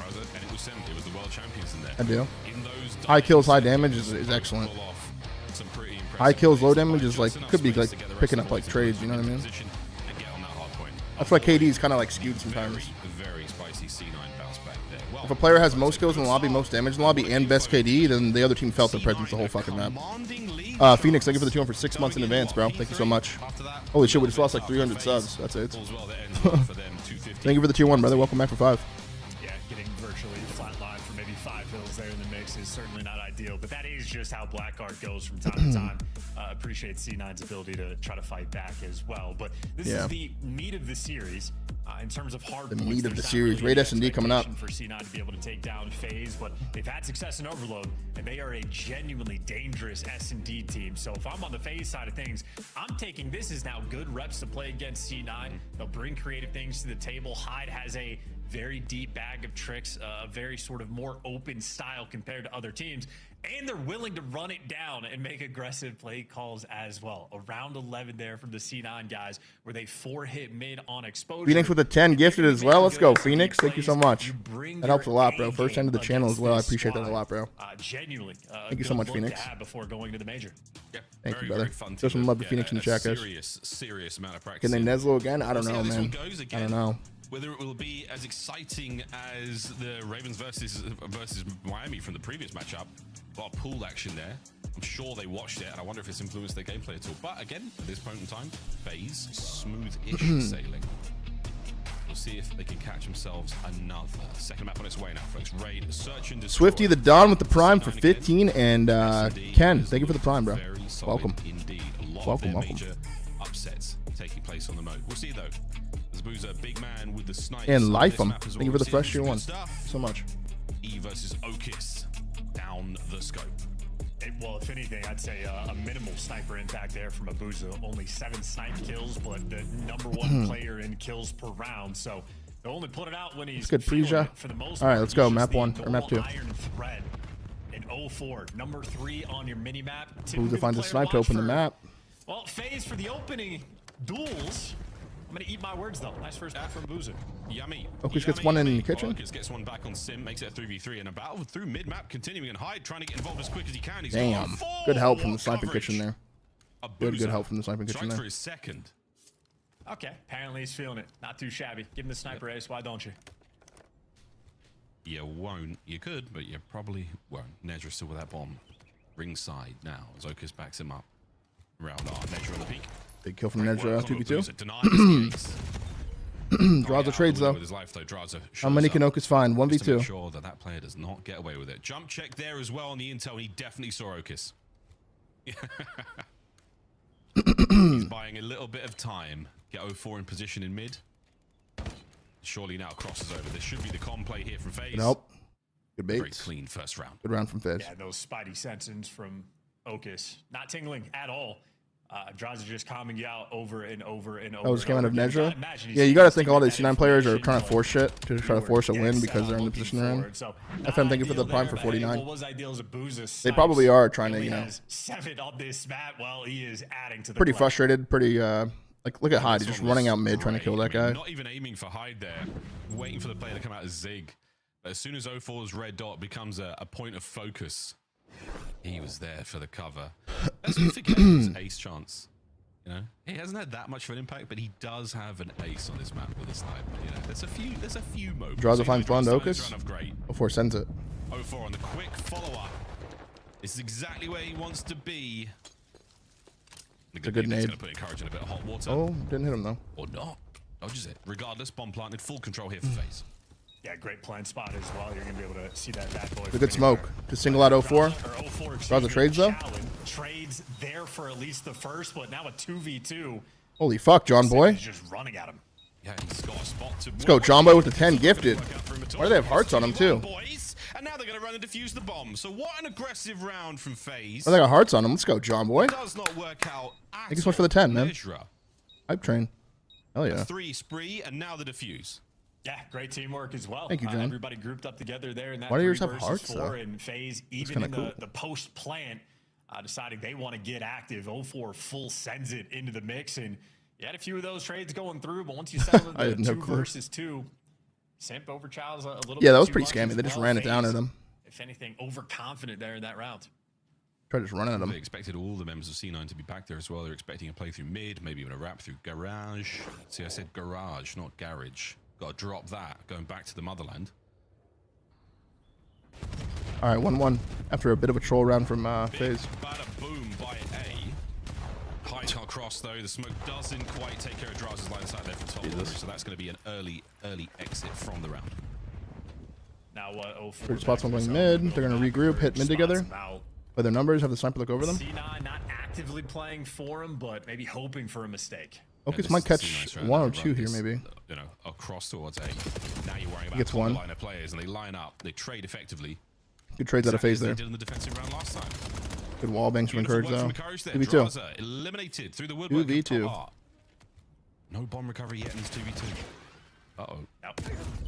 I do. High kills, high damage is excellent. High kills, low damage is like could be like picking up like trades. You know what I mean? That's why KD is kind of like skewed sometimes. If a player has most kills in the lobby, most damage in the lobby, and best KD, then the other team felt their presence the whole fucking map. Phoenix, thank you for the 2 for 6 months in advance, bro. Thank you so much. Holy shit, we just lost like 300 subs. That's it. Thank you for the tier 1, brother. Welcome back for 5. Yeah, getting virtually flatlined for maybe 5 kills there in the mix is certainly not ideal, but that is just how Blackheart goes from time to time. Appreciate C9's ability to try to fight back as well, but this is the meat of the series. In terms of hard points, meat of the series. Raid S&D coming up. For C9 to be able to take down FaZe, but they've had success in Overload, and they are a genuinely dangerous S&D team. So if I'm on the FaZe side of things, I'm taking this as now good reps to play against C9. They'll bring creative things to the table. Hyde has a very deep bag of tricks, a very sort of more open style compared to other teams, and they're willing to run it down and make aggressive play calls as well. Around 11 there from the C9 guys, where they 4-hit mid on exposure. Phoenix with a 10 gifted as well. Let's go, Phoenix. Thank you so much. That helps a lot, bro. First time to the channel as well. I appreciate that a lot, bro. Genuinely. Thank you so much, Phoenix. Before going to the major. Yeah, thank you, brother. Show some love to Phoenix in the chat, guys. Serious amount of practice. Can they Neslo again? I don't know, man. I don't know. Whether it will be as exciting as the Ravens versus Miami from the previous matchup. A lot of pool action there. I'm sure they watched it, and I wonder if it's influenced their gameplay at all. But again, at this point in time, FaZe smooth-ish sailing. We'll see if they can catch themselves another. Second map on its way now, folks. Raid, search and destroy. Swifty the Don with the Prime for 15, and Ken, thank you for the Prime, bro. Welcome. Indeed. A lot Welcome, of their welcome. major upsets taking place on the mode. We'll see though. Zabuza, big man with the snipe. And Life 'em. Thank you for the fresh year one. So much. E versus Okis down the scope. Well, if anything, I'd say a minimal sniper impact there from Abuza. Only 7 snipe kills, but the #1 player in kills per round. So they'll only put it out when he's good, feeling Frisia. it for the most All right, part. let's go. He's Map just 1 the or map 2. iron thread in 04, number 3 on your mini map. Who to find the snipe to open the map? Well, phase for the opening duels. I'm gonna eat my words though. Nice first map from Boozer. Yummy. Okis gets one in the kitchen. Okis gets one back on Sim, makes it a 3v3, and a battle through mid-map, continuing and Hyde trying to get involved as quick as he can. He's Damn. Good help from the sniping kitchen there. Good Abuza help from the sniping kitchen strikes there. for his second. Okay, apparently he's feeling it. Not too shabby. Give him the sniper ace. Why don't you? You won't. You could, but you probably won't. Nedra still with that bomb. Ringside now as Okis backs him up. Round R. Nedra on the peak. Big kill from Nedra, 2v2. Denies the ace. Draws trades though. With his life, though. How many can Okis find? Just to 1v2. make sure that that player does not get away with it. Jump check there as well on the intel. He definitely saw Okis. He's buying a little bit of time. Get 04 in position in mid. Surely now crosses over. This should be the con play here from FaZe. Nope. Good bait. Very clean first round. Good round from FaZe. Yeah, those spidey senses from Okis. Not tingling at all. Draws are just calming you out over and over and over. Oh, this came out of again. Nedra? Imagine Yeah, you got to think all these C9 players are trying to force shit to try to force a win because they're in the position they're in. So, FM, thank you for the Prime for what 49. was ideal as a Booza They probably are trying to, He you know, has 7 on this map while he is adding to the pretty play. frustrated, pretty, like, look at Hyde. He's just running out mid trying to kill that guy. Not even aiming for Hyde there. Waiting for the player to come out as Zig. But as soon as 04's red dot becomes a point of focus, he was there for the cover. Let's not forget his ace chance. You know, he hasn't had that much of an impact, but he does have an ace on his map with a sniper. You know, there's a few moments. Draws a fine spawn to Okis. Okis. 04 sends it. 04 on the quick follow-up. This is exactly where he wants to be. It's a good nade. Going to put Encourage in a bit of hot water. Oh, didn't hit him though. Or not. Dodges it. Regardless, bomb planted, full control here for FaZe. Yeah, great plant spot as well. You're going to be able to see that bad boy. It's a good smoke. To single out 04. Draws the trades though. Trades there for at least the first, but now a 2v2. Holy fuck, John Boy. He's just running at him. Yeah, he's got a spot to Let's go, John Boy with the 10 gifted. Why do they have hearts on him too? Boys, and now they're going to run and defuse the bomb. So what an aggressive round from FaZe. Oh, they got hearts on him. Let's go, John Boy. It does not work out. Thank you so much for the 10, man. Nezra. Hype train. Hell yeah. 3 spree, and now the defuse. Yeah, great teamwork as well. Thank you, John. Everybody grouped up together there in that Why do 3 yours have versus hearts, 4 though? in FaZe, even in cool. the post plant, deciding they want to get active. 04 full sends it into the mix, and you had a few of those trades going through, but once you settle I into had no 2 clue. versus 2, Simp over Child's a little Yeah, bit that was too pretty much scammy. as They just well. ran it down FaZe, at him. If anything, overconfident there in that round. Tried just running at him. They expected all the members of C9 to be back there as well. They're expecting a play through mid, maybe even a wrap through garage. See, I said garage, not garage. Got to drop that, going back to the motherland. All right, 1-1 after a bit of a troll round from FaZe. Bada boom by A. High top cross though. The smoke doesn't quite take care of Draz's line of sight there for top order, so that's going to be an early exit from the round. Now what? 04 Third spots one going mid. They're going to regroup, hit mid together. By their numbers, have the sniper look over them. C9 not actively playing for him, but maybe hoping for a mistake. Okis might catch 1 or 2 here, maybe. You know, across towards A. Now you're worrying Gets about one. line of players, and they line up. They trade effectively. Good trades out of FaZe Exactly there. as they did in the defensive round last time. Good wall bangs from Encourage though. 2v2. Draza eliminated through the woodwork. 2v2. No bomb recovery yet in this 2v2. Uh-oh. Yep.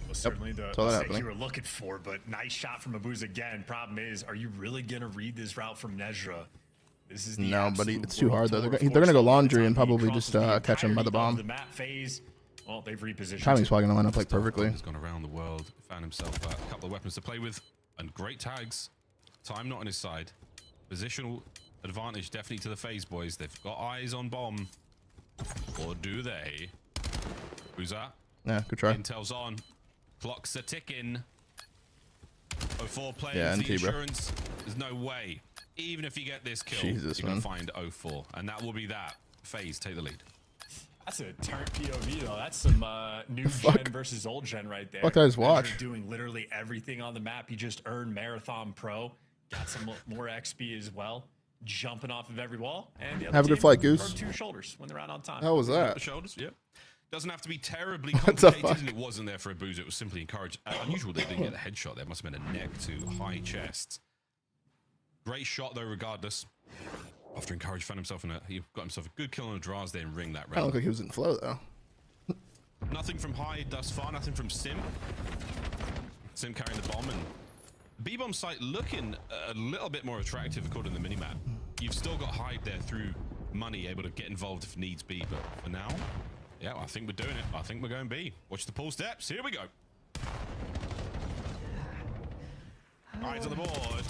Well, certainly the Saw that mistake happening. you were looking for, but nice shot from Abuz again. Problem is, are you really going to read this route from Nezra? This is the No, but absolute it's too hard though. world They're tour going to go force. laundry and By the time probably he just crosses the catch him by the entirety of bomb. The map phase, well, they've repositioned. Timing's probably going to line up like perfectly. He's gone around the world, found himself a couple of weapons to play with, and great tags. Time not on his side. Positional advantage definitely to the FaZe boys. They've got eyes on bomb. Or do they? Who's that? Yeah, good try. Intel's on. Clocks are ticking. 04 players, Yeah, the NT, bro. insurance. There's no way. Even if you get this kill, Jesus, you're going man. to find 04. And that will be that. FaZe take the lead. That's a turn POV though. That's some new gen versus old gen right there. Fuck, I just watch. Measure doing literally everything on the map. He just earned Marathon Pro. Got some more XP as well. Jumping off of every wall. And the other Have a good team flight, Goose. broke 2 shoulders when they're out on time. How was that? Shoulders, yep. Doesn't have to be terribly What the complicated, fuck? and it wasn't there for a boozer. It was simply encouraged. Unusual they didn't get a headshot there. Must have been a neck to high chest. Great shot though, regardless. After encouraged, found himself he got himself a good kill on a Draz there and ring that I don't round. look like he was in flow though. Nothing from Hyde thus far. Nothing from Sim. Sim carrying the bomb, and B-bomb site looking a little bit more attractive according to the minimap. You've still got Hyde there through money, able to get involved if needs be, but for now, yeah, I think we're doing it. I think we're going B. Watch the pull steps. Here we go. Hyde's on the board.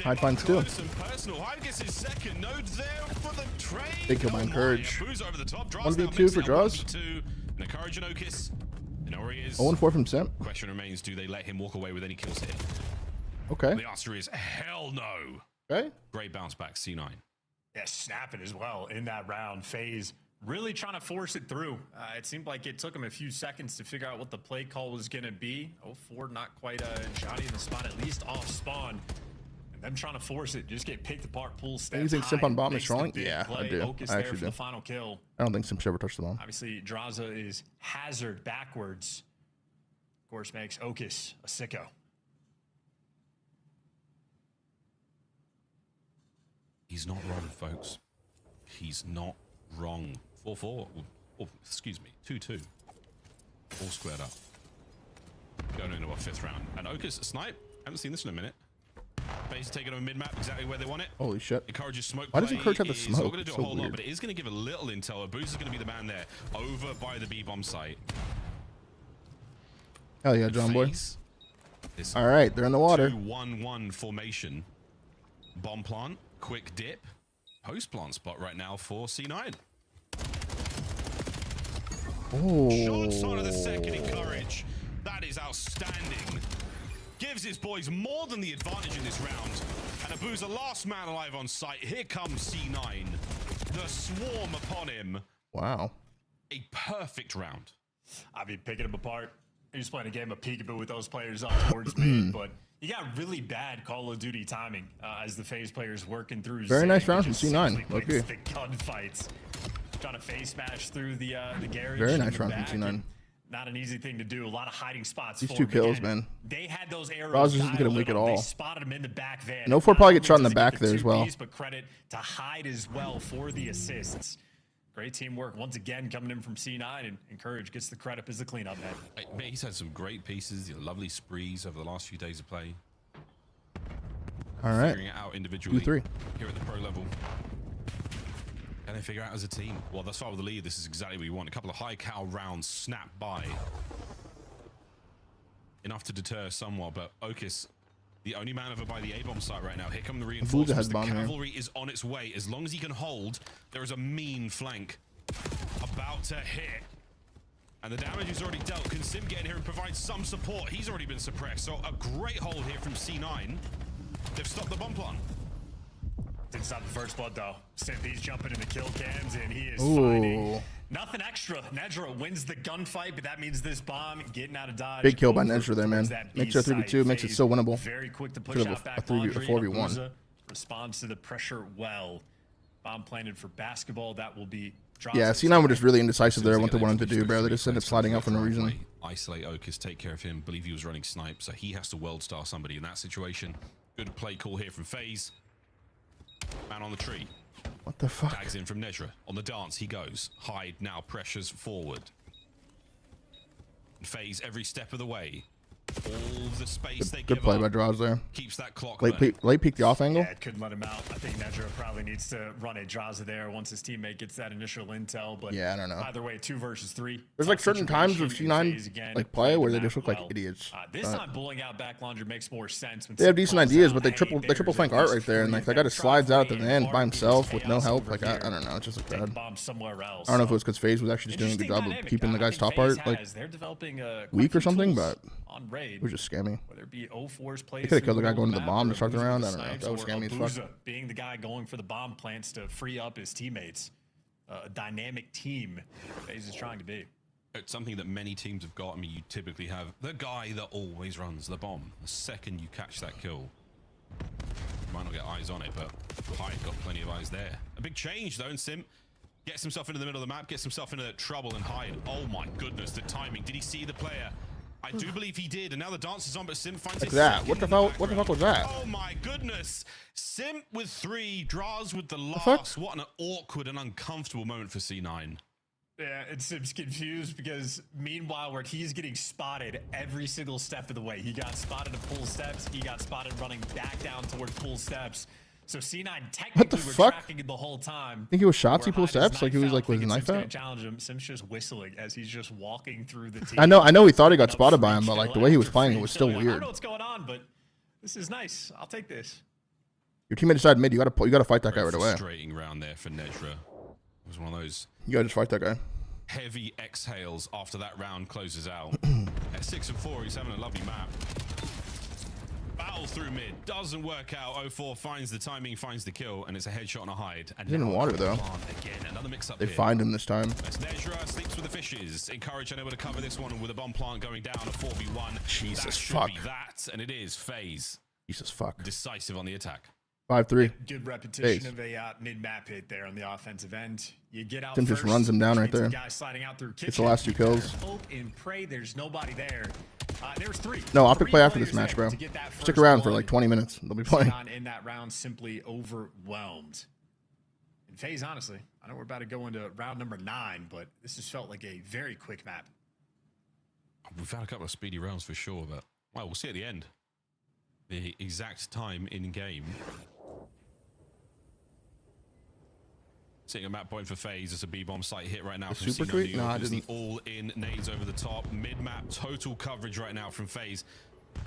Hyde finds 2. Personal. Hyde gets his second node there for the trade. Big kill by Encourage. Booze over the top. 1v2 for Draws. 1v2. And Encourage and Okis. And where he is. 0-4 from Sim. Question remains, do they let him walk away with any kills here? Okay. The answer is hell no. Okay. Great bounce back, C9. Yeah, snapping as well in that round. FaZe really trying to force it through. It seemed like it took him a few seconds to figure out what the play call was going to be. 0-4, not quite Johnny in the spot, at least off spawn. And them trying to force it, just get picked apart, pull steps. You think Simp on bomb is trolling? Play. Yeah, I do. Okus I there actually for do. the final kill. I don't think Simp should ever touch the bomb. Obviously, Draza is hazard backwards. Of course, makes Okus a sicko. He's not wrong, folks. He's not wrong. 4-4. Oh, excuse me. 2-2. All squared up. Going into our 5th round. And Okus, snipe. Haven't seen this in a minute. Base taking over mid-map exactly where they want it. Holy shit. Encourages smoke. Why does play. Encourage have the It's smoke? not going to do It's a so whole lot, weird. but it is going to give a little intel. Booz is going to be the man there over by the B-bomb site. Hell yeah, John boy. FaZe is All right, they're in the water. 2-1-1 formation. Bomb plant, quick dip. Post plant spot right now for C9. Oh. Shots onto the second encourage. That is outstanding. Gives his boys more than the advantage in this round. And Abu's the last man alive on site. Here comes C9. The swarm upon him. Wow. A perfect round. I've been picking him apart. He's playing a game of peekaboo with those players up towards me, but you got really bad Call of Duty timing as the FaZe players working through. Very Zane. nice round from Just C9. simply Okay. wins the gunfights. Trying to face smash through the garage. Very in nice the round from back, C9. and Not an easy thing to do. A lot of hiding spots. These for 2 him. kills, Again, man. They had those arrows. Roz isn't getting dialed weak in at on. They all. spotted him in the back van. No 4 probably get shot in the Not only back does he there get as the well. piece, but credit to Hyde as well for the assists. Great teamwork once again coming in from C9, and Encourage gets the credit as the cleanup man. He's had some great pieces, lovely sprees over the last few days of play. All right. Figuring it out individually 2-3. here at the pro level. Can they figure out as a team? Well, thus far with the lead, this is exactly what you want. A couple of high cal rounds snapped by. Enough to deter somewhat, but Okis, the only man over by the A-bomb site right now. Here come the reinforcements. has The bomb here. cavalry is on its way. As long as he can hold, there is a mean flank about to hit. And the damage is already dealt. Can Sim get in here and provide some support? He's already been suppressed. So a great hold here from C9. They've stopped the bomb plant. Didn't stop the first blood though. He's jumping in the kill cams and he is Ooh. finding nothing extra. Nedra wins the gunfight, but that means this bomb getting out of dodge. Big kill by over Nedra there, man. towards that Makes it a B 3v2, makes it site. so winnable. Very quick to push Should have out back a 4v1. Abuza responds to the pressure well. Bomb planted for basketball. That will be Yeah, C9 were just really indecisive there what they wanted to do, bro. They just ended up sliding out for no reason. Isolate Okis, take care of him. Believe he was running snipe, so he has to world star somebody in that situation. Good play call here from FaZe. Man on the tree. What the fuck? Tags in from Nedra. On the dance, he goes. Hyde now pressures forward. FaZe every step of the way. All the space they Good give play up by Draws there. keeps that clock Late running. peek the off angle. Yeah, it couldn't let him out. I think Nedra probably needs to run a Draza there once his teammate gets that initial intel. But Yeah, I don't know. Either way, 2 versus 3. There's like certain times of C9 like play where they just look like well. idiots. This time, bullying out back launcher makes more sense. When They have Sim decent calls ideas, out, but they hey, triple flank there's art right there, and like that guy just slides out the van by himself with no help. Like I don't know, it just looks bad. bomb somewhere else. I don't know if it was because FaZe was actually just doing a good job of Dynamic. keeping the I guy's think top art FaZe like has. They're developing quite weak a or few something, tools but on raid, it was just scammy. whether it be 0-4's plays. They could have killed the guy going to the map bomb or to start the Abuza round. with I don't know. snipes, That was or scammy as fuck. Abuza being the guy going for the bomb plants to free up his teammates. a dynamic team FaZe is trying to be. It's something that many teams have got. I mean, you typically have the guy that always runs the bomb. The second you catch that kill, you might not get eyes on it, but Hyde got plenty of eyes there. A big change though, and Simp gets himself into the middle of the map, gets himself into trouble, and Hyde, oh my goodness, the timing. Did he see the player? I do believe he did, and now the dance is on, but Simp finds Like it. that. What the fuck was that? Oh my goodness. Simp with 3, Draws with the last. What an awkward and uncomfortable moment for C9. Yeah, and Sim's confused because meanwhile, where he's getting spotted every single step of the way. He got spotted at full steps. He got spotted running back down toward full steps. So C9 technically were tracking it the whole time. I think he was shots. He pulled steps like he was like with his knife out. Challenge him. Sim's just whistling as he's just walking through the team. I know. He thought he got spotted by him, but like the way he was playing, it was still I don't weird. know what's going on, but this is nice. I'll take this. Your teammate decided mid. You gotta fight that guy right away. Frustrating round there for Nejra. It was one of those. You gotta just fight that guy. Heavy exhales after that round closes out. At 6 and 4, he's having a lovely map. Battle through mid, doesn't work out. 04 finds the timing, finds the kill, and it's a headshot and a Hide. And He's in water though. Again, another mix up. They find him this time. As Nejra sleeps with the fishes. Encourage unable to cover this one with a bomb plant going down. A 4v1. Jesus that should fuck. Be that, and it is FaZe. Jesus fuck. Decisive on the attack. 5-3. Good repetition of a mid-map hit there on the offensive end. You get out Tim first, just runs him down right there. guy sliding out through It's the last 2 kills. Hope and pray there's nobody there. There's 3. No, OpTic 3 play after this players match, there bro. to get that Stick first around for blood. like 20 minutes. They'll be playing. Xenon in that round simply overwhelmed. And FaZe, honestly, I know we're about to go into round number 9, but this has felt like a very quick map. We've had a couple of speedy rounds for sure, but well, we'll see at the end. The exact time in game. Sitting a map point for FaZe. It's a B-bomb site hit right now The from super C9 tweet? New No, York. I It's didn't. the all-in nades over the top. Mid-map, total coverage right now from FaZe.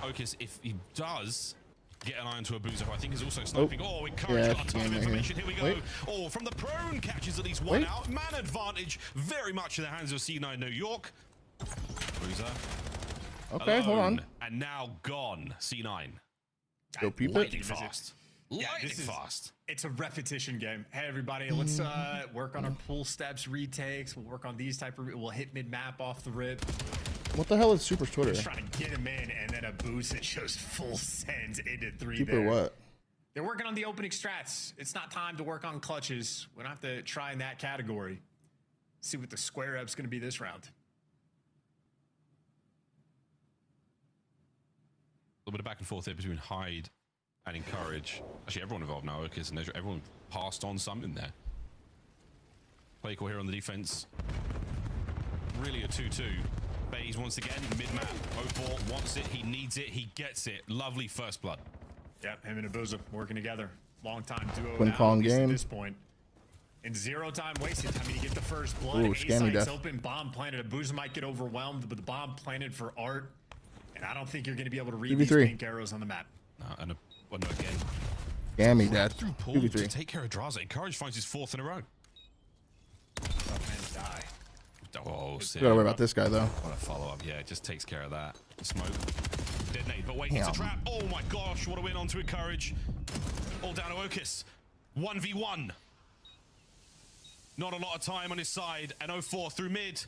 Okis, if he does get an eye onto a boozer, I think he's also sniping. Oh, encourage, got a ton of information. Here we go. Wait. Oh, from the prone, catches at least one Wait. out. Man advantage, very much in the hands of C9 New York. Boozer. Okay, hold on. And now gone, C9. Go peep it. Lightning fast. Yeah, Lightning this is fast. It's a repetition game. Hey, everybody, let's work on our pull steps, retakes. We'll work on these type of. We'll hit mid map off the rip. What the hell is Super's Twitter? Just trying to get him in, and then a boost that shows full sends into 3 Super there. what? They're working on the opening strats. It's not time to work on clutches. We don't have to try in that category. See what the square up's going to be this round. A little bit of back and forth here between Hyde and Encourage. Actually, everyone involved now. Okis and Nejra. Everyone passed on something there. Play call here on the defense. Really a 2-2. FaZe once again, mid-map. 04 wants it. He needs it. He gets it. Lovely first blood. Yep, him and Abuza working together. Long time duo Twin now, Kong at least game. at this point. And 0 time wasted. I mean, you get the first blood. Ooh, A scammy site's death. open. Bomb planted. Abuza might get overwhelmed, but the bomb planted for Art. And I don't think you're going to be able to read these 2v3. pink arrows on the map. And well, no, again. Gammy death. Through Paul to 2v3. take care of Draza. Encourage finds his 4th in a row. Die. Oh, You gotta worry about this guy though. What a follow-up. Yeah, it just takes care of that. The smoke. Detonate, but wait, it's a trap. Oh my gosh, what a win onto Encourage. All down to Okis. 1v1. Not a lot of time on his side. And 04 through mid.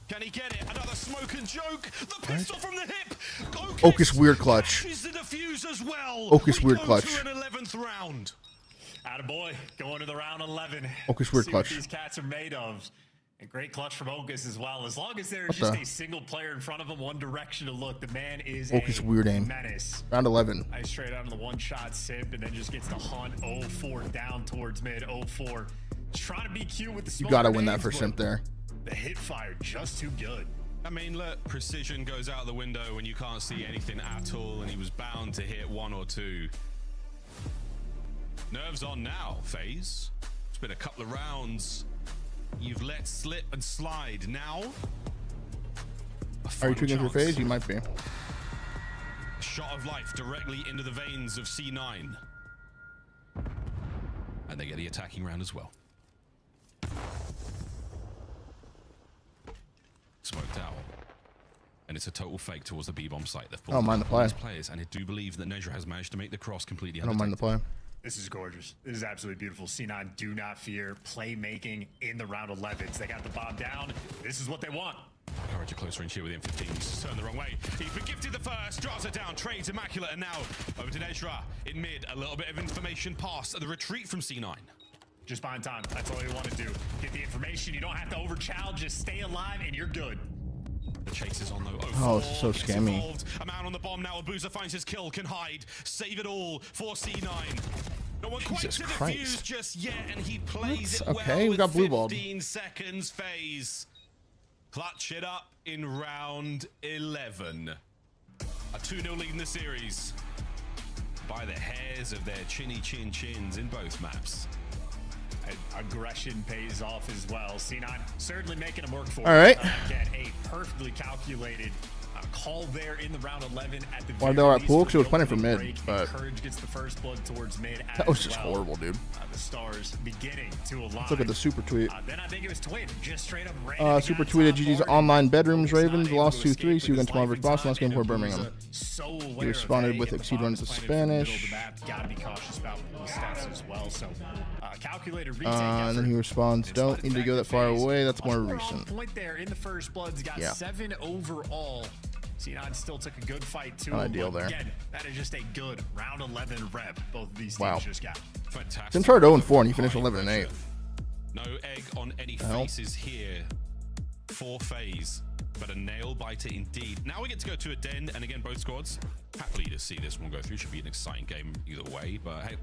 Can he get it? Another smoke and joke. The pistol from the hip. Okis weird clutch. Catches the defuse as well. Okis weird We go clutch. to an 11th round. Attaboy, going to the round 11. Okis weird See clutch. what these cats are made of. And great clutch from Okis as well. As long as there's What just the? a single player in front of him, one direction to look, the man is Okis a weird aim. menace. Round 11. Nice straight out of the one-shot sip, and then just gets to hunt 04 down towards mid. 04 trying to be cute with the You smoke gotta win that grenades, for but Simp there. The hit fire just too good. I mean, look, precision goes out the window when you can't see anything at all, and he was bound to hit 1 or 2. Nerves on now, FaZe. It's been a couple of rounds. You've let slip and slide. Now, Are you tweaking for chance. FaZe? You might be. Shot of life directly into the veins of C9. And they get the attacking round as well. Smoked out. And it's a total fake towards the B-bomb site. They've I don't mind the play. Players, and I do believe that Nejra has managed to make the cross completely. I don't mind the play. This is gorgeous. This is absolutely beautiful. C9 do not fear playmaking in the round 11s. They got the bomb down. This is what they want. Courage a close range here with the M15. He's turned the wrong way. He's been gifted the first, draws it down, trades immaculate, and now over to Nezra in mid. A little bit of information past the retreat from C9. Just buying time. That's all you want to do. Get the information. You don't have to over-challenge. Just stay alive, and you're good. The chase is on though. Oh, this is so scammy. A man on the bomb now. Abuza finds his kill, can hide, save it all for C9. No one quite to defuse just yet, and he plays it well. Okay, we got blue balled. 15 seconds phase. Clutch it up in round 11. A 2-0 lead in the series by the hairs of their chinny chins in both maps. Aggression pays off as well. C9 certainly making them work for it. All right. Again, a perfectly calculated call there in the round 11 at the Why they were at pool? Because it was playing for mid, but Courage gets the first blood towards mid. That was just horrible, dude. The stars beginning to align. Let's look at the super tweet. Then I think it was Twin just straight up super tweeted GG's online bedrooms. Ravens lost 2-3. See you again tomorrow versus Boston. Last game before Birmingham. He responded with Exceed runs to Spanish. Gotta be cautious about stats as well. So calculated retake and then he responds, "Don't need to go that far away. That's more recent." Point there in the first bloods. Got 7 overall. C9 still took a good fight too. Ideal there. Again, that is just a good round 11 rep. Both of these teams just got. Fantastic. Tim started 0-4 and he finished 11-8. No egg on any faces here for phase, but a nail biter indeed. Now we get to go to a den, and again, both squads happily to see this one go through. Should be an exciting game either way, but hey,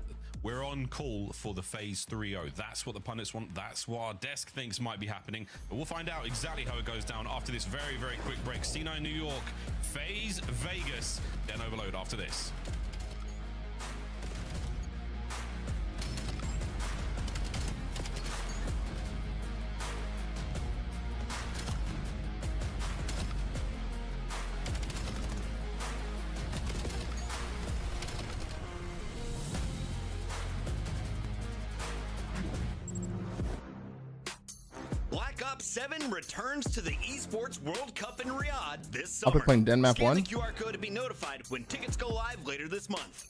we're on call for the phase 3-0. That's what the pundits want. That's what our desk thinks might be happening. But we'll find out exactly how it goes down after this very, very quick break. C9 New York, phase Vegas, then overload after this. Ops 7 returns to the Esports World Cup in Riyadh this summer. I'll be playing Den Map 1. Scan the QR code to be notified when tickets go live later this month.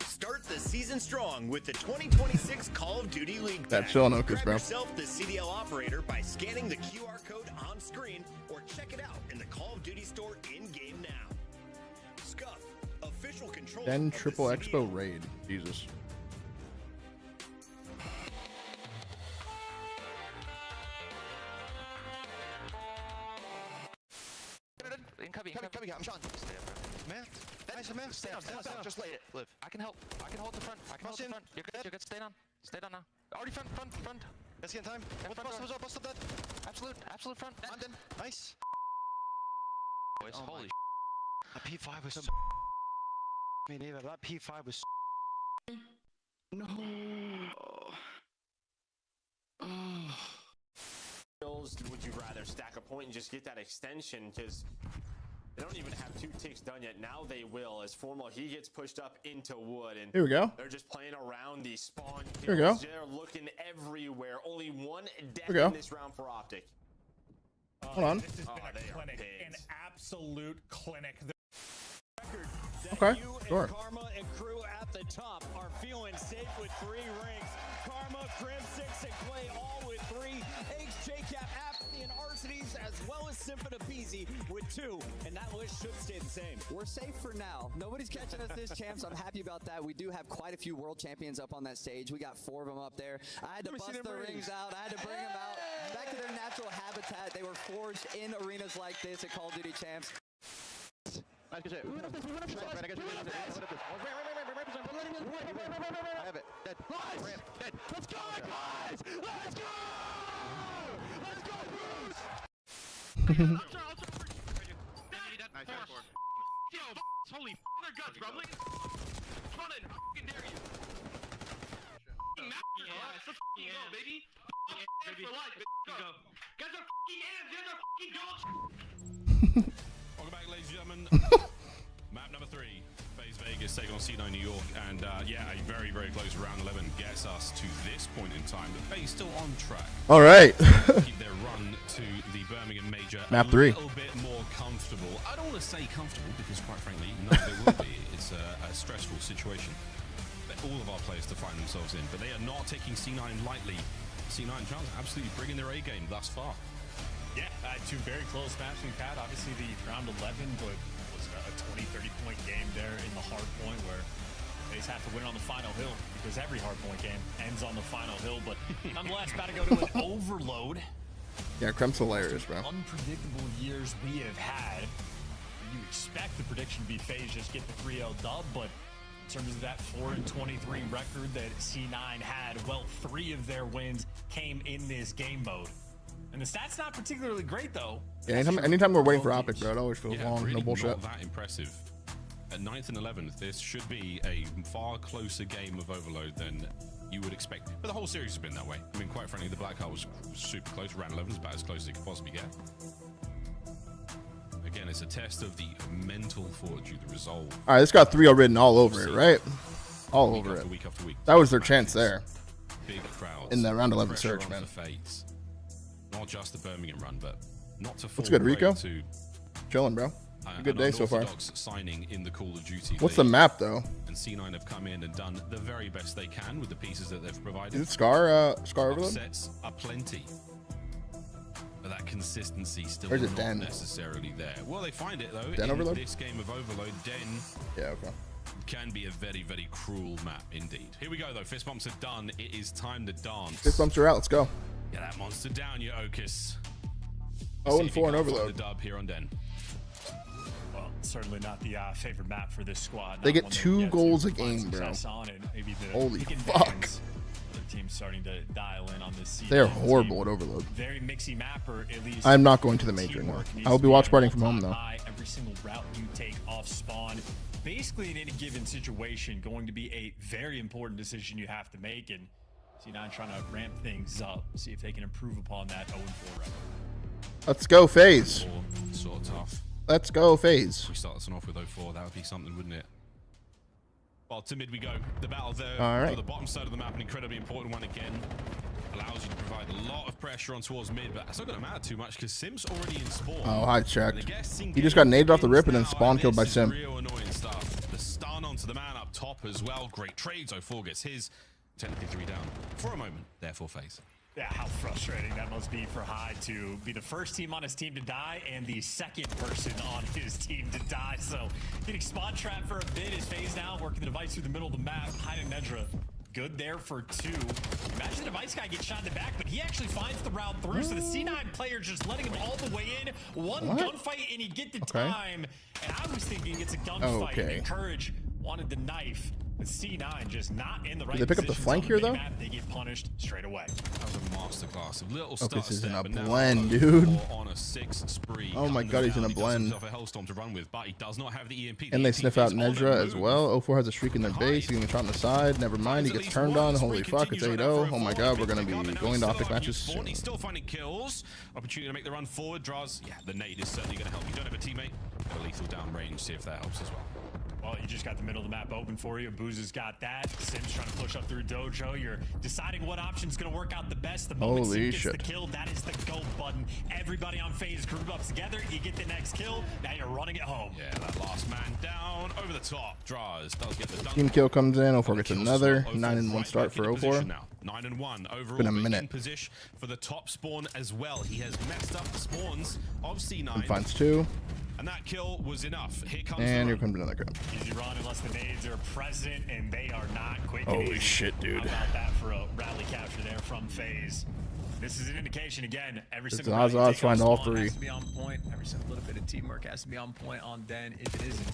Start the season strong with the 2026 Call of Duty League Pack. That's chill, no, Grab bro. yourself the CDL operator by scanning the QR code on screen or check it out in the Call of Duty store in-game now. Scuff, official control. Den Triple Expo Raid. Jesus. I'm Sean. Man, stay down. Just lay it. Live. I can help. I can hold the front. You're good. You're good. Stay down. Stay down now. Already front. Let's get in time. Bust up dead. Absolute front. I'm dead. Nice. Boys, holy that P5 was so me neither. That P5 was no. Would you rather stack a point and just get that extension? Because they don't even have 2 ticks done yet. Now they will, as Formal he gets pushed up into wood, and here we go. They're just playing around the spawn. Here we go. They're looking everywhere. Only 1 death in this round for OpTic. Hold on. This has been a clinic, an absolute clinic. Okay, sure. Karma and crew at the top are feeling safe with 3 ranks. Karma, Crim, 6, and Clay all with 3. Eggs, JCap, Apathy, and Arsities, as well as Symphona Beezy with 2. And that list should stay the same. We're safe for now. Nobody's catching us this champ, so I'm happy about that. We do have quite a few world champions up on that stage. We got 4 of them up there. I had to bust their rings out. I had to bring them out back to their natural habitat. They were forged in arenas like this at Call of Duty champs. I have it. Dead. Ramp. Dead. Let's go, guys! Let's go! Let's go, Bruce! Yo, holy their guts, bro. Run it. Fucking dare you. Let's fucking go, baby. For life. Go. Guys are fucking ants. Guys are fucking dogs. Welcome back, ladies and gentlemen. Map number 3, phase Vegas taking on C9 New York, and yeah, a very, very close round 11 gets us to this point in time. The phase still on track. All right. Keep their run to the Birmingham Major Map 3. a little bit more comfortable. I don't want to say comfortable because, quite frankly, no, they will be. It's a stressful situation. all of our players to find themselves in, but they are not taking C9 lightly. C9 Chance absolutely bringing their A game thus far. Yeah, two very close matches we've had. Obviously, the round 11, but was a 20, 30-point game there in the hard point where they just have to win on the final hill because every hard point game ends on the final hill. But nonetheless, about to go to an overload. Yeah, Krem's hilarious, bro. Unpredictable years we have had. You expect the prediction to be FaZe just get the 3-0 dub, but in terms of that 4-23 record that C9 had, well, 3 of their wins came in this game mode. And the stats not particularly great, though. Yeah, anytime we're waiting for OpTic, bro, it always feels long. Really no bullshit. Not that impressive. At 9th and 11th, this should be a far closer game of Overload than you would expect. But the whole series has been that way. I mean, quite frankly, the Black Hole was super close. Round 11 is about as close as it could possibly get. Again, it's a test of the mental fortitude, the resolve. All right, this got 3-0 written all over it, right? All over it. Week after week. That was their chance there. Big crowds. In the round 11 surge, man. Not just the Birmingham run, but not to fall. What's good, Rico? To, chilling, bro. Good day so far. Signing in the Call of Duty. What's the map though? And C9 have come in and done the very best they can with the pieces that they've provided. Is it Scar? Scar Overload? Upsets are plenty, but that consistency still Where's it, not Den? necessarily there. Well, they find it though. Den in Overload? This game of Overload, Den. Yeah, okay. Can be a very, very cruel map indeed. Here we go though. Fist bumps are done. It is time to dance. Fist bumps are out. Let's go. Get that monster down, you Ocus. 0-4 in Overload. The dub here on Den. Well, certainly not the favorite map for this squad. They get 2 goals a game, bro. Holy fuck. The team's starting to dial in on this season. They are horrible at Overload. Very mixy map, or at least I'm not going to the major now. I will be watch partying from home though. Every single route you take off spawn, basically in any given situation, going to be a very important decision you have to make. And C9 trying to ramp things up, see if they can improve upon that 0-4 record. Let's go, FaZe. Sort of tough. Let's go, FaZe. If we start this one off with 0-4, that would be something, wouldn't it? Well, to mid we go. The battle there All right. for the bottom side of the map, an incredibly important one again. Allows you to provide a lot of pressure on towards mid, but that's not going to matter too much because Sim's already in spawn. Oh, I checked. He just got naded off the rip and then spawn killed by Sim. Real annoying stuff. The stun onto the man up top as well. Great trades. 0-4 gets his. Technically 3 down for a moment. Therefore, FaZe. Yeah, how frustrating that must be for Hyde to be the first team on his team to die and the second person on his team to die. So getting spawn trapped for a bit is FaZe now, working the device through the middle of the map. Hyde and Nedra good there for 2. Imagine the device guy gets shot in the back, but he actually finds the route through. So the C9 player just letting him all the way in. One gunfight and he get the time. And I was thinking it's a gunfight. And Courage wanted the knife. But C9 just not in the right. Did they pick up the flank here though? Map, they get punished straight away. That was a masterclass of little stuff. This is in a blend, dude. On a 6 spree. Oh my god, he's in a blend. A hellstorm to run with, but he does not have the EMP. And they sniff out Nedra as well. 0-4 has a streak in their base. He's getting shot on the side. Never mind. He gets turned on. Holy fuck, it's 8-0. Oh my god, we're going to be going to OpTic matches soon. He's still finding kills. Opportunity to make the run forward. Draws. Yeah, the nade is certainly going to help. You don't have a teammate. A lethal down range. See if that helps as well. Well, you just got the middle of the map open for you. Booz has got that. Sim's trying to push up through Dojo. You're deciding what option's going to work out the best. The moment Sim gets the kill, that is the go button. Everybody on FaZe group up together. You get the next kill. Now you're running it home. Yeah, that last man down over the top. Draws does get the dunk. Team kill comes in. 0-4 gets another. 9-1 start for 0-4. 9-1 overall. Been a minute. In position for the top spawn as well. He has messed up the spawns of C9. He finds 2. And that kill was enough. Here comes and here comes another kill. Easy run unless the nades are present, and they are not quick. Holy shit, dude. How about that for a rally capture there from FaZe? This is an indication again. Every single odds find all 3. Has to be on point. Every single little bit of teamwork has to be on point on Den. If it isn't,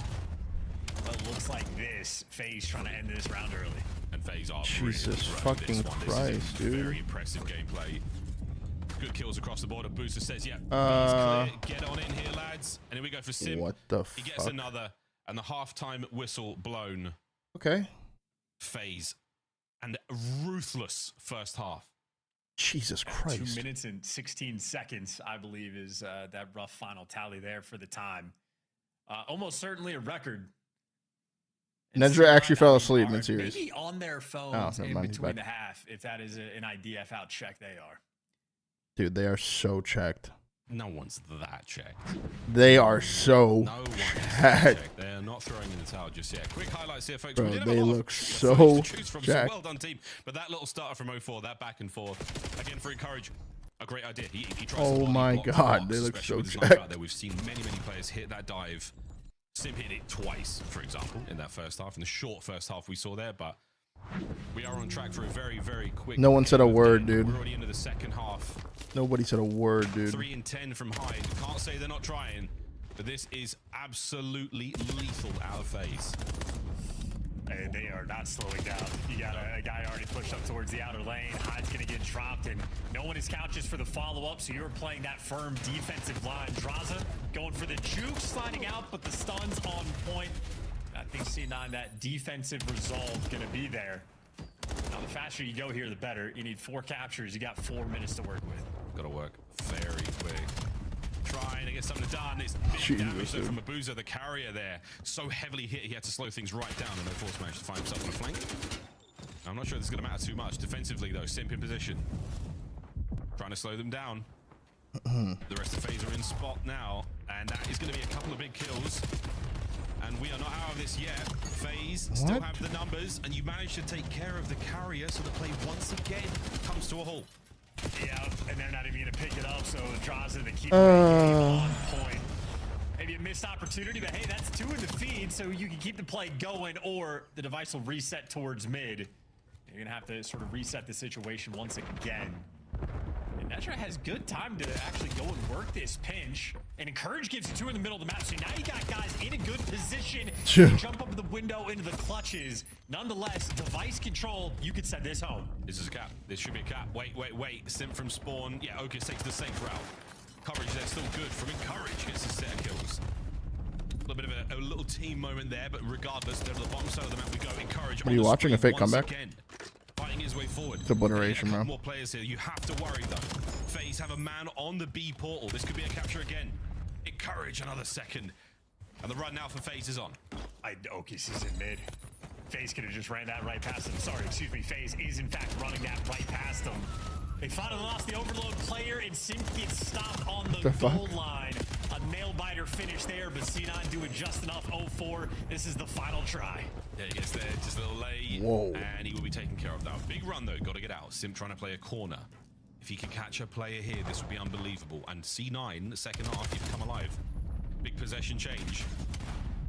well, it looks like this. FaZe trying to end this round early. And FaZe are Jesus fucking Christ, dude. Very impressive gameplay. Good kills across the board. Booster says, yeah, get on in here, lads. And here we go for Sim. What the He gets another, and the halftime whistle blown. Okay. FaZe. And ruthless first half. Jesus Christ. 2 minutes and 16 seconds, I believe, is that rough final tally there for the time. Almost certainly a record. Nedra actually fell asleep mid-series. Maybe on their phones in between the half, if that is an IDF out check, they are. Dude, they are so checked. No one's that checked. They are so checked. They're not not throwing in the towel just yet. Quick highlights here, folks. Bro, We did have they a lot look of so footage to choose from, so jacked. well done, team. But that little starter from 04, that back and forth, again for Encourage, a great idea. He tries Oh to my block the God, box, they look especially so with his knife jacked. out there. We've seen many players hit that dive. Sim hit it twice, for example, in that first half, in the short first half we saw there, but we are on track for a very quick. No one said a word, dude. We're already into the second half. Nobody said a word, dude. 3 and 10 from Hyde. Can't say they're not trying, but this is absolutely lethal out of phase. And they are not slowing down. You got a guy already pushed up towards the outer lane. Hyde's going to get dropped, and no one is couches for the follow-up, so you're playing that firm defensive line. Draza going for the juke, sliding out, but the stun's on point. I think C9, that defensive resolve going to be there. Now, the faster you go here, the better. You need 4 captures. You got 4 minutes to work with. Got to work very quick. Trying to get something done. It's big Jesus, damage though dude. from Abuza, the carrier there. So heavily hit, he had to slow things right down, and no force managed to find himself on a flank. I'm not sure this is going to matter too much. Defensively, though, Simp in position. Trying to slow them down. The rest of FaZe are in spot now, and that is going to be a couple of big kills. And we are not out of this yet. FaZe still have the numbers, and you managed to take care of the carrier, so the play once again comes to a halt. Yeah, and they're not even going to pick it up, so Draza and the keeper on point. Maybe a missed opportunity, but hey, that's 2 in the feed, so you can keep the play going, or the device will reset towards mid. You're going to have to sort of reset the situation once again. And Netra has good time to actually go and work this pinch. And Encourage gives you 2 in the middle of the map, so now you got guys in a good position to jump up the window into the clutches. Nonetheless, device control, you could send this home. This is a cap. This should be a cap. Wait. Simp from spawn. Yeah, Okus takes the safe route. Coverage there still good from Encourage. Gets his set of kills. A little bit of a little team moment there, but regardless, to the bottom side of the map we go. Encourage. Are you watching a fake comeback? Again, fighting his way forward. It's obliteration, bro. More players here. You have to worry though. FaZe have a man on the B portal. This could be a capture again. Encourage another second. And the run now for FaZe is on. Okus is in mid. FaZe could have just ran that right past him. Sorry, excuse me. FaZe is in fact running that right past him. They finally lost the overload player, and Simp gets stopped on the goal line. A nail-biter finish there, but C9 doing just enough. 0-4. This is the final try. Yeah, he gets there just a little late. Whoa. And he will be taken care of now. Big run though, got to get out. Simp trying to play a corner. If he can catch a player here, this would be unbelievable. And C9, the second half, he'd come alive. Big possession change.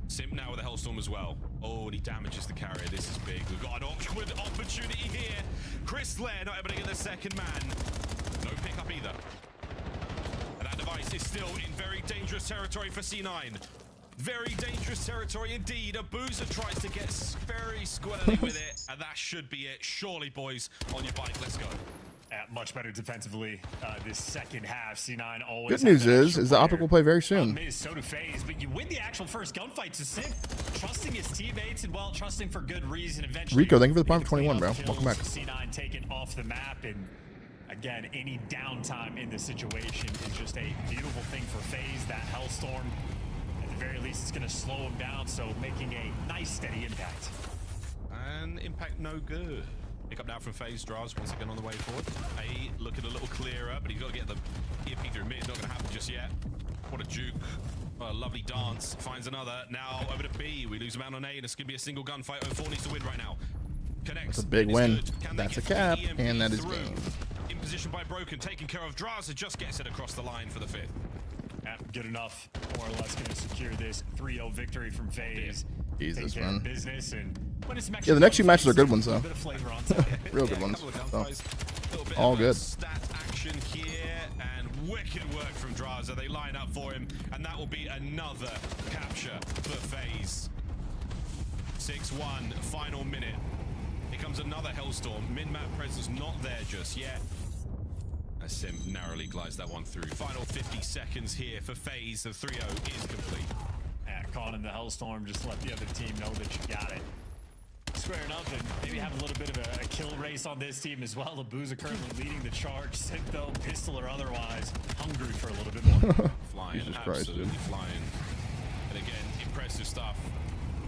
Simp now with a Hellstorm as well. Oh, and he damages the carrier. This is big. We've got an awkward opportunity here. Chris Lair not able to get the second man. No pickup either. And that device is still in very dangerous territory for C9. Very dangerous territory indeed. Abuza tries to get very squarely with it, and that should be it. Surely, boys, on your bike. Let's go. Much better defensively this second half. C9 always. Good news is the OpTic will play very soon. So do FaZe, but you win the actual first gunfight to Simp, trusting his teammates and well, trusting for good reason. Eventually, Rico, thank you for the prime for 21, bro. Welcome back. C9 taken off the map, and again, any downtime in the situation is just a beautiful thing for FaZe. That Hellstorm, at the very least, it's going to slow him down, so making a nice steady impact. And impact no good. Pick up now from FaZe. Draws once again on the way forward. A looking a little clearer, but he's got to get the EMP through mid. Not going to happen just yet. What a juke. What a lovely dance. Finds another. Now over to B. We lose him out on A, and it's going to be a single gunfight. 04 needs to win right now. Connects. That's a big win. That's a cap, and that is game. In position by Broken, taking care of Draza. Just gets it across the line for the 5th. Good enough. More or less going to secure this 3-0 victory from FaZe. Jesus, man. Business and yeah, the next few matches are good ones, though. Real good ones. So, all good. Stat action here, and wicked work from Draza. They line up for him, and that will be another capture for FaZe. 6-1, final minute. Here comes another Hellstorm. Min-map presence not there just yet. As Sim narrowly glides that one through. Final 50 seconds here for FaZe. The 3-0 is complete. Calling in the Hellstorm, just let the other team know that you got it. Squaring up and maybe have a little bit of a kill race on this team as well. Abuza currently leading the charge. Simp though, pistol or otherwise, hungry for a little bit more. Flying, Jesus Christ, absolutely dude. flying. And again, impressive stuff.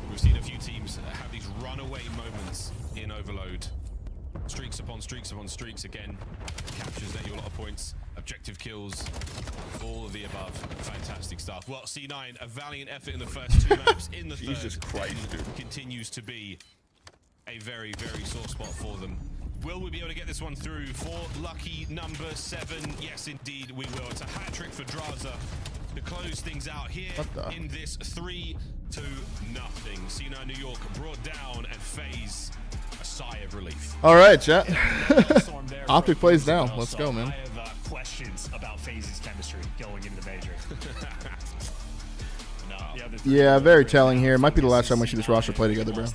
We've seen a few teams have these runaway moments in Overload. Streaks upon streaks upon streaks again. Captures there, you a lot of points. Objective kills. All of the above. Fantastic stuff. Well, C9, a valiant effort in the first 2 maps. In the third, Jesus Christ, dude. continues to be a very, very sore spot for them. Will we be able to get this one through for lucky number 7? Yes, indeed, we will. It's a hat trick for Draza to close things out here in this 3-0. C9 New York brought down and FaZe a sigh of relief. All right, chat. OpTic plays now. Let's go, man. I have questions about FaZe's chemistry going into the major. Yeah, very telling here. Might be the last time we see this roster play together, bro.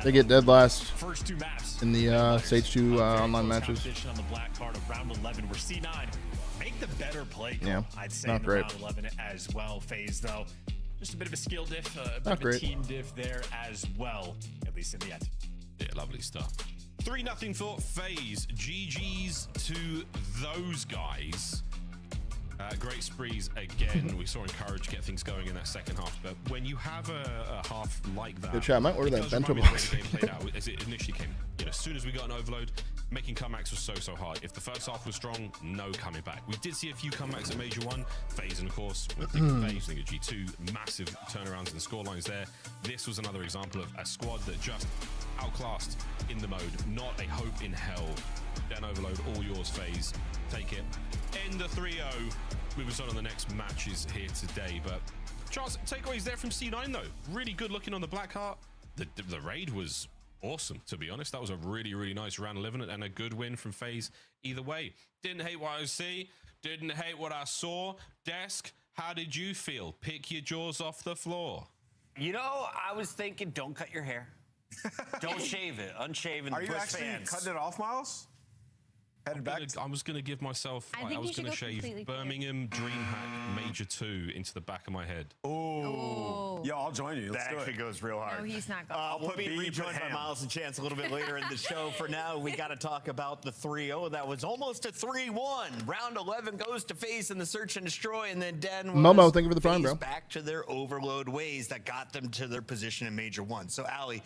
They get dead last in the Stage 2 online matches. On the black card of round 11, where C9 make the better play. Yeah, I'd say not in great. round 11 as well. FaZe though, just a bit of a skill diff, a bit Not of a great. team diff there as well, at least in the end. Yeah, lovely stuff. 3-0 for FaZe. GG's to those guys. Great sprees again. We saw Encourage get things going in that second half, but when you have a half like that, Good chat. I might order it that does bento remind me of box. the way the game played out as it initially came. As soon as we got an overload, making comebacks was so hard. If the first half was strong, no coming back. We did see a few comebacks at Major 1. FaZe, and of course, when thinking FaZe, think of G2, massive turnarounds and scorelines there. This was another example of a squad that just outclassed in the mode. Not a hope in hell. Then overload, all yours, FaZe. Take it. End the 3-0. Move us on the next matches here today. But Charles, takeaways there from C9 though. Really good looking on the Blackheart. The raid was awesome, to be honest. That was a really, really nice round 11 and a good win from FaZe either way. Didn't hate what I see. Didn't hate what I saw. Desk, how did you feel? Pick your jaws off the floor. You know, I was thinking, don't cut your hair. Don't shave it. Unshaven. Are you push actually fans. cutting it off, Miles? I was gonna give myself. I was gonna shave Birmingham DreamHack Major 2 into the back of my head. Oh, yeah, I'll join you. Let's That do actually it. goes real hard. No, he's not going. We'll put be B, rejoined put by ham. Miles and Chance a little bit later in the show. For now, we got to talk about the 3-0. That was almost a 3-1. Round 11 goes to FaZe in the search and destroy, and then Den was Momo, thank you for the prime, FaZe bro. back to their overload ways that got them to their position in Major 1. So, Allie,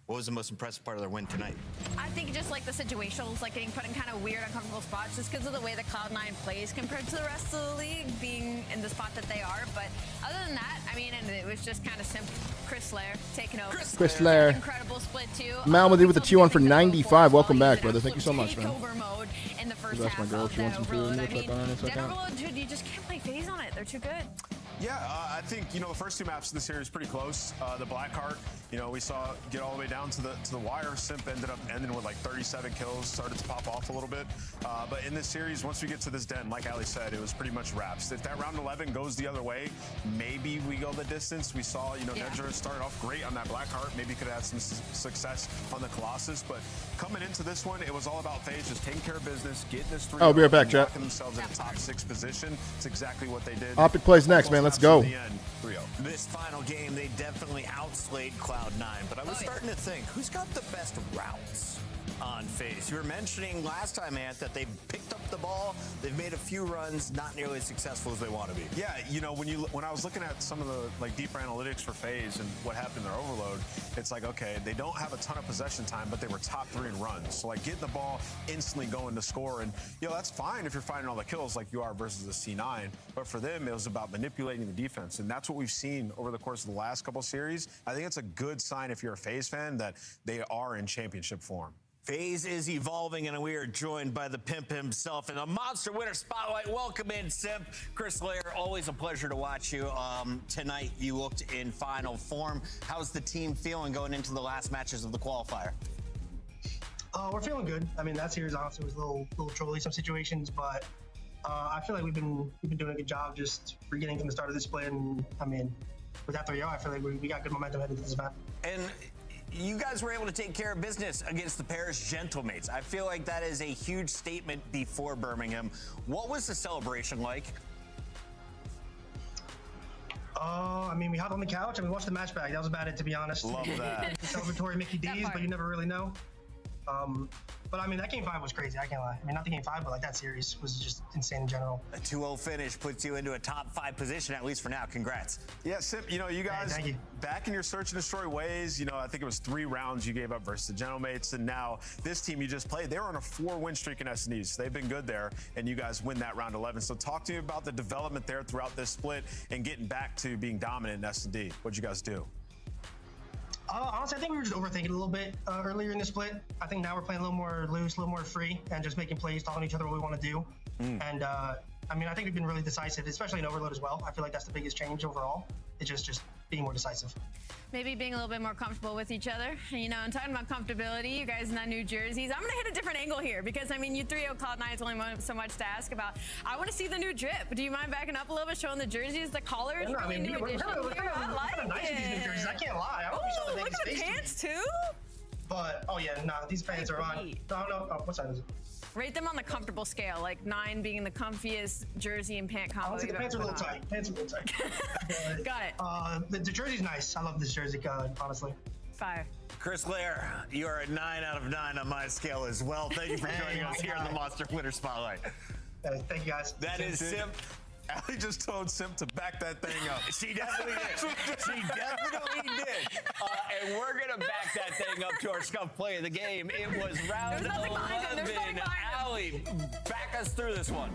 what was the most impressive part of their win tonight? I think just like the situationals, like getting put in kind of weird, uncomfortable spots just because of the way that Cloud9 plays compared to the rest of the league being in the spot that they are. But other than that, I mean, and it was just kind of simple. Chris Slayer taking over. Chris Slayer. Incredible split too. Malmedy with the T1 for 95. Welcome back, brother. Thank you so much, man. Takeover mode in the first That's my half girl. of She wants that some food. overload. I We'll check mean, on her in a that second. overload, dude, you just can't play FaZe on it. They're too good. Yeah, I think, you know, the first 2 maps of the series pretty close. The Blackheart, you know, we saw get all the way down to the wire. Simp ended up ending with like 37 kills, started to pop off a little bit. But in this series, once we get to this den, like Ali said, it was pretty much wraps. If that round 11 goes the other way, maybe we go the distance. We saw, you know, Nedra started off great on that Blackheart. Maybe could have had some success on the Colossus. But coming into this one, it was all about FaZe just taking care of business, getting this 3-0. Oh, be right back, chat. Locking themselves in a top 6 position. It's exactly what they did. OpTic plays next, man. Let's go. This final game, they definitely outslayed Cloud9, but I was starting to think, who's got the best routes on FaZe? You were mentioning last time, Ant, that they've picked up the ball, they've made a few runs, not nearly as successful as they want to be. Yeah, you know, when I was looking at some of the like deeper analytics for FaZe and what happened in their overload, it's like, okay, they don't have a ton of possession time, but they were top 3 in runs. So like getting the ball instantly going to score, and you know, that's fine if you're finding all the kills like you are versus the C9. But for them, it was about manipulating the defense, and that's what we've seen over the course of the last couple series. I think it's a good sign if you're a FaZe fan that they are in championship form. FaZe is evolving, and we are joined by the pimp himself in a monster winner spotlight. Welcome in, Simp. Chris Lair, always a pleasure to watch you. Tonight, you looked in final form. How's the team feeling going into the last matches of the qualifier? We're feeling good. I mean, that series honestly was a little trolly some situations, but I feel like we've been doing a good job just beginning from the start of this split. And I mean, with that 3-0, I feel like we got good momentum headed to this event. And you guys were able to take care of business against the Paris Gentlemates. I feel like that is a huge statement before Birmingham. What was the celebration like? I mean, we hopped on the couch and we watched the match back. That was about it, to be honest. Love that. Celebratory Mickey D's, but you never really know. But I mean, that game 5 was crazy. I can't lie. I mean, not the game 5, but like that series was just insane in general. A 2-0 finish puts you into a top 5 position, at least for now. Congrats. Yeah, Simp, you know, you guys, thank you. back in your search and destroy ways, you know, I think it was 3 rounds you gave up versus the Gentlemates, and now this team you just played, they were on a 4-win streak in S&E, so they've been good there, and you guys win that round 11. So talk to me about the development there throughout this split and getting back to being dominant in S&D. What'd you guys do? Honestly, I think we were just overthinking it a little bit earlier in the split. I think now we're playing a little more loose, a little more free, and just making plays, telling each other what we want to do. And I mean, I think we've been really decisive, especially in overload as well. I feel like that's the biggest change overall. It's just being more decisive. Maybe being a little bit more comfortable with each other. You know, and talking about comfortability, you guys in that New Jerseys, I'm going to hit a different angle here because, I mean, you 3-0 Cloud9 is only so much to ask about. I want to see the new drip. Do you mind backing up a little bit, showing the jerseys, the collars? Yeah, I mean, we're kind of nice with these new jerseys. I can't lie. I hope you saw the look at the pants, too. But, oh yeah, nah, these pants are on. No, what size is it? Rate them on the comfortable scale, like 9 being the comfiest jersey and pant combo. Honestly, the pants are a little tight. Pants are a little tight. Got it. The jersey's nice. I love this jersey, honestly. 5. Chris Lair, you are a 9 out of 9 on my scale as well. Thank you for joining us here in the Monster Twitter Spotlight. Thank you, guys. That is Simp. Allie just told Simp to back that thing up. She definitely did. She definitely did. And we're going to back that thing up to our scuff play of the game. It was round 11. Allie, back us through this one.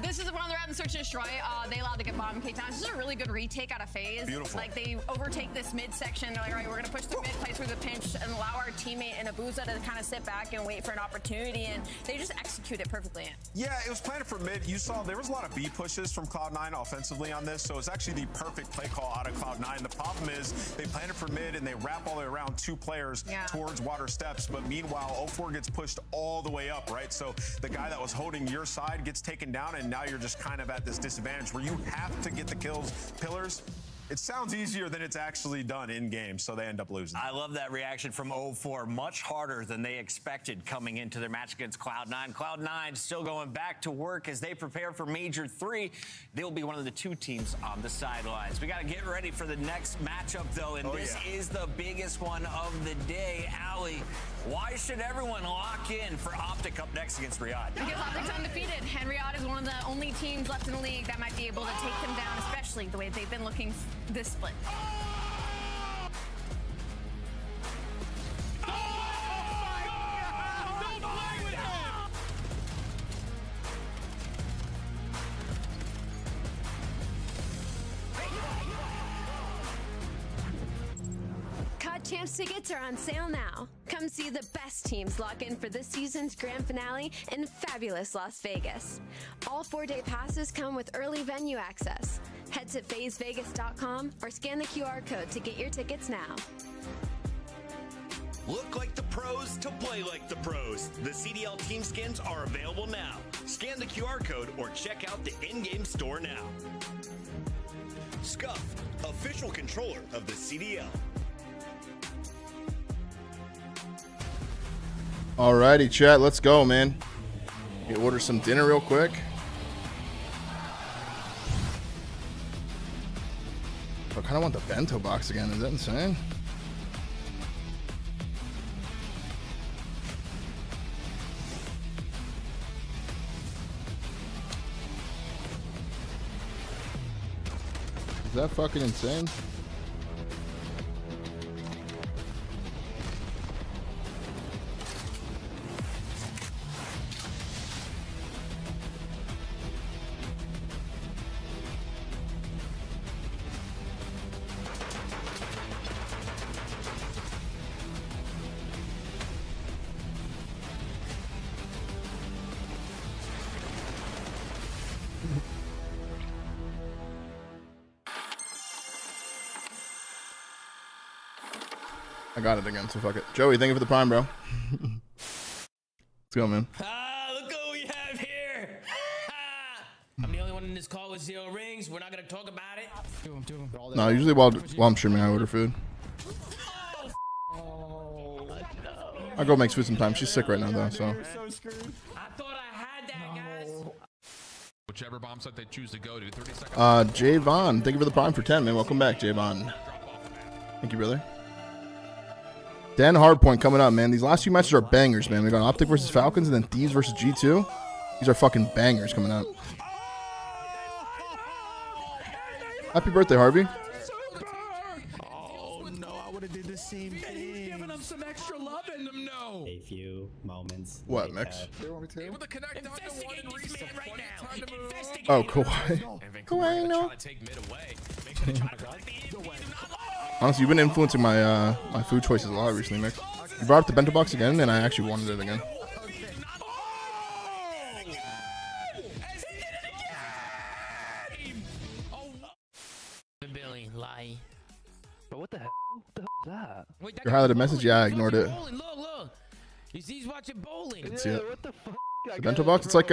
This is one of the rounds in Search and Destroy. They allowed to get bottom kicked down. This is a really good retake out of FaZe. Beautiful. Like, they overtake this mid section. They're like, all right, we're going to push the mid, play through the pinch, and allow our teammate in Abuza to kind of sit back and wait for an opportunity. And they just execute it perfectly. Yeah, it was planted for mid. You saw there was a lot of B pushes from Cloud9 offensively on this, so it's actually the perfect play call out of Cloud9. The problem is they planted for mid and they wrap all the way around 2 players towards water steps, but meanwhile 04 gets pushed all the way up, right? So the guy that was holding your side gets taken down, and now you're just kind of at this disadvantage where you have to get the kills. Pillars, it sounds easier than it's actually done in game, so they end up losing. I love that reaction from 04. Much harder than they expected coming into their match against Cloud9. Cloud9 still going back to work as they prepare for Major 3. They'll be one of the 2 teams on the sidelines. We got to get ready for the next matchup, though, and this is the biggest one of the day. Allie, why should everyone lock in for OpTic up next against Riyadh? Because OpTic's undefeated, and Riyadh is one of the only teams left in the league that might be able to take them down, especially the way they've been looking this split. COD Champs tickets are on sale now. Come see the best teams lock in for this season's grand finale in fabulous Las Vegas. All 4-day passes come with early venue access. Head to FazeVegas.com or scan the QR code to get your tickets now. Look like the pros to play like the pros. The CDL team skins are available now. Scan the QR code or check out the in-game store now. Scuff, official controller of the CDL. Alrighty, chat, let's go, man. You order some dinner real quick. I kind of want the bento box again. Is that insane? Is that fucking insane? I got it again, so fuck it. Joey, thank you for the prime, bro. Let's go, man. Look what we have here. I'm the only one in this call with 0 rings. We're not going to talk about it. No, usually while I'm streaming, I order food. I'll go make food sometime. She's sick right now, though, so. I thought I had that, guys. Whichever bomb site they choose to go to. 30 seconds. Javon, thank you for the prime for 10, man. Welcome back, Javon. Thank you, brother. Den Hardpoint coming up, man. These last few matches are bangers, man. We got OpTic versus Falcons and then Thieves versus G2. These are fucking bangers coming up. Happy birthday, Harvey. Oh no, I would have did the same thing. He's giving him some extra love in them, no. A few moments. What, Mix? Able to connect investigate this man right now. Investigate Oh, Kawhi. Kawhi, no. Honestly, you've been influencing my my food choices a lot recently, Mix. You brought up the bento box again, and I actually wanted it again. Billy, lie. But what the hell? What the hell is that? Wait, Your highlighted message? Yeah, I ignored it. Look, look. He's watching bowling. Let's see it. What the fuck? The bento box, it's like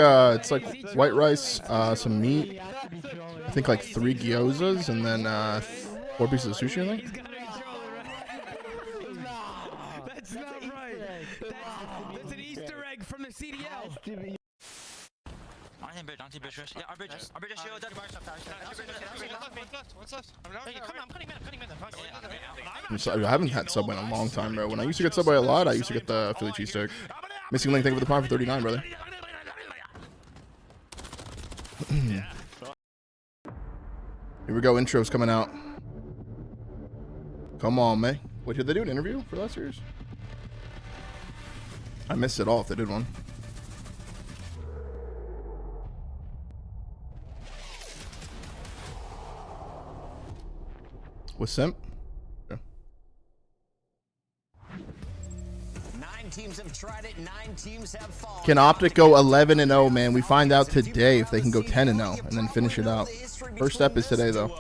white rice, some meat, I think like 3 gyozas, and then 4 pieces of sushi, I think. That's not right. That's an Easter egg from the CDL. I haven't had Subway in a long time, bro. When I used to get Subway a lot, I used to get the Philly cheesesteak. Missing Link, thank you for the prime for 39, brother. Here we go, intros coming out. Come on, man. Wait, did they do an interview for last series? I missed it all if they did one. With Simp? Yeah. 9 teams have tried it, 9 teams have fallen. Can OpTic go 11-0, man? We find out today if they can go 10-0 and then finish it out. First step is today, though.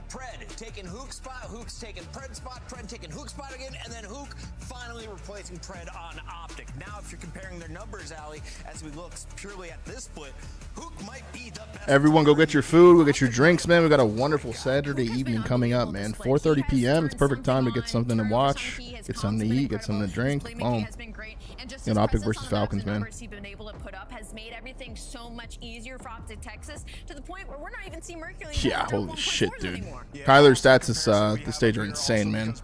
Pred taking Hook's spot, Hook's taking Pred's spot, Pred taking Hook's spot again, and then Hook finally replacing Pred on OpTic. Now, if you're comparing their numbers, Ali, as we look purely at this split, Hook might be the best. Everyone go get your food, go get your drinks, man. We got a wonderful Saturday evening coming up, man. 4:30 p.m. It's perfect time to get something to watch, get something to eat, get something to drink. Boom. You know, OpTic versus Falcons, man. He's been able to put up has made everything so much easier for OpTic Texas to the point where we're not even seeing Mercury. Yeah, holy shit, dude. Kyler's stats this stage are insane, man.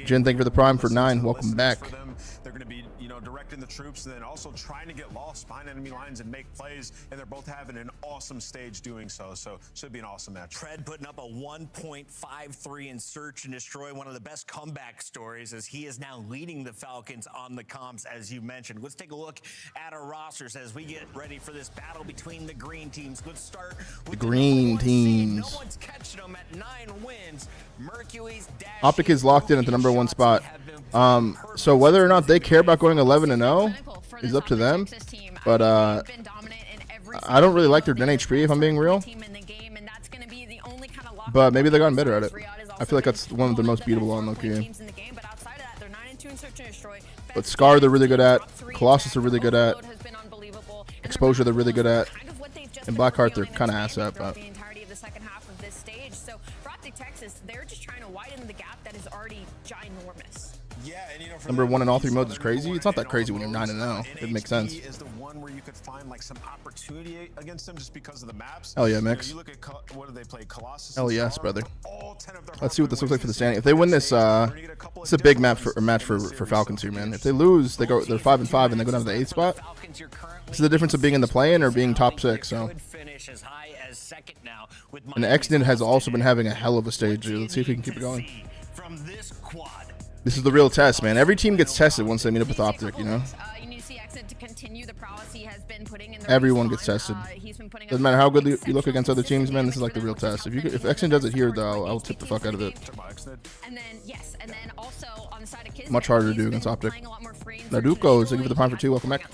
Jen, thank you for the prime for 9. Welcome back. They're going to be, directing the troops and then also trying to get lost behind enemy lines and make plays, and they're both having an awesome stage doing so. So should be an awesome match. Pred putting up a 1.53 in search and destroy, one of the best comeback stories, as he is now leading the Falcons on the comps, as you mentioned. Let's take a look at our rosters as we get ready for this battle between the green teams. Let's start with The green teams. No one's catching them at 9 wins. Mercury's OpTic is locked in at the #1 spot. So whether or not they care about going 11-0 is up to them. But I don't really like their Den HP, if I'm being real. But maybe they've gotten better at it. I feel like that's one of the most beatable on low-key. But Scar they're really good at. Colossus they're really good at. Exposure they're really good at. And Blackheart they're kind of ass at. But So for OpTic Texas, they're just trying to widen the gap that is already ginormous. Yeah, and #1 in all 3 modes is crazy. It's not that crazy when you're 9-0. It makes sense. Is the one where you could find like some opportunity against them just because of the maps. Hell yeah, Mix. You look at what do they play? Colossus. Hell yes, brother. Let's see what this looks like for the standing. If they win this, it's a big match for Falcons here, man. If they lose, they're 5-5 and they go down to the 8th spot. This is the difference of being in the play-in or being top 6. So. And Xnid has also been having a hell of a stage. Let's see if he can keep it going. This is the real test, man. Every team gets tested once they meet up with OpTic, you know? Everyone gets tested. Doesn't matter how good you look against other teams, man. This is like the real test. If Xnid does it here, though, I'll tip the fuck out of it. Much harder to do against OpTic. Naduko is looking for the prime for 2. Welcome back.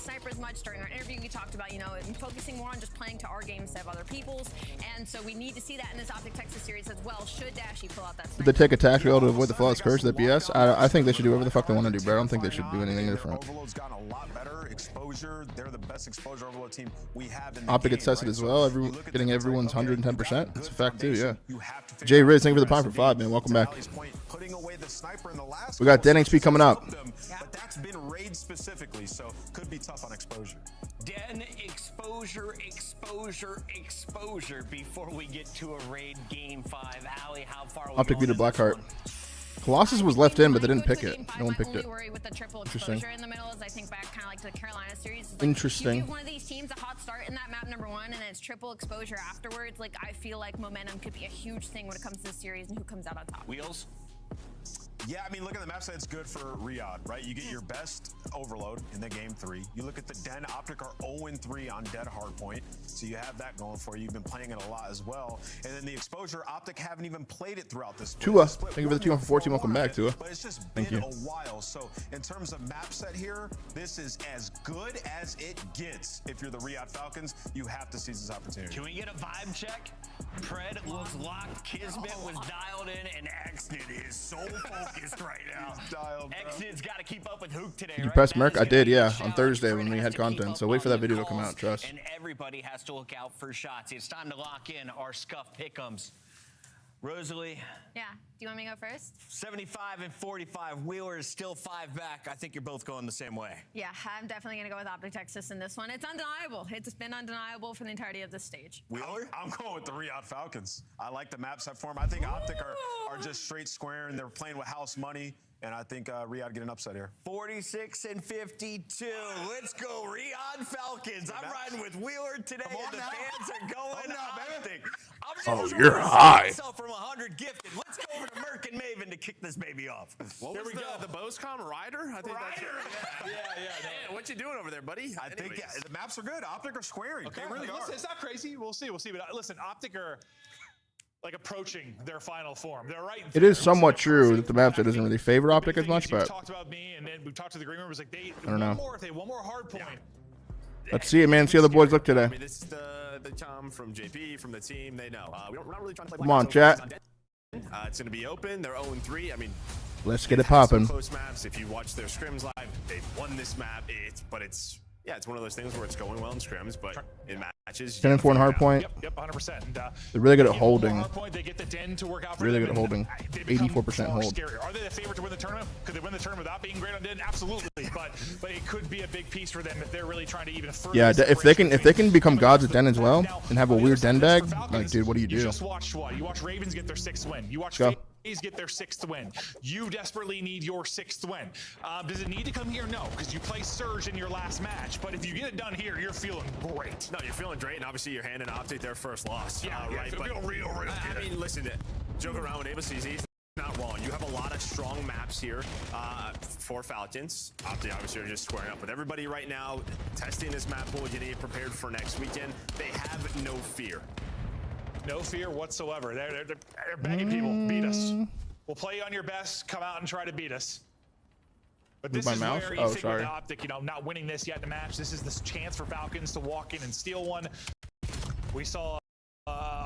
Focusing more on just playing to our games instead of other people's, and so we need to see that in this OpTic Texas series as well. Should Dashy pull out that Did they take a tactical to avoid the flawless curse? That BS? I think they should do whatever the fuck they want to do, bro. I don't think they should do anything different. Gotten a lot better exposure. They're the best exposure overload team we have in the OpTic gets tested as well. Getting everyone's 110%. That's a fact too, yeah. Jay Riz, thank you for the prime for 5, man. Welcome back. We got Den HP coming up. But that's been raid specifically, so could be tough on exposure. Den exposure before we get to a raid game 5. Ali, how far are we OpTic beat a Blackheart. Colossus was left in, but they didn't pick it. No one picked it. Worry with the triple Interesting. exposure in the middle is I think back kind of like to the Carolina series. Like, Interesting. You give one of these teams a hot start in that map number 1, and then it's triple exposure afterwards. Like I feel like momentum could be a huge thing when it comes to this series and who comes out on top. Wheels. Yeah, I mean, look at the map side. It's good for Riyadh, right? You get your best overload in the game 3. You look at the Den. OpTic are 0-3 on dead hardpoint, so you have that going for you. You've been playing it a lot as well. And then the exposure, OpTic haven't even played it throughout this. Tua, thank you for the 2 for 14. Welcome back, Tua. But it's just Thank been you. a while. So in terms of map set here, this is as good as it gets. If you're the Riyadh Falcons, you have to seize this opportunity. Can we get a vibe check? Pred looks locked. Kismet was dialed in, and Exnid is so focused right now. Exnid's got to keep up with Hook today. Did you right? press That Merc? is I gonna did, be a yeah, on challenge. Thursday Pred when we has had to keep content. up So wait for that on video the to come out. calls, Trust. And everybody has to look out for shots. It's time to lock in our scuff pick'ems. Rosalie. Yeah. Do you want me to go first? 75 and 45. Wheeler is still 5 back. I think you're both going the same way. Yeah, I'm definitely going to go with OpTic Texas in this one. It's undeniable. It's been undeniable for the entirety of this stage. Wheeler? I'm going with the Riyadh Falcons. I like the map set for them. I think OpTic are just straight square, and they're playing with house money. And I think Riyadh get an upset here. 46 and 52. Let's go, Riyadh Falcons. I'm riding with Wheeler today, and the fans are going OpTic. Oh, you're high. Myself from 100 gifted. Let's go over to Merc and Maven to kick this baby off. What was the Boscom Rider? I think that's Man, what you doing over there, buddy? I think the maps are good. OpTic are squaring. Okay, They really are. listen, it's not crazy. We'll see. But listen, OpTic are like approaching their final form. They're right. It is somewhat true that the map set doesn't really favor OpTic as much, but talked about me, and then we talked to the green room. It was like they I don't know. one more hard point. Let's see it, man. See how the boys look today. I mean, this is the Tom from JP, from the team. They know. We're not really trying to play. Come on, chat. It's going to be open. They're 0-3. I mean, Let's get it popping. close maps. If you watch their scrims live, they've won this map. It's one of those things where it's going well in scrims, but in matches, 10 and 4 in hard point. Yep, 100%. And, They're really good at holding. hard point, they get the den to work out for Really them, good at holding. they become 84% far hold. scarier. Are they the favorite to win the tournament? Could they win the tournament without being great on den? Absolutely, but it could be a big piece for them if they're really trying to even further. Yeah, the if they separation can become gods at den as well Now, and have a on the weird other side den of bag, this for Falcons, like, dude, what do you do? You just watched what? You watched Ravens get their 6th win. You watched Go. FaZe get their 6th win. You desperately need your 6th win. Does it need to come here? No, because you play Surge in your last match. But if you get it done here, you're feeling great. No, you're feeling great, and obviously you're handing OpTic their first loss. Yeah, right. feel real good. I mean, listen, joke around with ABCZ. He's not wrong. You have a lot of strong maps here for Falcons. OpTic obviously are just squaring up with everybody right now, testing this map pool, getting it prepared for next weekend. They have no fear. No fear whatsoever. They're begging people, beat us. We'll play on your best. Come out and try to beat us. But this Move is my mouse? where you Oh, think sorry. with OpTic, not winning this yet in the match. This is the chance for Falcons to walk in and steal one. We saw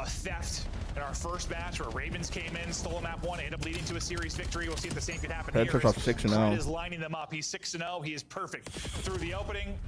theft in our first match where Ravens came in, stole map 1, ended up leading to a series victory. We'll see if the same could happen Head here. starts off 6-0. Pred is lining them up. He's 6-0. He is perfect through the opening.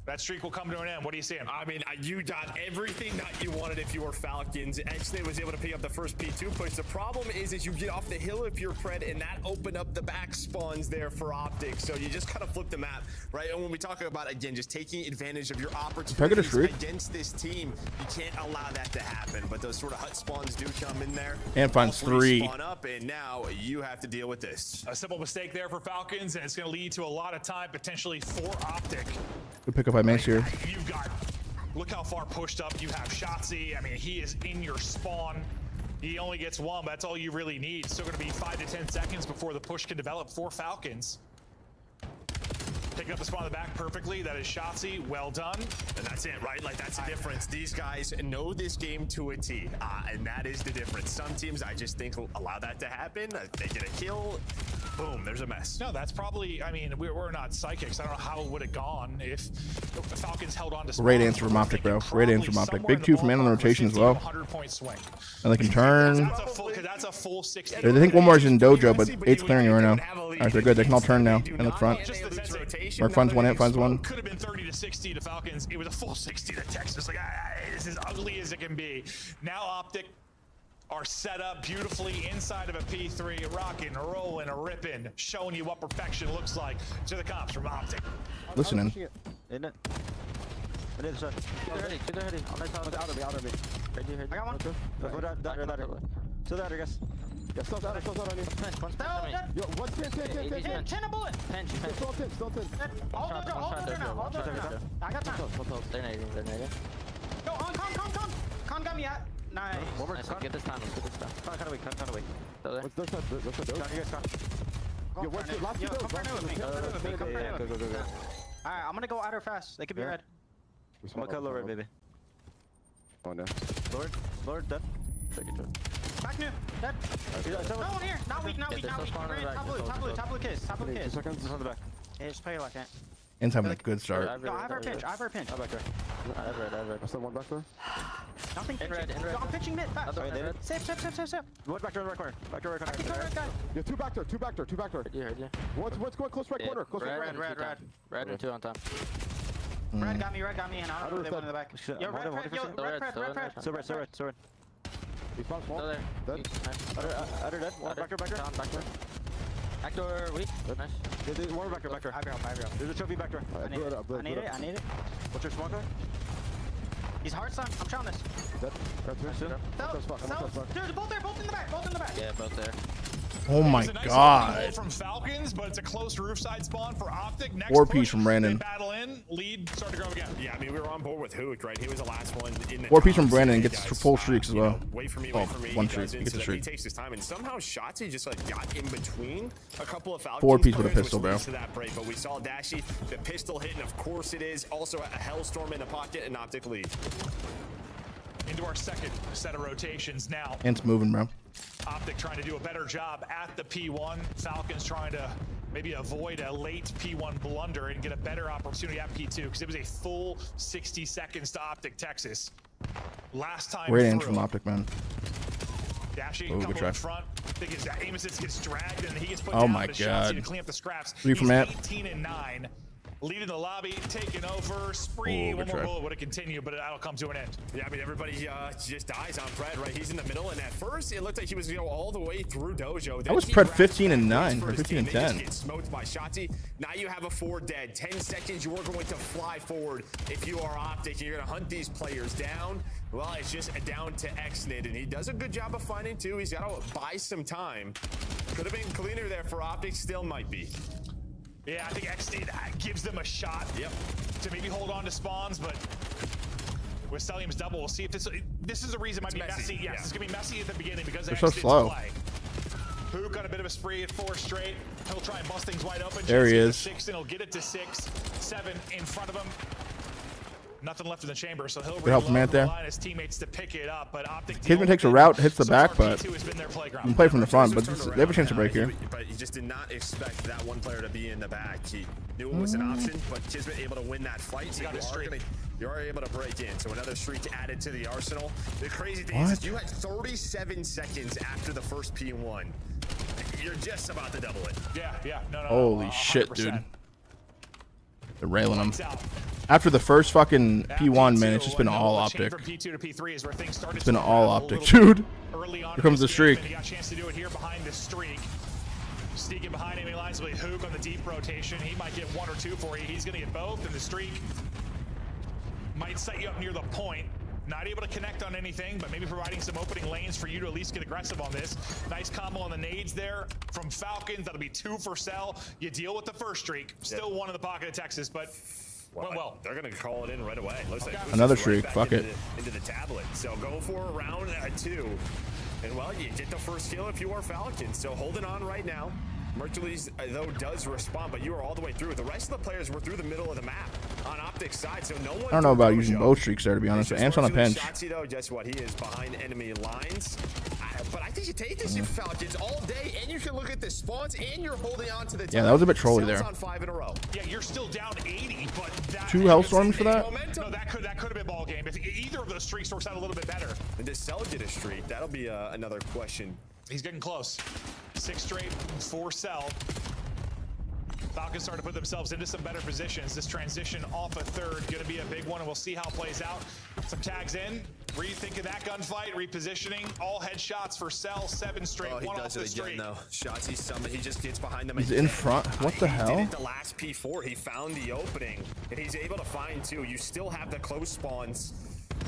That streak will come to an end. What are you seeing? I mean, you got everything that you wanted if you were Falcons. Exnid was able to pick up the first P2 push. The problem is you get off the hill if you're Pred, and that opened up the back spawns there for OpTic. So you just kind of flip the map, right? And when we talk about, again, just taking advantage of your opportunities against this team, you can't allow that to happen. But those sort of hut spawns do come in there. And finds 3. Spawn up, and now you have to deal with this. A simple mistake there for Falcons, and it's going to lead to a lot of time, potentially for OpTic. Good pick up by Mace here. You've got, look how far pushed up you have Shotzi. I mean, he is in your spawn. He only gets 1, but that's all you really need. Still going to be 5 to 10 seconds before the push can develop for Falcons. Picking up the spawn in the back perfectly. That is Shotzi. Well done. And that's it, right? Like, that's the difference. These guys know this game to a T, and that is the difference. Some teams, I just think, allow that to happen. They get a kill. Boom, there's a mess. No, that's probably, I mean, we're not psychics. I don't know how it would have gone if the Falcons held on to spawn. Great answer from OpTic, bro. Great answer from OpTic. Big 2 from man on the rotation as well. 100-point swing. And they can turn. That's a full 60. They think one more is in Dojo, but 8's clearing it right now. Alright, they're good. They can all turn now and look front. Merc finds 1, Ant finds 1. Could have been 30 to 60 to Falcons. It was a full 60 to Texas. Like, this is ugly as it can be. Now OpTic are set up beautifully inside of a P3, rocking, rolling, ripping, showing you what perfection looks like to the comps from OpTic. Listening. I got one. Yeah, still out on you. Yo, one pin. 10 a bullet. Still 10. All dojo now. I got time. They're nading. Go on, con. Con got me at. Nice. One more. Let's get this time. Kind of weak. Still there. What's their side? Down, you guys got. Yo, what's your last two? Come with me. Go. Alright, I'm gonna go outer fast. They could be red. I'm gonna cut low red, baby. Oh no. Lord, dead. Take it to it. Back new. Dead. No one here. Not weak. Top blue kiss. 2 seconds. On the back. Yeah, just play like that. In's having a good start. Yo, I have our pinch. I'm back there. I have red. I still one back there. Nothing pinching. Yo, I'm pitching mid. Fast. Safe. One back there in the right corner. I can kill red guy. Yeah, two back there. Yeah. What's going close right corner? Close Red. Red and 2 on time. Red got me, and I don't know if they went in the back. Yo, red. Still red. He's small. Still there. Dead. Other dead. One back there. Down, back door. Back door, weak. Nice. There's one back there. I have. There's a trophy back there. I need it. What's your smoker? He's hard stun. I'm trying this. Dead. Dude, both in the back. Yeah, both there. Oh my It's a nice god. goal from Falcons, but it's a close roof side spawn for OpTic. Next 4 push, piece from Brandon. they battle in, lead, start to grow again. Yeah, I mean, we were on board with Hook, right? He was the last one in the 4 piece from comps. Brandon Hey, gets guys, full streaks as well. Wait for me. One He streak. doesn't, He gets so a that streak. He takes his time, and somehow Shotzi just like got in between a couple of Falcons 4 piece with a players, pistol, which bro. leads to that break. But we saw Dashy, the pistol hit, and of course it is also a Hellstorm in the pocket, and OpTic lead. Into our second set of rotations now. In's moving, bro. OpTic trying to do a better job at the P1. Falcons trying to maybe avoid a late P1 blunder and get a better opportunity at P2 because it was a full 60 seconds to OpTic Texas. Last time Great aim through. from OpTic, man. Dashie, Oh, good couple try. in front. I think his aim assist gets dragged and he gets put Oh down my to Shotzi to God. clean up the scraps. 3 from He's Ant. 18 and 9. Leading the lobby, taking over. Spree, Oh, one good more try. bullet would have continued, but that'll come to an end. Yeah, I mean, everybody just dies on Pred, right? He's in the middle, and at first, it looked like he was going to go all the way through Dojo. That Then was he Pred grabs 15 and back, 9 waits for or his 15 and team. They 10. just get smoked by Shotzi. Now you have a 4 dead. 10 seconds, you are going to fly forward. If you are OpTic, you're going to hunt these players down. Well, it's just down to Xnid, and he does a good job of finding two. He's got to buy some time. Could have been cleaner there for OpTic, still might be. Yeah, I think XD gives them a shot to maybe hold on to spawns, but with Stellium's double, we'll see if this is a reason it might be messy. Yes, it's going to be messy at the beginning because They're of so XD's slow. play. Hook got a bit of a spree at 4 straight. He'll try and bust things wide open. There he Chance is. 6, and he'll get it to 6. 7 in front of him. Nothing left in the chamber, so he'll Good help from reload Ant there. and rely on his teammates to pick it up. But OpTic Kidman takes a route, hits the so back, far, but P2 has been their playground. you can play from the front, but they have a chance to break here. But he just did not expect that one player to be in the back. He knew it was an option, but Kismet able to win that fight. So you are able to break in. So another streak added to the arsenal. The crazy thing is you had 37 seconds after the first P1. You're just about to double it. Yeah. No. Holy shit, 100%. dude. They're railing him. After the first fucking P1, man, it's just been all OpTic. From P2 to P3 is where things started. It's been all OpTic, dude. Early on Here comes the streak. he got a chance to do it here behind the streak. Sneaking behind enemy lines with Hook on the deep rotation. He might get 1 or 2 for you. He's going to get both, and the streak might set you up near the point. Not able to connect on anything, but maybe providing some opening lanes for you to at least get aggressive on this. Nice combo on the nades there from Falcons. That'll be 2 for Cell. You deal with the first streak. Still 1 in the pocket of Texas, but went well. They're going to call it in right away. Looks like Another right streak. back Fuck into it. into the tablet. So go for a round 2. And well, you get the first kill if you are Falcons. So holding on right now. Mercules, though, does respond, but you are all the way through. The rest of the players were through the middle of the map on OpTic's side, so no one. I don't know about using both streaks there, to be honest, but Ant's on a pinch. Shotzi, though, guess what? He is behind enemy lines. But I think you take this, you Falcons, all day, and you can look at the spawns, and you're holding on to the Yeah, that was a bit trolly there. on 5 in a row. Yeah, you're still down 80, but that 2 Hellstorms for that? No, that could have been ball game. If either of those streaks works out a little bit better. And does Cell get a streak? That'll be another question. He's getting close. 6 straight for Cell. Falcons start to put themselves into some better positions. This transition off a third going to be a big one, and we'll see how it plays out. Some tags in. Rethinking that gunfight, repositioning. All headshots for Cell. 7 straight. Oh, he 1 off does the it street. again, though. Shotzi summon. He just gets behind them. He's in front. What the He hell? did it the last P4. He found the opening, and he's able to find 2. You still have the close spawns.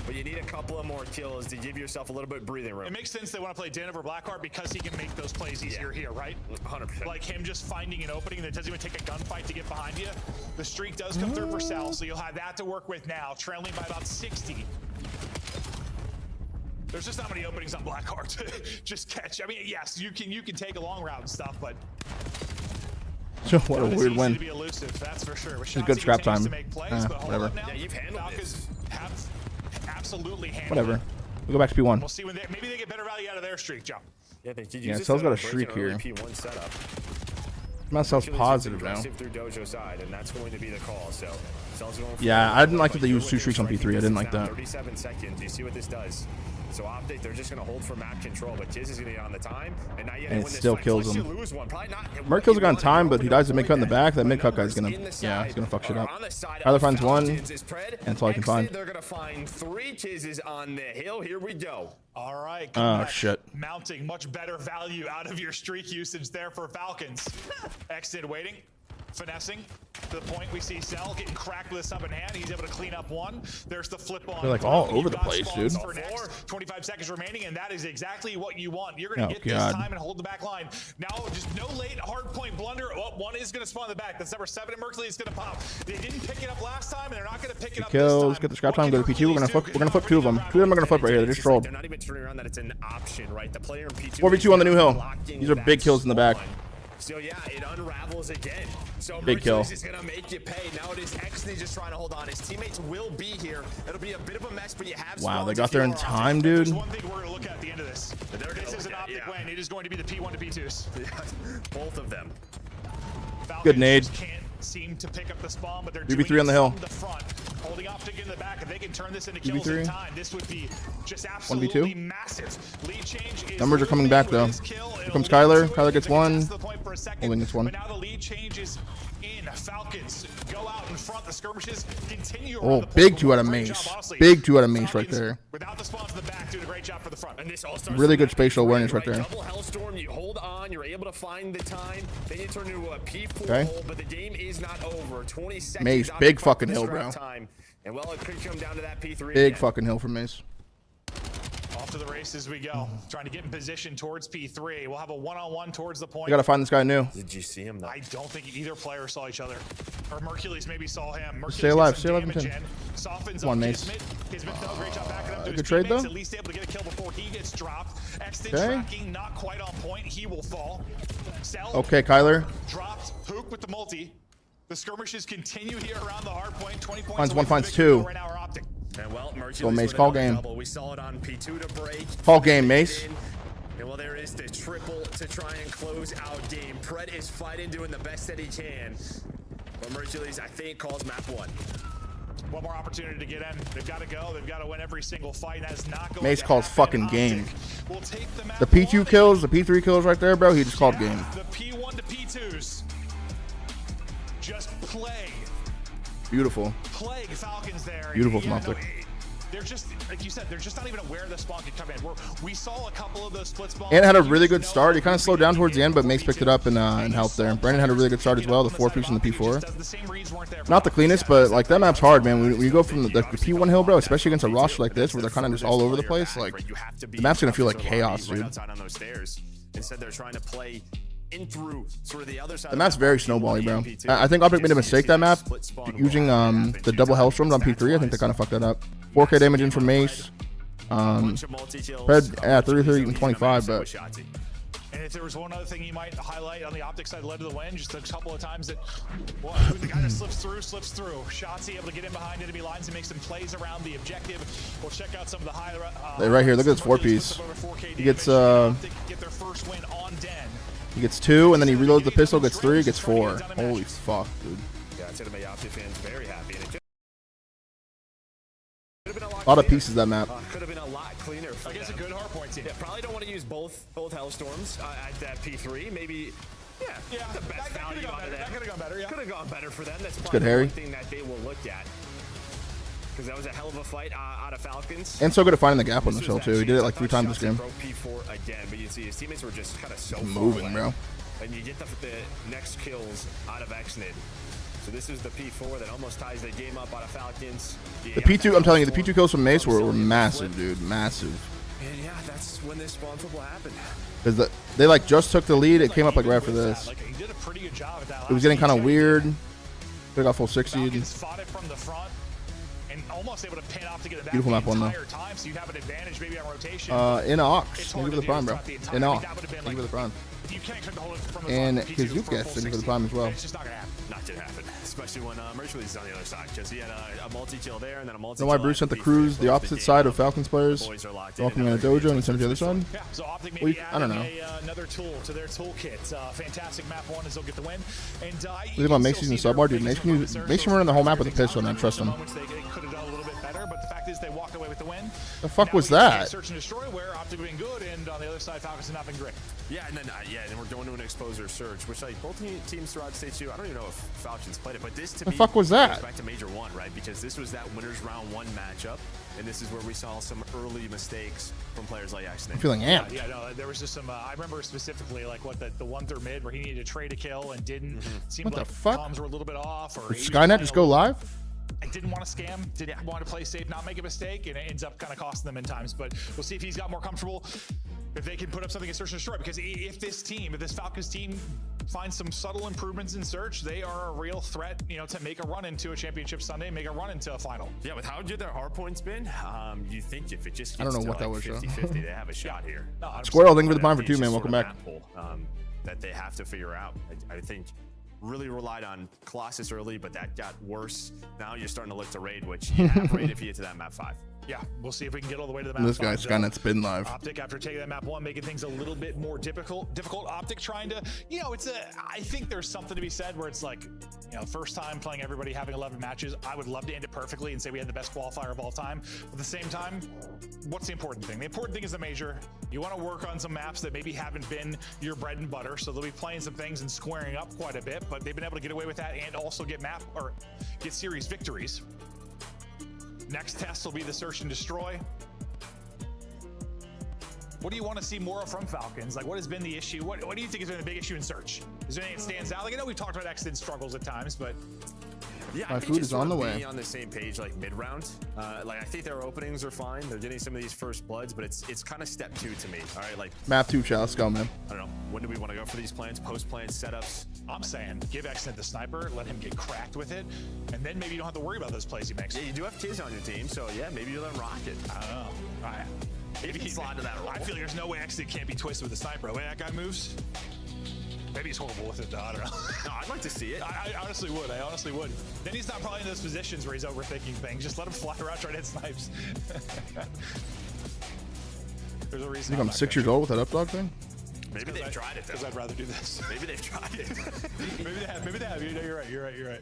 but you need a couple of more kills to give yourself a little bit of breathing room. It makes sense they want to play Dan over Blackheart because he can make those plays easier here, right? 100%. Like him just finding an opening that doesn't even take a gunfight to get behind you. The streak does come through for Sal, so you'll have that to work with now, trailing by about 60. There's just not many openings on Blackheart to just catch. I mean, yes, you can take a long route and stuff, but what a weird win. to be elusive, that's for sure. It's a good scrap time. Whatever. Yeah, you've handled Falcons have absolutely handled Whatever. it. We'll go back to P1. We'll see when maybe they get better value out of their streak, Joe. Yeah, they could use Yeah, this Cell's to got a break streak an early here. P1 setup. Cell's positive now. Through Dojo side, and that's going to be the call. So Cell's going Yeah, I didn't like that they used 2 streaks on P3. I didn't like that. 37 seconds. You see what this does. So OpTic, they're just going to hold for map control, but Jizz is going to get on the time, and now you And it win this still fight. kills Unless him. you lose one, probably not. Merc kills a guy on time, but he dies to make cut in the back. That mid cut guy's gonna, yeah, he's gonna fuck shit up. Tyler finds one, and that's all I can find. They're going to find 3 Jizzes on the hill. Here we go. All right. Oh, shit. Mounting much better value out of your streak usage there for Falcons. Exit waiting. Finessing to the point we see Cell getting cracked with a sub in hand. He's able to clean up one. There's the flip on. They're like all over the place, dude. For next 25 seconds remaining, and that is exactly what you want. You're going to get God. this time and hold the back line. Now, just no late hard point blunder. Oh, one is going to spawn in the back. That's number 7, and Merkley is going to pop. They didn't pick it up last time, and they're not going to pick it up Kills, this time. get the scrap time, go to P2. We're gonna flip 2 of them. 2 of them are gonna flip right here. They just trolled. They're not even turning around that it's an option, right? The player in P2 4v2 on the new hill. These are big kills in the back. So yeah, it unravels again. So Big kill. Mercury's is gonna make you pay. Now it is Exney just trying to hold on. His teammates will be here. It'll be a bit of a mess, but you have. Wow, they got there in time, dude. There's one thing we're gonna look at the end of this. This is an OpTic win. It is going to be the P1 to P2s. Both of them. Falcons Good nade. just can't seem to pick up the spawn, but they're 3v3 doing on the it hill. from the front, holding OpTic in the back. If they can turn this into kills 3v3. in time, this would be just 1v2. absolutely massive. Lead change is Numbers are coming back though. Here comes Kyler. Kyler gets 1. Holding gets 1. But now the lead change is in. Falcons go out in front. The skirmishes continue. Oh, big 2 out of Mace. Big 2 out of Mace right there. Without the spawns in the back, doing a great job for the front. And this all starts Really good spatial awareness right there. Double Hellstorm, you hold on, you're able to find the time, then you turn into a P4 Okay. hole, but the game is not over. 20 seconds. Mace, on big the clock fucking for this hill, bro. round time. And well, it could come down to that P3 Big again. fucking hill for Mace. Off to the races we go. Trying to get in position towards P3. We'll have a one-on-one towards the point. We gotta find this guy new. Did you see him though? I don't think either player saw each other. Or Mercules maybe saw him. Mercules Stay alive, gets stay some alive in damage 10. in. Softens Come on, up Mace. Kismet does a great job backing up to his Good trade, teammates. though. At least able to get a kill before he gets dropped. Exton Okay. tracking, not quite on point. He will fall. Cell Okay, Kyler. dropped. Hook with the multi. The skirmishes continue here around the hard point. 20 points Finds away one, from finds victory 2. right now, OpTic. And well, Go Mace, call game. We saw it on P2 to break. Call game, Mace. And well, there is the triple to try and close out game. Pred is fighting, doing the best that he can. But Mercules, I think, calls map 1. One more opportunity to get in. They've got to go. They've got to win every single fight. That is not going Mace to calls happen. fucking game. OpTic will take the map The P2 1. kills, the P3 kills right there, bro. He just called game. The P1 to P2s. Just plague Falcons there. Beautiful from Yeah, OpTic. they're just, like you said, they're just not even aware the spawn could come in. We saw a couple of those split spawns. And had a really good start. He kind of slowed down towards the end, but Mace picked it up and helped there. Brandon had a really good start as well. The 4 piece and the P4. Not the cleanest, but like that map's hard, man. When you go from the P1 hill, bro, especially against a roster like this where they're kind of just all over the place, like the map's gonna feel like chaos, dude. Instead, they're trying to play in through sort of the other side. The map's very snowbally, bro. I think OpTic made a mistake that map using the double Hellstorms on P3. I think they kind of fucked that up. 4K damage in from Mace. Pred, yeah, 33 and 25, but And if there was one other thing you might highlight on the OpTic side led to the win, just a couple of times that, well, the guy that slips through. Shotzzy able to get in behind enemy lines and make some plays around the objective. We'll check out some of the high. right here, look at this 4 piece. He gets get their first win on Den. he gets 2, and then he reloads the pistol, gets 3, gets 4. Holy fuck, dude. Yeah, it's gonna make OpTic fans very happy. And it A lot of pieces that map. Could have been a lot cleaner. I guess a good hard point team. Yeah, probably don't want to use both Hellstorms at that P3. Maybe, yeah, the best value out of them. That could have gone better. Yeah, could have gone better for them. That's good, probably Harry. one thing that they will look at. Because that was a hell of a fight out of Falcons. And so good at finding the gap on the hill too. He did it like 3 times this game. Broke P4 again, but you see his teammates were just kind of so Moving, far bro. away. And you get the next kills out of Exnid. So this is the P4 that almost ties the game up out of Falcons. The P2, I'm telling you, the P2 kills from Mace were massive, dude. Massive. And yeah, that's when this spawn football happened. Because they like just took the lead. It came up like right after this. Like, he did a pretty good job at that. It was getting kind of weird. They got full 60. Falcons fought it from the front and almost able to pin off to get it back Beautiful the map one, though. entire time, so you'd have an advantage maybe on rotation. In Ox. Thank you for the prime, bro. In Ox. Thank you for the prime. You can't expect to hold it from the And front. Kazuka, thank you for the prime as well. It's just not going to happen. Not going to happen. Especially when Mercury is on the other side. Because he had a multi-kill there and then a multi-kill. You know why Bruce sent the Cruise the opposite side of Falcons players? Walking in a dojo and he sent it to the other side? Yeah, so OpTic Well, maybe I don't know. another tool to their toolkit. Fantastic map one as they'll get the win. And Leave on Macy's in the sub bar, dude. Mace can run the whole map with a pistol, and I trust him. They could have done a little bit better, but the fact is they walked away with the win. The fuck was that? Search and destroy where OpTic been good, and on the other side, Falcons have not been great. Yeah, and then we're going to an exposure search, which like both teams throughout stage 2. I don't even know if Falcons played it, but this to The me fuck was that? goes back to Major 1, right? Because this was that winners round 1 matchup, and this is where we saw some early mistakes from players like Axton. I'm feeling amped. Yeah, no, there was just some. I remember specifically like what the one through mid where he needed to trade a kill and didn't. Seemed What like the fuck? comms were a little bit off. Or Did Skynet just go live? I didn't want to scam, didn't want to play safe, not make a mistake, and it ends up kind of costing them in times. But we'll see if he's got more comfortable, if they can put up something in search and destroy. Because if this Falcons team finds some subtle improvements in search, they are a real threat, to make a run into a championship Sunday, make a run into a final. Yeah, with how good their hard point's been, you think if it just gets I don't know to what that like was, 50-50, they have a shot here. No, Squirrel, thank you for the prime for It's 2, just man. sort Welcome of back. a map pull, that they have to figure out. I think really relied on Colossus early, but that got worse. Now you're starting to look to raid, which you have raid if you get to that map 5. Yeah, we'll see if we can get all the way to the map. This guy, 5. Skynet's been live. OpTic, after taking that map 1, making things a little bit more difficult. OpTic trying to, I think there's something to be said where it's like, first time playing everybody, having 11 matches. I would love to end it perfectly and say we had the best qualifier of all time. But at the same time, what's the important thing? The important thing is the major. You want to work on some maps that maybe haven't been your bread and butter. So they'll be playing some things and squaring up quite a bit, but they've been able to get away with that and also get series victories. Next test will be the search and destroy. What do you want to see more of from Falcons? Like, what has been the issue? What do you think has been the big issue in search? Is there anything that stands out? Like, I know we've talked about Exton struggles at times, but yeah, my food is on the way. On the same page, like mid-round. I think their openings are fine. They're getting some of these first bloods, but it's kind of step 2 to me. All right, like Map 2, chat. Let's go, man. I don't know. When do we want to go for these plans? Post-plan setups. I'm saying give Exton the sniper, let him get cracked with it, and then maybe you don't have to worry about those plays he makes. Yeah, you do have kids on your team, so yeah, maybe you let him rock it. I don't know. Maybe he's slide to that role. I feel like there's no way Exton can't be twisted with a sniper. The way that guy moves. Maybe he's horrible with it, though. I don't know. No, I'd like to see it. I honestly would. Then he's not probably in those positions where he's overthinking things. Just let him fly around trying to hit snipes. There's a reason. I think I'm 6 years old with that up dog thing. Maybe they've tried it, though. Because I'd rather do this. Maybe they've tried it. Maybe they have. You're right.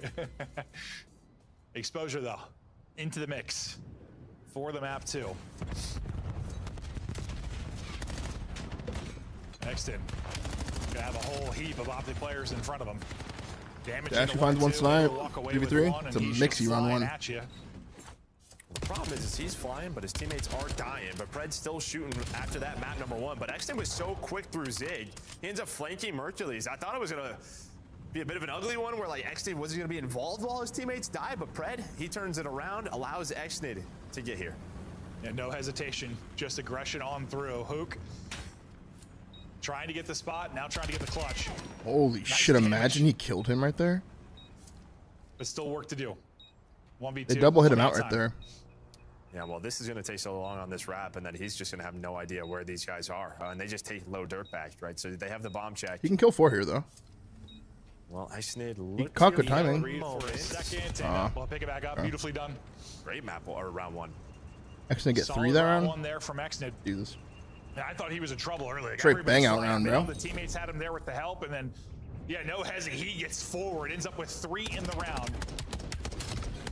Exposure, though. Into the mix. For the map, too. Exton. Gonna have a whole heap of OpTic players in front of him. Damage. Actually finds one snipe. 2v3. It's a mixy round 1. The problem is he's flying, but his teammates are dying. But Pred's still shooting after that map number 1. But Exton was so quick through Zig. He ends up flanking Mercules. I thought it was gonna be a bit of an ugly one where like Exton wasn't gonna be involved while his teammates die. But Pred, he turns it around, allows Exton to get here. And no hesitation, just aggression on through. Hook. Trying to get the spot, now trying to get the clutch. Holy shit, imagine he killed him right there. But still work to do. 1v2. They double hit him out right there. Yeah, well, this is going to take so long on this wrap, and then he's just going to have no idea where these guys are. And they just take low dirt back, right? So they have the bomb check. He can kill 4 here, though. Well, Iced He caught good timing. For a second, and we'll pick it back up. Beautifully done. Great map, or round 1. Exton get 3 that round? 1 there from Exton. Jesus. I thought he was in trouble earlier. Straight bang out round, bro. The teammates had him there with the help, and then, no hesitation. He gets forward, ends up with 3 in the round.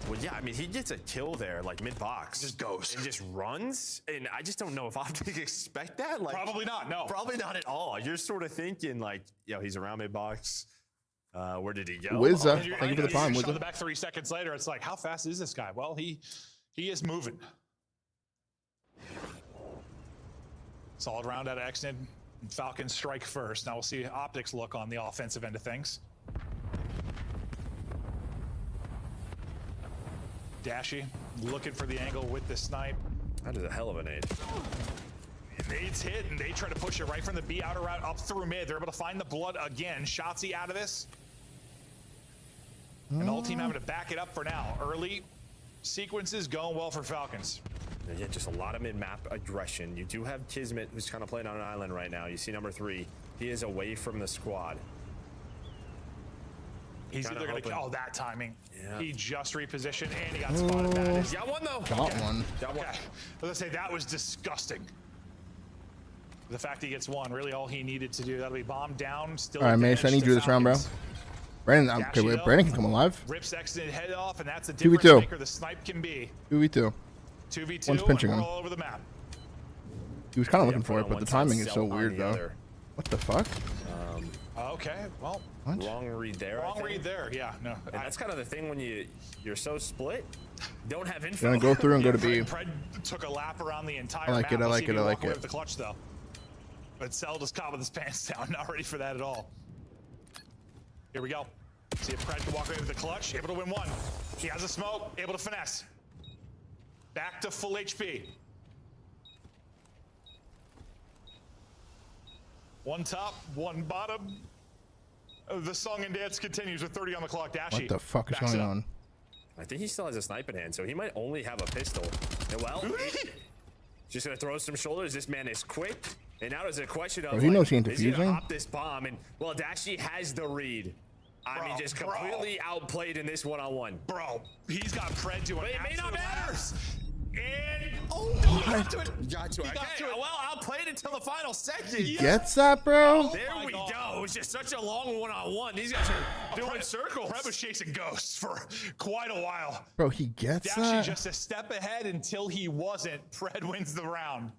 Well, yeah, I mean, he gets a kill there, like mid-box. Just goes. And just runs, and I just don't know if OpTic expect that. Like, probably not, no. Probably not at all. You're sort of thinking, like, he's around mid-box. Where did he go? Wizza, thank you for the prime, Wizza. Wizza. The back 3 seconds later, it's like, how fast is this guy? Well, he is moving. Solid round out of Exton. Falcons strike first. Now we'll see OpTic's look on the offensive end of things. Dashy looking for the angle with the snipe. That is a hell of a nade. Nades hit, and they try to push it right from the B outer route up through mid. They're able to find the blood again. Shotzzy out of this. And the whole team having to back it up for now. Early sequences going well for Falcons. Yeah, just a lot of mid-map aggression. You do have Kismet, who's kind of playing on an island right now. You see number 3. He is away from the squad. He's either going to... Oh, that timing. Yeah. He just repositioned, and he got spotted. That is... Got one, though. Got one. Got one. Okay. Let's say that was disgusting. The fact he gets one, really all he needed to do. That'll be bombed down. Still. All right, Mace, I need you this round, bro. Brandon, okay, wait, Brandon can come alive. Rips exited head off, and that's the difference maker the snipe can be. 2v2. 2v2. One's pinching him. All over the map. He was kind of looking for it, but the timing is so weird, though. Other. What the fuck? Okay, well. What? Wrong read there. Wrong read there, yeah. No. And that's kind of the thing when you're so split. Don't have info. Gonna go through and go to B. Pred took a lap around the entire I like map. it, I like it, I like it. The clutch, though. But Cell just caught with his pants down. Not ready for that at all. Here we go. See if Pred can walk away with the clutch. Able to win one. He has a smoke. Able to finesse. Back to full HP. One top, one bottom. The song and dance continues with 30 on the clock. Dashy. What the fuck is going on? I think he still has a snipe in hand, so he might only have a pistol. And well, just gonna throw some shoulders. This man is quick. And now there's a question of, he knows he ain't is he gonna defusing? hop this bomb? And well, Dashy has the read. I mean, just completely outplayed in this one-on-one. Bro, he's got Pred doing it may not matter. And he got to it. Got to it. Okay, well, outplayed until the final second. He gets that, bro? There we go. It was just such a long one-on-one. These guys are doing circles. Pred was chasing ghosts for quite a while. Bro, he gets Dashy that? just a step ahead until he wasn't. Pred wins the round.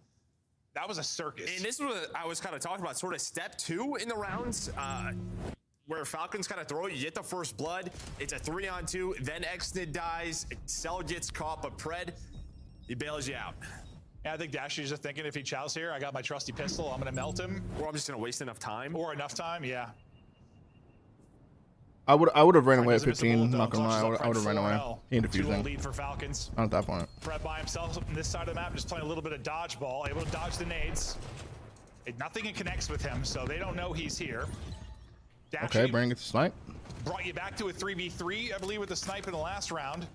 That was a circus. And this was I was kind of talking about, sort of step 2 in the rounds, where Falcons kind of throw it. You get the first blood. It's a 3-on-2. Then Exnid dies. Cell gets caught, but Pred, he bails you out. Yeah, I think Dashy's just thinking if he chows here, I got my trusty pistol. I'm going to melt him. Or I'm just going to waste enough time. Or enough time, yeah. I would have ran away at 15. Not gonna lie, I would have ran away. He ain't defusing. Lead for Falcons. Not at that point. Pred by himself on this side of the map, just playing a little bit of dodgeball, able to dodge the nades. Nothing connects with him, so they don't know he's here. Dashy Okay, Brandon gets the snipe. brought you back to a 3v3, I believe, with the snipe in the last round.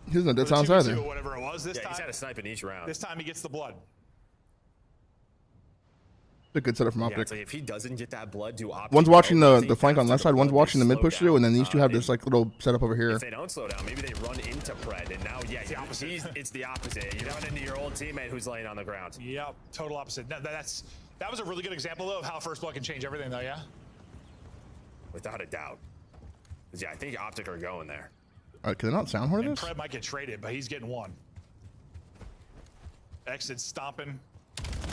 He doesn't dead sounds either. Or whatever it was. This time, he's had a snipe in each round. This time he gets the blood. It's a good setup from Yeah, OpTic. it's like if he doesn't get that blood, do OpTic. One's watching the flank on left side, one's watching the mid push through, and then these two have this like little setup over here. If they don't slow down, maybe they run into Pred, and now, yeah, it's the opposite. You run into your old teammate who's laying on the ground. Yep, total opposite. That was a really good example, though, of how first blood can change everything, though, yeah? Without a doubt. Yeah, I think OpTic are going there. All right, can they not sound horn And this? Pred might get traded, but he's getting one. Exit stomping.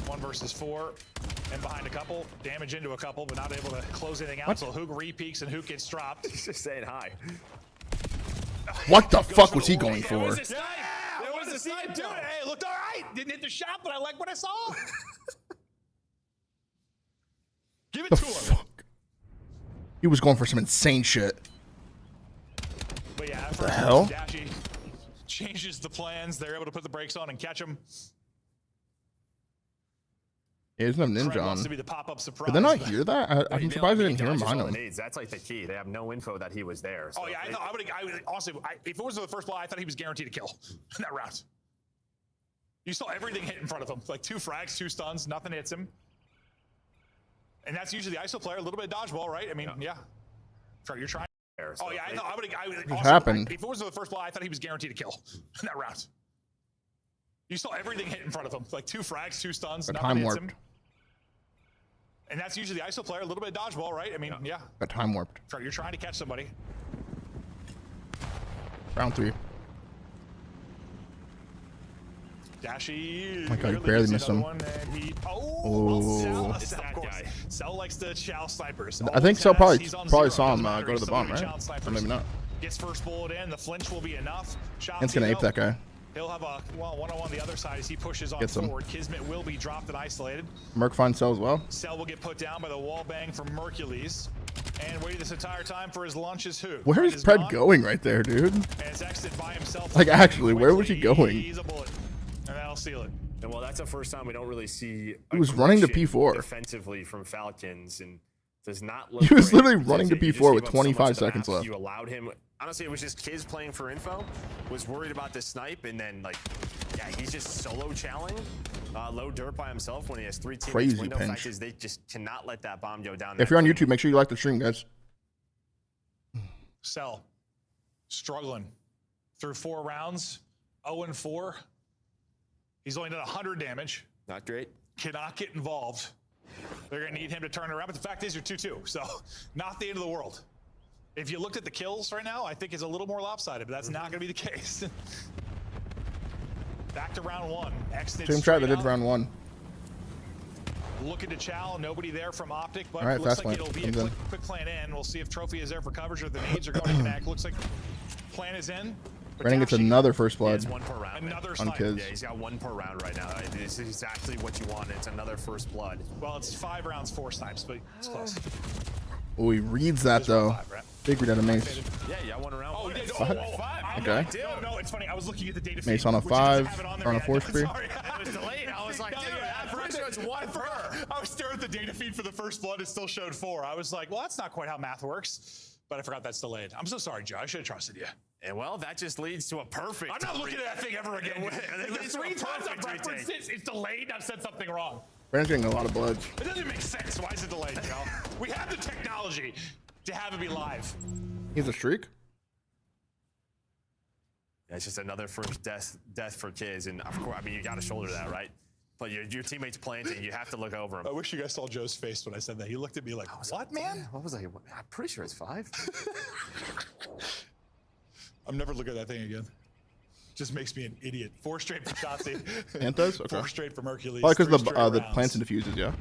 1 versus 4. And behind a couple. Damage into a couple, but not able to close anything out. What? So Hook re-peeks and Hook gets dropped. He's just saying hi. What the fuck was he going for? There was a snipe, dude. Hey, it looked all right. Didn't hit the shot, but I like what I saw. Give it The to him. fuck? He was going for some insane shit. But yeah, The hell? Dashy changes the plans. They're able to put the brakes on and catch him. Yeah, he doesn't have Pred ninja wants on. to be the pop-up surprise. Did they not hear that? I'm surprised they didn't hear him behind him. That's like the key. They have no info that he was there. So Oh yeah, I would honestly, if it was the first blow, I thought he was guaranteed a kill in that round. You saw everything hit in front of him, like 2 frags, 2 stuns, nothing hits him. And that's usually the ISO player, a little bit of dodgeball, right? I mean, yeah. You're trying. Oh yeah, I would. What happened? If it was the first blow, I thought he was guaranteed a kill in that round. You saw everything hit in front of him, like 2 frags, 2 stuns, nothing time hits warped. him. And that's usually the ISO player, a little bit of dodgeball, right? I mean, yeah. Got time warped. You're trying to catch somebody. Round 3. Dashy. Oh my God, he barely missed him. Oh. It's that guy. Cell likes to chow snipers. I think Cell probably He's on saw him zero. go to the bomb, right? Chow snipers. Or maybe not. Gets first bullet in. The flinch will be enough. It's gonna ape that guy. He'll have a one-on-one the other side as he pushes on Gets him. forward. Kismet will be dropped and isolated. Merc finds Cell as well. Cell will get put down by the wall bang from Mercules. And waiting this entire time for his lunch is who? Where is Pred going right there, dude? And it's exited by himself. Like, actually, where was he going? He's a bullet. And that'll seal it. And well, that's the first time we don't really see. He was running to P4 defensively from Falcons, and does not look. He was great. literally running to You just P4 with gave up so much 25 of the seconds map. left. You allowed him. Honestly, it was just kids playing for info. Was worried about the snipe, and then like, yeah, he's just solo challenging, low dirt by himself when he has 3 teammates. Crazy Window pinch. fact is they just cannot let that bomb go down. If you're on YouTube, make sure you like the stream, guys. Cell. Struggling. Through 4 rounds. 0-4. He's only done 100 damage. Not great. Cannot get involved. They're going to need him to turn it around. But the fact is, you're 2-2. So, not the end of the world. If you looked at the kills right now, I think it's a little more lopsided, but that's not going to be the case. Back to round 1. Stream chat, they did round 1. Looking to chow. Nobody there from OpTic, but All right, it looks fast like plant. it'll be a Comes quick plan in. We'll see if Trophy is there for coverage or the nades are going to connect. Looks like plan is in. Brandon gets another first blood One per round. Another on snipe. kids. Yeah, he's got 1 per round right now. This is exactly what you want. It's another first blood. Well, it's 5 rounds, 4 snipes, but it's close. Oh, he reads that though. Big read out of Mace. Yeah, 1 around. Oh, he did. Five? Okay. No, it's funny. I was looking at the data Mace feed, on a which doesn't 5, have it on on a there 4 yet. spear. Sorry. It was delayed. I was like, dude, at first it was 1 per. I was staring at the data feed for the first blood. It still showed 4. I was like, well, that's not quite how math works. But I forgot that's delayed. I'm so sorry, Joe. I should have trusted you. And well, that just leads to a perfect. I'm not looking at that thing ever again. It's 3 times I've referenced it. It's delayed. I've said something wrong. Brandon's getting a lot of blood. It doesn't make sense. Why is it delayed, Joe? We have the technology to have it be live. He's a streak. Yeah, it's just another first death for kids, and of course, I mean, you got to shoulder that, right? But your teammate's planting, you have to look over him. I wish you guys saw Joe's face when I said that. He looked at me like, what, man? What was I? I'm pretty sure it's 5. I'm never looking at that thing again. Just makes me an idiot. 4 straight for Shotzi. Anthos? Okay. 4 straight for Hercules. Probably because 3 the straight plants rounds. and diffuses, yeah.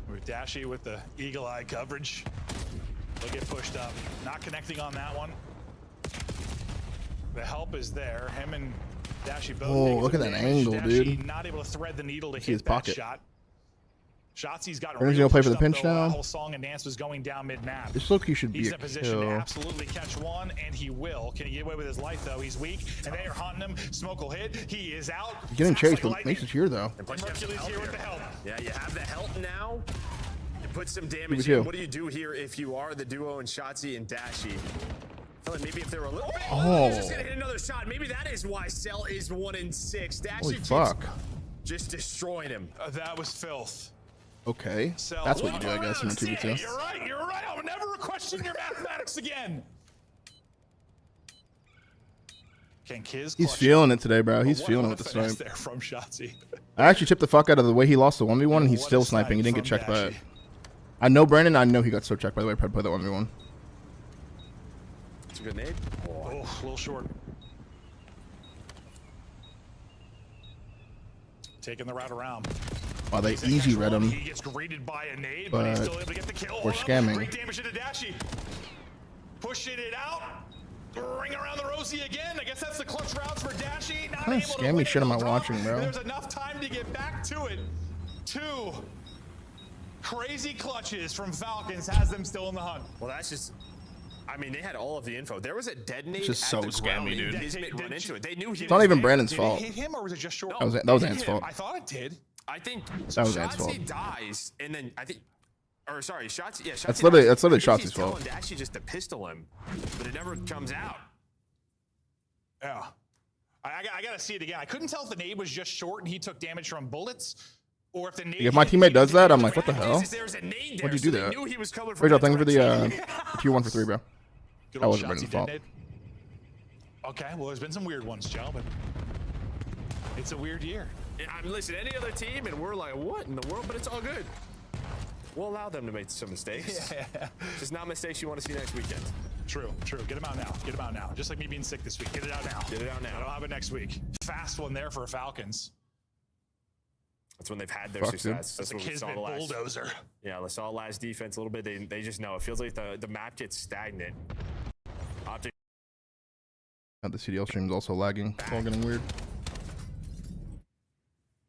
With Dashy with the eagle-eye coverage. They'll get pushed up. Not connecting on that one. The help is there. Him and Dashy both. Oh, taking look some at that damage. angle, Dashy dude. not able to thread the needle to See his hit that pocket. shot. Shotzi's got Brandon's gonna play for the pinch though. now. That whole song and dance was going down mid-map. This look, he should He's be in a a position to kill. absolutely catch one, and he will. Can he get away with his life, though? He's weak, and they are hunting him. Smoke will hit. He is out. He's getting Fast chased, like but lightning. Mace is here though. And plus you have some Hercules help here with the help. Yeah, you have the help now. You put some damage too. in. What do you do here if you are the duo and Shotzi and Dashy? I feel like maybe if they were a little bit, he's just gonna hit another shot. Maybe that is why Cell is 1-6. Dashy Holy keeps fuck. just destroying him. That was filth. Okay. So, That's what you do, I guess, in a See, 2v2. You're right. You're right. I'll never question your mathematics again. Can Kiz He's clutch feeling it today, bro. He's What feeling a it with the finesse snipe. there from Shotzi. I actually tipped the fuck out of the way he lost the 1v1, and he's What a still sniping. He snipe didn't get from checked by it. Dashy. I know Brandon. I know he got so checked by the way Pred played that 1v1. It's a good nade. Oh, a little short. Taking the route around. Wow, they He's in easy control. read him. He gets greeted by a nade, but he's But still able to get the kill. we're Hold up. scamming. Great damage into Dashy. Pushing it out. Ring around the Rosie again. I guess that's the clutch routes for Dashy. Not What kind of able to scammy win shit it. am I Drop. watching, bro? There's enough time to get back to it. 2 crazy clutches from Falcons has them still in the hunt. Well, that's just. I mean, they had all of the info. There was a dead nade It's just at so the ground. scammy, dude. They didn't run into it. They knew he It's not was even there. Brandon's Did fault. it hit him or was it just short? That was It Ant's hit fault. I thought it did. I think That was Ant's fault. Shotzi dies, and then I think, or sorry, Shotzi. Yeah, Shotzi That's literally- dies. that's literally I think he's Shotzi's fault. telling Dashy just to pistol him, but it never comes out. Yeah. I got to see it again. I couldn't tell if the nade was just short and he took damage from bullets, or if the nade. If my teammate does that, I'm like, what the hell? There's a nade there, Why'd you so do they that? knew he was coming from Rachel, that thank you for the direction. tier 1 for 3, bro. Good That old wasn't Shotzi Brandon's fault. detonate. Okay, well, there's been some weird ones, Joe, but it's a weird year. I mean, listen, any other team, and we're like, what in the world? But it's all good. We'll allow them to make some mistakes. Yeah. Just not mistakes you want to see next weekend. True. Get them out now. Get them out now. Just like me being sick this week. Get it out now. Get it out now. I don't have it next week. Fast one there for Falcons. That's when they've had their Fuck, dude. success. That's a what we saw Kismet the last. bulldozer. Yeah, they saw last defense a little bit. They just know. It feels like the map gets stagnant. OpTic. The CDL stream is also lagging. It's all getting weird.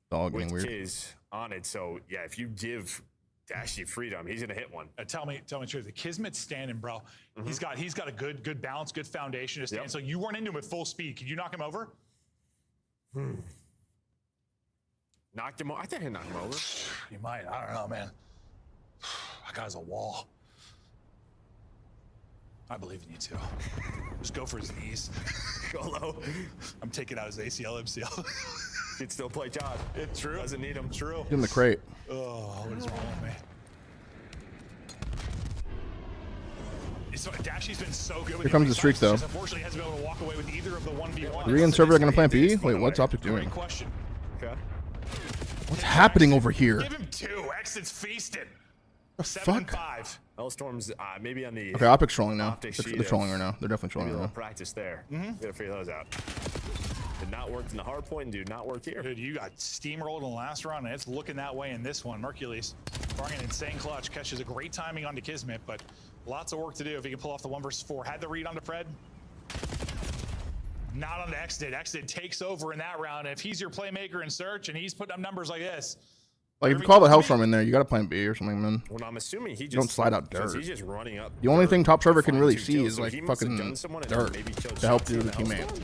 It's all getting with weird. Kiz on it. So yeah, if you give Dashy freedom. He's gonna hit one. Tell me the truth. The Kismet's standing, bro. He's got a good balance, good foundation to stand. So you run into him at full speed. Could you knock him over? Knocked him over. I think I knocked him over. You might. I don't know, man. That guy's a wall. I believe in you too. Just go for his knees. Go low. I'm taking out his ACL, MCL. He'd still play John. It's true. Doesn't need him. True. In the crate. Oh, what is wrong with me? So Dashy's been so good with Here comes the streak, though. Unfortunately, hasn't been able to walk away with either of the 1v1s. 3 and server are gonna plant B. Wait, what's OpTic doing? Great question. Okay. What's happening over here? Give him 2. Exit's feasted. The 7 and fuck? 5. Hellstorm's maybe on the. Okay, OpTic's trolling now. OpTic They're sheet trolling right now. They're definitely maybe trolling a right little now. practice there. Gotta figure those out. Did not work in the hard point and did not work here. Dude, you got steamrolled in the last round, and it's looking that way in this one. Mercules, barring an insane clutch, catches a great timing onto Kismet, but lots of work to do if he can pull off the 1 versus 4. Had the read onto Fred. Not on the Exit. Exit takes over in that round. If he's your playmaker in search and he's putting up numbers like this. Like, if you call the Hellstorm in there, you got to plant B or something, man. Well, I'm assuming he just. You don't slide out dirt. He's just running up. The only thing top server can really see kills, is so like he must have fucking done someone and dirt maybe killed to help shots do in the the teammate.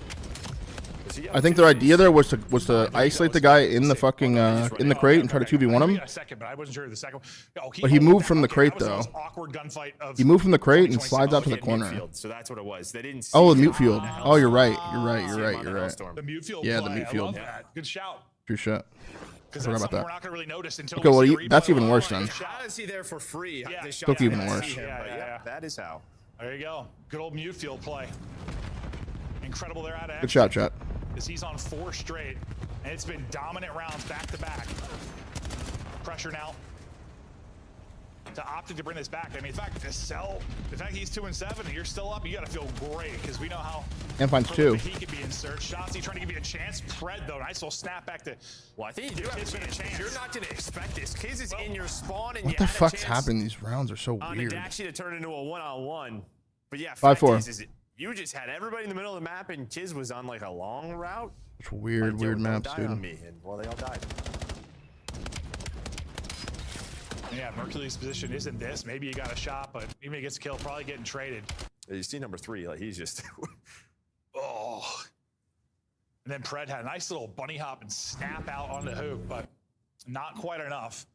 Does he have I think their idea there was to isolate the guy in the fucking in the crate and try to 2v1 him. A second, but I wasn't sure of the second one. Oh, But he moved from the crate that was the though. most awkward gunfight of He moved from the crate and slides out to the Mute corner. field, so that's what it was. They didn't. Oh, the see mute him field. on the Oh, you're right. Hellstorm. You're right. You're See him right. on You're the right. Hellstorm. The mute field. Yeah, play. the mute I field. love that. Good shout. True shit. Because Forgot that's about something that. we're not going to really notice until Okay, we well, see the replay. that's even worse then. How is he there for free? Yeah. The Still shot even didn't worse. see him, Yeah, but yeah. that is how. There you go. Good old mute field play. Incredible there out of Good shot, chat. Because he's on 4 straight, and it's been dominant rounds back to back. Pressure now to OpTic to bring this back. I mean, in fact, to sell, the fact he's 2 and 7 and you're still up, you got to feel great because we know how. And finds 2. He could be in search. Shotzi trying to give you a chance. Pred though, nice little snap back to. Well, I think you do have a chance. You're not going to expect this. Kiz is in your spawn, and What you the had a fuck's chance happening? These rounds are so on weird. a Daxi to turn into a 1-on-1. But yeah, 5-4. is you just had everybody in the middle of the map, and Kiz was on like a long route. It's weird, Like, weird don't maps, die dude. on me. And, well, they all died. Yeah, Mercury's position isn't this. Maybe you got a shot, but even if he gets killed, probably getting traded. You see number 3, like he's just. Oh. And then Pred had a nice little bunny hop and snap out on the hoop, but not quite enough.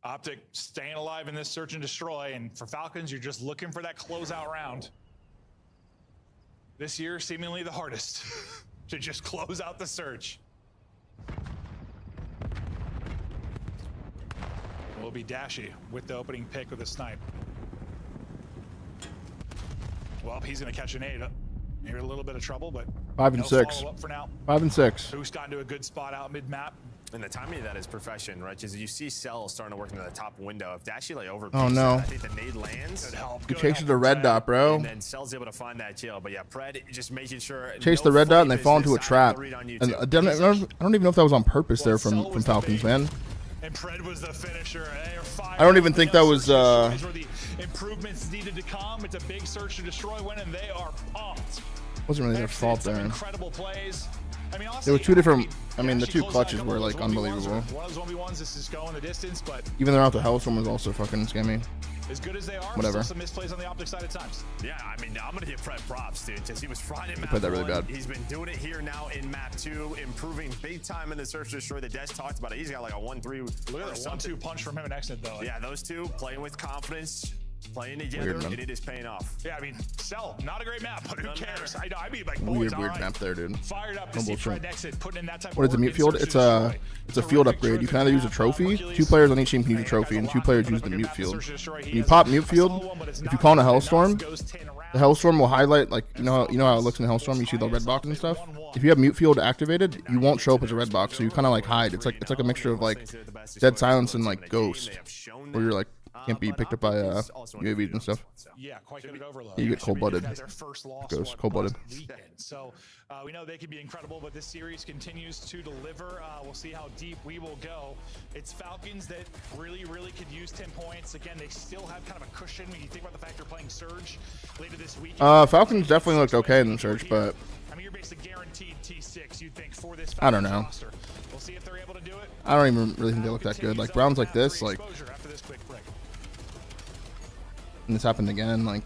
OpTic staying alive in this search and destroy, and for Falcons, you're just looking for that closeout round. This year, seemingly the hardest to just close out the search. Will be Dashy with the opening pick with a snipe. Well, he's going to catch an 8. Maybe a little bit of trouble, but 5 and no 6. follow-up for now. 5 and 6. Who's gotten to a good spot out mid-map. And the timing of that is perfection, right? Because you see Cell starting to work into the top window. If Dashy like overpicks Oh, no. that, I think the nade lands. He chases the red dot, bro. And then Cell's able to find that kill. But yeah, Pred just making sure. Chase the red dot and they fall into a trap. And I don't even know if that was on purpose there from Falcons, man. And Pred was the finisher. I don't even think that was. Where the improvements needed to come. It's a big search to destroy win, and they are pumped. Wasn't really their fault there. Incredible plays. I mean, There were 2 different. I mean, the 2 clutches were like unbelievable. One of those 1v1s, this is going the distance, but Even though out the Hellstorm was also fucking scammy. as good as they are, Whatever. still some misplays on the OpTic side at times. Yeah, I mean, I'm going to give Pred props, dude, because he was fine in map played that really 1. bad. He's been doing it here now in map 2, improving big time in the search to destroy. The Des talked about it. He's got like a 1-3. Look at that 1-2 punch from him and Exit, though. Yeah, those 2 playing with confidence, playing together, Weird, man. and it is paying off. Yeah, I mean, Cell, not a great map, but who cares? I know. I mean, like, boys, Weird, all weird right. map there, dude. Fired up to No see bullshit. Fred Exit putting in that type What of is the work mute in field? search It's and a destroy. field upgrade. You can either use a trophy. 2 players on each team can use a trophy, and 2 players use the mute field. When you pop mute field, if you call in a Hellstorm, the Hellstorm will highlight, like, you know how it looks in the Hellstorm. You see the red box and stuff. If you have mute field activated, you won't show up as a red box, so you kind of like hide. It's like a mixture of like dead silence and like ghost, where you're like can't be picked up by UAVs and stuff. Yeah, quite good at overload. You get cold-blooded. Their first loss Goes cold-blooded. weekend. So we know they can be incredible, but this series continues to deliver. We'll see how deep we will go. It's Falcons that really could use 10 points. Again, they still have kind of a cushion when you think about the fact they're playing Surge later this week. Falcons definitely looked okay in the search, but I mean, you're basically guaranteed T6, you'd think, for this I don't know. roster. We'll see if they're able to do it. I don't even really think they look that good. Like Browns like this, like, After this quick break. and this happened again. Like,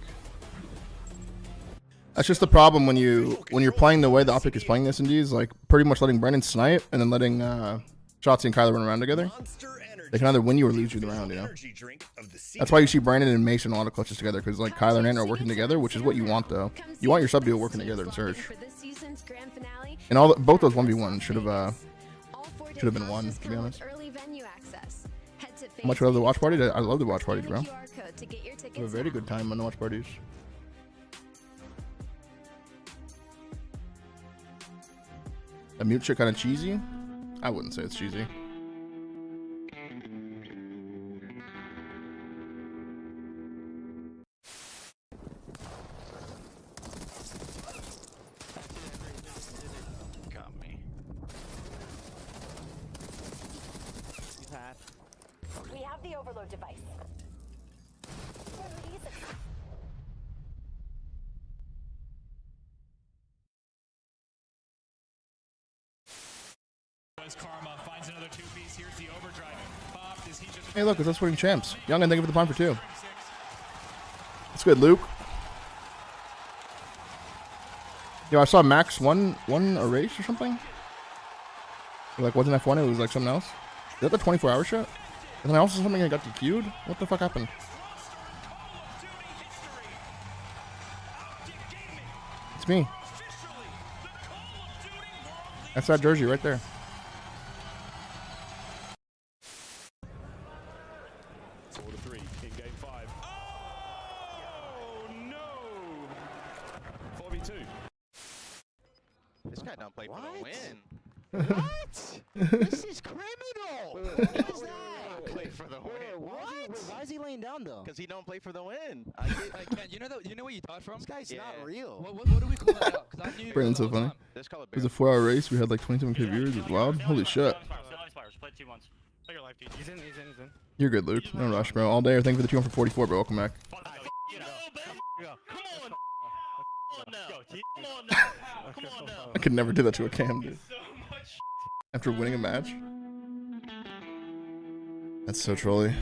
that's just the problem when you're playing the way the OpTic is playing this in D's. Like, pretty much letting Brennan snipe and then letting Shotzi and Kyler run around together. They can either win you or lose you the round, you know? That's why you see Brandon and Mason a lot of clutches together, because like Kyler and Ant are working together, which is what you want, though. You want your sub duo working together in Surge. And both those 1v1 should have been won, to be honest. How much I love the watch party? I love the watch parties, bro. I have a very good time on the watch parties. A mute shit kind of cheesy? I wouldn't say it's cheesy. We have the overload device. Karma finds another two-piece. Here's the overdrive. Popped. Is he just... Hey, look, it's us winning champs. Young, and thank you for the prime for 2. That's good, Luke. Yo, I saw Max won a race or something. Or like, wasn't F1? It was like something else. Is that the 24-hour shot? And then I also saw something that got DQ'd? What the fuck happened? It's me. That's that jersey right there. This guy don't play for the win. What? This is criminal. What is that? Play for the win. What? Why is he laying down though? Because he don't play for the win. You know what you thought from? This guy's not real. What do we call that out? Because I knew. Brandon's so funny. It was a 4-hour race. We had like 27K viewers. It was wild. Holy shit. He's in. You're good, Luke. No rush, bro. All day. Thank you for the 2 for 44, bro. Welcome back. Come on now. I could never do that to a cam, dude. After winning a match? That's so trolly.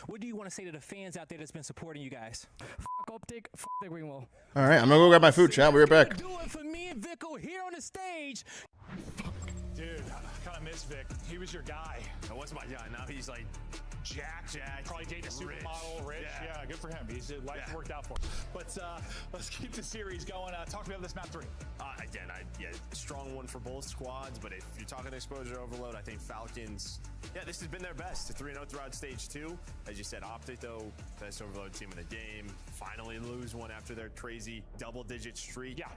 What do you want to say to the fans out there that's been supporting you guys? Fuck OpTic, fuck the Greenwell. All right, I'm gonna go grab my food, chat. We'll be right back. Do it for me and Vico here on the stage. Dude, I kind of miss Vic. He was your guy. That was my guy. Now he's like Jack. Probably dating a supermodel, rich. Yeah, good for him. Life worked out for him. But let's keep the series going. Talk about this map 3. Again, strong one for both squads. But if you're talking exposure overload, I think Falcons. Yeah, this has been their best. 3-0 throughout stage 2. As you said, OpTic though, best overload team in the game. Finally lose one after their crazy double-digit streak. Yeah.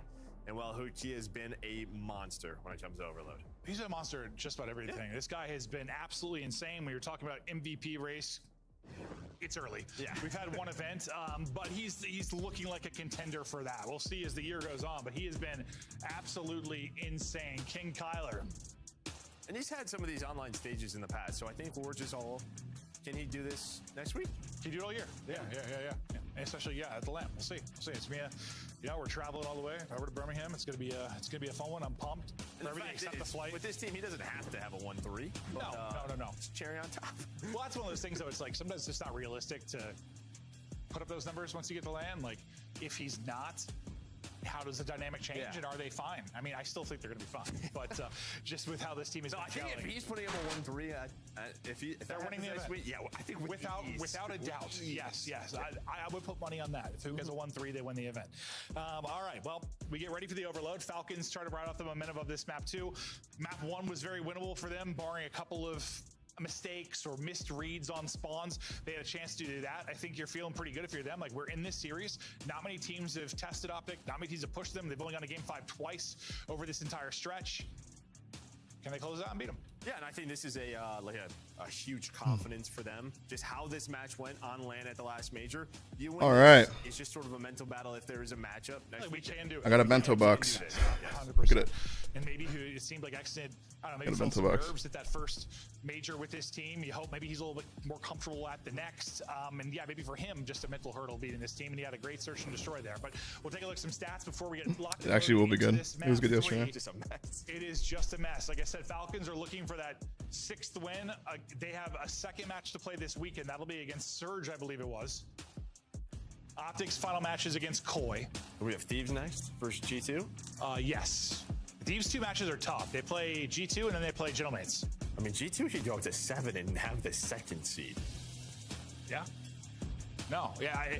And well, Huki has been a monster when it comes to overload. He's a monster at just about everything. This guy has been absolutely insane. When you're talking about MVP race, it's early. Yeah. We've had one event, but he's looking like a contender for that. We'll see as the year goes on, but he has been absolutely insane. King Kyler. And he's had some of these online stages in the past, so I think we're just all... Can he do this next week? Can he do it all year? Yeah. And especially, at the LAN. We'll see. It's me. We're traveling all the way over to Birmingham. It's gonna be a fun one. I'm pumped for everything except the flight. With this team, he doesn't have to have a 1-3. No. Cherry on top. Well, that's one of those things though. It's like sometimes it's just not realistic to put up those numbers once you get to LAN. Like if he's not, how does the dynamic change and are they fine? I mean, I still think they're going to be fine, but just with how this team is I think if he's putting up a 1-3, if they're winning the event, I think without a doubt, yes. I would put money on that. If who gets a 1-3, they win the event. All right, well, we get ready for the overload. Falcons try to ride off the momentum of this map 2. Map 1 was very winnable for them, barring a couple of mistakes or missed reads on spawns. They had a chance to do that. I think you're feeling pretty good if you're them. Like, we're in this series. Not many teams have tested OpTic. Not many teams have pushed them. They've only gone to game 5 twice over this entire stretch. Can they close out and beat them? Yeah, and I think this is a huge confidence for them. Just how this match went on LAN at the last major. You win. All right. It's just sort of a mental battle if there is a matchup. We can do it. I got a bento box. 100%. Look at it. and maybe who it seemed like Exton, I don't know, maybe Could've felt been some 2 bucks. nerves at that first major with this team. You hope maybe he's a little bit more comfortable at the next. And yeah, maybe for him, just a mental hurdle beating this team, and he had a great search and destroy there. But we'll take a look at some stats before we get locked in. It actually will be good. This It was good map yesterday. three. It is just a mess. Like I said, Falcons are looking for that 6th win. They have a second match to play this weekend. That'll be against Surge, I believe it was. OpTic's final match is against Koi. We have Thieves next versus G2. Yes. These 2 matches are tough. They play G2 and then they play Gentlemates. I mean, G2 should go up to 7 and have the 2nd seed. Yeah. No. Yeah.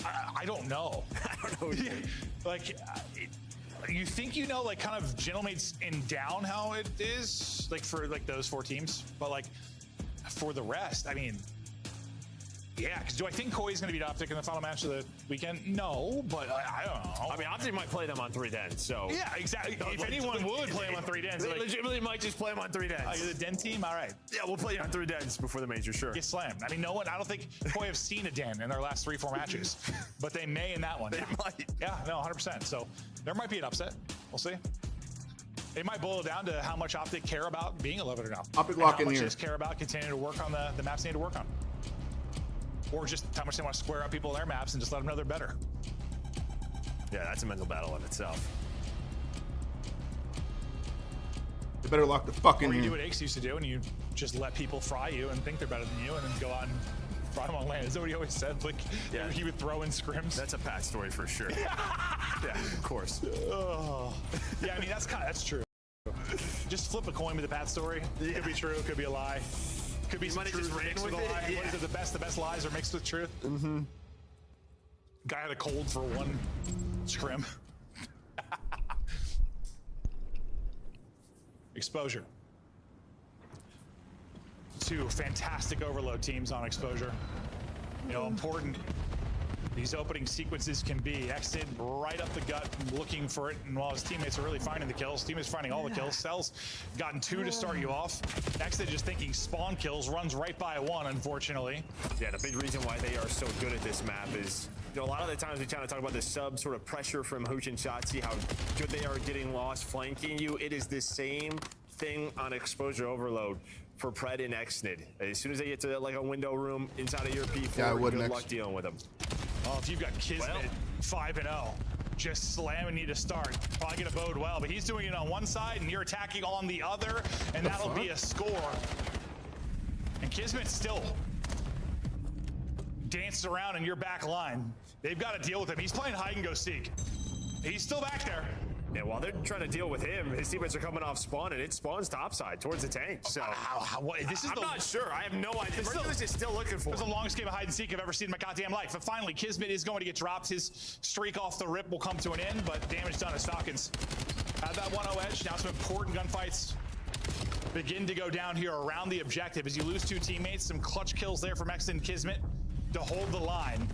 I don't know. I don't know. Like, you think you know, like, kind of Gentlemates and down how it is, like for like those 4 teams, but like for the rest, I mean. Yeah, because do I think Koi's going to beat OpTic in the final match of the weekend? No, but I don't know. I mean, OpTic might play them on 3 dens, so. Yeah, exactly. If anyone would play them on 3 dens. They like, legitimately might just play them on 3 dens. You're the den team? All right. Yeah, we'll play you on 3 dens before the major, sure. Get slammed. I mean, no one, I don't think Koi have seen a den in their last 3-4 matches, but they may in that one. They might. Yeah, no, 100%. So there might be an upset. We'll see. It might boil down to how much OpTic care about being 11 or now. OpTic lock in how much here. they just care about continuing to work on the maps they need to work on. Or just how much they want to square up people in their maps and just let them know they're better. Yeah, that's a mental battle in itself. You better lock the fuck in Or you do here. what Ace used to do and you just let people fry you and think they're better than you and then go out and fry them on land. Is that what he always said? Like, yeah, he would throw in scrims. That's a Pat story for sure. Yeah, of course. Oh. Yeah, I mean, that's true. Just flip a coin with the Pat story. It could be true, it could be a lie. Could be some truth mixed with a lie. Yeah. What is it? The best lies are mixed with truth. Mm-hmm. Guy had a cold for 1 scrim. Exposure. 2 fantastic overload teams on Exposure. You know, important these opening sequences can be. Exton right up the gut looking for it, and while his teammates are really finding the kills, teammates finding all the kills. Cell's gotten 2 to start you off. Exton just thinking spawn kills, runs right by 1, unfortunately. Yeah, the big reason why they are so good at this map is, you know, a lot of the times we kind of talk about the sub sort of pressure from Hooch and Shotzi, how good they are getting lost flanking you. It is the same thing on Exposure Overload for Pred and Exnid. As soon as they get to like a window room inside of your P4, Yeah, I would good next. luck dealing with them. Oh, if you've got Kismet 5-0, just slamming you to start, probably gonna bode well. But he's doing it on one side, and you're attacking on the other, and that'll be a score. And Kismet still dances around in your back line. They've got to deal with him. He's playing hide and go seek. He's still back there. Yeah, while they're trying to deal with him, his teammates are coming off spawn, and it spawns topside towards the tank. So I'm not sure. I have no idea. Merciless is still looking for It's him. the longest game of hide and seek I've ever seen in my goddamn life. But finally, Kismet is going to get dropped. His streak off the rip will come to an end, but damage done as Falcons have that 1-0 edge. Now some important gunfights begin to go down here around the objective as you lose 2 teammates. Some clutch kills there from Exton Kismet to hold the line.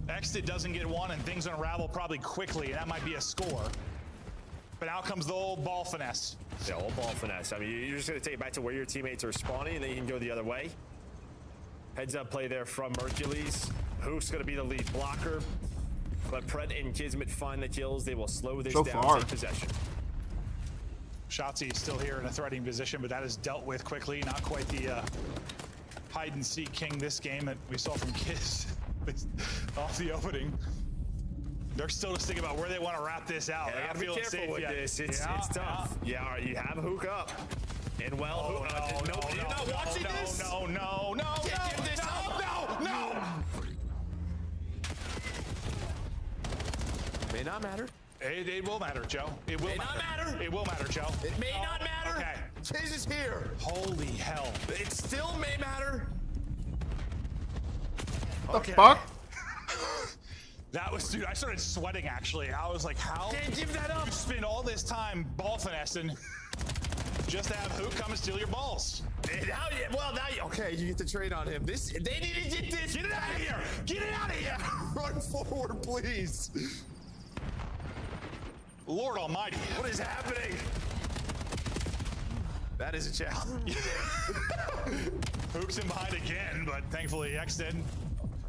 Exton doesn't get 1, and things unravel probably quickly, and that might be a score. But out comes the old ball finesse. Yeah, old ball finesse. I mean, you're just going to take it back to where your teammates are spawning, and then you can go the other way. Heads up play there from Mercules. Hook's going to be the lead blocker. But Pred and Kismet find the kills. They will slow this down, take possession. Shotzi is still here in a threatening position, but that is dealt with quickly. Not quite the hide and seek king this game that we saw from Kiss off the opening. They're still just thinking about where they want to wrap this out. Yeah, They be gotta feel careful safe with yet. this. It's tough. Yeah, all right, you have Hook up. And well, you're not watching this? No. Give this up. No. May not matter. It will matter, Joe. It will matter. It will matter, Joe. It may not matter. Okay. Chase is here. Holy hell. It still may matter. The fuck? That was, dude, I started sweating actually. I was like, how? Can't give that up. You spend all this time ball finessing just to have Hook come and steal your balls. Okay, you get the trade on him. They need to get this. Get it out of here. Get it out of here. Run forward, please. Lord almighty. What is happening? That is a challenge. Hook's in behind again, but thankfully Exton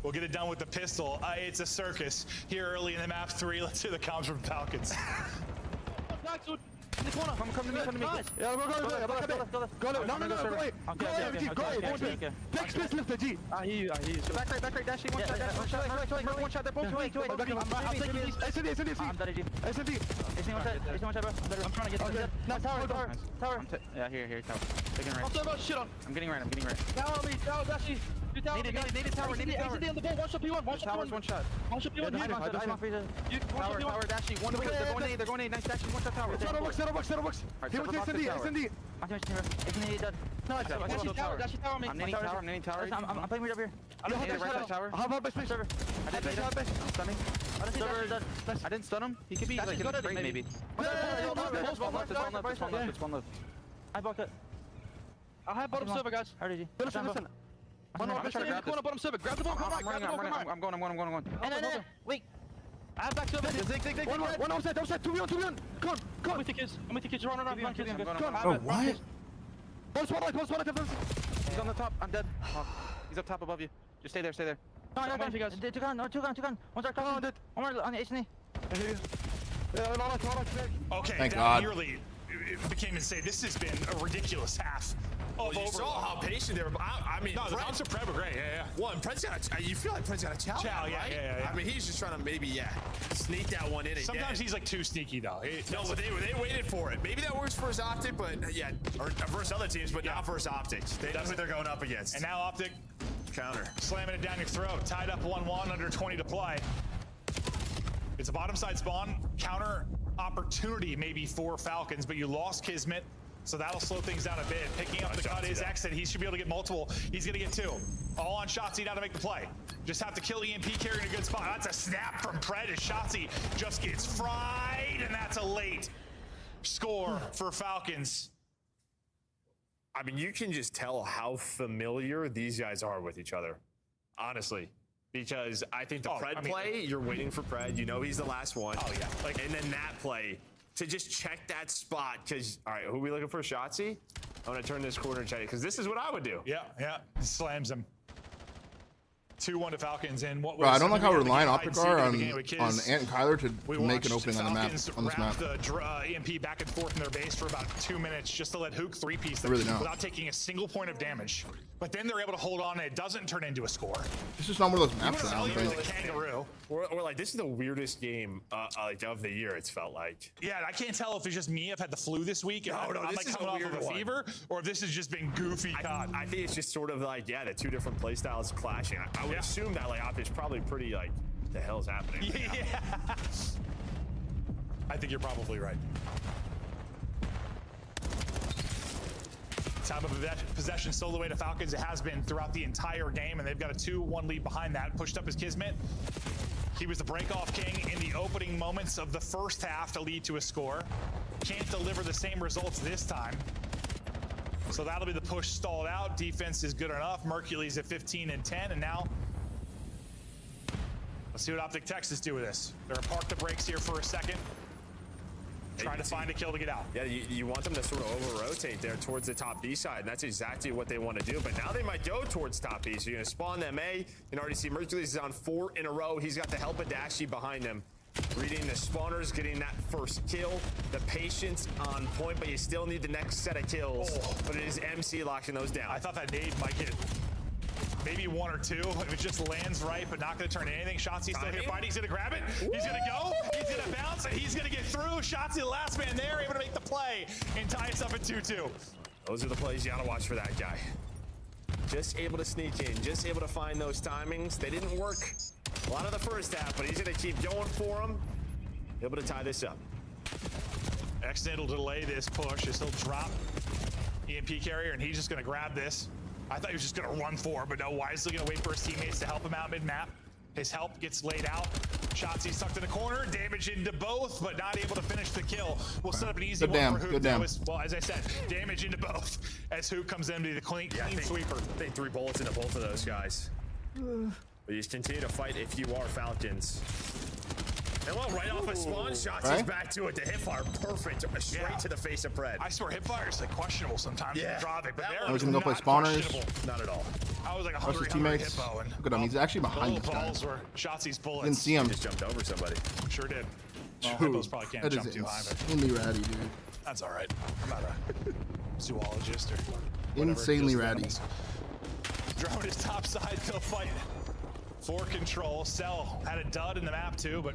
will get it done with the pistol. It's a circus here early in the map 3. Let's hear the comms from Falcons. this corner. Come to me. Nice. Yeah, we're going to go. No. Go away. Next space left, G. I hear you. Back right, dash. One shot. They're both away. I'm taking these. SND. I'm dead, G. SND. One shot, bro. I'm trying to get to the tower. Yeah, here, tower. Taking right. I'm getting right. Tower on me. Tower, Dashy. Needed tower. SND on the ball. One shot, P1. One shot. Tower, Dashy. One way. They're going A. Nice Dashy. One shot tower. Settle box. Here with SND. SND dead. Nice. Dashy tower on me. I'm needing tower. I'm playing right up here. I'm needing right side tower. How about base server? I didn't stun him. He could be like great maybe. There's one left. I blocked it. I'll have bottom server, guys. How did you? Listen. I'm trying to grab this. Bottom server. Grab the ball. I'm going. And wait. I have back server. One offset. 2v1. Come on. I'm with the kids. Run. Oh, what? Post one. He's on the top. I'm dead. He's up top above you. Just stay there. No, two gun. One's our top. One more on the H&E. Okay, Thank that God. nearly became insane. This has been a ridiculous half. Well, you saw how patient they were. I mean, no, the bounce of Pred were great. Yeah. Well, and Pred's got you feel like Pred's got a challenge, right? Yeah. I mean, he's just trying to maybe, sneak that one in. Sometimes he's like too sneaky, though. No, but they waited for it. Maybe that works for his OpTic, but or versus other teams, but not versus OpTic. That's what they're going up against. And now OpTic counter, slamming it down your throat. Tied up 1-1, under 20 to play. It's a bottom side spawn. Counter opportunity maybe for Falcons, but you lost Kismet. So that'll slow things down a bit. Picking up the cut is Exit. He should be able to get multiple. He's going to get 2. All on Shotzzy now to make the play. Just have to kill EMP carry in a good spot. That's a snap from Pred as Shotzzy just gets fried, and that's a late score for Falcons. I mean, you can just tell how familiar these guys are with each other, honestly. Because I think the Pred play, you're waiting for Pred. You know he's the last one. Oh, yeah. And then that play, to just check that spot, because, all right, who are we looking for? Shotzzy? I'm going to turn this corner and check it, because this is what I would do. Yeah. Slams him. 2-1 to Falcons, and what was... Bro, I don't like how reliant OpTic are on Ant and Kyler to make an opening on the map, on this map. The EMP back and forth in their base for about 2 minutes just to let Hook 3-piece them without taking a single point of damage. But then they're able to hold on, and it doesn't turn into a score. This is not one of those maps that I don't think. Kangaroo. We're like, this is the weirdest game of the year, it's felt like. Yeah, I can't tell if it's just me. I've had the flu this week, and I'm like coming off of a fever, or if this has just been goofy. I think it's just sort of like, the 2 different play styles clashing. I would assume that like OpTic's probably pretty like, the hell's happening? Yeah. I think you're probably right. Time of possession stole away to Falcons. It has been throughout the entire game, and they've got a 2-1 lead behind that. Pushed up his Kismet. He was the break-off king in the opening moments of the first half to lead to a score. Can't deliver the same results this time. So that'll be the push stalled out. Defense is good enough. Mercury's at 15-10, and now let's see what OpTic Texas do with this. They're gonna park the brakes here for a second. Trying to find a kill to get out. Yeah, you want them to sort of over-rotate there towards the top B side, and that's exactly what they want to do. But now they might go towards top B, so you're going to spawn them A. You can already see Mercury's on 4 in a row. He's got the help of Dashy behind him. Reading the spawners, getting that first kill. The patience on point, but you still need the next set of kills. But it is MC locking those down. I thought that nade might get maybe 1 or 2. If it just lands right, but not going to turn anything. Shotzzy's still here fighting. He's going to grab it. He's going to go. He's going to bounce, and he's going to get through. Shotzzy, the last man there, able to make the play and tie us up at 2-2. Those are the plays you got to watch for that guy. Just able to sneak in, just able to find those timings. They didn't work a lot of the first half, but he's going to keep going for him. Able to tie this up. Exnit will delay this push as he'll drop EMP carrier, and he's just going to grab this. I thought he was just going to run for, but no, wisely going to wait for his teammates to help him out mid-map. His help gets laid out. Shotzzy's tucked in the corner, damage into both, but not able to finish the kill. We'll set up an easy one for Hook. Well, as I said, damage into both as Hook comes in to be the clean sweeper. I think 3 bullets into both of those guys. But you just continue to fight if you are Falcons. And well, right off a spawn, Shotzzy's back to it. The hipfire, perfect, straight to the face of Pred. I swear, hipfire is like questionable sometimes. Yeah, drop it, but I was gonna go play spawners. Not at all. I was like a his hungry teammates. hippo, and Look at him. He's actually behind this guy. balls were Shotzzy's bullets. Didn't see him. Just jumped over somebody. Sure did. Well, hippos probably can't jump too high. But insanely ratty, dude. That's all right. I'm not a zoologist or Insanely ratty. Drone is top side, still fighting for control. Cell had a dud in the map too, but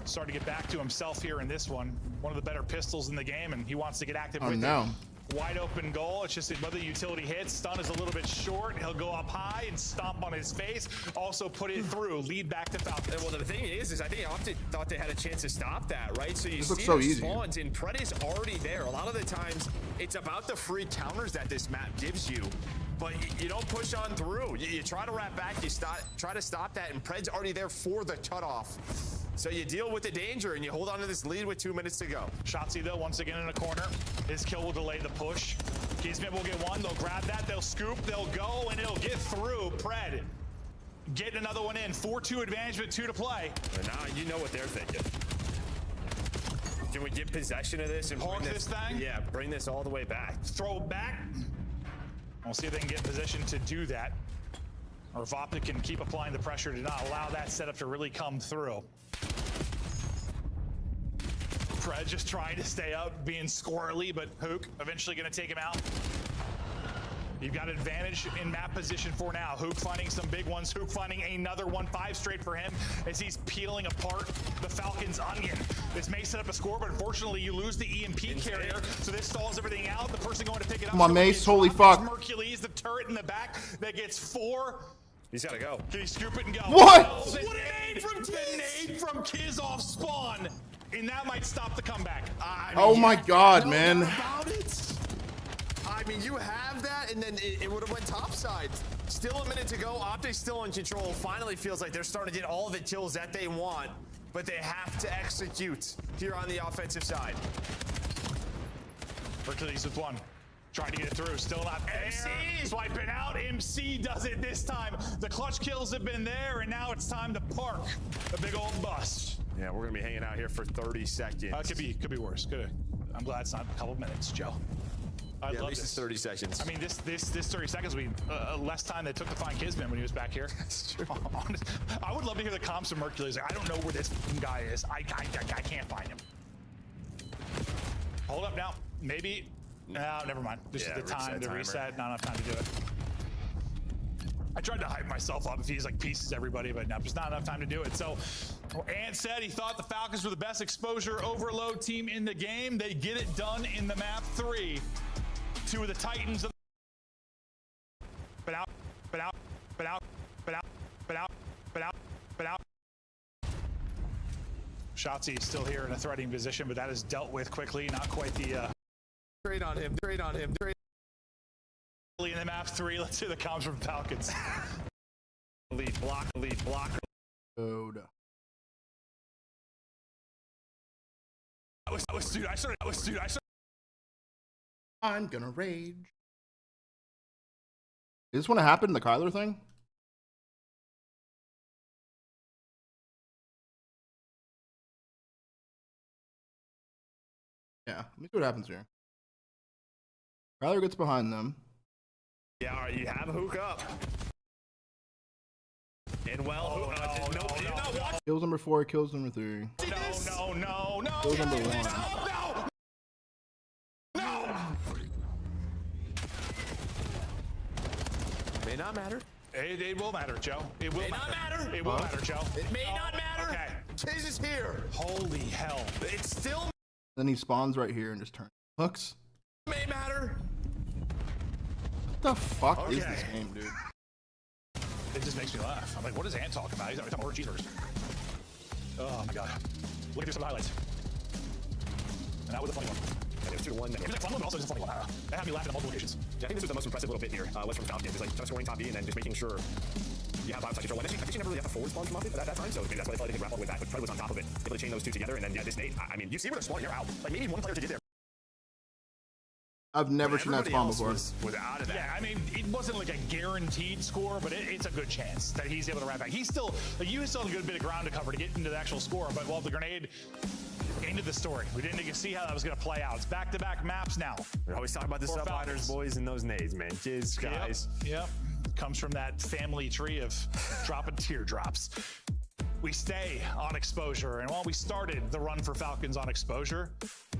starting to get back to himself here in this one. One of the better pistols in the game, and he wants to get active with it. Wide open goal. It's just whether utility hits. Stun is a little bit short. He'll go up high and stomp on his face. Also put it through. Lead back to Falcons. Well, the thing is I think OpTic thought they had a chance to stop that, right? So you This see looks so the easy. spawns, and Pred is already there. A lot of the times, it's about the free counters that this map gives you. But you don't push on through. You try to wrap back. You try to stop that, and Pred's already there for the cutoff. So you deal with the danger, and you hold on to this lead with 2 minutes to go. Shotzzy, though, once again in a corner. His kill will delay the push. Kismet will get one. They'll grab that. They'll scoop. They'll go, and it'll get through. Pred getting another one in. 4-2 advantage with 2 to play. And now you know what they're thinking. Can we get possession of this and park this thing? Yeah, bring this all the way back. Throw it back. We'll see if they can get in position to do that. Or if OpTic can keep applying the pressure to not allow that setup to really come through. Pred just trying to stay up, being squirrely, but Hook eventually going to take him out. You've got advantage in map position for now. Hook finding some big ones. Hook finding another 1-5 straight for him as he's peeling apart the Falcons' onion. This may set up a score, but unfortunately you lose the EMP carrier, so this stalls everything out. The person going to pick it up. Come on, Mace. Holy fuck. Hercules, the turret in the back that gets 4. He's gotta go. Can he scoop it and go? What? Oh, the nade from Kiz off spawn. And that might stop the comeback. Oh my God, man. About it. I mean, you have that, and then it would have went topside. Still a minute to go. OpTic still in control. Finally feels like they're starting to get all the kills that they want, but they have to execute here on the offensive side. Hercules with 1. Trying to get it through. Still not there. MC! Swiping out. MC does it this time. The clutch kills have been there, and now it's time to park the big old bus. Yeah, we're gonna be hanging out here for 30 seconds. Could be worse. I'm glad it's not a couple minutes, Joe. At least it's 30 seconds. I mean, this 30 seconds would be less time they took to find Kismet when he was back here. That's true. Honest, I would love to hear the comps from Hercules. Like, I don't know where this guy is. I can't find him. Hold up now. Maybe. No, never mind. This is the time to reset. Not enough time to do it. I tried to hype myself up if he's like pieces everybody, but no, just not enough time to do it. So Ant said he thought the Falcons were the best exposure overload team in the game. They get it done in the map 3. 2 of the Titans. But out. Shotzzy is still here in a threatening position, but that is dealt with quickly. Not quite the Trade on him. in the map 3. Let's hear the comms from Falcons. Lead block. Code. I'm gonna rage. Is this when it happened, the Kyler thing? Yeah, let me see what happens here. Kyler gets behind them. Yeah, all right, you have a hook up. And well, Kills number 4, kills number 3. No. Kills number 1. May not matter. It will matter, Joe. It will matter. It will matter, Joe. It may not matter. Okay. Kiz is here. Holy hell. It's still Then he spawns right here and just turns. Hooks. may matter. What the fuck is this game, dude? It just makes me laugh. I'm like, what is Ant talking about? He's talking about cheeseburgers. Oh my god. Look at some highlights. And that was a funny one. It was 2-1. It was a fun one, but also just a funny one. That had me laughing on multiple occasions. Yeah, I think this was the most impressive little bit here. Was from Falcons. It's like tough scoring top B and then just making sure you have control. And I think you never really have the forward spawn come off it at that time, so maybe that's why they thought they could wrap all the way back. But Pred was on top of it, able to chain those two together, and then this nade. I mean, you see where they're spawning, you're out. Like maybe one player to get there. I've never seen that spawn before. Was out of that. Yeah, I mean, it wasn't like a guaranteed score, but it's a good chance that he's able to wrap back. He's still, like, you still have a good bit of ground to cover to get into the actual score, but well, the grenade ended the story. We didn't get to see how that was going to play out. It's back-to-back maps now. We always talk about the subliners, boys, and those nades, man. Kids, guys. Yep. Comes from that family tree of dropping teardrops. we stay on exposure. And while we started the run for Falcons on exposure,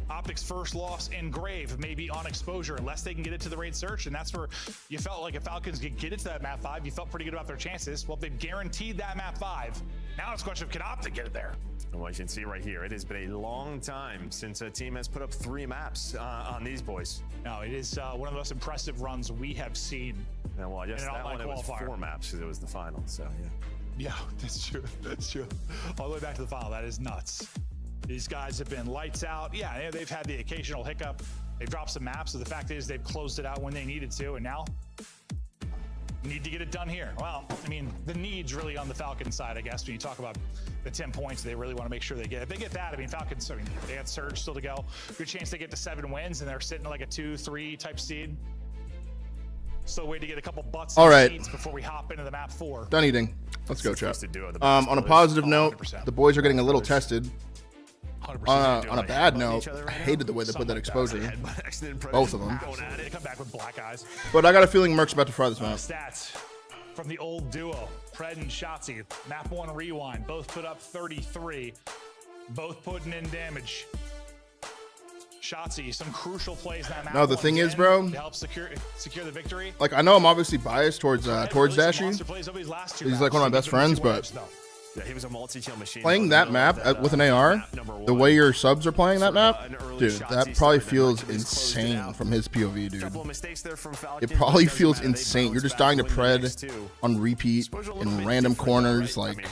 OpTic's first loss in grave may be on exposure unless they can get it to the raid search. And that's where you felt like if Falcons could get it to that map 5, you felt pretty good about their chances. Well, if they've guaranteed that map 5, now it's a question of can OpTic get it there? Well, you can see right here, it has been a long time since a team has put up 3 maps on these boys. No, it is one of the most impressive runs we have seen. Yeah, well, I guess that one it was 4 maps because it was the final, so yeah. Yeah, that's true. That's true. All the way back to the final. That is nuts. These guys have been lights out. Yeah, they've had the occasional hiccup. They've dropped some maps. So the fact is they've closed it out when they needed to. And now need to get it done here. Well, I mean, the need's really on the Falcons side, I guess. When you talk about the 10 points, they really want to make sure they get it. If they get that, I mean, Falcons, I mean, they got Surge still to go. Good chance they get to 7 wins and they're sitting like a 2-3 type seed. Still wait to get a couple butts All right. seats before we hop into the map 4. Done eating. Let's go, chat. On a positive note, 100%. the boys are getting a little tested. 100%. On a bad note, I hated the way they put that exposure. Both of them. They come back with black eyes. But I got a feeling Merc's about to fry this map. Stats from the old duo, Pred and Shotzi. Map 1 rewind. Both put up 33. Both putting in damage. Shotzi, some crucial plays that map. No, the thing is, bro, to help secure the victory. like I know I'm obviously biased towards Dashy. He's like one of my best friends, but yeah, he was a multi-kill machine. playing that map with an AR, the way your subs are playing that map, dude, that probably feels insane from his POV, dude. It probably feels insane. You're just dying to Pred on repeat in random corners, like.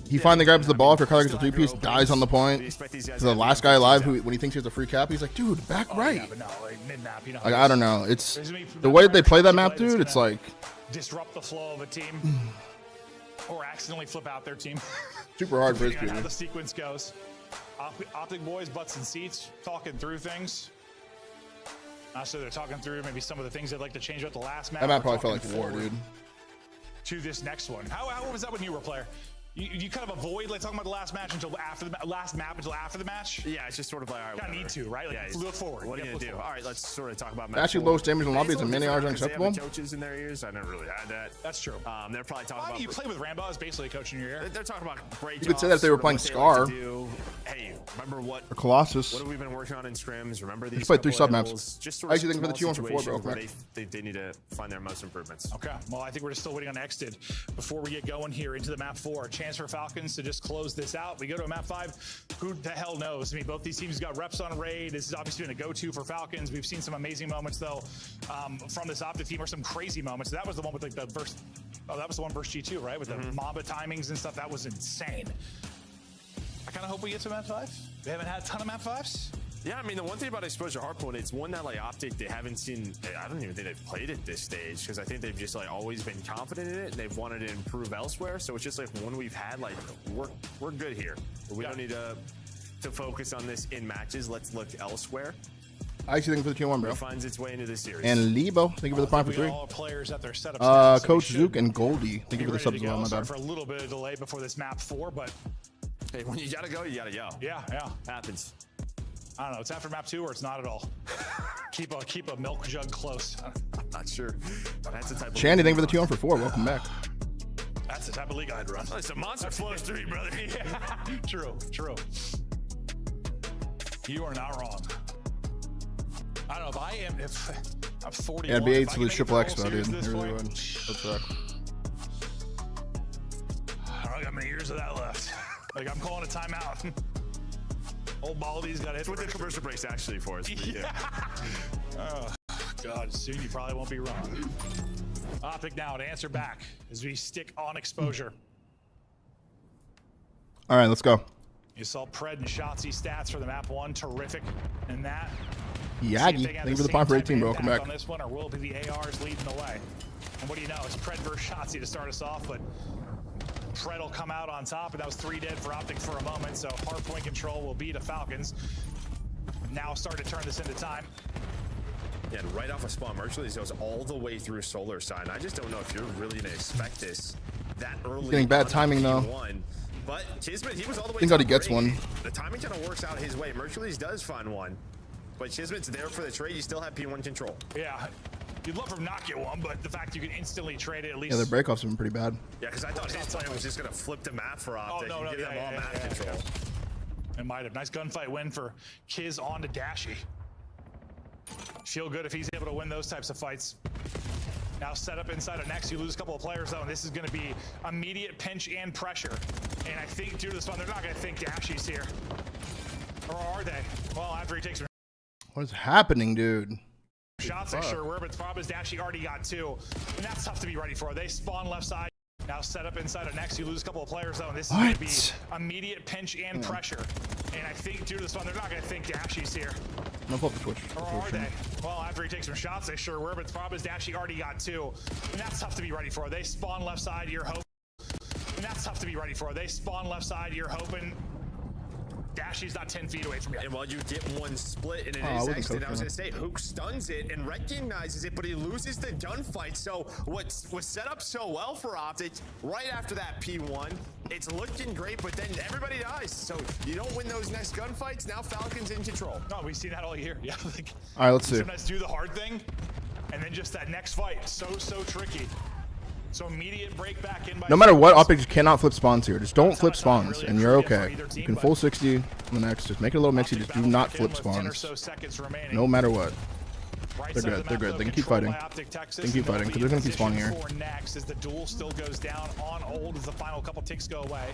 He finally grabs the ball after Kyler gets a 3-piece, dies on the point. The last guy alive, who when he thinks he has a free cap, he's like, dude, back right. Yeah, but no, like mid-map, you know. Like, I don't know. It's the way that they play that map, dude. It's like disrupt the flow of a team, or accidentally flip out their team. Super hard for his Depending on how POV. the sequence goes. OpTic boys, butts and seats, talking through things. So they're talking through maybe some of the things they'd like to change about the last map. That map We're probably felt talking like war, forward dude. To this next one. How was that when you were a player? You kind of avoid like talking about the last match until after the last map until after the match. Yeah, it's just sort of like, all right, kind of need to, right? Like, yeah, look forward. What are you gonna do? All right, let's sort of talk about Actually, lowest damage in lobby is a mini hours unacceptable. Coaches in their ears. I never really had that. That's true. They're probably talking about. You play with Rambo as basically a coach in your ear. They're talking about great. You could say that if they were playing Scar. Hey, remember what? Or Colossus. What have we been working on in scrims? Remember these? Just played 3 sub maps. Just I actually think for the 2-1 for 4, bro. where they need to find their most improvements. Okay. Well, I think we're just still waiting on Exted before we get going here into the map 4. A chance for Falcons to just close this out. We go to a map 5. Who the hell knows? I mean, both these teams got reps on raid. This has obviously been a go-to for Falcons. We've seen some amazing moments though from this OpTic team, or some crazy moments. That was the one with like the verse. Oh, that was the one versus G2, right? With the Mamba timings and stuff. That was insane. I kind of hope we get to map 5. They haven't had a ton of map 5s. Yeah, I mean, the one thing about Exposure Hardpoint, it's one that, like, OpTic, they haven't seen, I don't even think they've played at this stage, because I think they've just, like, always been confident in it, and they've wanted to improve elsewhere, so it's just, like, one we've had, like, we're good here. We don't need to focus on this in matches. Let's look elsewhere. I actually think for the 2-1, bro. It finds its way into this series. And Lebo, thank you for the prime for 3. All players at their setups now, so Coach Zook and Goldie, thank you for the subs as well, my Sorry bad. for a little bit of delay before this map 4, but hey, when you gotta go, you gotta go. Yeah. Happens. I don't know. It's after map 2 or it's not at all. keep a milk jug close. I'm not sure. That's the type of Shandy, thank you for the 2-1 for 4. Welcome back. That's the type of league I'd run. Oh, it's a monster flows through you, brother. Yeah. True. You are not wrong. I don't know if I'm 41. Yeah, it'd be 8 if I to can the make it triple the X whole though, dude. series It at this really point, would. That's suck. I don't got many years of that left. Like, I'm calling a timeout. Old Baldy's got to hit. That's what the commercial break's actually for. Yeah. Oh, God. Soon you probably won't be wrong. OpTic now to answer back as we stick on exposure. All right, let's go. You saw Pred and Shotzi stats for the map 1. Terrific in that. Yagi, thank you for the prime for 18, bro. Welcome back. On this one, or will it be the ARs leading the way? And what do you know? It's Pred versus Shotzi to start us off, but Pred will come out on top, and that was 3 dead for OpTic for a moment, so hard point control will be the Falcons. Now start to turn this into time. Yeah, right off a spawn, Merchandise goes all the way through Solar Sign. I just don't know if you're really going to expect this that early. Getting bad timing, though. But Chismet, he was all the way. Thank God he gets one. The timing kind of works out his way. Merchandise does find one, but Chismet's there for the trade. You still have P1 control. Yeah. You'd love to not get one, but the fact you can instantly trade it at least. Yeah, their breakoffs have been pretty bad. Yeah, because I thought his player was just going to flip the map for OpTic no, and give them all map control. It might have. Nice gunfight win for Kiz on to Dashy. Feel good if he's able to win those types of fights. Now set up inside of next. You lose a couple of players though, and this is going to be immediate pinch and pressure. And I think due to the spawn, they're not going to think Dashy's here. Or are they? Well, after he takes What is happening, dude? shots, I sure were, but the problem is Dashy already got 2. And that's tough to be ready for. They spawn left side. Now set up inside of next. You lose a couple of players though, and this is going to be immediate pinch and pressure. And I think due to the spawn, they're not going to think Dashy's here. I'm gonna pull up the Twitch. Or are they? Well, after he takes some shots, they sure were, but the problem is Dashy already got 2. And that's tough to be ready for. They spawn left side, you're hoping. And that's tough to be ready for. They spawn left side, you're hoping. Dashy's not 10 feet away from you. And while you get one split and it is exited, I was going to say, Hook stuns it and recognizes it, but he loses the gunfight. So what was set up so well for OpTic, right after that P1, it's looking great, but then everybody dies. So you don't win those next gunfights, now Falcons in control. No, we've seen that all year. Yeah, like, all right, let's see. Sometimes do the hard thing, and then just that next fight, so tricky. So immediate break back in by No matter what, OpTic just cannot flip spawns here. Just don't flip spawns, and you're okay. You can full 60 on the next. Just make it a little mixy. Just do not flip spawns. No matter what. They're good. They're good. They can keep fighting. They can keep fighting because they're gonna keep spawning here. Next as the duel still goes down on old as the final couple ticks go away.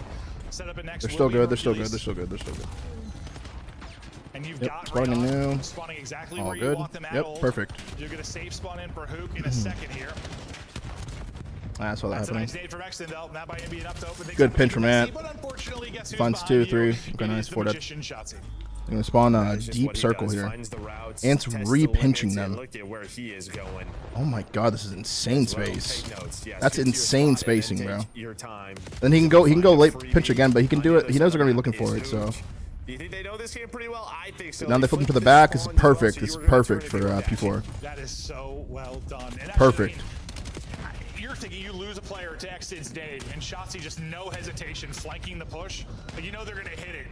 Set up a next. They're still good. They're still good. They're still good. They're still good. And you've got spawning new. Spawning exactly All where good. You want them at Yep, old. perfect. You're gonna save spawn in for Hook in a second here. I saw that That's happening. a nice nade from Exton, though. That might be enough to open things Good up pinch from Ant. But unfortunately, guess who's Finds behind 2, 3. you? Okay, nice. 4 dead. Shotzi. They're gonna spawn a deep circle here. Ant's re-pinching them. Look at where he is going. Oh my god, this is insane space. That's insane spacing, bro. Then he can go late pinch again, but he can do it. He knows they're gonna be looking for it, so. Do you think they know this game pretty well? I think so. Now they flip him to the back. This is perfect. This is perfect for P4. That is so well done. And Perfect. You're thinking you lose a player to Exton's nade, and Shotzi just no hesitation flanking the push, but you know they're gonna hit it.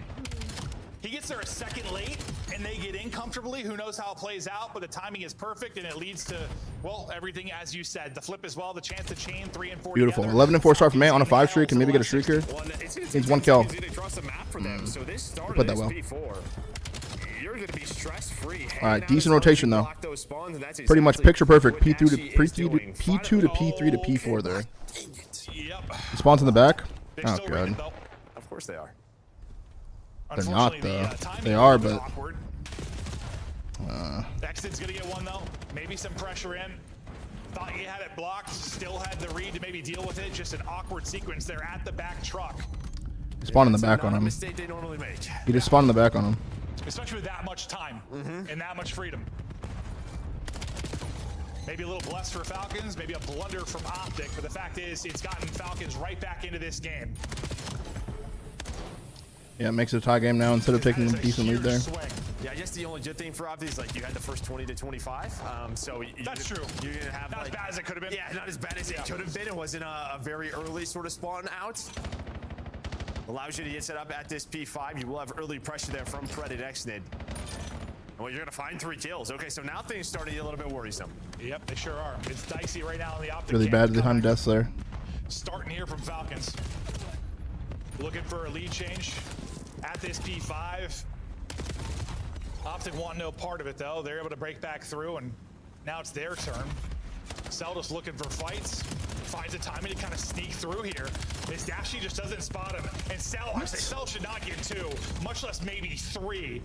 He gets there a second late, and they get in comfortably. Who knows how it plays out, but the timing is perfect, and it leads to, well, everything as you said. The flip as well, the chance to chain 3 and 4 Beautiful. together. 11 and 4 start from Ant on a 5 streak. Can maybe get a streak here. Needs 1 kill. We'll put that well. You're going to be stress-free. All right, decent rotation though. Pretty much picture perfect. P2 to P3 to P4 there. He spawns in the back. Oh god. Of course they are. They're not though. They are, but. Exton's gonna get one though. Maybe some pressure in. Thought he had it blocked. Still had the read to maybe deal with it. Just an awkward sequence there at the back truck. He spawned in the back on him. Mistake they normally make. He just spawned in the back on him. Especially with that much time and that much freedom. Maybe a little blessed for Falcons, maybe a blunder from OpTic, but the fact is it's gotten Falcons right back into this game. Yeah, it makes it a tie game now instead of taking a decent lead there. Yeah, I guess the only good thing for OpTic is like you had the first 20 to 25. So that's true. You're gonna have not as bad as it could have been. Yeah, not as bad as it could have been. It wasn't a very early sort of spawn out. Allows you to get set up at this P5. You will have early pressure there from Pred and Exnid. Well, you're gonna find 3 kills. Okay, so now things starting to get a little bit worrisome. Yep, they sure are. It's dicey right now in the OpTic. Really bad behind deaths there. Starting here from Falcons. Looking for a lead change at this P5. OpTic want no part of it though. They're able to break back through, and now it's their turn. Seldus looking for fights. Finds a timing to kind of sneak through here. This Dashy just doesn't spot him. And Cell should not get 2, much less maybe 3.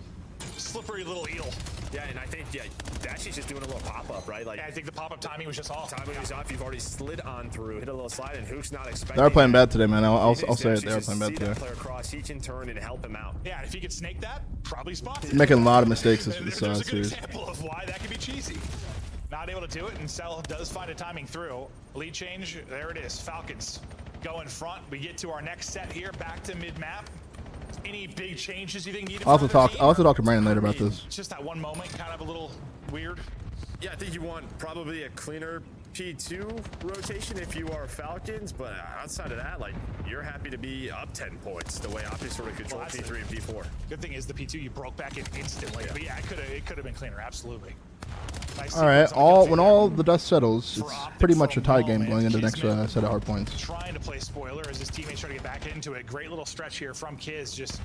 Slippery little eel. Yeah, and I think, Dashy's just doing a little pop-up, right? Like, I think the pop-up timing was just off. Timing was off. You've already slid on through, hit a little slide, and Hook's not expecting. They are playing bad today, man. I'll say it. They are playing bad today. Player across, he can turn and help him out. Yeah, if he could snake that, probably spots it. Making a lot of mistakes this There's a good example of why that could be cheesy. Not able to do it, and Cell does find a timing through. Lead change, there it is. Falcons go in front. We get to our next set here, back to mid-map. Any big changes you think needed? I'll have to talk to Brandon later about this. Just that one moment, kind of a little weird. Yeah, I think you want probably a cleaner P2 rotation if you are Falcons, but outside of that, like, you're happy to be up 10 points the way OpTic sort of control P3 and P4. Good thing is the P2 you broke back in instantly. Yeah. But yeah, it could have been cleaner, absolutely. All right, when all the dust settles, it's pretty much a tie game going into the next set of hard points. Trying to play spoiler as his teammates try to get back into it. Great little stretch here from Kiz. Just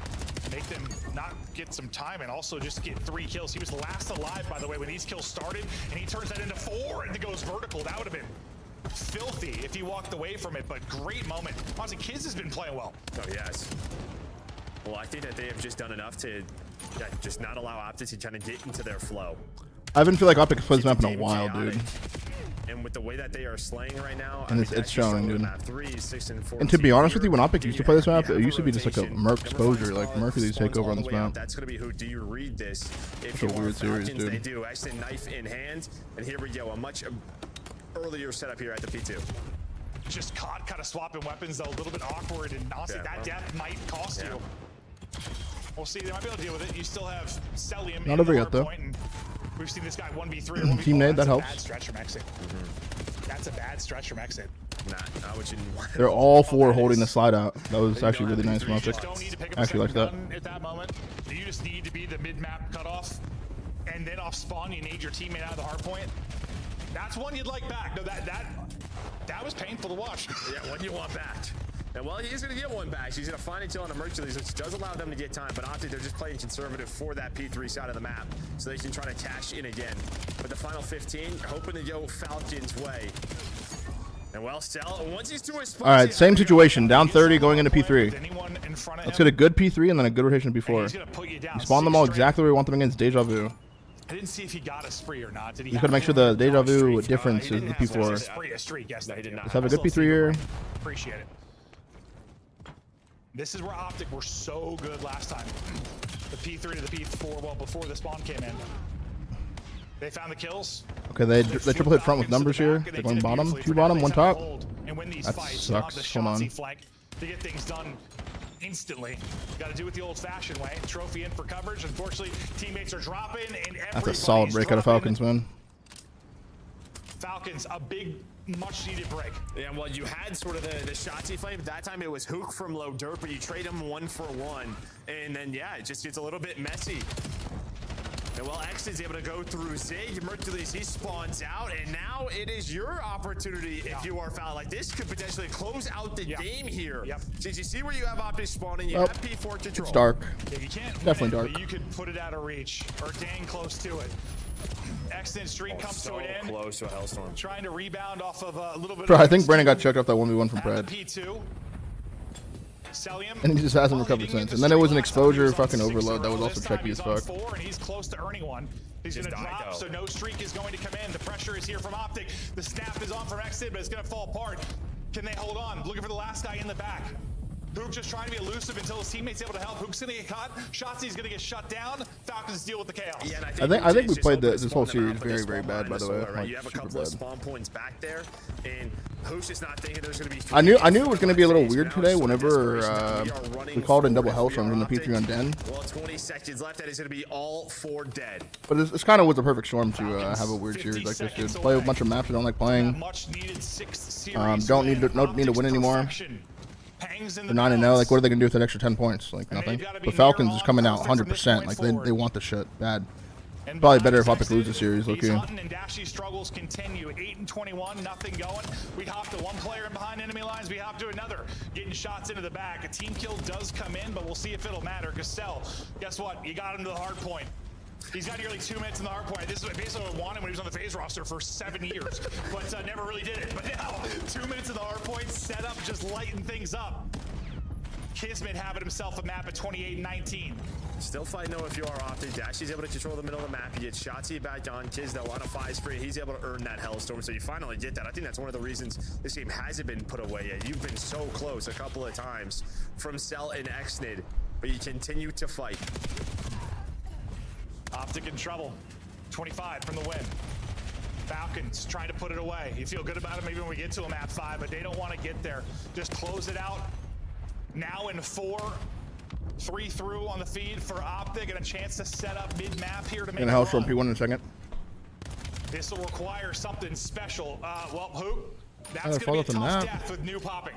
make them not get some time and also just get 3 kills. He was last alive, by the way, when these kills started, and he turns that into 4 and it goes vertical. That would have been filthy if he walked away from it, but great moment. Honestly, Kiz has been playing well. Oh, yes. Well, I think that they have just done enough to just not allow OpTic to kind of get into their flow. I haven't feel like OpTic has played this map in a while, dude. And with the way that they are slaying right now, And it's showing, dude. 3, 6, and 14 And to be honest with you, when here, OpTic used to play this map, it used to be just like a Merc exposure, like Merc these take over on this map. That's going to be who do you read this? If It's a weird series, Falcons, they dude. do. Actually, knife in hand. And here we go. A much earlier setup here at the P2. Just caught kind of swapping weapons, though, a little bit awkward, and honestly, that death might cost you. We'll see. They might be able to deal with it. You still have Celium. Not over yet, though. We've seen this guy 1v3 or 1v4. Team nade, that helps. Bad stretch from exit. That's a bad stretch from exit. Not what you want. They're all 4 holding the slide out. That was actually really nice from OpTic. Actually like that. At that moment, you just need to be the mid-map cutoff, and then off spawn, you need your teammate out of the hard point. That's one you'd like back. No, that was painful to watch. Yeah, one you want back. And well, he is going to get one back. He's going to find it on a Mercules, which does allow them to get time. But OpTic, they're just playing conservative for that P3 side of the map, so they can try to cash in again. But the final 15, hoping to go Falcons' way. And well, Stell, once he's to his spot. All right, same situation. Down 30 going into P3. Let's get a good P3 and then a good rotation to P4. You spawn them all exactly where we want them against Deja Vu. I didn't see if he got a spree or not. Did he? You got to make sure the Deja Vu difference is the P4. A streak, yes, no, he did not. Let's have a good P3 here. Appreciate it. This is where OpTic were so good last time. The P3 to the P4, well, before the spawn came in. They found the kills. Okay, they triple hit front with numbers here. They're going bottom, 2 bottom, 1 top. That sucks. Hold on. To get things done instantly. Got to do it the old-fashioned way. Trophy in for coverage. Unfortunately, teammates are dropping, and that's a solid break out of Falcons, man. Falcons, a big, much-needed break. Yeah, well, you had sort of the Shotzi flame. That time it was Hook from low dirt, but you trade him 1 for 1. And then, yeah, it just gets a little bit messy. And well, X is able to go through Zig. Mercules, he spawns out, and now it is your opportunity if you are foul. Like, this could potentially close out the game here. Did you see where you have OpTic spawning? You have P4 control. It's dark. Yeah, you can't Definitely win it, dark. but you could put it out of reach or dang close to it. Extend streak comes so to an end. Close to a hellstorm. Trying to rebound off of a little bit. Bro, I think Brandon got checked off that 1v1 from Brad. P2. Celium. And he just hasn't recovered since. And then it was an exposure fucking overload that was also checky as fuck. 4, and he's close to earning one. He's going to drop, so no streak is going to come in. The pressure is here from OpTic. The snap is on from Exit, but it's going to fall apart. Can they hold on? Looking for the last guy in the back. Hook just trying to be elusive until his teammate's able to help. Hook's going to get caught. Shotzi's going to get shut down. Falcons deal with the chaos. Yeah, I think we played this whole series very, very bad, by the way. Right? You have a couple of spawn points back there, and Hook's just not thinking there's going to be. I knew it was going to be a little weird today whenever we called in double hellstorms in the P3 on Den. Well, 20 seconds left, and it's going to be all 4 dead. But it's kind of was the perfect storm to have a weird series like this, dude. Play a bunch of maps we don't like playing. Don't need to win anymore. They're 9-0. Like, what are they gonna do with that extra 10 points? Like nothing. But Falcons is coming out 100%. Like they want the shit bad. Probably better if OpTic loses the series. Okay. And Dashy struggles continue. 8-21, nothing going. We hop to one player in behind enemy lines. We hop to another, getting shots into the back. A team kill does come in, but we'll see if it'll matter. Cassell, guess what? You got him to the hard point. He's got nearly 2 minutes in the hard point. This is basically what I wanted when he was on the FaZe roster for 7 years, but never really did it. But now, 2 minutes in the hard point, set up, just lighten things up. Kismet having himself a map at 28-19. Still fighting though if you are OpTic. Dashy's able to control the middle of the map. You get Shotzi back on. Kiz though on a 5 spree. He's able to earn that hellstorm. So you finally get that. I think that's one of the reasons this game hasn't been put away yet. You've been so close a couple of times from Cell and Xnid, but you continue to fight. OpTic in trouble. 25 from the win. Falcons trying to put it away. You feel good about it maybe when we get to a map 5, but they don't want to get there. Just close it out. Now in 4. 3 through on the feed for OpTic and a chance to set up mid-map here to make a hellstorm P1 in a second. This will require something special. Well, who? That's going to be a tough death with new popping.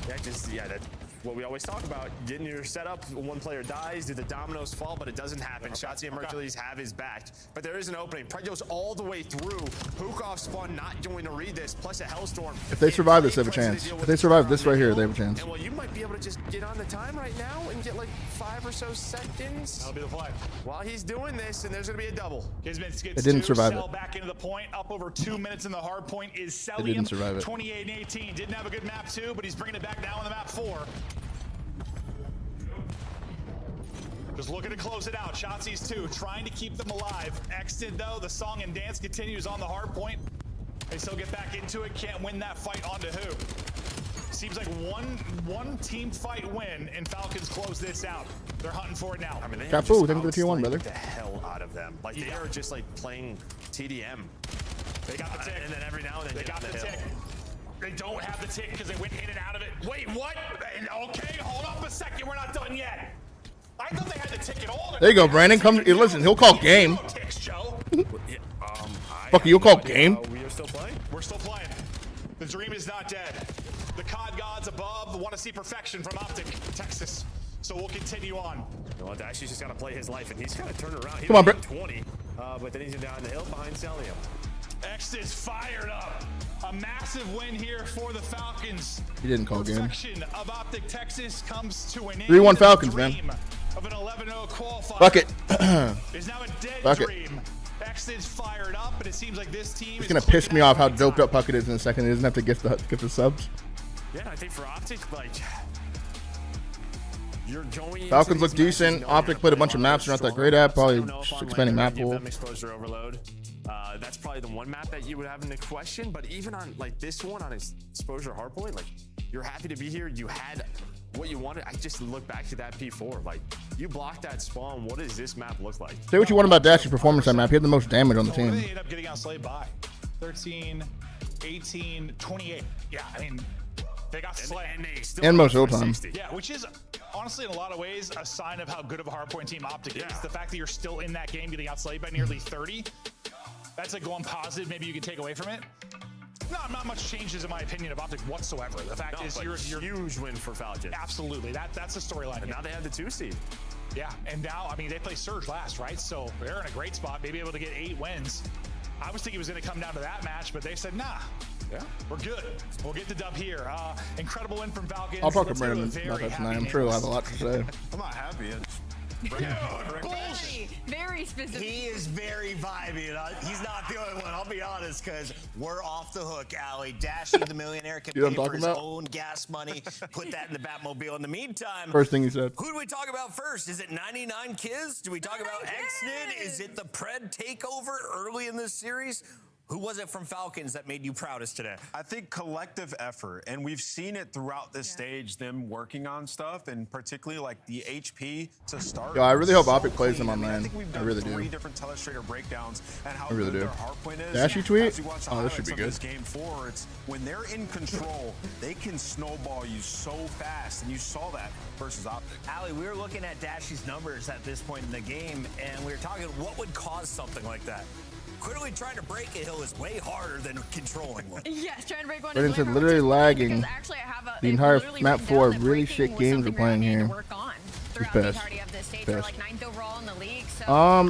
That what we always talk about, getting your setup. One player dies, do the dominoes fall, but it doesn't happen. Shotzi and Mercules have his back, but there is an opening. Pride goes all the way through. Hukov spawn not going to read this, plus a Hellstorm. If they survive this, they have a chance. If they survive this right here, they have a chance. And well, you might be able to just get on the time right now and get like 5 or so seconds. That'll be the play. While he's doing this, and there's going to be a double. Kismet It didn't survive it. Back into the point, up over 2 minutes in the hard point is Celium. It didn't survive it. 28 and 18. Didn't have a good map 2, but he's bringing it back now on the map 4. Just looking to close it out. Shotzzy's 2, trying to keep them alive. Exted though, the song and dance continues on the hard point. They still get back into it. Can't win that fight onto who? Seems like one team fight win, and Falcons close this out. They're hunting for it now. I mean, they Capu, thank you for the tier 1, brother. The hell out of them. Like they are just like playing TDM. They got the tick. And then every now and then they got the tick. They don't have the tick because they went in and out of it. Wait, what? Okay, hold up a second. We're not done yet. I thought they had the tick at all. There you go, Brandon. Come, listen. He'll call game. Ticks, Joe. Fuck, you'll call game. We are still playing. We're still playing. The dream is not dead. The COD gods above want to see perfection from OpTic, Texas. So we'll continue on. Well, Dashy's just got to play his life, and he's got to turn around. Come on, bro. 20, but then he's down the hill behind Celium. X is fired up. A massive win here for the Falcons. He didn't call game. Perfection of OpTic Texas comes to an end. 3-1 Falcons, man. Of an 11-0 qualifier. Fuck it. Is now a dead Fuck it. dream. X is fired up, but it seems like this team It's is gonna piss me off how doped up Puckett is in a second. He doesn't have to get the subs. Yeah, I think for OpTic, like you're going. Falcons look decent. OpTic played a bunch of maps they're not that great at. Probably just expanding map pool. Exposure overload. That's probably the one map that you would have in the question. But even on like this one on exposure hardpoint, like you're happy to be here. You had what you wanted. I just look back to that P4. Like you blocked that spawn. What does this map look like? Say what you want about Dash's performance on that map. He had the most damage on the team. They ended up getting outslayed by 13, 18, 28. Yeah, I mean, they got slayed. And most of the time. Yeah, which is honestly in a lot of ways a sign of how good of a hardpoint team OpTic is. The fact that you're still in that game getting outslayed by nearly 30. That's like one positive maybe you can take away from it. Not much changes in my opinion of OpTic whatsoever. The fact is you're huge win for Falcons. Absolutely. That's the storyline. And now they have the 2 seed. Yeah, and now I mean they play Surge last, right? So they're in a great spot, maybe able to get 8 wins. I was thinking it was going to come down to that match, but they said nah. Yeah, we're good. We'll get the dub here. Incredible win from Falcons. I'll talk to Brandon about that tonight. I'm sure he'll have a lot to say. I'm not happy. Very specific. He is very vibey, and he's not the only one. I'll be honest, because we're off the hook, Allie. Dashy the millionaire can You know pay what I'm for his talking own gas money, put that in the Batmobile. In the meantime, First thing he said. Who do we talk about first? Is it 99 Kids? Do we talk about Xnid? Is it the Pred takeover early in this series? Who was it from Falcons that made you proudest today? I think collective effort, and we've seen it throughout this stage, them working on stuff, and particularly like the HP to start. Yo, I really hope OpTic plays them on I land. think we've I done really 3 do. different Telestrator breakdowns and how I really good do. their hardpoint is. Dashy tweet? As you watch the Oh, this should highlights be of good. this game 4, it's when they're in control, they can snowball you so fast, and you saw that versus OpTic. Allie, we were looking at Dashy's numbers at this point in the game, and we were talking what would cause something like that. Clearly, trying to break a hill is way harder than controlling one. Yes, trying to break one. Brandon said literally lagging. Actually, I have The entire map 4 really shit games we're playing here. He's pissed. Pissed.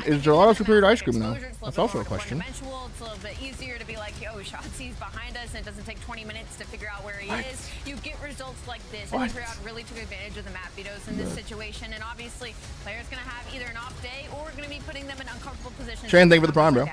Is Gelato superior to ice cream now? That's also a question. It's a little bit easier to be like, yo, Shotzi's behind us, and it doesn't take 20 minutes to figure out where he is. You get results like this. And Crowd really took advantage of the map vetoes in this situation, and obviously, players going to have either an off day or going to be putting them in uncomfortable positions. Shane, thank you for the prime, bro.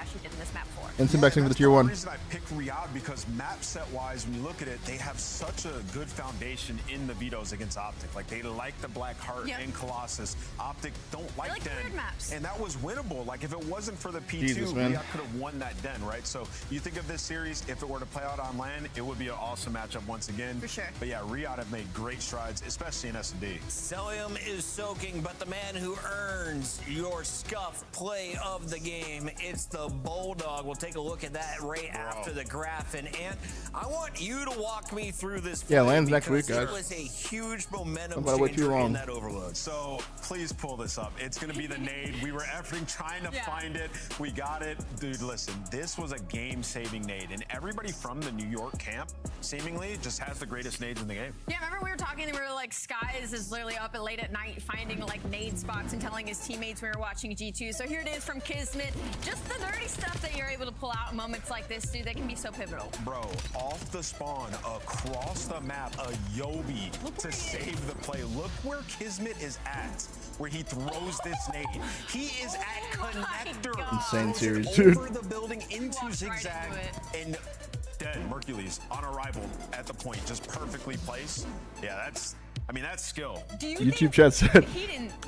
And Simback, thank you for the tier 1. The reason I pick Riyadh because map set wise, when you look at it, they have such a good foundation in the vetoes against OpTic. Like they like the Black Heart and Colossus. OpTic don't like Den, and that was winnable. Like if it wasn't for the P2, Riyadh could have won that Den, right? So you think of this series, if it were to play out on land, it would be an awesome matchup once again. For sure. But yeah, Riyadh have made great strides, especially in S&D. Celium is soaking, but the man who earns your scuff play of the game, it's the Bulldog. We'll take take a look at that right after the graph. And I want you to walk me through this. Yeah, lands next week, because guys. It was a huge momentum Don't wait too changer in long. that overload. So please pull this up. It's going to be the nade. We were effing trying to find it. We got it. Dude, listen, this was a game-saving nade. And everybody from the New York camp seemingly just has the greatest nades in the game. Yeah, remember we were talking, we were like, Skies is literally up at late at night finding like nade spots and telling his teammates we were watching G2. So here it is from Kismet. Just the dirty stuff that you're able to pull out in moments like this, dude, that can be so pivotal. Bro, off the spawn, across the map, a Yobi to save the play. Look where Kismet is at, where he throws this nade. He is at connector. Insane series, dude. Over the building into zigzag and dead. Mercules on arrival at the point, just perfectly placed. Yeah, that's skill. YouTube chat said,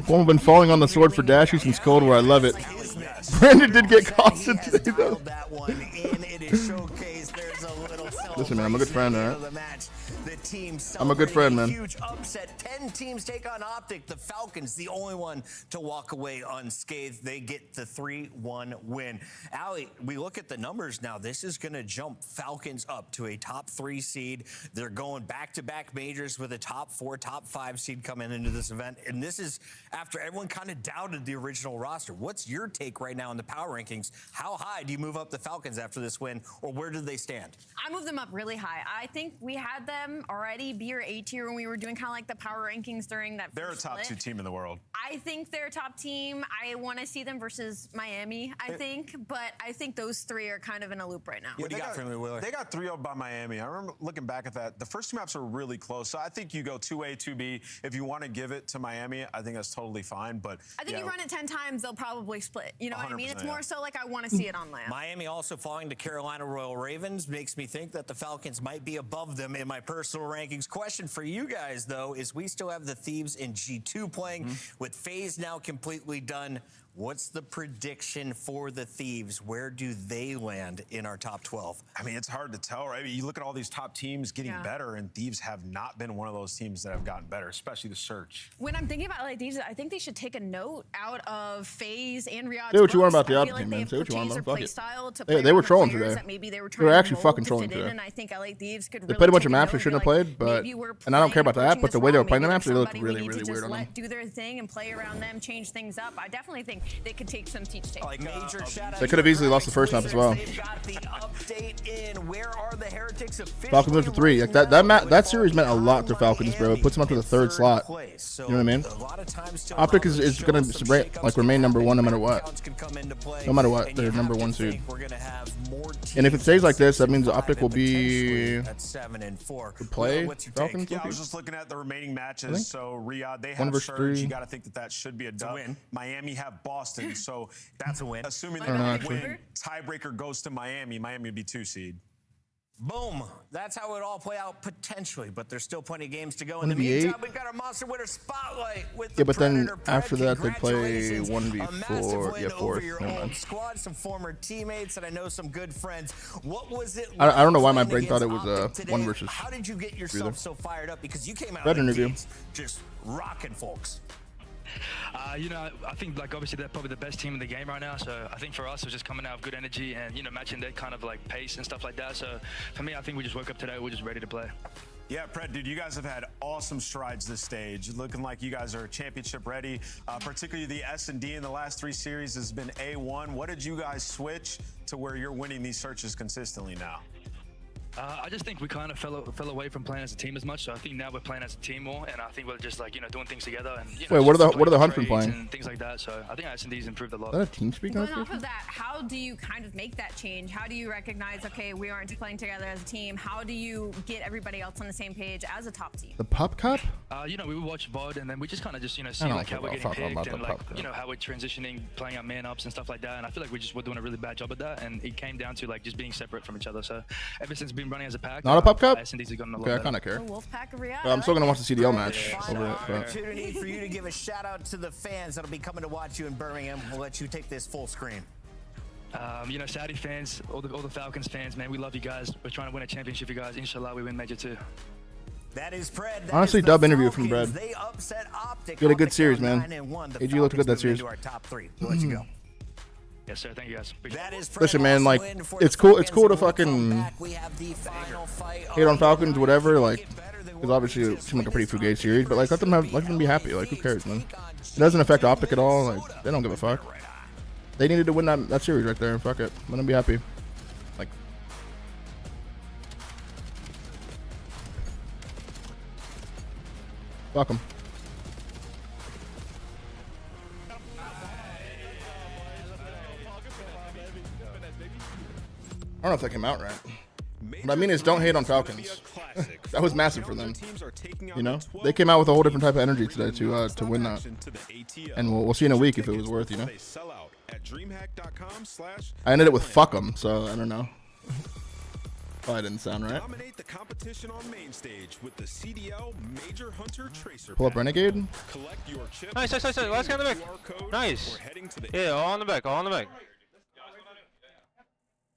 "One been falling on the sword for Dashy since Cold War. I love it." Brandon did get costed today, though. Listen, man, I'm a good friend, all right? I'm a good friend, man. Huge upset. 10 teams take on OpTic. The Falcons, the only one to walk away unscathed. They get the 3-1 win. Allie, we look at the numbers now. This is going to jump Falcons up to a top 3 seed. They're going back-to-back majors with a top 4, top 5 seed coming into this event. And this is after everyone kind of doubted the original roster. What's your take right now in the power rankings? How high do you move up the Falcons after this win, or where do they stand? I moved them up really high. I think we had them already B or A tier when we were doing kind of like the power rankings during that. They're a top 2 team in the world. I think they're a top team. I want to see them versus Miami, I think. But I think those 3 are kind of in a loop right now. What do you got for me, Wheeler? They got 3-0 by Miami. I remember looking back at that. The first 2 maps are really close. So I think you go 2A, 2B. If you want to give it to Miami, I think that's totally fine. But I think you run it 10 times, they'll probably split. You know what I mean? It's more so like I want to see it on land. Miami also falling to Carolina Royal Ravens makes me think that the Falcons might be above them in my personal rankings. Question for you guys, though, is we still have the Thieves in G2 playing with FaZe now completely done. What's the prediction for the Thieves? Where do they land in our top 12? I mean, it's hard to tell, right? I mean, you look at all these top teams getting better, and Thieves have not been one of those teams that have gotten better, especially the Search. When I'm thinking about like Thieves, I think they should take a note out of FaZe and Riyadh's Say what you want books. about the I feel OpTic team, like man. Say what you want about play them. style to They play were around trolling players today. that maybe they were They trying were to actually mold fucking to trolling fit in, today. and I think LA Thieves could They really played a bunch of take maps they note shouldn't have and be played, but maybe we're and I don't care about playing that. But the way they were playing the maps, they looked somebody really, we need really to weird just on them. let do their thing and play around them, change things up. I definitely think they could take some teach takes. Major shout out They could have easily lost the first map as well. They've got the update in. Where are the Heretics officially? Falcons went to 3. Like that series meant a lot to Falcons, bro. It puts them up to the 3rd slot. You know what I mean? OpTic is going to like remain number 1 no matter what. No matter what, they're number 1 seed. And if it stays like this, that means OpTic will be at 7 and 4. to play What's your Falcons. take? Yeah, I was just looking at the remaining matches. So Riyadh, they 1 have versus Surge. 3. You got to think that should be a dub. win. Miami have Boston, so That's a win. assuming I they're don't know, going to actually. win, tiebreaker goes to Miami. Miami would be 2 seed. Boom. That's how it all play out potentially, but there's still plenty of games to go. In the 1v8. meantime, we've got our Monster Winner Spotlight with the Yeah, but then Predator. after Pred, that they play congratulations. A massive 1v4. win Yeah, over 4th. your Never old mind. squad, some former teammates, and I know some good friends. What was it? I don't know why my playing brain thought it against was OpTic today? 1 versus How did you get yourself so fired up? Because you came out Better of the interview. gates just rocking folks. You know, I think like obviously they're probably the best team in the game right now. So I think for us it was just coming out of good energy and matching their kind of like pace and stuff like that. So for me, I think we just woke up today. We're just ready to play. Yeah, Pred, dude, you guys have had awesome strides this stage. Looking like you guys are championship ready. Particularly the S&D in the last 3 series has been A1. What did you guys switch to where you're winning these searches consistently now? I just think we kind of fell away from playing as a team as much. So I think now we're playing as a team more, and I think we're just like doing things together. And Wait, what are the Hunts been playing? and things like that. So I think S&D's improved a lot. Is that a team speak Going off notification? of that, how do you kind of make that change? How do you recognize, okay, we aren't playing together as a team? How do you get everybody else on the same page as a top team? The Pup Cup? We would watch VOD, and then we just kind of just see don't like how we're think getting I'll talk picked about and the like Pup Cup. how we're transitioning, playing our man ups and stuff like that. And I feel like we're doing a really bad job at that. And it came down to like just being separate from each other. So ever since we've been running as a pack, Not a Pup Cup? S&D's have gotten a lot Okay, I better. kind of care. The Wolfpack of Riyadh. I'm still going to watch the CDL match over it. But Opportunity for you to give a shout out to the fans that'll be coming to watch you in Birmingham. We'll let you take this full screen. Saudi fans, all the Falcons fans, man, we love you guys. We're trying to win a championship, you guys. Inshallah, we win Major 2. That is Pred. That honestly, is the dub interview from Falcons. Brad. They upset OpTic. You had a good OpTic series, are man. 9-1. The AG looked good that Falcons moving series. into our top 3. We'll let you go. Yes, sir. Thank you, guys. That is Listen, man, like, it's cool. It's cool to fucking hate on Falcons, whatever. Like, because obviously it seemed like a pretty fugazi series, but like, let them be happy. Like, who cares, man? It doesn't affect OpTic at all. Like, they don't give a fuck. They needed to win that series right there. Fuck it. Let them be happy. Like, fuck them. I don't know if that came out right. What I mean is, don't hate on Falcons. That was massive for them. You know, they came out with a whole different type of energy today to win that. And we'll see in a week if it was worth. You know. I ended it with fuck 'em, so I don't know. Probably didn't sound right. Dominate the competition on main stage with the CDL Major Hunter Tracer. Pull up Renegade. Collect your chip. Nice. Last guy on the back. Nice. Yeah, all on the back.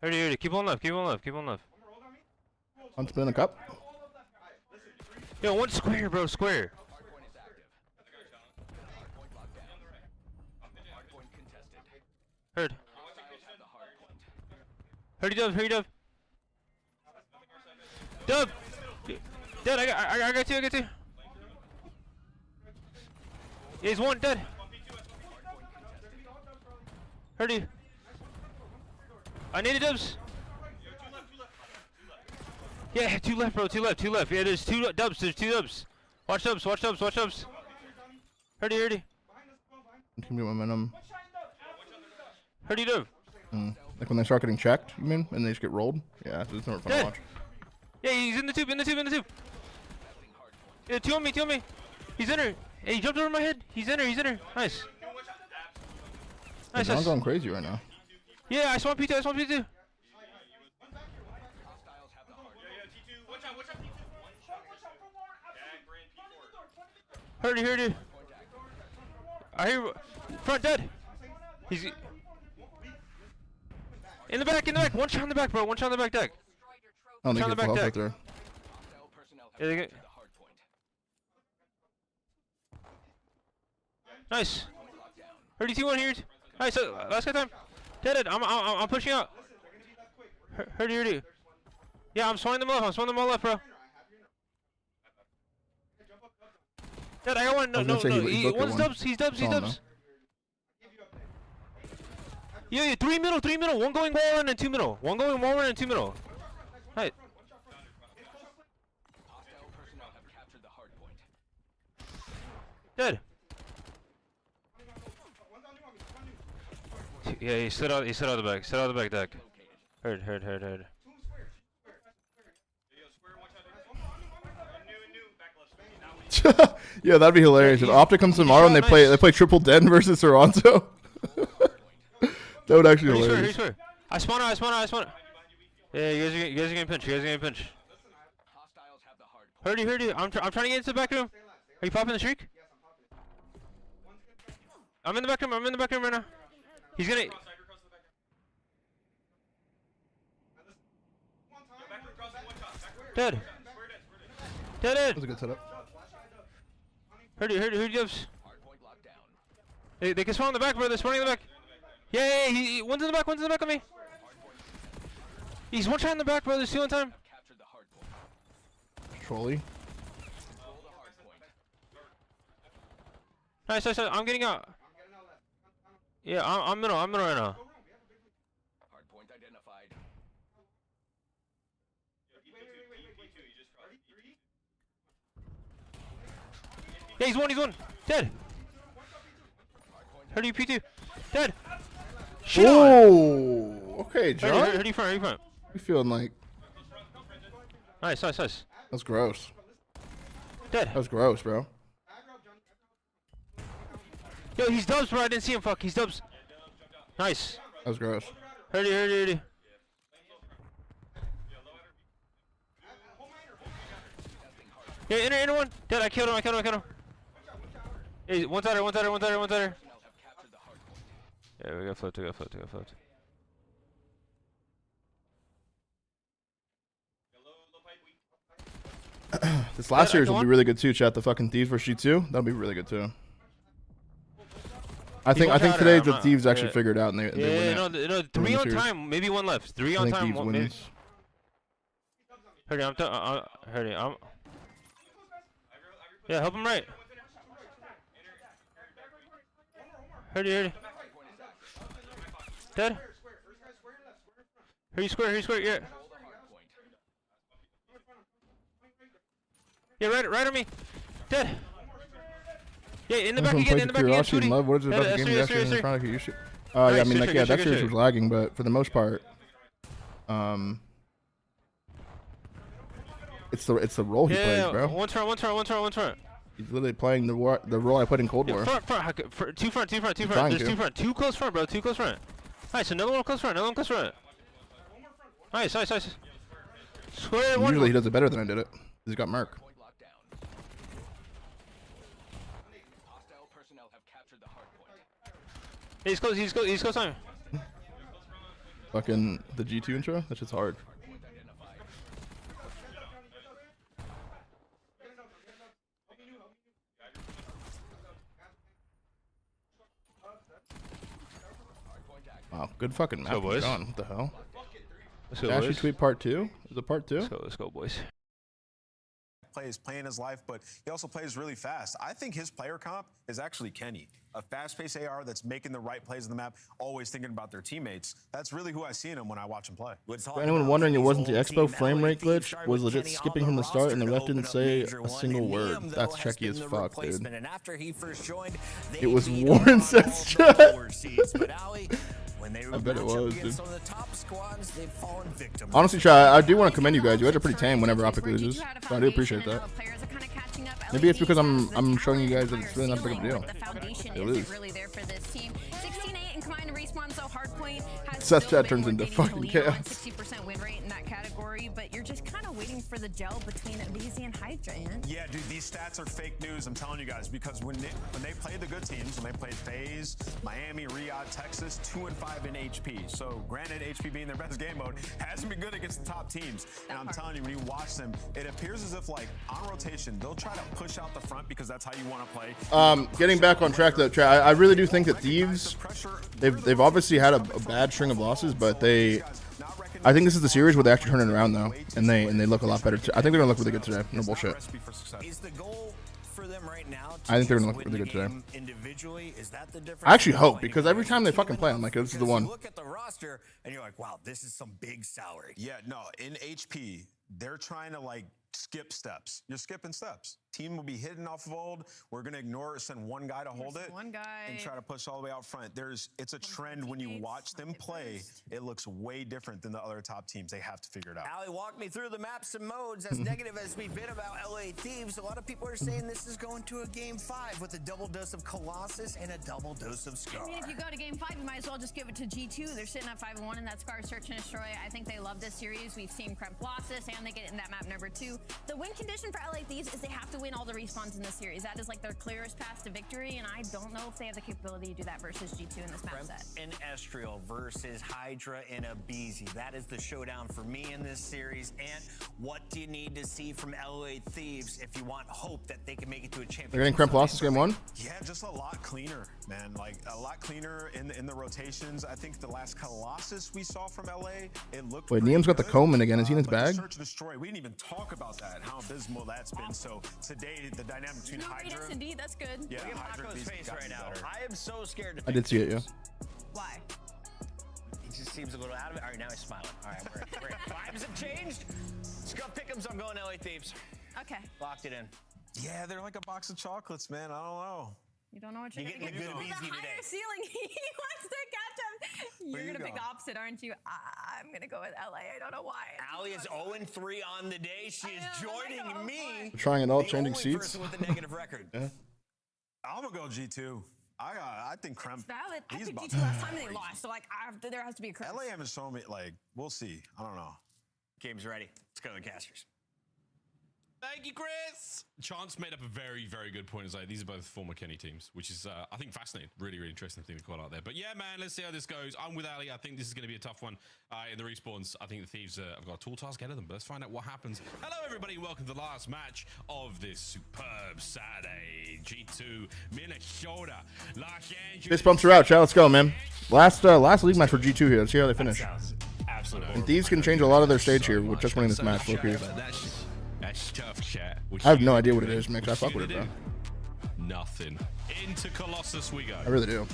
Here. Keep on left. I'm spinning a cup. Yo, one square, bro. Square. Heard. Hurry, Dub. Dub. Dead. I got two. Yeah, he's one dead. Hurry. I need Dubs. Yeah, two left, bro. Two left. Yeah, there's two Dubs. Watch Dubs. Hurry. Give me momentum. Hurry, Dub. Like when they start getting checked, you mean? And they just get rolled? Yeah, it's never fun to watch. Yeah, he's in the tube. Yeah, two on me. He's in her. Hey, he jumped over my head. He's in her. Nice. I'm going crazy right now. Yeah, I saw P2. Hurry. I hear front dead. He's in the back. One shot in the back, bro. One shot in the back deck. I don't think it's well out there. Yeah, they get... Nice. 32-1 here. Nice. Last guy time. Dead. I'm pushing out. Hurry. Yeah, I'm swinging them all left, bro. Dead. I got one. No. One's Dubs. He's Dubs. Yeah, three middle. One going wall run and two middle. Right. Dead. Yeah, he slid out the back deck. Heard. Yeah, that'd be hilarious. If OpTic comes tomorrow and they play Triple Den versus Toronto. That would actually be hilarious. Swear. I spawn out. Yeah, you guys are getting pinched. Hurry. I'm trying to get into the back room. Are you popping the streak? I'm in the back room right now. He's gonna... Dead. That was a good setup. Hurry, Jobs. They can spawn in the back, bro. They're spawning in the back. Yeah, one's in the back on me. He's one shot in the back, bro. There's two on time. Trolley. Nice. I'm getting out. Yeah, I'm middle right now. Hardpoint identified. Yeah, he's one. Dead. Hurry, P2. Dead. Shit on. Oh, okay, John. Hurry front. You feeling like? Nice. That's gross. Dead. That's gross, bro. Yo, he's Dubs, bro. I didn't see him. Fuck, he's Dubs. Nice. That was gross. Hurry. Yeah, inner one. Dead. I killed him. Hey, one tighter. Yeah, we got float. This last series will be really good too, chat. The fucking Thieves vs. G2. That'll be really good too. I think out today there, the Thieves actually figured out and they Yeah, win no, 3 on time, maybe 1 left. 3 on time. Thieves wins. Hurdy, Hurdy, yeah, help him right. Hurdy. Dead. Hurdy square, yeah. Yeah, right on me. Dead. Yeah, in the back again, Curiosity and love. What is it about the game that actually in front of you? Yeah, I mean, like, yeah, that series was lagging, but for the most part, it's the role he plays, bro. One turn. He's literally playing the role I played in Cold War. Front. Two front. There's 2 front. 2 close front, bro. 2 close front. Nice, another one close front. Nice. Square one. Usually he does it better than I did it. He's got Merc. He's close on. Fucking the G2 intro? That shit's hard. Wow, good fucking map. Boys. What the hell? Let's go, Ashy boys. tweet part 2? Is it part 2? Let's go, boys. Plays playing his life, but he also plays really fast. I think his player comp is actually Kenny, a fast-paced AR that's making the right plays on the map, always thinking about their teammates. That's really who I see in him when I watch him play. For anyone wondering, it wasn't the Expo frame rate glitch. Was legit skipping from the start, and the ref didn't say a single word. That's checky as fuck, dude. It was Warren says chat. I bet it was, dude. Honestly, Try, I do want to commend you guys. You guys are pretty tame whenever OpTic loses. So I do appreciate that. Maybe it's because I'm showing you guys that it's really not that big of a deal. The foundation It isn't is. really there for this team. 16-8 and combined respawn, so Hardpoint has Seth still chat been turns into working to fucking lead on chaos. 60% win rate in that category, but you're just kind of waiting for the gel between Avizi and Hydra. Yeah, dude, these stats are fake news, I'm telling you guys, because when they played the good teams, when they played FaZe, Miami, Riyadh, Texas, 2-5 in HP. So granted, HP being their best game mode hasn't been good against the top teams. And I'm telling you, when you watch them, it appears as if, like, on rotation, they'll try to push out the front because that's how you want to play. Getting back on track though, Try, I really do think that Thieves, they've obviously had a bad string of losses, but I think this is the series where they actually turn it around though, and they look a lot better. I think they're gonna look really good today. No bullshit. Is the goal for them right now? I think they're gonna look really good today. Individually, is that the difference? I actually hope, because every time they fucking play, I'm like, this is the one. You look at the roster and you're like, wow, this is some big salary. Yeah, no, in HP, they're trying to, like, skip steps. You're skipping steps. Team will be hidden off of old. We're going to ignore it, send one guy to hold it. One guy. And try to push all the way out front. It's a trend when you watch them play. It looks way different than the other top teams. They have to figure it out. Ali, walk me through the maps and modes. As negative as we've been about LA Thieves, a lot of people are saying this is going to a game 5 with a double dose of Colossus and a double dose of Scar. I mean, if you go to game 5, you might as well just give it to G2. They're sitting at 5-1 in that Scar Search and Destroy. I think they love this series. We've seen Cremp losses, and they get in that map number 2. The win condition for LA Thieves is they have to win all the respawns in the series. That is like their clearest path to victory, and I don't know if they have the capability to do that versus G2 in this map set. And Estriel versus Hydra and Abizi. That is the showdown for me in this series. And what do you need to see from LA Thieves if you want hope that they can make it to a championship? They're getting Cremp losses game 1. Yeah, just a lot cleaner, man. Like, a lot cleaner in the rotations. I think the last Colossus we saw from LA, it looked. Wait, Niam's got the Coleman again. Is he in his bag? Search and Destroy. We didn't even talk about that. How abysmal that's been. So today, the dynamic between Hydra. Indeed, that's good. Yeah, Look at Hydra Paco's face right now. I am so scared to I did see it, yeah. Why? He just seems a little out of it. All right, now he's smiling. All right, we're vibes have changed. Scub Pick'ems, I'm going LA Thieves. Okay. Locked it in. Yeah, they're like a box of chocolates, man. I don't know. You don't know what you're You're going to getting get. a good The Abizi higher today. ceiling. He wants to catch him. You're going to pick the opposite, aren't you? I'm going to go with LA. I don't know why. Ali is 0-3 on the day. She is joining me. We're trying it all, the changing only seats. person with a negative record. Yeah. I'm gonna go G2. I think Cremp. It's valid. I he's picked about G2 last time and they lost, so like there has to be a curse. LA haven't shown me, like, we'll see. I don't know. Game's ready. Let's go to the casters. Thank you, Chris. Chance made up a very, very good point. It's like, these are both former Kenny teams, which is, I think, fascinating. Really, really interesting thing to call out there. But yeah, man, let's see how this goes. I'm with Ali. I think this is going to be a tough one in the respawns. I think the Thieves have got a tall task ahead of them, but let's find out what happens. Hello, everybody. Welcome to the last match of this superb Saturday. G2, Minnesota, Los Angeles. Fist bumps are out, chat. Let's go, man. Last league match for G2 here. Let's see how they finish. Absolutely. And Thieves can change a lot of their stage here with just winning this match. Look here. That's tough, chat. I have no idea what it is, Mix. I fuck with it, bro. Nothing. Into Colossus we go. I really do.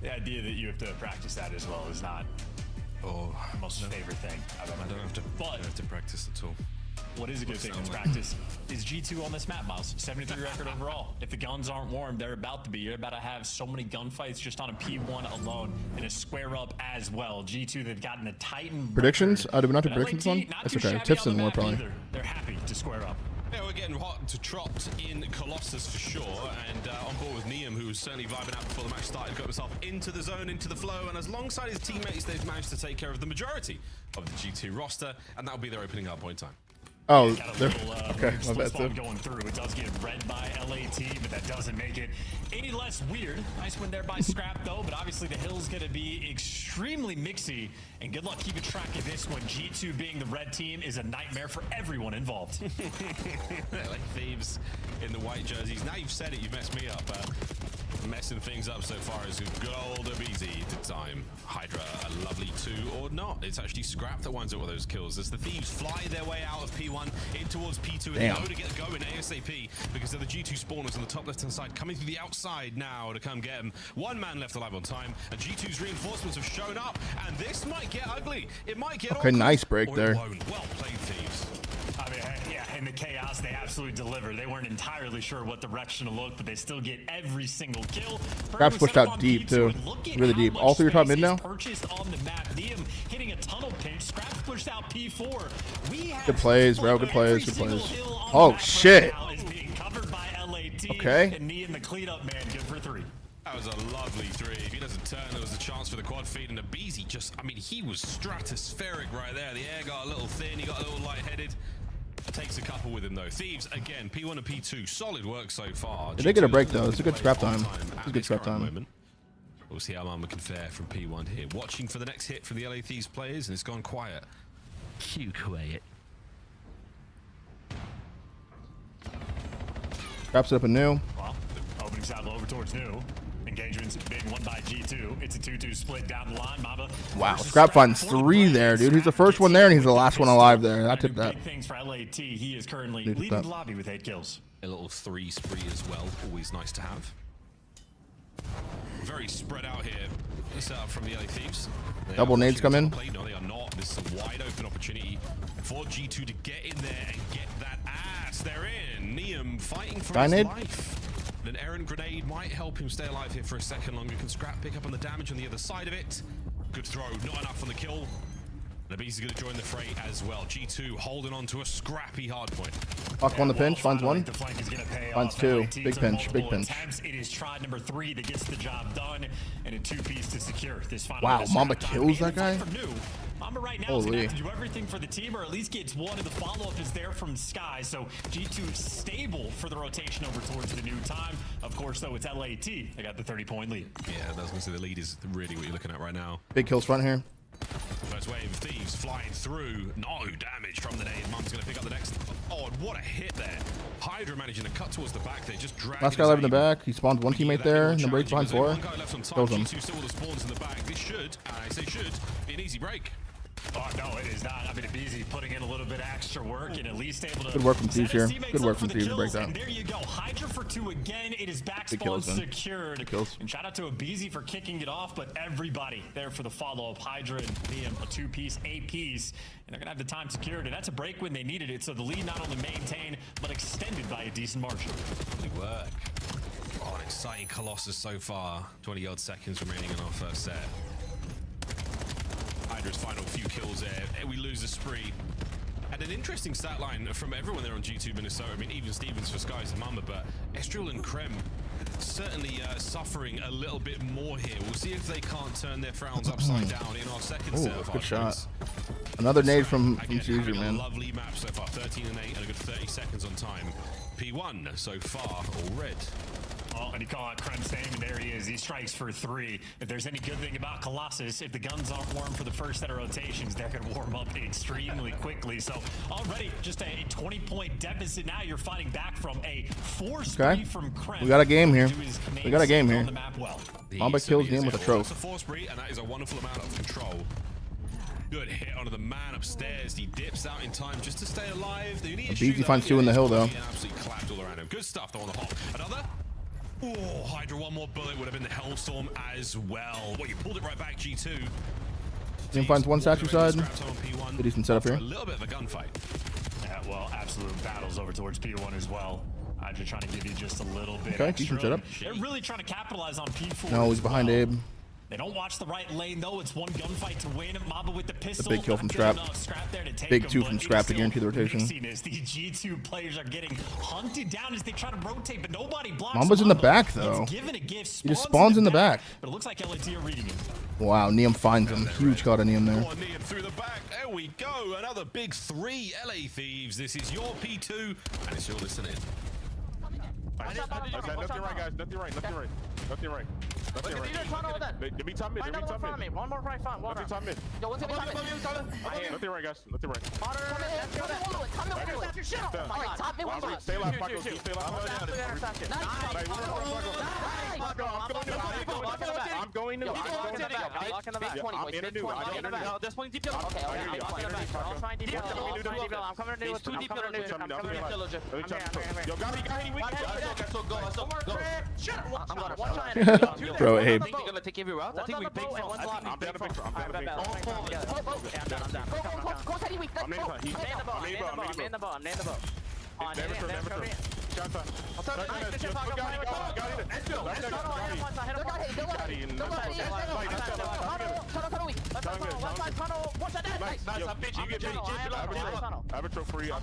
The idea that you have to practice that as well is not my most favorite thing. I don't have to practice at all. What is a good thing in practice is G2 on this map, Miles. 73 record overall. If the guns aren't warm, they're about to be. You're about to have so many gunfights just on a P1 alone and a square up as well. G2, they've gotten a Titan. Predictions? Did we not do But predictions LAT, one? not That's too okay. shabby Tips on and the more map probably. either. They're happy to square up. Yeah, we're getting hot to trot in Colossus for sure, and on board with Neum, who was certainly vibing out before the match started, got himself into the zone, into the flow, and as alongside his teammates, they've managed to take care of the majority of the G2 roster, and that'll be their opening up point time. Oh, Little, okay. My split bad, spawn too. going through. It does get read by LAT, but that doesn't make it any less weird. Nice win there by Scrap, though, but obviously the hill's going to be extremely mixy, and good luck keeping track of this one. G2 being the red team is a nightmare for everyone involved. Like Thieves in the white jerseys. Now you've said it, you've messed me up. Messing things up so far is good old Abizi to time. Hydra, a lovely 2 or not. It's actually Scrap that winds up with those kills as the Thieves fly their way out of P1 in towards P2 and they know to get going ASAP because they're the G2 spawners on the top left hand side coming through the outside now to come get them. One man left alive on time and G2's reinforcements have shown up and this might get ugly. It might get Okay, nice break there. Well played, Thieves. I mean, yeah, in the chaos, they absolutely delivered. They weren't entirely sure what direction to look, but they still get every single kill. Scrap's pushed out deep, too. Really deep. All three are top mid now? Purchased on the map. Liam hitting a tunnel pinch. Scrap's pushed out P4. Good plays, bro. Good plays. Good plays. Oh, shit. Is being covered by LAT. Okay. And knee in the cleanup, man. Good for 3. That was a lovely 3. If he doesn't turn, there was a chance for the quad feed. And Abizi just, I mean, he was stratospheric right there. The air got a little thin. He got a little lightheaded. Takes a couple with him, though. Thieves, again, P1 and P2. Solid work so far. They did get a break, though. It's a good scrap time. It's a good scrap time. Moment. We'll see how Mama can fare from P1 here. Watching for the next hit from the LA Thieves players, and it's gone quiet. Too quiet. Scraps it up a new. Well, opening side over towards new. Engagement's big one by G2. It's a 2-2 split down the line. Mamba. Wow, Scrap finds 3 there, dude. He's the first one there, and he's the last one alive there. I tipped that. Big things for LAT. He is currently leading the lobby with 8 kills. A little 3 spree as well. Always nice to have. Very spread out here. Set up from the LA Thieves. Double nades come in. No, they are not. This is a wide open opportunity for G2 to get in there and get that ass. They're in. Neum fighting for his life. An errant grenade might help him stay alive here for a second longer. Can Scrap pick up on the damage on the other side of it? Good throw, not enough on the kill. And Abizi's going to join the fray as well. G2 holding on to a scrappy hard point. Fuck on the pinch, finds 1. Finds 2. Big pinch, big pinch. It is try number 3 that gets the job done, and a 2-piece to secure this final. Wow, Mamba kills that guy? Mamba right now is going to have to do everything for the team, or at least gets 1, and the follow-up is there from Sky. So G2 stable for the rotation over towards the new time. Of course, though, it's LAT. They got the 30-point lead. Yeah, I was going to say the lead is really what you're looking at right now. Big kills front here. First wave of Thieves flying through. No damage from the nade. Mum's going to pick up the next. Oh, and what a hit there. Hydra managing to cut towards the back there. Just dragging. Last guy left in the back. He spawns 1 teammate there, and then breaks behind 4. One guy left on top. Kills him. G2 still with the spawns in the back. This should, I say should, be an easy break. Oh, no, it is not. I mean, Abizi putting in a little bit of extra work and at least able to... Good work from Thieves here. Good work from Thieves to break that. And there you go. Hydra for 2 again. It is back spawn secured. And shout out to Abizi for kicking it off, but everybody there for the follow-up. Hydra and Liam, a 2-piece, 8-piece. And they're going to have the time secured. And that's a break when they needed it. So the lead not only maintained, but extended by a decent margin. Good work. Oh, an exciting Colossus so far. 20-odd seconds remaining in our first set. Hydra's final few kills there. We lose a spree. And an interesting stat line from everyone there on G2 Minnesota. I mean, even Stevens for Skies and Mamba, but Estriel and Krem certainly suffering a little bit more here. We'll see if they can't turn their frowns upside down in our second set of good shot. arguments. Another nade from Again, Caesar, having man. a lovely map so far, 13 and 8 and a good 30 seconds on time. P1 so far, all red. Oh, and you call out Krem's name, and there he is. He strikes for 3. If there's any good thing about Colossus, if the guns aren't warm for the first set of rotations, they're going to warm up extremely quickly. So already just a 20-point deficit. Now you're fighting back from a force from Krem. We got a game here. We got a game here. Mamba kills him with a That's a trophy. force spree, and that is a wonderful amount of control. Good hit onto the man upstairs. He dips out in time just to stay alive. Beezy finds 2 in the hill, though. Absolutely clapped all around him. Good stuff, though, on the hop. Another. Oh, Hydra, one more bullet would have been the Hellstorm as well. Well, you pulled it right back, G2. Team finds 1 statue side. Good decent setup here. A little bit of a gunfight. Yeah, well, absolute battles over towards P1 as well. Hydra trying to give you just a little bit Okay, extra. decent setup. They're really trying to capitalize on P4. No, he's behind Abe. They don't watch the right lane though. It's one gunfight to win. Mamba with the pistol. The big kill from Scrap. Big 2 from Scrap to guarantee the rotation. These G2 players are getting hunted down as they try to rotate, but nobody blocks. Mamba's in the back, though. He just spawns in the back. But it looks like LAT are reading him. Wow, Neum finds him. Huge cut of Neum there. Neum through the back. There we go. Another big 3 LA Thieves. This is your P2, and it's your listening. Left your right, guys. Left your right. Left your right. Left your right. Left your right. Give me top mid. Give me top mid. One more right front. Left your top mid. Yo, one's top mid. Left your right, guys. Left your right. Alright, top mid. One Stay alive, Paco. Stay alive. I'm going to. Lock in the back. 20 boys. Big 20. Lock in the back. There's 20 deep. Okay, I'm coming in the back. I'll try deep. I'm coming in with 2 deep. I'm coming in villager. Yo, got it. Let's go. Shut up. I'm gonna one shot. Bro, Abe. I think you're gonna take every route. I think we big front. I'm down the big front. I'm down. I'm down. Go, Teddy, weak. Let's go. I'm in the boat.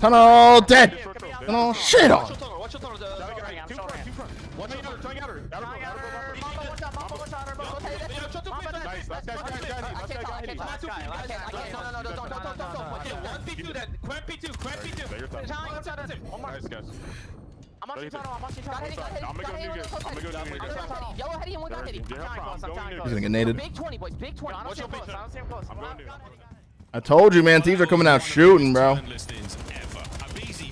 Tunnel dead. Tunnel shit on. I'm on tunnel. I'm gonna go Yo, Hetty, and we got Hetty. He's gonna get naded. Big 20, boys. Big 20. I don't see him close. I told you, man. Thieves are coming out shooting, bro.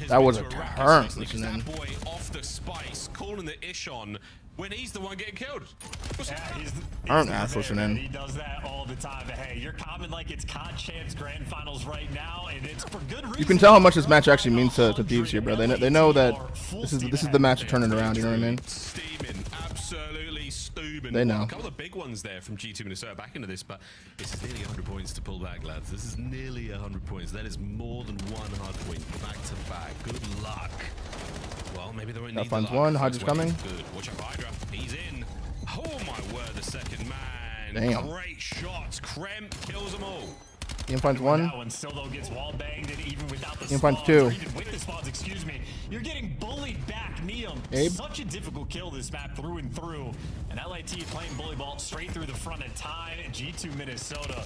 That was a turn. Listen in. Boy off the spice, calling the ish on when he's the one getting killed. Aren't ass listening. He does that all the time. But hey, you're coming like it's COD Champs Grand Finals right now, and it's for good reason. You can tell how much this match actually means to Thieves here, bro. They know that this is the match to turn it around. You know what I mean? Steaming, absolutely steaming. They know. A couple of big ones there from G2 Minnesota back into this, but this is nearly 100 points to pull back, lads. This is nearly 100 points. That is more than 1 hard point back to back. Good luck. Well, maybe they won't need finds the luck. one. Hydra's coming. Good. Watch out, Hydra. He's in. Oh my word, the second man. Damn. Great shots. Krem kills them all. Neum finds 1. That one still though gets wall banged, and even without the Neum finds spawns, 2. or even with the spawns, excuse me, you're getting bullied back. Neum, Abe? such a difficult kill this map through and through. And LAT playing bully ball straight through the front of time. G2 Minnesota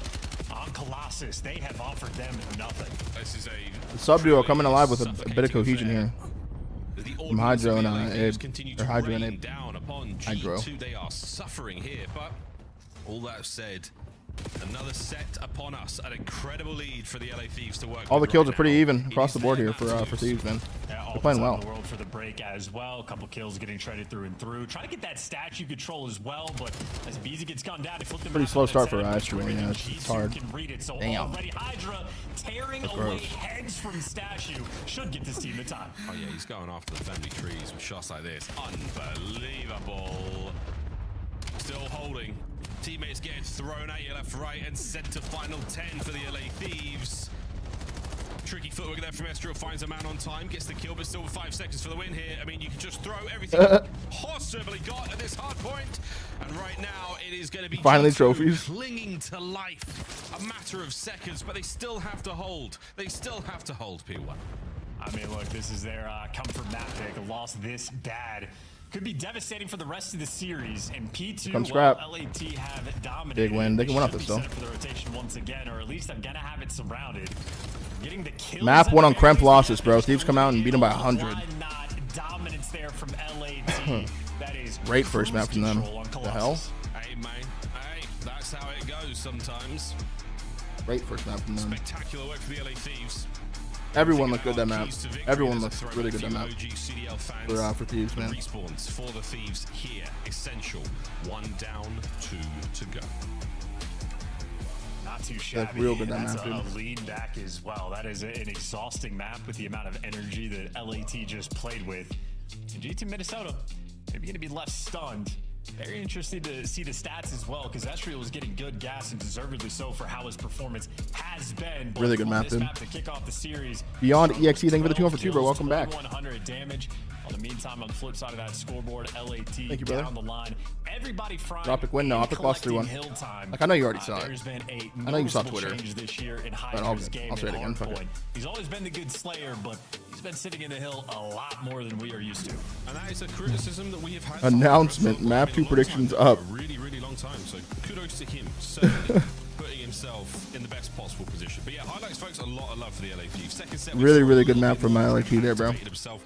on Colossus, they have offered them nothing. This is The sub duo coming alive with a bit of cohesion here. From Hydro and Abe. Or Hydro and Abe. Down upon Hydro. G2, they are suffering here, but all that said, another set upon us. An incredible lead for the LA Thieves to work. All the with kills right are pretty now. even across the board here for Thieves, man. They're playing well. The world for the break as well. A couple kills getting shredded through and through. Trying to get that statue control as well, but as Beezy gets gunned down, they flip them. Pretty slow start for Astro. Yeah, it's hard. Can read it. So Damn. already Hydra tearing away heads from statue should get this team the time. Oh yeah, he's going after the family trees with shots like this. Unbelievable. Still holding. Teammates getting thrown at you left, right, and sent to final 10 for the LA Thieves. Tricky footwork there from Estro, finds a man on time, gets the kill, but still with 5 seconds for the win here. I mean, you can just throw everything possibly got at this hard point. And right now, it is going to be finally G2 trophies. clinging to life. A matter of seconds, but they still have to hold. They still have to hold, P1. I mean, look, this is their comfort map pick. A loss this bad could be devastating for the rest of the series. And P2, Come scrap. LAT have dominated. Big win. They can win off this though. For the rotation once again, or at least they're gonna have it surrounded. Getting the kills. Map 1 on Kremp losses, bro. Thieves come out and beat them by 100. Dominance there from LAT. That is Great first map from them. The hell? Hey, man. Hey, that's how it goes sometimes. Great first map from them. Spectacular work for the LA Thieves. Everyone looked good that map. Everyone looked really good that map. CDL For Thieves, man. Respawns for the Thieves here. Essential. 1 down, 2 to go. Not too shabby. That's real good, that That's map, a dude. lean back as well. That is an exhausting map with the amount of energy that LAT just played with. And G2 Minnesota, maybe going to be left stunned. Very interested to see the stats as well, because Estriel was getting good gas, and deservedly so for how his performance has been. But Really good map, this dude. map to kick off the series. Beyond EXE, thank you for the 2 for 2, bro. Welcome back. 100 damage. On the meantime, on the flip side of that scoreboard, LAT Thank you, brother. down the line. Everybody frying. OpTic win? No, OpTic lost 3-1. Like, I know you already saw it. There's been a I know you saw noticeable Twitter. change this year in But I'll Hydra's game say it and again. Fuck it. Hardpoint. He's always been the good slayer, but he's been sitting in the hill a lot more than we are used to. And that is a criticism that we have had. Announcement. Map 2 predictions up. Really, really long time. So kudos to him. Certainly putting himself in the best possible position. But yeah, highlights, folks. A lot of love for the LA Thieves. Second set. Really, really good map from my LAT there, bro. Himself.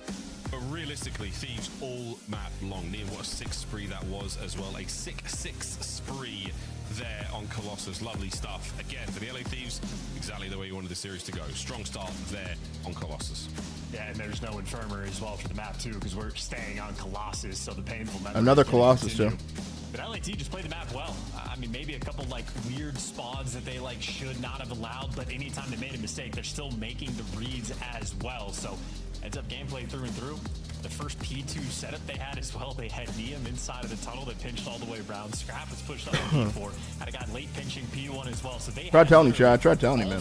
But realistically, Thieves all map long. Near what a 6 spree that was as well. A 6-6 spree there on Colossus. Lovely stuff. Again, for the LA Thieves, exactly the way you wanted the series to go. Strong start there on Colossus. Yeah, and there's no Infirmary as well for the map, too, because we're staying on Colossus, so the painful memories Another can Colossus, too. continue. But LAT just played the map well. I mean, maybe a couple, like, weird spawns that they, like, should not have allowed, but anytime they made a mistake, they're still making the reads as well. So, ends up gameplay through and through. The first P2 setup they had as well, they had Neum inside of the tunnel that pinched all the way around. Scrap was pushed up to P4. Had a guy late pinching P1 as well. So they Tried telling you, Chad. Tried telling you, man.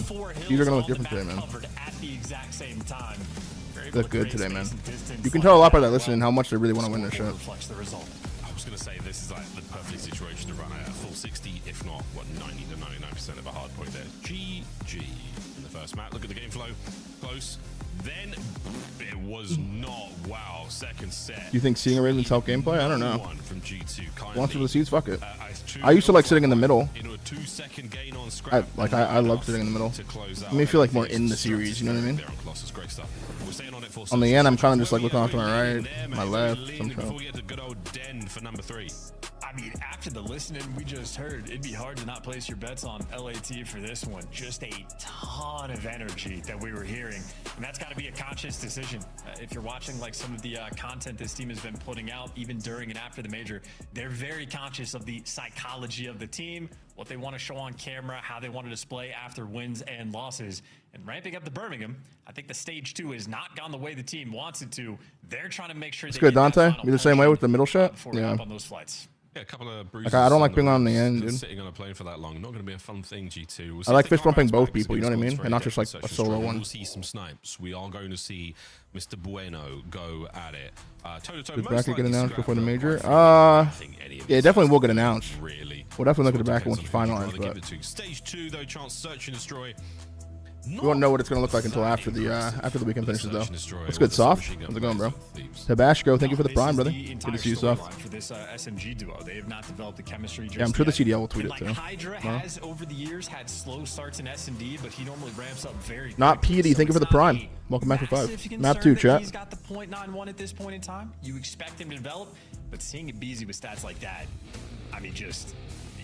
These are going to look different today, man. At the exact same time. Look good today, man. You can tell a lot by that listening how much they really want to win their shit. Reflects the result. I was going to say this is like the perfect situation to run at a full 60, if not, what, 90 to 99% of a hard point there. GG in the first map. Look at the game flow. Close. Then it was not. Wow. Second set. Do you think seeing a Ravens help gameplay? I don't know. One from G2. Wants for the seats? Fuck it. I used to like sitting in the middle. Into a 2-second gain on Scrap. I love sitting in the middle. Let me feel like more in the series. You know what I mean? Great stuff. We're staying on it for On the end, I'm kind of just like looking off to my right, my left. Before we get to good old Den for number 3. I mean, after the listening we just heard, it'd be hard to not place your bets on LAT for this one. Just a ton of energy that we were hearing. And that's got to be a conscious decision. If you're watching like some of the content this team has been putting out, even during and after the major, they're very conscious of the psychology of the team, what they want to show on camera, how they want to display after wins and losses. And ramping up the Birmingham, I think the stage 2 has not gone the way the team wants it to. They're trying to make sure It's they good, get that Dante. final Be the same way with the middle shot. before we Yeah. hop on those flights. Yeah, a couple of bruises. Like, I don't like on being on the ribs, end, and dude. Sitting on a plane for that long. Not going to be a fun thing, G2. We'll see I if like they fist come bumping bounce both back, 'cause people, you know what I against mean? Colts And not very just like different a search solo and struggle. one. We'll see some snipes. We are going to see Mr. Bueno go at it. Toe-to-toe, Did most bracket get likely announced Scrap before the will major? quite frankly, I think any of Yeah, it these definitely guys will get announced. Really. We'll definitely look at the So it bracket once depends it's on who you'd finalized. rather But give it to. Stage 2, though, chance search and destroy. we won't know what it's gonna look like until after the weekend finishes, though. What's good, Soft? How's it going, bro? Tabasco, thank you for the prime, brother. Good to see you, Soft. For this SMG duo, they have not developed the chemistry. Yeah, I'm sure the yet. CDL will tweet And, it, like, too. Hydra No? has over the years had slow starts in S&D, but he normally ramps up very. Not quickly, Petey, so thank you for it's the not prime. a Welcome back for 5. massive Map concern 2, that chat. He's got the .91 at this point in time. You expect him to develop, but seeing it Beezy with stats like that, I mean, just.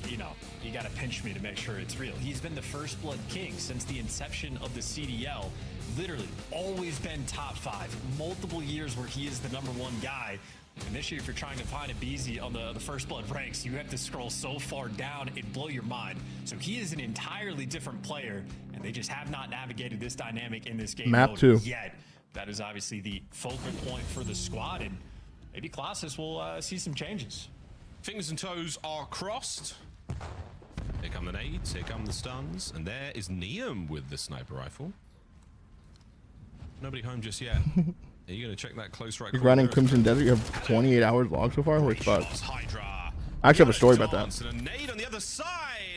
You know, you got to pinch me to make sure it's real. He's been the first blood king since the inception of the CDL. Literally, always been top 5. Multiple years where he is the #1 guy. And this year, if you're trying to find a Beezy on the first blood ranks, you have to scroll so far down, it'd blow your mind. So he is an entirely different player, and they just have not navigated this dynamic in this game Map mode 2. yet. That is obviously the focal point for the squad, and maybe Colossus will see some changes. Fingers and toes are crossed. Here come the nades, here come the stuns, and there is Neum with the sniper rifle. Nobody home just yet. Are you going to check that close right You're corner? grinding Crimson Desert. You have 28 hours logged so far. Holy fuck! I actually have a story about that. And a nade on the other side.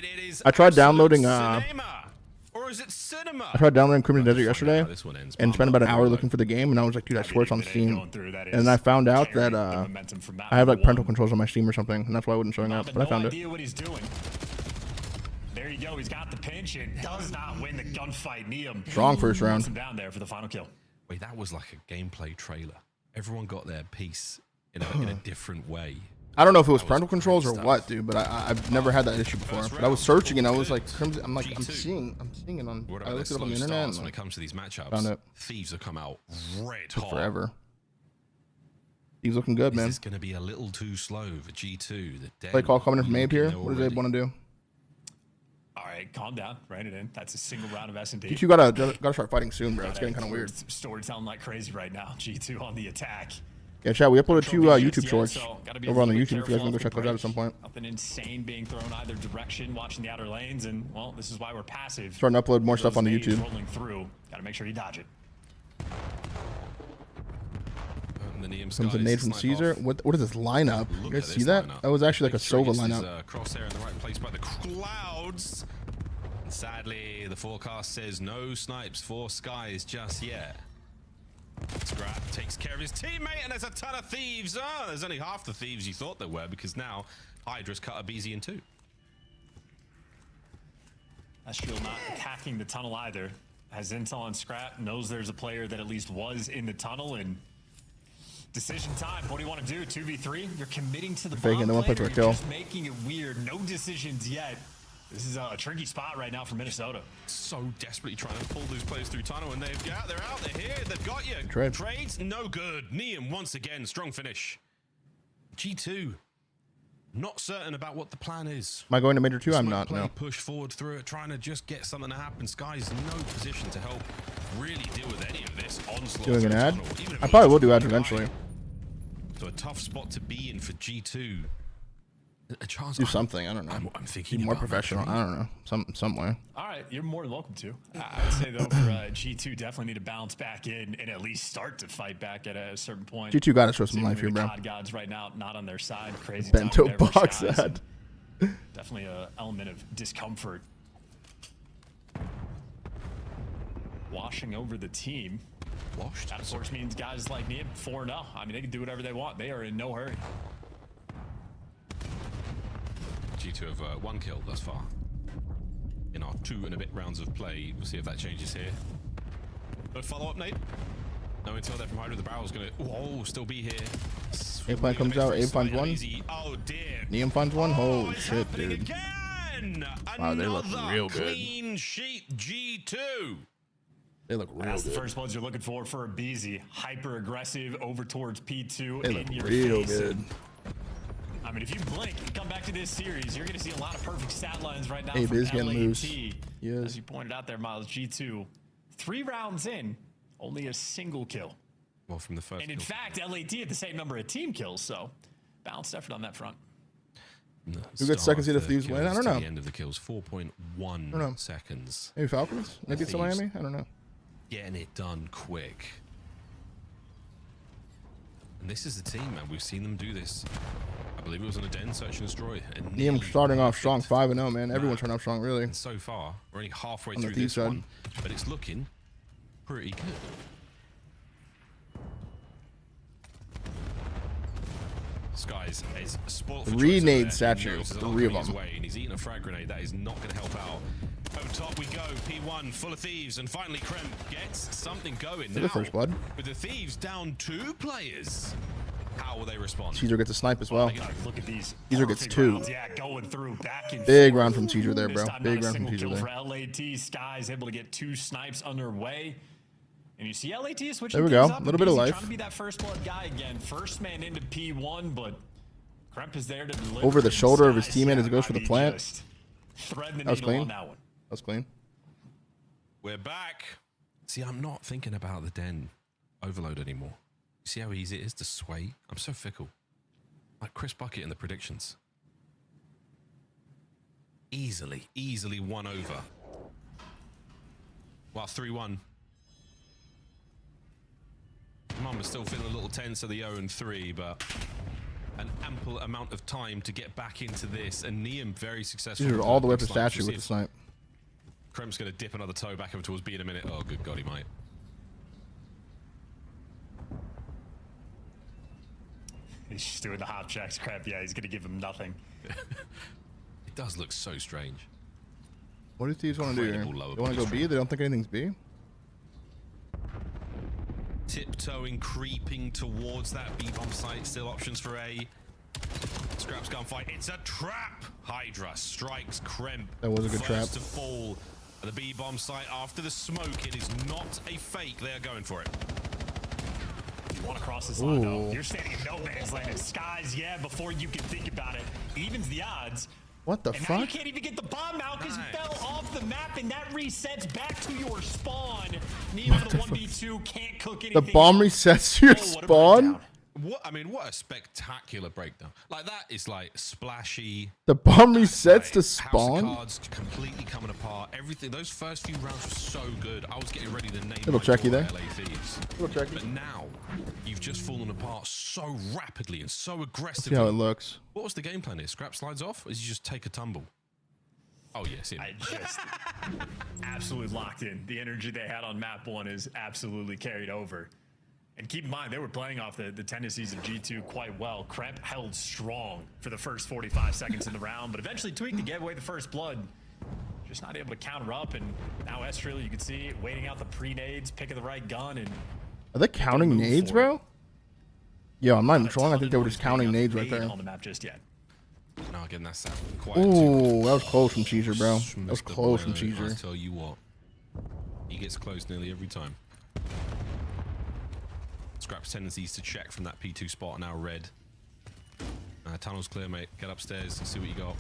It is I tried downloading Cinema. Or is it Cinema? I tried downloading Criminal Desert yesterday this one ends. and spent about an hour looking for the game, and I was like, dude, I swear it's on Steam. And then I found out that I have like parental controls on my Steam or something, and that's why I wasn't showing up. But I found it. What he's doing. There you go. He's got the pinch and does not win the gunfight. Neum. Strong first round. Puts him down there for the final kill. Wait, that was like a gameplay trailer. Everyone got their piece in a different way. I don't know if it was parental controls or what, dude, but I've never had that issue before. But I was searching and I was like, I'm seeing it on. I looked it up on the internet. When it comes to these matchups, found it. Thieves have come out red Took hot. forever. Thieves looking good, man. This is going to be a little too slow for G2. Play call coming in from Abe here. What does Abe want to do? All right, calm down. Rein it in. That's a single round of S&D. G2 gotta start fighting soon, bro. It's getting kind of weird. Storytelling like crazy right now. G2 on the attack. Yeah, chat. We uploaded 2 YouTube shorts over on the YouTube. If you guys want to go check those out at some point. Nothing insane being thrown either direction. Watching the outer lanes, and well, this is why we're passive. Starting to upload more stuff on the YouTube. Rolling through. Got to make sure you dodge it. Comes a nade from Caesar. What is this lineup? You guys see that? That was actually like a Sova lineup. Crosshair in the right place by the clouds. And sadly, the forecast says no snipes for Skies just yet. Scrap takes care of his teammate, and there's a ton of thieves. Oh, there's only half the thieves you thought there were, because now Hydra's cut a BZ in 2. Astral not attacking the tunnel either. Has intel on Scrap, knows there's a player that at least was in the tunnel, and decision time. What do you want to do? 2v3? You're committing to the bomb play, you're just making it weird. No decisions yet. This is a tricky spot right now for Minnesota. So desperately trying to pull those players through tunnel, and they're out, they're here, they've got you. Trades, no good. Neum once again, strong finish. G2, not certain about what the plan is. Am I going to Major 2? I'm not, no. Push forward through it, trying to just get something to happen. Sky's no position to help really deal with any of this onslaught. Doing an ad? I probably will do ads eventually. So a tough spot to be in for G2. A chance. Do something. I don't know. I'm thinking be more professional. I don't know. Some way. All right, you're more than welcome to. I would say though, for G2, definitely need to bounce back in and at least start to fight back at a certain point. G2 got to show some life here, bro. God gods right now not on their side. Crazy. Bento box ad. Definitely an element of discomfort. Washing over the team. Washed. That of course means guys like Neum 4-0. I mean, they can do whatever they want. They are in no hurry. G2 have 1 kill thus far in our 2 and a bit rounds of play. We'll see if that changes here. But follow up, Nate. No intel there from Hydra. The barrel's gonna still be here. Ape plan comes out. Ape finds 1. Oh dear. Neum finds 1. Holy shit, dude. Again. Wow, they look real good. Clean sheet G2. They look real That's good. the first ones you're looking for a BZ. Hyper aggressive over towards P2. They look real good. I mean, if you blink and come back to this series, you're going to see a lot of perfect stat lines right now Abe from is getting loose. LAT. As you pointed out there, Miles, G2, 3 rounds in, only a single kill. Well, from the first. And in fact, LAT had the same number of team kills, so balanced effort on that front. Who gets second seed if Thieves win? I don't know. The end of the kills, 4.1 seconds. Maybe Falcons? Maybe it's Miami? I don't know. Getting it done quick. And this is the team, man. We've seen them do this. I believe it was on a Den, Search and Destroy. Neum starting off strong, 5-0, man. Everyone's starting off strong, really. And so far, we're only halfway on through this one, but it's looking pretty good. Skies is spoiled for 3 choice nade there. statues, 3 of them. Way, and he's eating a frag grenade. That is not going to help out. Over top we go. P1 full of thieves, and finally Krem gets something going. Now, first blood. With the thieves down 2 players. How will they respond? Caesar gets a snipe as well. Look at these. Caesar gets 2. Yeah, going through back and Big forth. round from Caesar there, bro. Big round from Caesar there. For LAT, Sky's able to get 2 snipes underway. And you see LAT is switching there we go. things up. A little bit of life. Trying to be that first blood guy again. First man into P1, but Kremp is there to deliver. Over the shoulder of his teammate as he goes for the plant. That was clean. That was clean. We're back. See, I'm not thinking about the Den overload anymore. You see how easy it is to sway? I'm so fickle. Like Chris Bucket in the predictions. Easily 1 over. Well, 3-1. Mama's still feeling a little tense at the 0-3, but an ample amount of time to get back into this. And Neum very successful. These are all the way up to statue with the snipe. Kremp's going to dip another toe back over towards B in a minute. Oh, good God, he might. He's just doing the hop checks. Crap, yeah, he's going to give him nothing. It does look so strange. What do thieves want to do here? They want to go B? They don't think anything's B? Tiptoeing, creeping towards that B-bomb site. Still options for A. Scrap's gunfight. It's a trap. Hydra strikes Kremp. That was a good trap. First to fall at the B-bomb site after the smoke. It is not a fake. They are going for it. You want to cross this line, though. You're standing in no man's land. Skies, yeah, before you can think about it. Evens the odds. What the and fuck? Now you can't even get the bomb out because it fell off the map, and that resets back to your spawn. Need for the 1v2, can't cook anything. The bomb resets to your spawn? What? I mean, what a spectacular breakdown. Like, that is like splashy. The bomb resets to House of spawn? Cards completely coming apart. Everything. Those first few rounds were so good. I was getting ready to name Little checky there. LA Thieves. Little checky. But now, you've just fallen apart so rapidly and so aggressively. See how it looks. What was the game plan here? Scrap slides off, or does he just take a tumble? Oh, yes. I just absolutely locked in. The energy they had on map 1 is absolutely carried over. And keep in mind, they were playing off the tendencies of G2 quite well. Kremp held strong for the first 45 seconds in the round, but eventually tweaked to get away the first blood. Just not able to counter up, and now Estrel, you can see, waiting out the pre-nades, picking the right gun, and... Are they counting nades, bro? Yo, I'm not even trolling. I think they were just counting nades right there. On the map just yet. No, again, that's quite Ooh, that was close from Cheezer, bro. That was Mr. close from Boiler, Cheezer. I tell you what, he gets close nearly every time. Scrap's tendencies to check from that P2 spot are now red. Tunnel's clear, mate. Get upstairs and see what you got.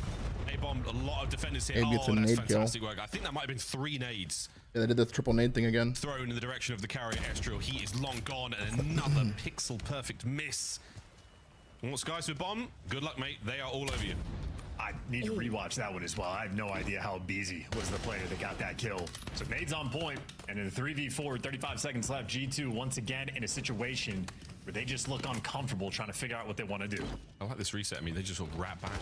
A-bomb, a lot of defenders here. Abe gets a that's nade fantastic kill. work. I think that might have been 3 nades. Yeah, they did the triple nade thing again. Thrown in the direction of the carrier Estrel. He is long gone, and another pixel perfect miss. And what's guys with bomb? Good luck, mate. They are all over you. I need to rewatch that one as well. I have no idea how Beezy was the player that got that kill. So nades on point, and in the 3v4, 35 seconds left, G2 once again in a situation where they just look uncomfortable trying to figure out what they want to do. I like this reset. I mean, they just all wrap back.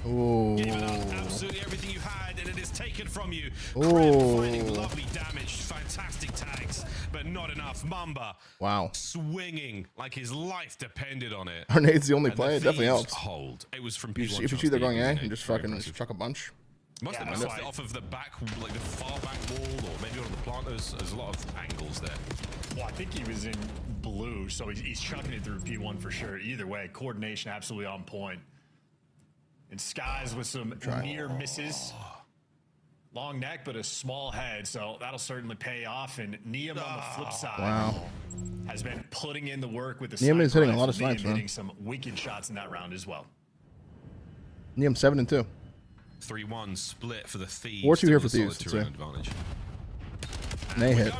Ooh. Give it up, absolutely everything you had, and it is taken from you. Ooh. Kremp finding lovely damage, fantastic tags, but not enough. Mamba, wow, swinging like his life depended on it. Our nade's the only And play. It definitely Thieves helps. Hold. It was from If P1. you see they're going A, you just fucking just chuck a bunch. Must have missed it off of the back, like the far back wall, or maybe on the planters. There's a lot of angles there. Well, I think he was in blue, so he's chucking it through P1 for sure. Either way, coordination absolutely on point. And Skies with some near misses. Long neck, but a small head, so that'll certainly pay off. And Neum on the flip side has been putting in the work with the Neum is hitting a sniper lot of rifle. snipes, man. Hitting some wicked shots in that round as well. Neum 7 and 2. 3-1 split for the Thieves. 4-2 here for Still a solid Thieves, two-round let's advantage. And they hit.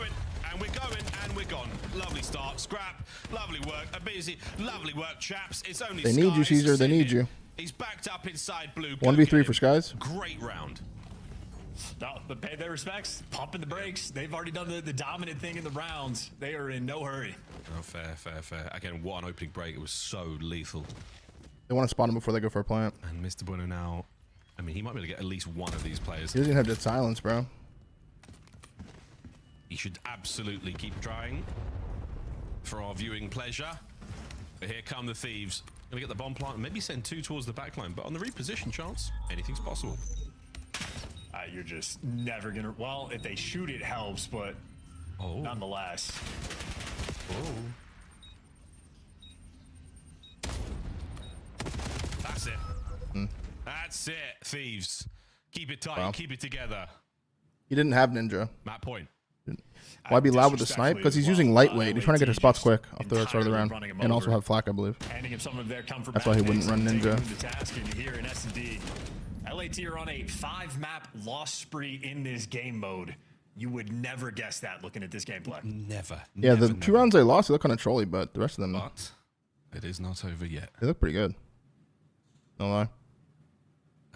And we're going, and we're gone. Lovely start. Scrap. Lovely work. A busy. Lovely work, chaps. It's only They need you, Skies Caesar. They sitting need here. you. He's backed up inside blue. 1v3 for Skies. Great round. No, but pay their respects. Pumping the brakes. They've already done the dominant thing in the rounds. They are in no hurry. Oh, fair. Again, what an opening break. It was so lethal. They want to spot him before they go for a plant. And Mr. Bueno now, I mean, he might be able to get at least one of these players. He doesn't have dead silence, bro. He should absolutely keep trying for our viewing pleasure. But here come the Thieves. Gonna get the bomb plant and maybe send 2 towards the backline. But on the reposition chance, anything's possible. You're just never gonna. Well, if they shoot, it helps, but nonetheless. That's it. That's it, Thieves. Keep it tight. Wow. Keep it together. He didn't have ninja. Map point. Why be loud with the snipe? Because he's using lightweight. He's trying to get his spots quick off the start of the round. And also have flak, I believe. Handing him some of their comfort. That's why he wouldn't run ninja. The task and here in S&D, LAT are on a 5-map loss spree in this game mode. You would never guess that looking at this gameplay. Never. Yeah, the 2 rounds they lost, they look kind of trolly, but the rest of them, But it is not over yet. they look pretty good. No lie.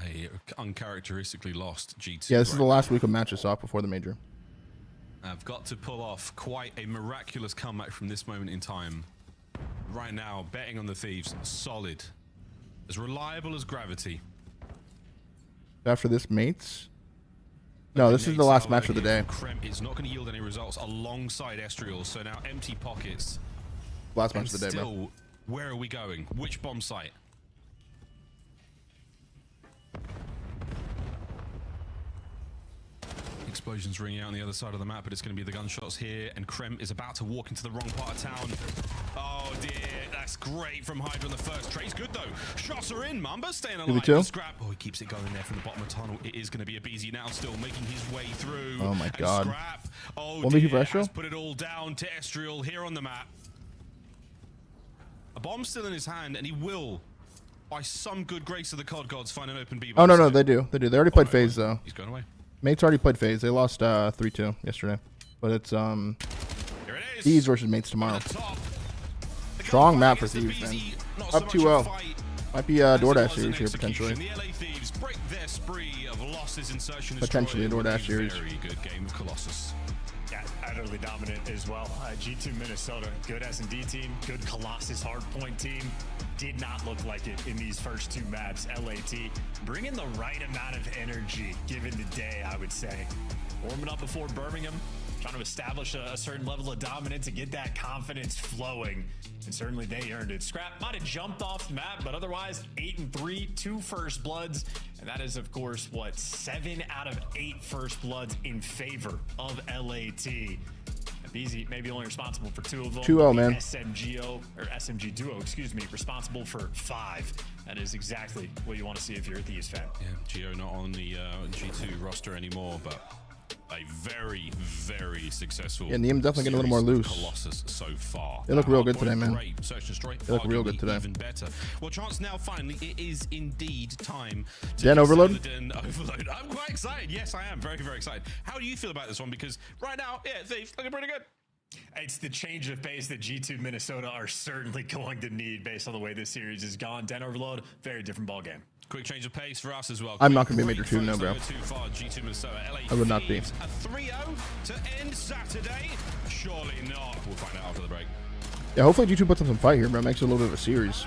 A uncharacteristically lost G2. Yeah, this is the last week of matches off before the major. I've got to pull off quite a miraculous comeback from this moment in time. Right now, betting on the Thieves, solid. As reliable as gravity. After this, mates. No, this is the last match of the day. Krem is not going to yield any results alongside Estriel, so now empty pockets. Last match of the day, still, bro. Where are we going? Which bomb site? Explosions ringing out on the other side of the map, but it's going to be the gunshots here, and Krem is about to walk into the wrong part of town. Oh dear, that's great from Hydra on the first. Trey's good though. Shots are in. Mamba staying alive. Scrap. Oh, he keeps it going there from the bottom of the tunnel. It is going to be a BZ now, still making his way through. Oh my god. Scrap. Oh One dear, for Estriel? has put it all down to Estriel here on the map. A bomb still in his hand, and he will, by some good grace of the COD gods, find an open B. Oh no, they do. They do. They already played phase though. He's going away. Mates already played phase. They lost 3-2 yesterday, but it's Thieves versus Mates tomorrow. Strong map for Thieves, man. Up 2-0. Might be a DoorDash series here potentially. Potentially a DoorDash series. Very good game of Colossus. Yeah, utterly dominant as well. G2 Minnesota, good S&D team, good Colossus hardpoint team. Did not look like it in these first two maps. LAT bringing the right amount of energy given the day, I would say. Warming up before Birmingham, trying to establish a certain level of dominance and get that confidence flowing. And certainly they earned it. Scrap might have jumped off the map, but otherwise 8-3, 2 first bloods. And that is, of course, what, 7 out of 8 first bloods in favor of LAT. BZ maybe only responsible for 2 of them. 2-0, man. SMG duo, excuse me, responsible for 5. That is exactly what you want to see if you're a Thieves fan. Yeah, Geo not on the G2 roster anymore, but a very, very successful. Yeah, Neem definitely getting a little more loose. Colossus so far. They look real good today, man. Search and destroy. They look real good today. Even better. Well, Chance, now finally, it is indeed time to Den Overload? Den Overload. I'm quite excited. Yes, I am. Very, very excited. How do you feel about this one? Because right now, yeah, Thieves looking pretty good. It's the change of pace that G2 Minnesota are certainly going to need based on the way this series has gone. Den Overload, very different ball game. Quick change of pace for us as well. I'm not going to be a major 2, no, bro. G2 Minnesota, LA I would not be. A 3-0 to end Saturday? Surely not. We'll find out after the break. Yeah, hopefully G2 puts up some fight here, bro. Makes it a little bit of a series.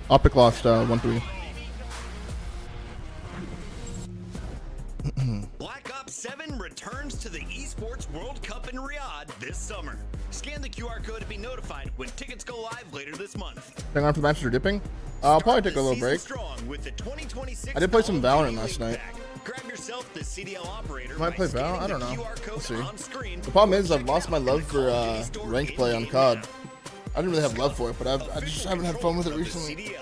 OpTic lost 1-3. Black Ops 7 returns to the Esports World Cup in Riyadh this summer. Scan the QR code to be notified when tickets go live later this month. Hang on for the matches are dipping. I'll probably take a little break. I did play some Valorant last night. Grab yourself the CDL operator. Might play Val? I don't know. We'll see. The problem is I've lost my love for ranked play on COD. I didn't really have love for it, but I just haven't had fun with it recently.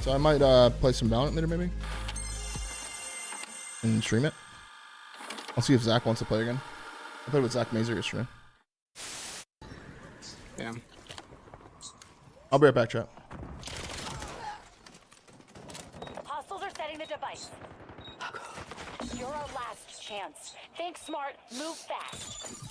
So I might play some Valorant later, maybe, and stream it. I'll see if Zach wants to play again. I played with Zach Mazer yesterday. Damn. I'll be right back, chat. Hostiles are setting the device. You're our last chance. Think smart, move fast.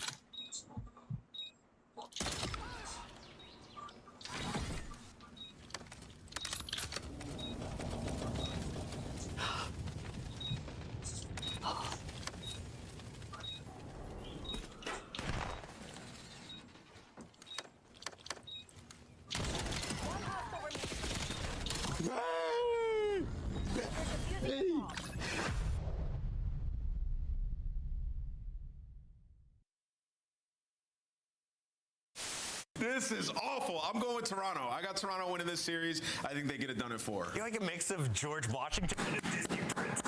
This is awful. I'm going with Toronto. I got Toronto winning this series. I think they get it done in 4. You're like a mix of George Washington and a Disney prince.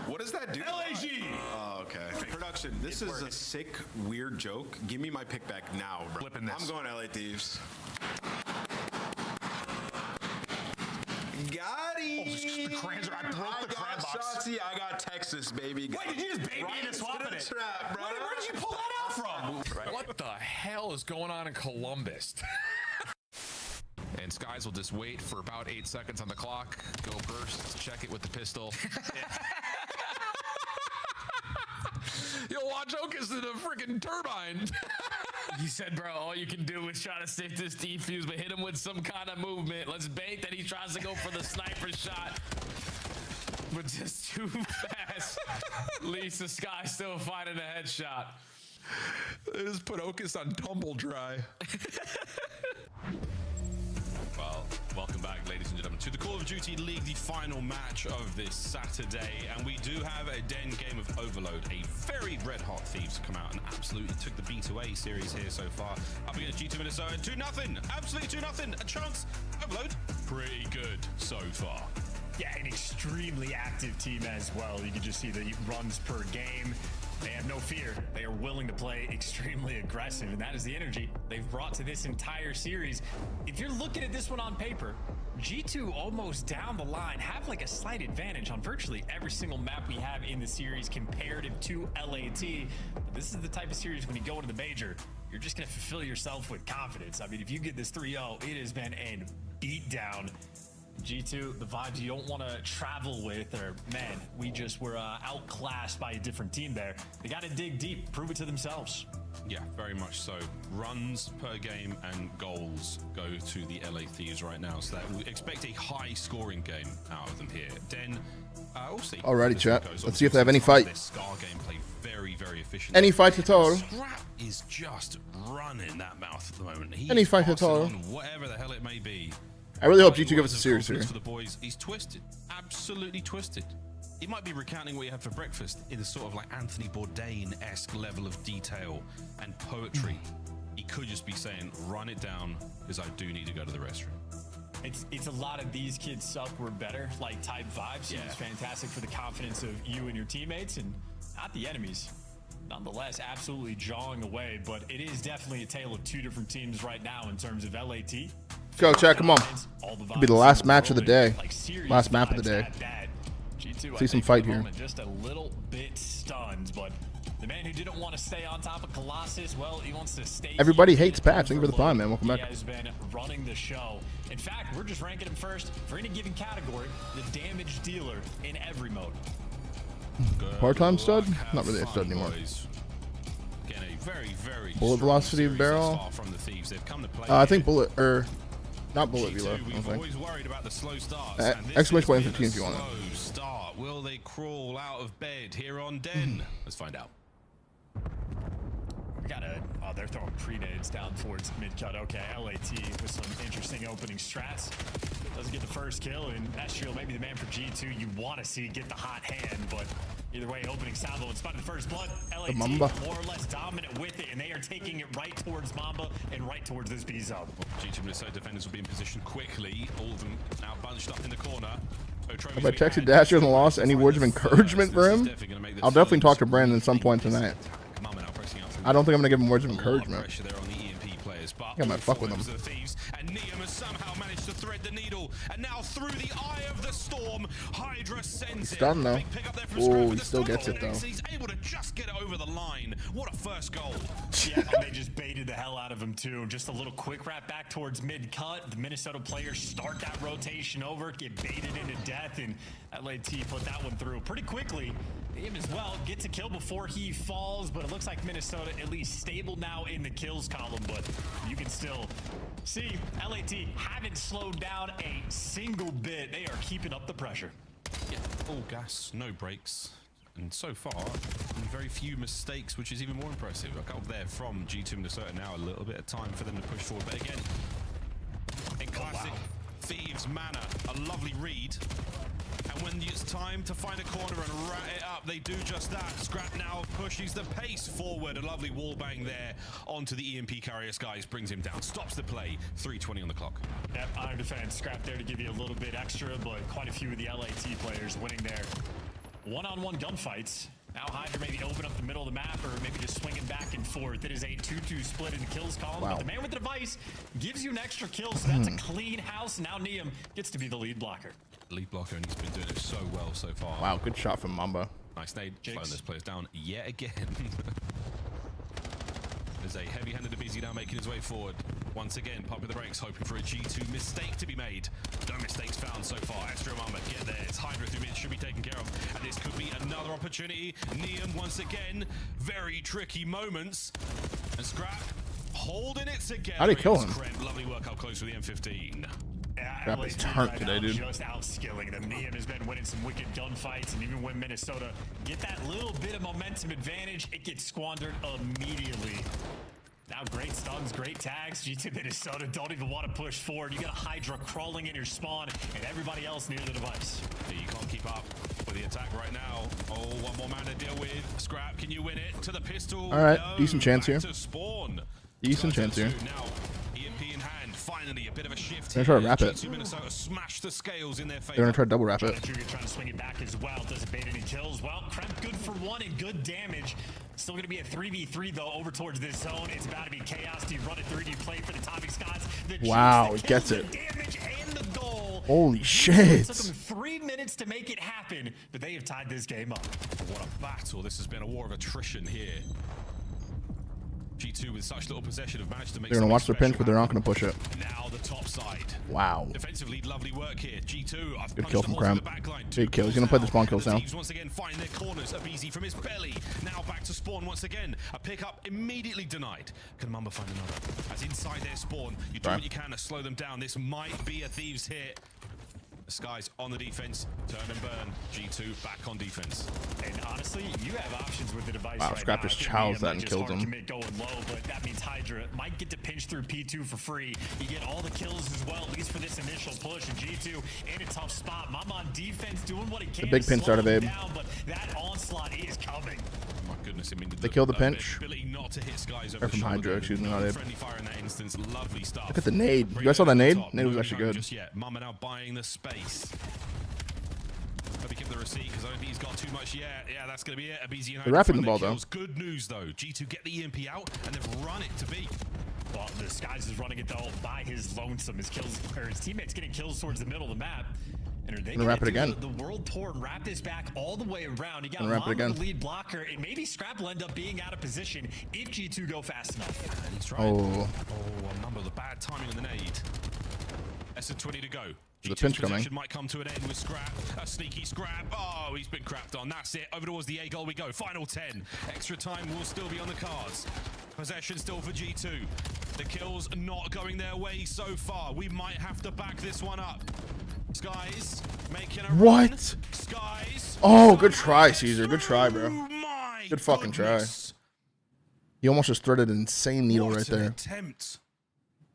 What does that do? LAG! Oh, okay. Production, this is a sick, weird joke. Give me my pick back now, bro. Flipping this. I'm going LA Thieves. Got him. Oh, the crayons are, I broke the crayon box. Shotzi, I got Texas, baby. Wait, did you just bait me into swapping it? Trap, bro. Where did you pull that out from? What the hell is going on in Columbus? And Skies will just wait for about 8 seconds on the clock, go burst, check it with the pistol. You'll watch Okus in a freaking turbine. You said, bro, all you can do is try to stick this defuse, but hit him with some kind of movement. Let's bait that he tries to go for the sniper shot, but just too fast. Leaves the Sky still finding a headshot. They just put Okus on tumble dry. Well, welcome back, ladies and gentlemen, to the Call of Duty League, the final match of this Saturday. And we do have a den game of Overload, a very red-hot Thieves come out and absolutely took the B2A series here so far. Up against G2 Minnesota, 2-0, absolutely 2-0. A chance, Overload, pretty good so far. Yeah, an extremely active team as well. You can just see the runs per game. They have no fear. They are willing to play extremely aggressive, and that is the energy they've brought to this entire series. If you're looking at this one on paper, G2 almost down the line have like a slight advantage on virtually every single map we have in the series comparative to LAT. But this is the type of series when you go into the major, you're just going to fulfill yourself with confidence. I mean, if you get this 3-0, it has been a beatdown. G2, the vibes you don't want to travel with, or man, we just were outclassed by a different team there. They got to dig deep, prove it to themselves. Yeah, very much so. Runs per game and goals go to the LA Thieves right now, so that we expect a high scoring game out of them here. Den, we'll see. Alrighty, chat. Let's see if they have any fight. This Scar gameplay very, very efficient. Any fight at all? Scrap is just running that mouth at the moment. Any fight at all? Whatever the hell it may be. I really hope G2 give us a series here. For the boys, he's twisted, absolutely twisted. He might be recounting what he had for breakfast in a sort of like Anthony Bourdain-esque level of detail and poetry. He could just be saying, run it down, because I do need to go to the restroom. It's a lot of these kids suck, we're better, like type vibes. Yeah. It's fantastic for the confidence of you and your teammates and not the enemies. Nonetheless, absolutely jawing away, but it is definitely a tale of two different teams right now in terms of LAT. Go, chat, come on. It'll be the last match of the day. Last map of the day. See some fight here. Just a little bit stunned, but the man who didn't want to stay on top of Colossus, well, he wants to stay. Everybody hates Patch. Thank you for the time, man. Welcome back. He has been running the show. In fact, we're just ranking him first for any given category, the damage dealer in every mode. Part-time stud? Not really a stud anymore. Again, a very, very bullet velocity of barrel. I think bullet, or not bullet velo. We've always worried about the slow starts. Exclamation point 15 if you want it. Slow start. Will they crawl out of bed here on Den? Let's find out. We got a, oh, they're throwing pre-nades down towards mid-cut. Okay, LAT with some interesting opening strats. Doesn't get the first kill, and Estriel may be the man for G2 you want to see get the hot hand, but either way, opening salvo in spite of the first blood. LAT more or less dominant with it, and they are taking it right towards Mamba and right towards this B zone. G2 Minnesota defenders will be in position quickly. All of them now bunched up in the corner. Have I texted Dasher in the loss? Any words of encouragement for him? I'll definitely talk to Brandon at some point tonight. I don't think I'm going to give him words of encouragement. I might fuck with him. And Neum has somehow managed to thread the needle, and now through the eye of the storm, Hydra sends it's done though. Oh, he still gets it though. He's able to just get it over the line. What a first goal. Yeah, and they just baited the hell out of him too. Just a little quick wrap back towards mid-cut. The Minnesota players start that rotation over, get baited into death, and LAT put that one through pretty quickly. Him as well gets a kill before he falls, but it looks like Minnesota at least stable now in the kills column, but you can still see LAT haven't slowed down a single bit. They are keeping up the pressure. Yeah, all gas, no brakes. And so far, very few mistakes, which is even more impressive. A couple there from G2 Minnesota now, a little bit of time for them to push forward. But again, in classic Thieves manner, a lovely read. And when it's time to find a corner and rat it up, they do just that. Scrap now pushes the pace forward. A lovely wall bang there onto the EMP carrier. Skies brings him down, stops the play. 3:20 on the clock. Yep, iron defense. Scrap there to give you a little bit extra, but quite a few of the LAT players winning their one-on-one gunfights. Now Hydra maybe open up the middle of the map, or maybe just swinging back and forth. It is a 2-2 split in the kills column, but the man with the device gives you an extra kill, so that's a clean house. Now Neum gets to be the lead blocker. Lead blocker, and he's been doing it so well so far. Wow, good shot from Mamba. Nice nade, slowing those players down yet again. There's a heavy-handed Abizi now making his way forward. Once again, pumping the brakes, hoping for a G2 mistake to be made. No mistakes found so far. Extra Mamba, get there. It's Hydra through mid, should be taken care of. And this could be another opportunity. Neum once again, very tricky moments. And Scrap holding it together. How'd he kill him? Lovely work up close with the M15. Got this turnt today, dude. Just outskilling them. Neum has been winning some wicked gunfights, and even when Minnesota get that little bit of momentum advantage, it gets squandered immediately. Now great stuns, great tags. G2 Minnesota don't even want to push forward. You got a Hydra crawling in your spawn and everybody else near the device. Yeah, you can't keep up with the attack right now. Oh, one more man to deal with. Scrap, can you win it? To the pistol. All right, No, decent chance here. to spawn. Decent chance here. Now, EMP in hand. Finally, a bit of a shift. They're gonna try to wrap it. G2 Minnesota smash the scales in their favor. They're gonna try to double wrap it. Trying to swing it back as well. Doesn't bait any kills. Well, Kremp good for one and good damage. Still going to be a 3v3 though over towards this zone. It's about to be chaos. Do you run it through? Do you play for the timing Scots? Wow, he gets it. Damage and the goal. Holy shit. It took them 3 minutes to make it happen, but they have tied this game up. What a battle. This has been a war of attrition here. G2 with such little possession have managed to make. They're gonna watch their pinch, but they're not gonna push it. Now the top side. Wow. Defensively, lovely work here. G2. I've Good kill from Cramp. Big kill. He's gonna play the spawn kills now. Once again, find their corners. Abizi from his belly. Now back to spawn once again. A pickup immediately denied. Can Mamba find another? As inside their spawn, you do what you can to slow them down. This might be a thieves hit. Skies on the defense, turn and burn. G2 back on defense. And honestly, you have options with the device. Wow, right Scrap now. just chows that and kills him. Commit going low, but that means Hydra might get to pinch through P2 for free. You get all the kills as well, at least for this initial push. And G2 in a tough spot. Mama on defense doing what he can. The big pinch started, babe. But that onslaught is coming. Oh my goodness, I mean, They killed the pinch. Not to hit Skies Or from Hydra, excuse me, not Abe. friendly fire in that instance. Lovely stuff. Look at the nade. You guys saw that nade? Nade was actually good. Just yet. Mama now buying the space. Let me give the receipt because I don't think he's got too much yet. Yeah, that's going to be it. Abizi and They're wrapping the ball though. Good news though. G2 get the EMP out and they've run it to B. Well, the Skies is running it though by his lonesome. His kills, or his teammates getting kills towards the middle of the map. And are they gonna wrap it again? The world tour and wrap this back all the way around. You got Mamba, the lead blocker, and maybe Scrap will end up being out of position if G2 go fast enough. And he's trying. Oh. Oh, Mamba, the bad timing on the nade. Less than 20 to go. There's a pinch coming. Might come to an end with Scrap. A sneaky Scrap. Oh, he's been crapped on. That's it. Over towards the A goal we go. Final 10. Extra time will still be on the cards. Possession still for G2. The kills not going their way so far. We might have to back this one up. Skies making a what? Run. Skies. Oh, good try, Caesar. Good try, bro. My good fucking try. He almost just threaded an insane needle right there. Attempt.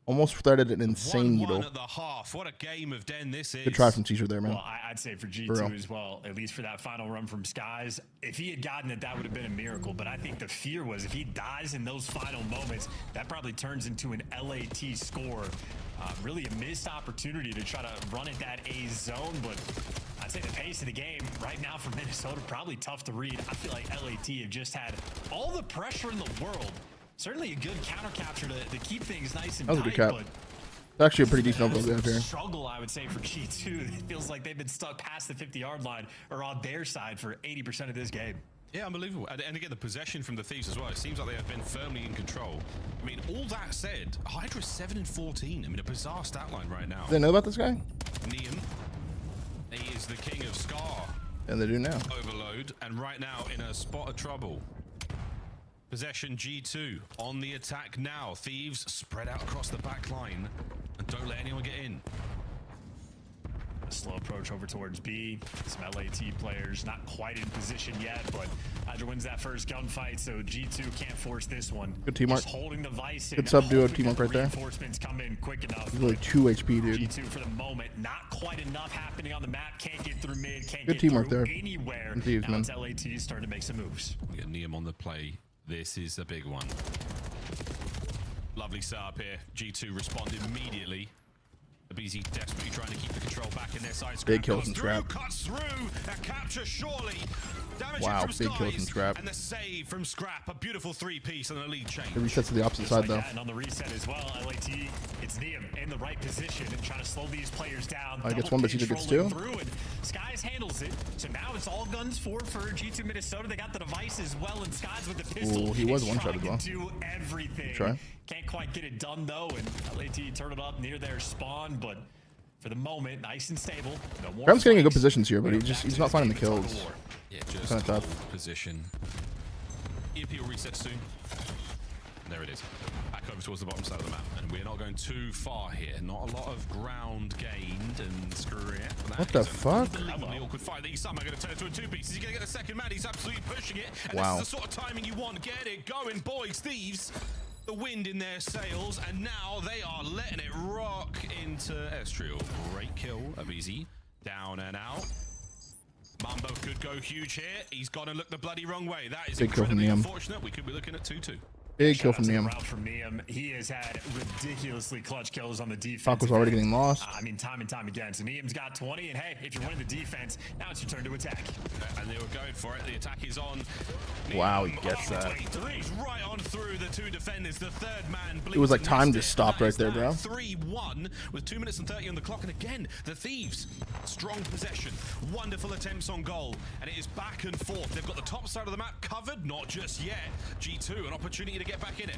Almost threaded an insane needle. At the half. What a game of Den this is. Good try from Caesar there, man. Well, I'd say for G2 as well, at least for that final run from Skies. If he had gotten it, that would have been a miracle. But I think the fear was if he dies in those final moments, that probably turns into an LAT score. Really a missed opportunity to try to run at that A zone. But I'd say the pace of the game right now for Minnesota, probably tough to read. I feel like LAT have just had all the pressure in the world. Certainly a good counter capture to keep things nice and that was tight. A good cap. It's actually a pretty decent overall they have here. Struggle, I would say, for G2. It feels like they've been stuck past the 50-yard line or on their side for 80% of this game. Yeah, unbelievable. And again, the possession from the Thieves as well. It seems like they have been firmly in control. I mean, all that said, Hydra's 7-14. I mean, a bizarre stat line right now. Do they know about this guy? Neum. He is the king of Scar. And they do now. Overload. And right now in a spot of trouble. Possession G2 on the attack now. Thieves spread out across the back line and don't let anyone get in. A slow approach over towards B. Some LAT players not quite in position yet, but Hydra wins that first gunfight, so G2 can't force this one. Good teamwork. Just holding the vice. Good sub duo teamwork right there. Reinforcements come in quick enough. He's really 2 HP, dude. G2 for the moment, not quite enough happening on the map. Can't get through mid. Can't good get teamwork through there. Anywhere. Thieves, now man. it's LAT starting to make some moves. We got Neum on the play. This is a big one. Lovely setup here. G2 respond immediately. Abizi desperately trying to keep the control back in their side. Big kills and Scrap. Cuts through. A capture surely. Damage wow, from big kills and Scrap. And the save from Scrap. A beautiful 3-piece and a lead change. It resets to the opposite side, though. And on the reset as well, LAT, it's Neum in the right position and trying to slow these players down. I guess one, but Caesar gets 2. Skies handles it. So now it's all guns forward for G2 Minnesota. They got the device as well, and Skies with the pistol. Ooh, he was one shot as well. Do everything. Try. Can't quite get it done though, and LAT turn it up near their spawn, but for the moment, nice and stable. No more. Graham's getting in good positions here, but he's not finding the kills. Yeah, just kind of tough. Position. EMP will reset soon. And there it is. Back over towards the bottom side of the map, and we're not going too far here. Not a lot of ground gained, and screw it. What the fuck? Unbelievably awkward fight. He's somehow going to turn it into a 2-piece. He's going to get the second man. He's absolutely pushing it. And wow. This is the sort of timing you want. Get it going, boys. Thieves. the wind in their sails, and now they are letting it rock into Estriel. Great kill of Easy. Down and out. Mambo could go huge here. He's got to look the bloody wrong way. That is incredibly unfortunate. We could be looking at 2-2. Big kill from Neum. He has had ridiculously clutch kills on the defense. Falcons already getting lost. I mean, time and time again. So Neum's got 20, and hey, if you're winning the defense, now it's your turn to attack. And they were going for it. The attack is on. Wow, he gets that. Right on through the two defenders. The third man. It was like time just stopped right there, bro. 3-1 with 2 minutes and 30 on the clock. And again, the Thieves, strong possession, wonderful attempts on goal, and it is back and forth. They've got the top side of the map covered, not just yet. G2, an opportunity to get back in it.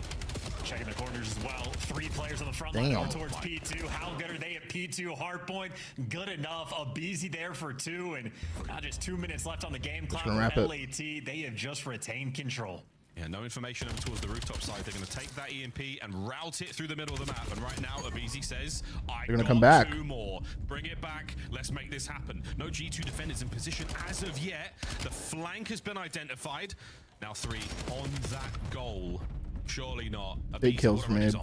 Checking the corners as well. 3 players on the front line going towards P2. How good are they at P2? Hardpoint, good enough. A Beezy there for 2, and now just 2 minutes left on the game clock for LAT. They have just retained control. Yeah, no information over towards the rooftop side. They're going to take that EMP and route it through the middle of the map. And right now, Abizi says, I They're going to come back. 2 more. Bring it back. Let's make this happen. No G2 defenders in position as of yet. The flank has been identified. Now 3 on that goal. Surely not. Big kills from mid.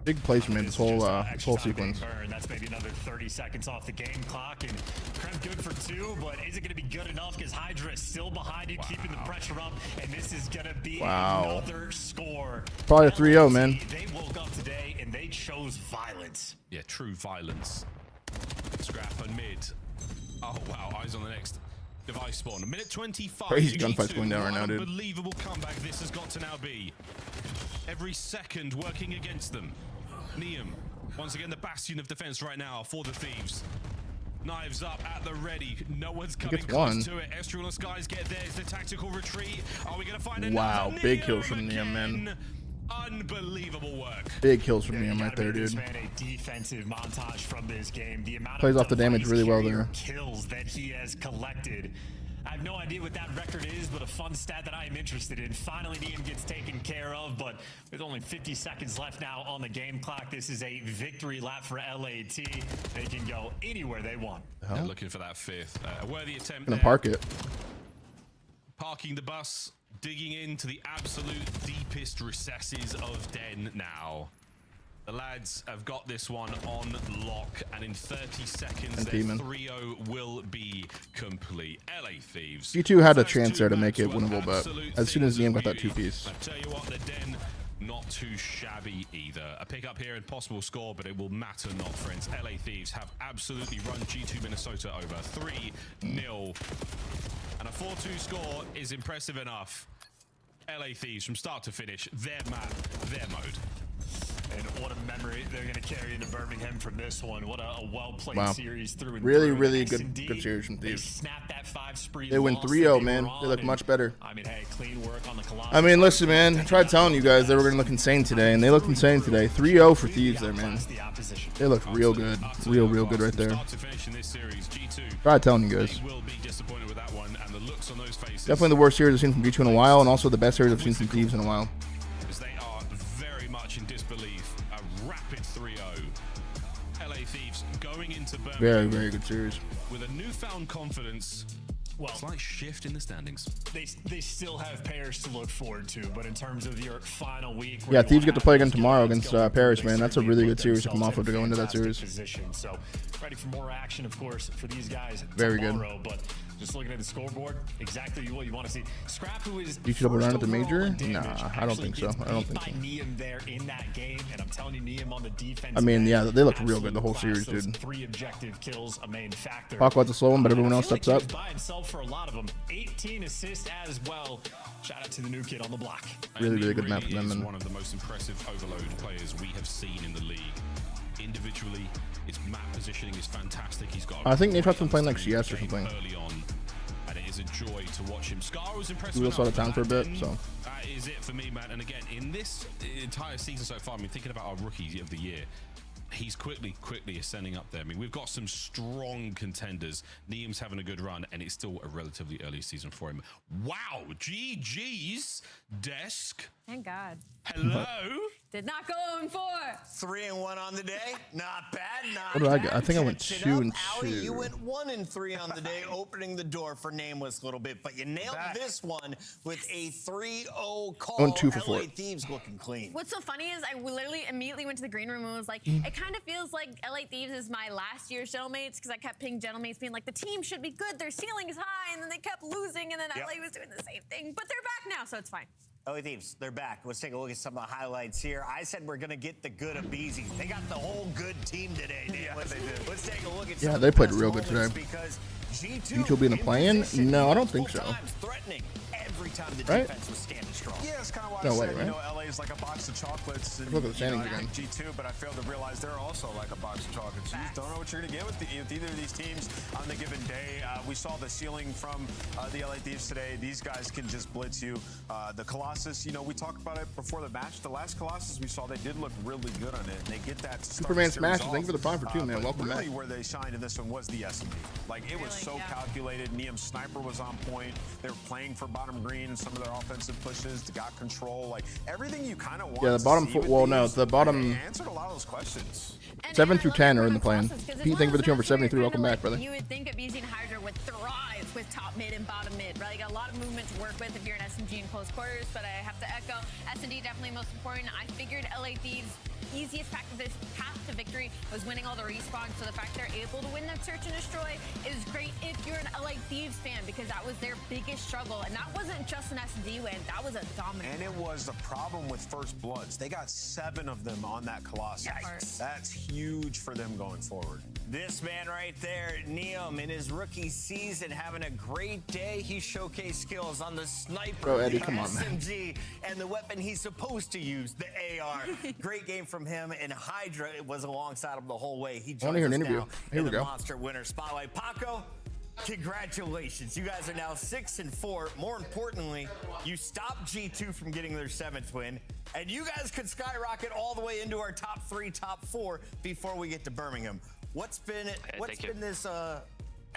Big plays from mid this whole sequence. That's maybe another 30 seconds off the game clock, and Krem good for 2, but is it going to be good enough? Because Hydra is still behind you, keeping the pressure up, and this is going to be another score. Probably a 3-0, man. They woke up today and they chose violence. Yeah, true violence. Scrap and mid. Oh wow, eyes on the next device spawn. Minute 25. Crazy gunfights going down right now, dude. Unbelievable comeback this has got to now be. Every second working against them. Neum, once again the bastion of defense right now for the Thieves. Knives up at the ready. No one's coming close to it. Estriel and Skies get theirs. The tactical retreat. Are we going to find another? Wow, big kills from Neum, man. Unbelievable work. Big kills from Neum right there, dude. A defensive montage from this game. The amount Plays off the damage really well there. Kills that he has collected. I have no idea what that record is, but a fun stat that I am interested in. Finally, Neum gets taken care of, but with only 50 seconds left now on the game clock, this is a victory lap for LAT. They can go anywhere they want. They're looking for that 5th. A worthy attempt Gonna there. park it. Parking the bus, digging into the absolute deepest recesses of Den now. The lads have got this one on lock, and in 30 seconds, their 3-0 will be complete. LA Thieves. G2 had a chance there to make it winnable, but as soon as Neum got that 2-piece. I tell you what, the Den, not too shabby either. A pick up here and possible score, but it will matter not, friends. LA Thieves have absolutely run G2 Minnesota over 3-0. And a 4-2 score is impressive enough. LA Thieves, from start to finish, their map, their mode. And what a memory they're going to carry into Birmingham from this one. What a well-played series through and really, through. Really good series from Thieves. They snapped that 5 spree. They win 3-0, man. They look much better. I mean, hey, clean work on the Colossus. I mean, listen, man. I tried telling you guys they were going to look insane today, and they looked insane today. 3-0 for Thieves there, man. They look real good. Real good right there. Tried telling you guys. Definitely the worst series I've seen from G2 in a while, and also the best series I've seen from Thieves in a while. They are very much in disbelief. A rapid 3-0. LA Thieves going into Birmingham. Very good series. With a newfound confidence. Well, slight shift in the standings. They still have Paris to look forward to, but in terms of your final week, yeah, Thieves get to play again tomorrow against Paris, man. That's a really good series to come off of to go into that series. So ready for more action, of course, for these guys tomorrow, good. But just looking at the scoreboard, exactly what you want to see. Scrap, who is you should double round at the major? Nah, I don't think so. I don't think so. Neum there in that game, and I'm telling you, Neum on the defense. I mean, yeah, they looked real good the whole series, dude. 3 objective kills, a main factor. Paco's a slow one, but everyone else steps up. By himself for a lot of them. 18 assists as well. Shout out to the new kid on the block. Really good map from them. And one of the most impressive overload players we have seen in the league. Individually, his map positioning is fantastic. He's got. I think Nate's been playing like CS or something. Early on, and it is a joy to watch him. Scar was impressive. We was out of town for a bit, so. That is it for me, man. And again, in this entire season so far, I mean, thinking about our rookie of the year, he's quickly ascending up there. I mean, we've got some strong contenders. Neum's having a good run, and it's still a relatively early season for him. Wow, GG's desk. Thank God. Hello. Did not go 0-4. 3-1 on the day. Not bad. Not What did I bad. get? I think I went Catching 2 up. and Allie, 2. you went 1-3 on the day, opening the door for Nameless a little bit, but you nailed this one with a 3-0 call. I went 2 for 4. LA Thieves looking clean. What's so funny is I literally immediately went to the green room and was like, it kind of feels like LA Thieves is my last year's Gentlemanmates because I kept pinging Gentlemanmates being like, the team should be good, their ceiling is high, and then they kept losing, and then LA was doing the same thing, but they're back now, so it's fine. LA Thieves, they're back. Let's take a look at some of the highlights here. I said we're going to get the good of Beezy. They got the whole good team today, Dan. Yeah, let's take a look at Yeah, they played real good today. G2 will be in the play-in? No, I don't think so. Threatening every time the Right? defense was standing strong. Yeah, it's kind of why No I way, said, right? you know, LA is like a box of chocolates. And, Look at the standings you know, I again. like G2, but I failed to realize they're also like a box of chocolates. You just don't know what you're going to get with either of these teams on the given day. We saw the ceiling from the LA Thieves today. These guys can just blitz you. The Colossus, you know, we talked about it before the match. The last Colossus we saw, they did look really good on it. And they get that to start Superman the series Smash. Thank you for the prime for 2, man. but Welcome really back. where they shined in this one was the SMD. Like, it was so calculated. Neum's sniper was on point. They were playing for bottom green. Some of their offensive pushes got control. Like, everything you kind of want. Yeah, the bottom to see with well, no, these, the bottom they answered a lot of those questions. 7 through 10 are in the plan. Pete, thank you for the 273. Welcome back, brother. You would think a BZ and Hydra would thrive with top mid and bottom mid, right? You got a lot of movement to work with if you're an SMG in close quarters, but I have to echo, S&D definitely most important. I figured LA Thieves' easiest path to victory was winning all the respawns, so the fact they're able to win that search and destroy is great if you're an LA Thieves fan, because that was their biggest struggle, and that wasn't just an S&D win, that was a dominant And it was the problem with First Bloods. They got 7 of them on that Colossus. Yikes. That's huge for them going forward. This man right there, Neum, in his rookie season, having a great day. He showcased skills on the sniper, Bro, Eddie, the come on, man. SMG, and the weapon he's supposed to use, the AR. Great game from him, and Hydra was alongside him the whole way. He I want to hear an joins us interview. now Here in we the go. Monster Winner Spotlight. Paco, congratulations. You guys are now 6-4. More importantly, you stopped G2 from getting their 7th win, and you guys could skyrocket all the way into our top 3, top 4 before we get to Birmingham. What's been this I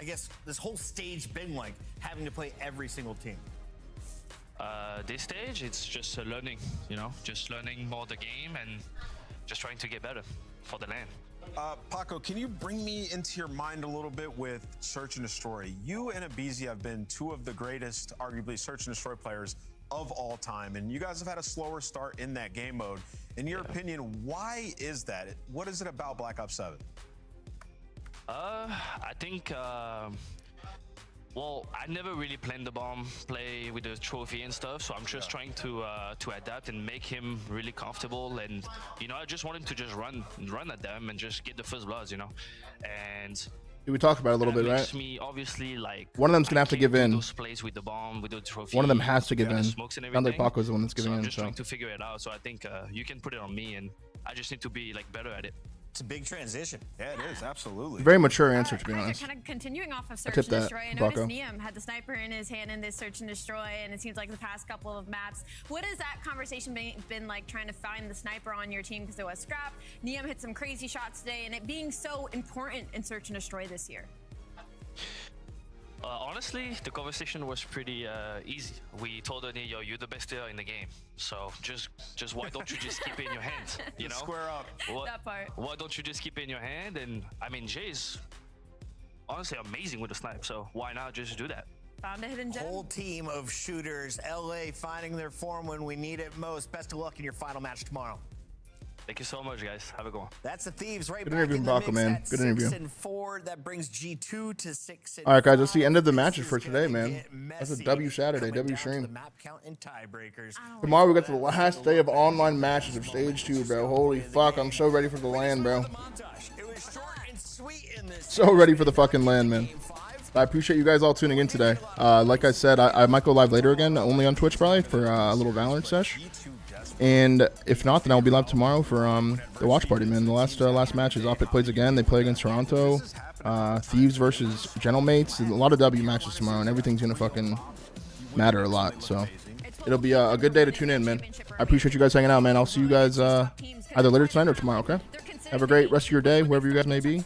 guess this whole stage been like, having to play every single team? This stage, it's just learning, you know, just learning more the game and just trying to get better for the land. Paco, can you bring me into your mind a little bit with Search and Destroy? You and Abizi have been 2 of the greatest, arguably, Search and Destroy players of all time, and you guys have had a slower start in that game mode. In your opinion, why is that? What is it about Black Ops 7? I think, well, I never really planned the bomb, play with the trophy and stuff, so I'm just trying to adapt and make him really comfortable. And, you know, I just want him to just run at them and just get the first bloods, you know. And We talked about it a little bit, makes right? me obviously like One of them's gonna have to give in. those plays with the bomb, with the trophy. One of them has to give with the in. smokes and Sounds like everything. Paco's the one that's giving so I'm in, just so. trying to figure it out. So I think you can put it on me, and I just need to be like better at it. It's a big transition. Yeah, it is, absolutely. Very mature answer, to be honest. Kind of continuing off of Search tip and that, Destroy, I noticed Paco. Neum had the sniper in his hand in this Search and Destroy, and it seems like the past couple of maps. What has that conversation been like, trying to find the sniper on your team, because it was scrapped? Neum hit some crazy shots today, and it being so important in Search and Destroy this year. Honestly, the conversation was pretty easy. We told her, yo, you're the best player in the game. So just why don't you just keep it in your hand? You know, square up. That part. Why don't you just keep it in your hand? And I mean, Jay's honestly amazing with the snipe. So why not just do that? Found a hidden gem. Whole team of shooters, LA finding their form when we need it most. Best of luck in your final match tomorrow. Thank you so much, guys. Have a good one. That's the Thieves right Good back interview, in the Paco, mix man. at Good interview. 6-4. That brings G2 to 6-5. All right, guys, that's the end of the matches for today, man. That's a W Saturday, Coming W down to stream. the map count and tiebreakers. Tomorrow we got the last day of online matches of Stage 2, bro. Holy fuck, I'm so ready for the land, bro. It was short and sweet in this. So ready for the fucking land, man. I appreciate you guys all tuning in today. Like I said, I might go live later again, only on Twitch probably, for a little Valorant sesh. And if not, then I'll be live tomorrow for the watch party, man. The last match is OpTic plays again. They play against Toronto. Thieves versus Gentlemanmates. A lot of W matches tomorrow, and everything's gonna fucking matter a lot. So it'll be a good day to tune in, man. I appreciate you guys hanging out, man. I'll see you guys either later tonight or tomorrow. Okay. Have a great rest of your day, wherever you guys may be.